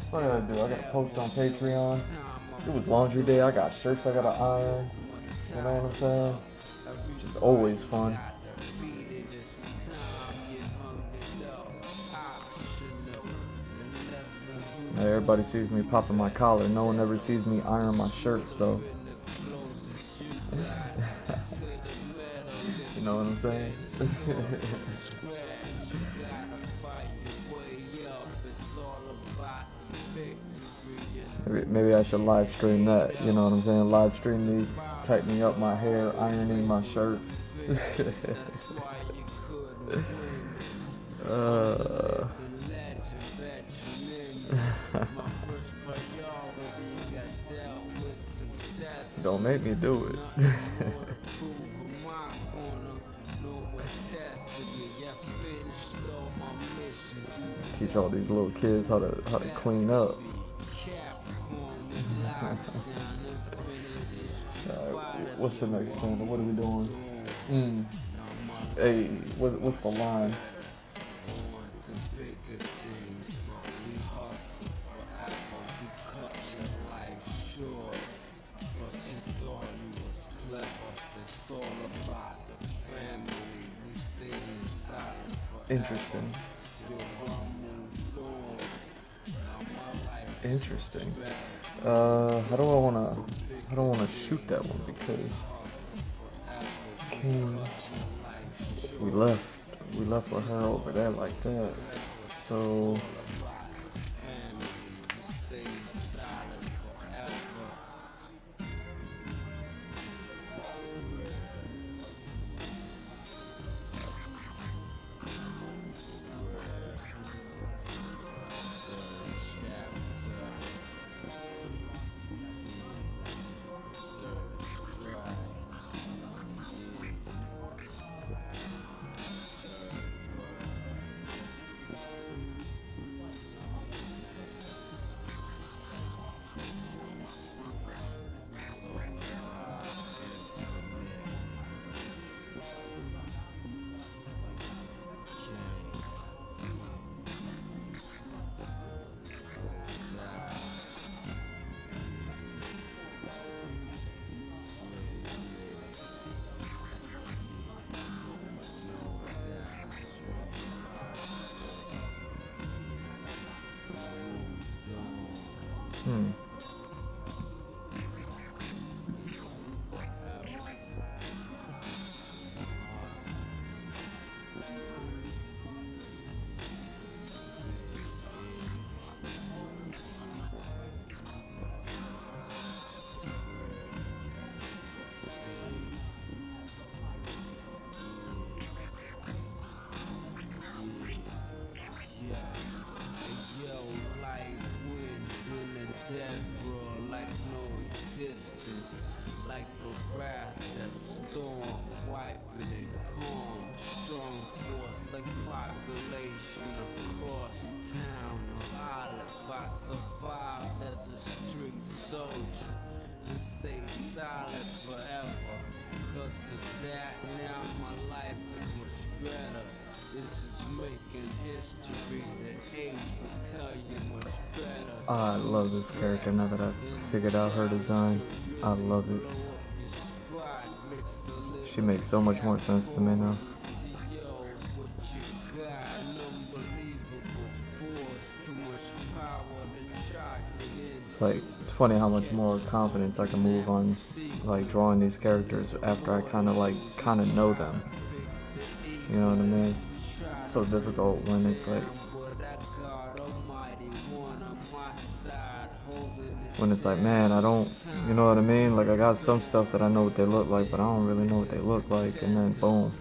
What I gotta do? I gotta post on Patreon. It was laundry day, I got shirts I gotta iron. You know what I'm saying? Just always fun. Hey, everybody sees me popping my collar. No one ever sees me iron my shirts though. You know what I'm saying? Maybe I should live stream that, you know what I'm saying? Live stream me tightening up my hair, ironing my shirts. Don't make me do it. Teach all these little kids how to clean up. What's the next channel? What are we doing? Hey, what's the line? Interesting. Interesting. How do I wanna shoot that one because we left with her over there like that. So I love this character now that I've figured out her design. I love it. She makes so much more sense to me now. It's funny how much more confidence I can move on, like, drawing these characters after I kind of know them. You know what I mean? It's so difficult when it's like, man, I don't, you know what I mean? Like, I got some stuff that I know what they look like, but I don't really know what they look like, and then boom.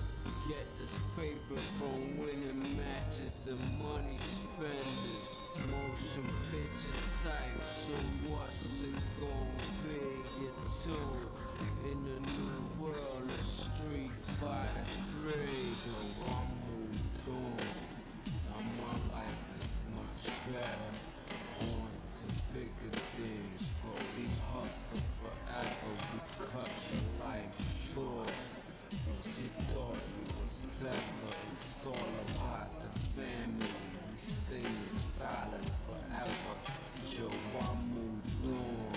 Get this paper from winning matches and money spenders. Motion picture type, so what's it gonna be? Get tuned in the new world of Street Fighter 3. I'm moved on. Now my life is much better. On to bigger things, but we hustle forever. We cut your life short. Cause you thought you was clever. It's all about the family. We stay silent forever. Yo, I moved on.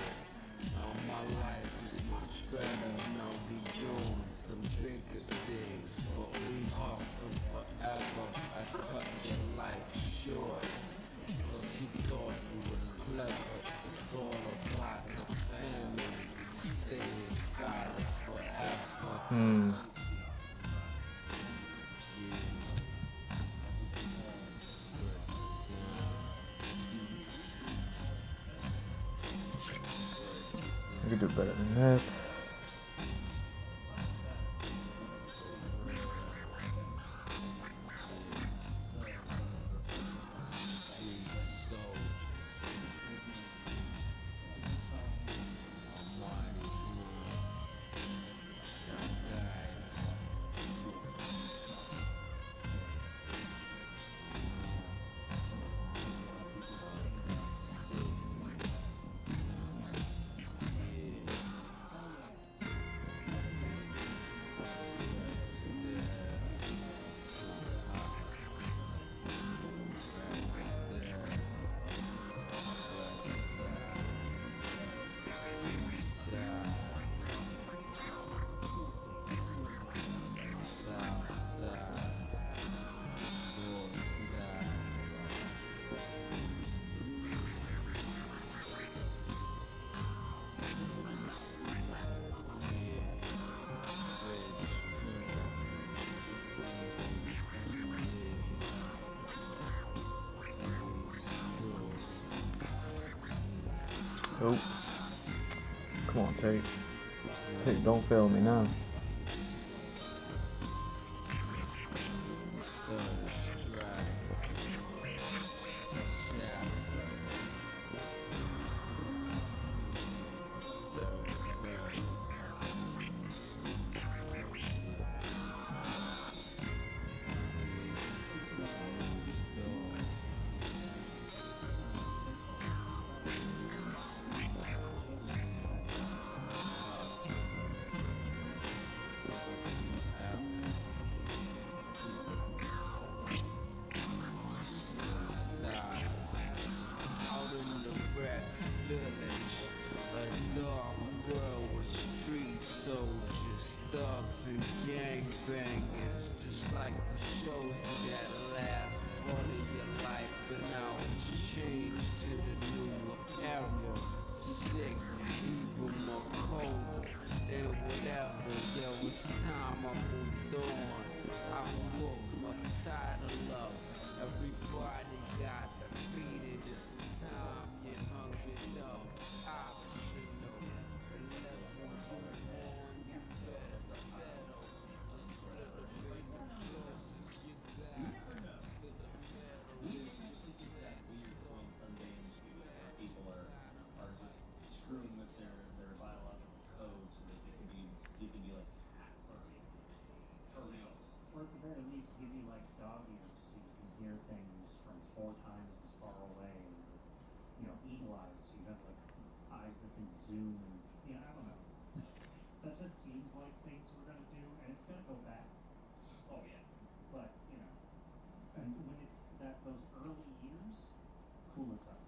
Now my life is much better. Now we on some bigger things, but we hustle forever. I cut your life short. Cause you thought you was clever. It's all about the family. We stay silent forever. I could do better than that. Oh, come on, Tate. Tate, don't fail me now. Thugs and gangbangers, just like we showed you that last part of your life, but now it's changed to the new era. Sick, even more colder than whatever. Yo, it's time I moved on. I woke my title up. Everybody got defeated. It's time you hung it up. Optional. And let me move on. You better settle. A split of being the closest you got to the middle. People are just screwing with their biological code so that they can be like cats for real. Or at the very least give you like dog ears so you can hear things from 4 times as far away. You know, eagle eyes, so you have like eyes that can zoom and I don't know. That just seems like things we're gonna do, and it's gonna go bad. Oh yeah. But and when it's those early years, cool us up.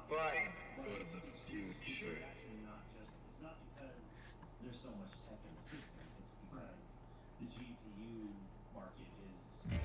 Fight for the future. It's actually not just, it's not because there's so much tech in the system, it's because the GPU market is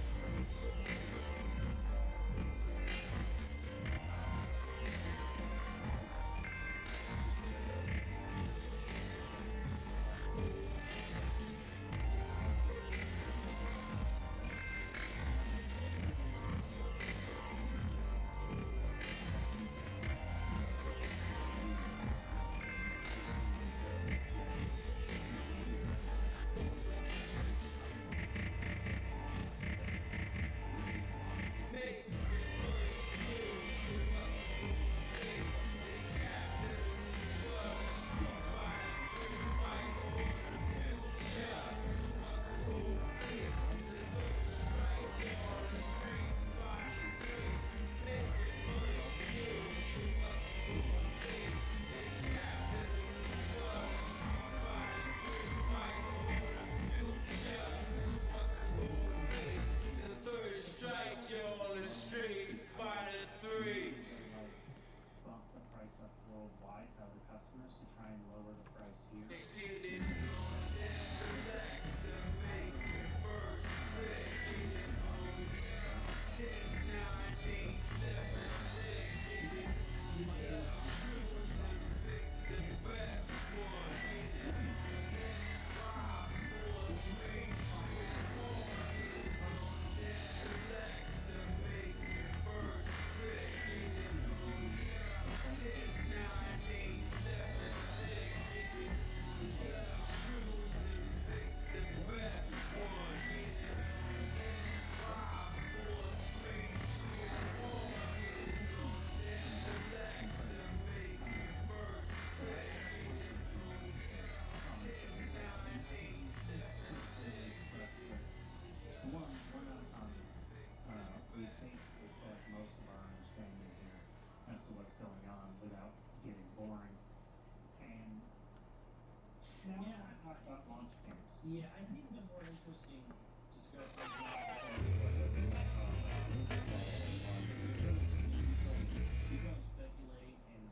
Strike you on the street by the three. like bump the price up worldwide to other customers to try and lower the price here. Get it on and select to make it first pick. Get it on 10, 9, 8, 7, 6. Get it choose and pick the best one. Get it on 5, 4, 3, 2, 1. Get it on and select to make it first pick. Get it on 10, 9, 8, 7, 6. Get it choose and pick the best one. Get it on 5, 4, 3, 2, 1. Get it on and select to make it first pick. Get it on 10, 9, 8, 7, 6. One, we're not economists. We think we collect most of our understanding here as to what's going on without getting boring. And now we're going to talk about launch camps. Yeah, I think the more interesting discussion you don't speculate and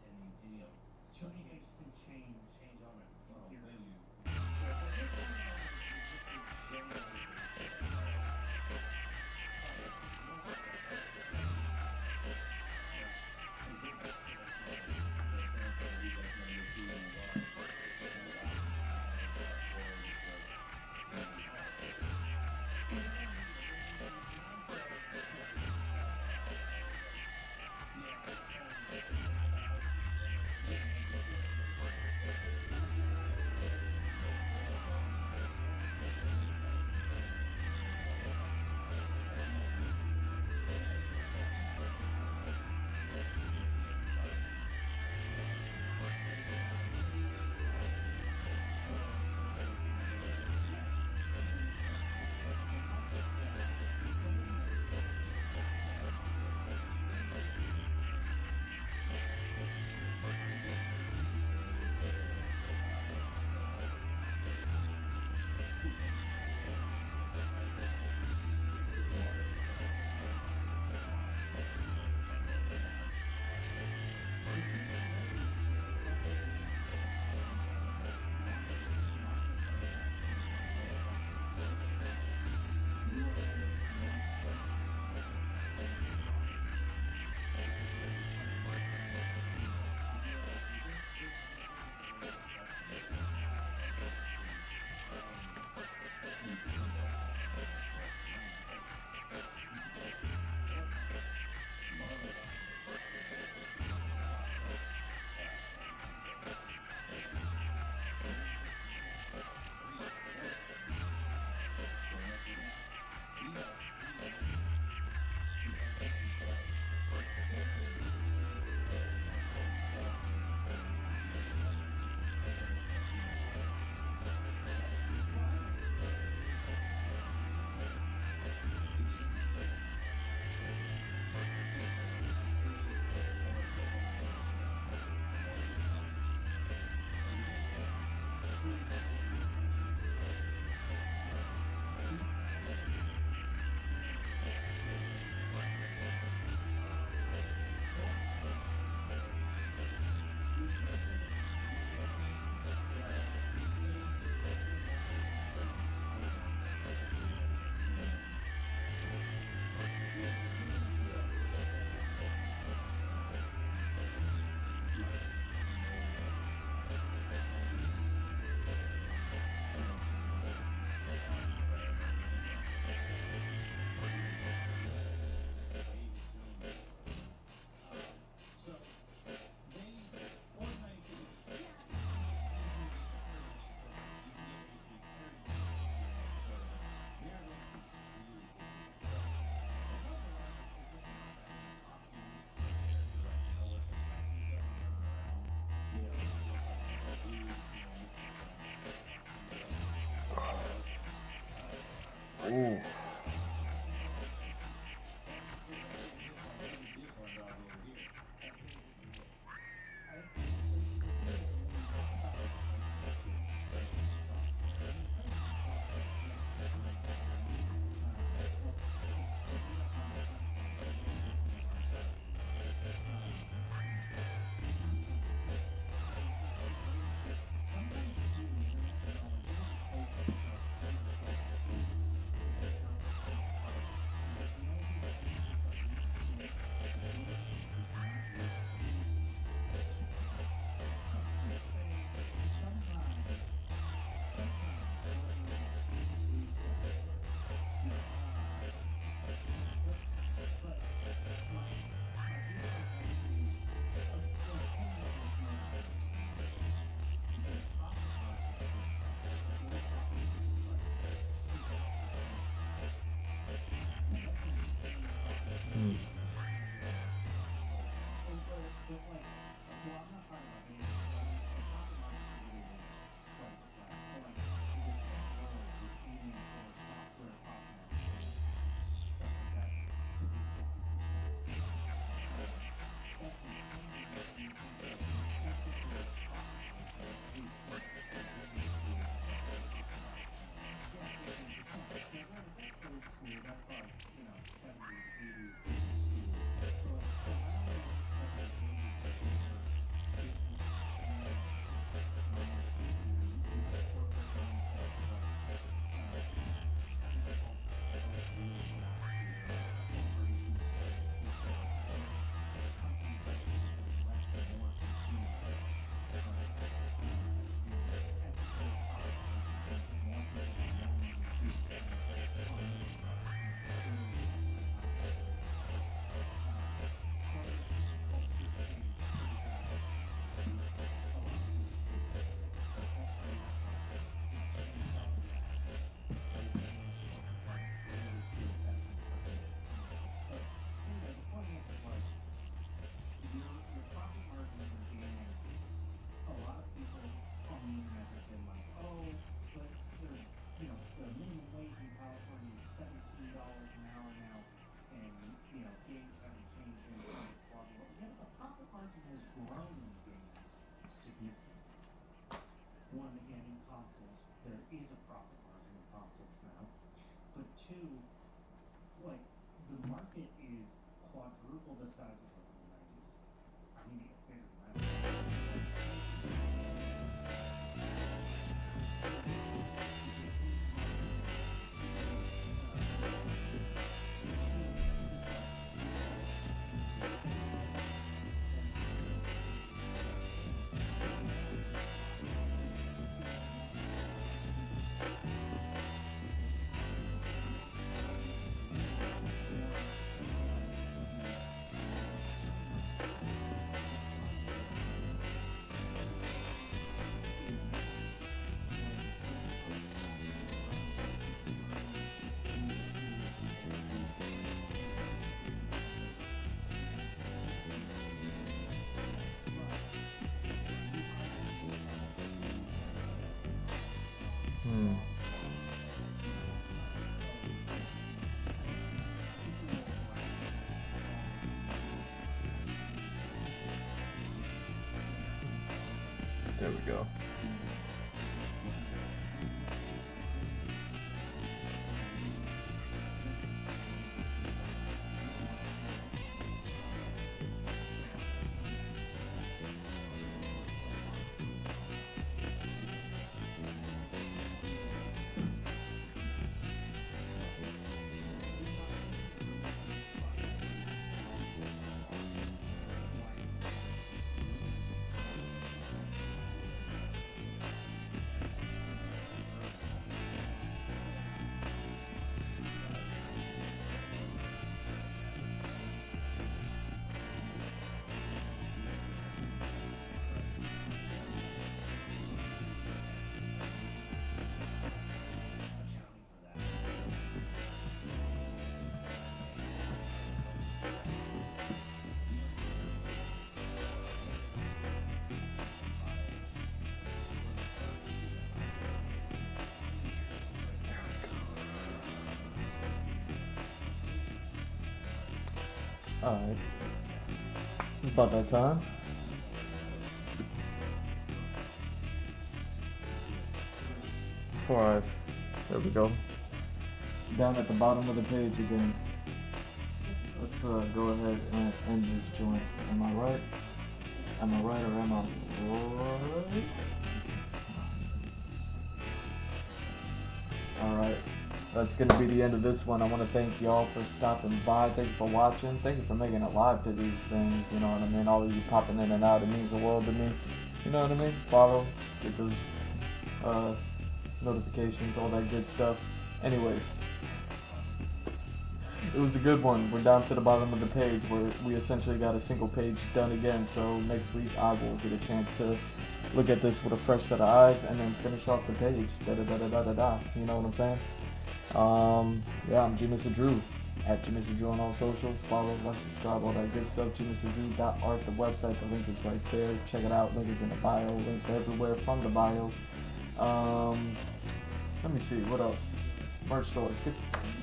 you know, So many things can change on it. oh, Here. maybe Thank you. Ooh. One, again, in consoles, there is a profit margin in consoles now. But two, like, the market is quadruple the size it was in the 90s. Maybe bigger than that. There we go. Alright. It's about that time. Alright. There we go. Down at the bottom of the page again. Let's go ahead and end this joint. Am I right? Am I right or am I right? Alright. That's going to be the end of this one. I want to thank y'all for stopping by. Thank you for watching. Thank you for making it live to these things. You know what I mean? All of you popping in and out. It means the world to me. You know what I mean? Follow. Get those notifications. All that good stuff. Anyways. It was a good one. We're down to the bottom of the page where we essentially got a single page done again. So next week I will get a chance to look at this with a fresh set of eyes and then finish off the page. Da-da-da-da-da-da. You know what I'm saying? Yeah, I'm G-Mr. Drew, at G-Mr. Drew on all socials. Follow, like, subscribe, all that good stuff. GMrDrew.art, the website, the link is right there. Check it out, link is in the bio, links to everywhere from the bio. Let me see, what else? Merch stores,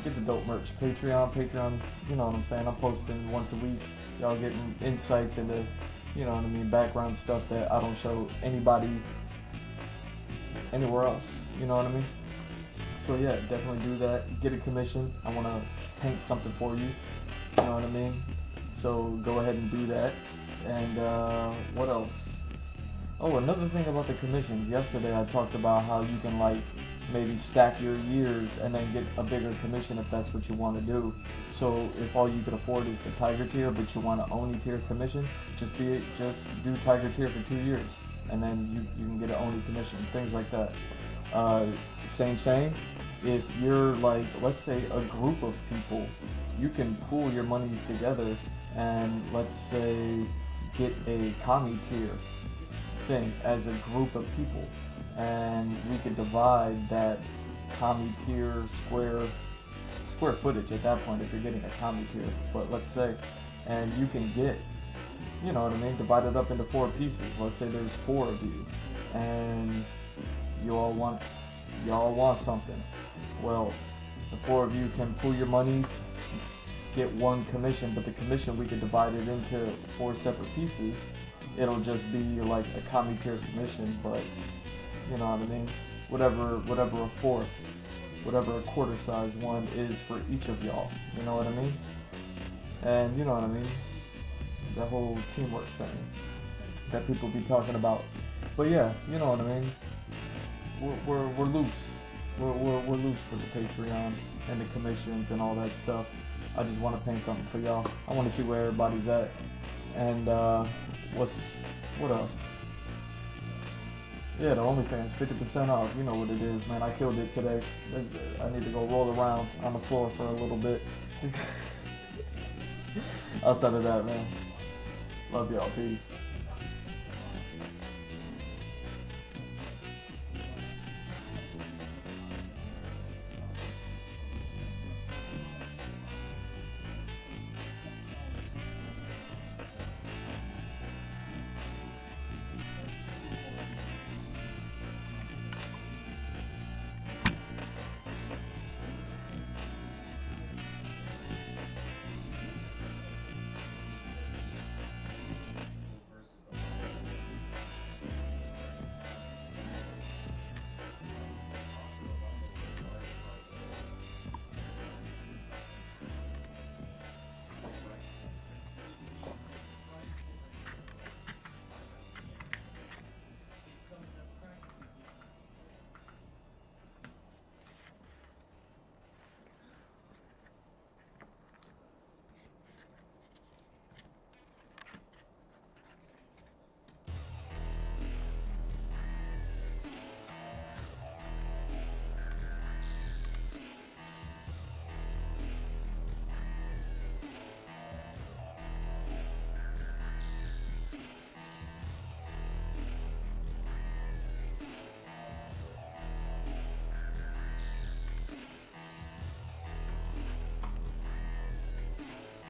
get the dope merch. Patreon, you know what I'm saying? I'm posting once a week. Y'all getting insights into, you know what I mean, background stuff that I don't show anybody anywhere else. You know what I mean? So yeah, definitely do that. Get a commission. I want to paint something for you. You know what I mean? So go ahead and do that. And what else? Oh, another thing about the commissions. Yesterday I talked about how you can like maybe stack your years and then get a bigger commission if that's what you want to do. So if all you could afford is the Tiger tier, but you want to Oni tier commission, just do Tiger tier for 2 years, and then you can get an Oni commission. Things like that. Same. If you're like, let's say a group of people, you can pool your monies together and let's say get a Kami tier thing as a group of people, and we could divide that Kami tier square footage at that point if you're getting a Kami tier. But let's say, and you can get, you know what I mean, divide it up into 4 pieces. Let's say there's 4 of you and y'all want something. Well, the 4 of you can pool your monies, get 1 commission, but the commission we could divide it into 4 separate pieces. It'll just be like a Kami tier commission, but you know what I mean? Whatever a fourth, whatever a quarter size one is for each of y'all. You know what I mean? And you know what I mean? That whole teamwork thing that people be talking about. But yeah, you know what I mean? We're loose. We're loose for the Patreon and the commissions and all that stuff. I just want to paint something for y'all. I want to see where everybody's at. And what else? Yeah, the OnlyFans, 50% off. You know what it is, man. I killed it today. I need to go roll around on the floor for a little bit. Outside of that, man. Love y'all. Peace.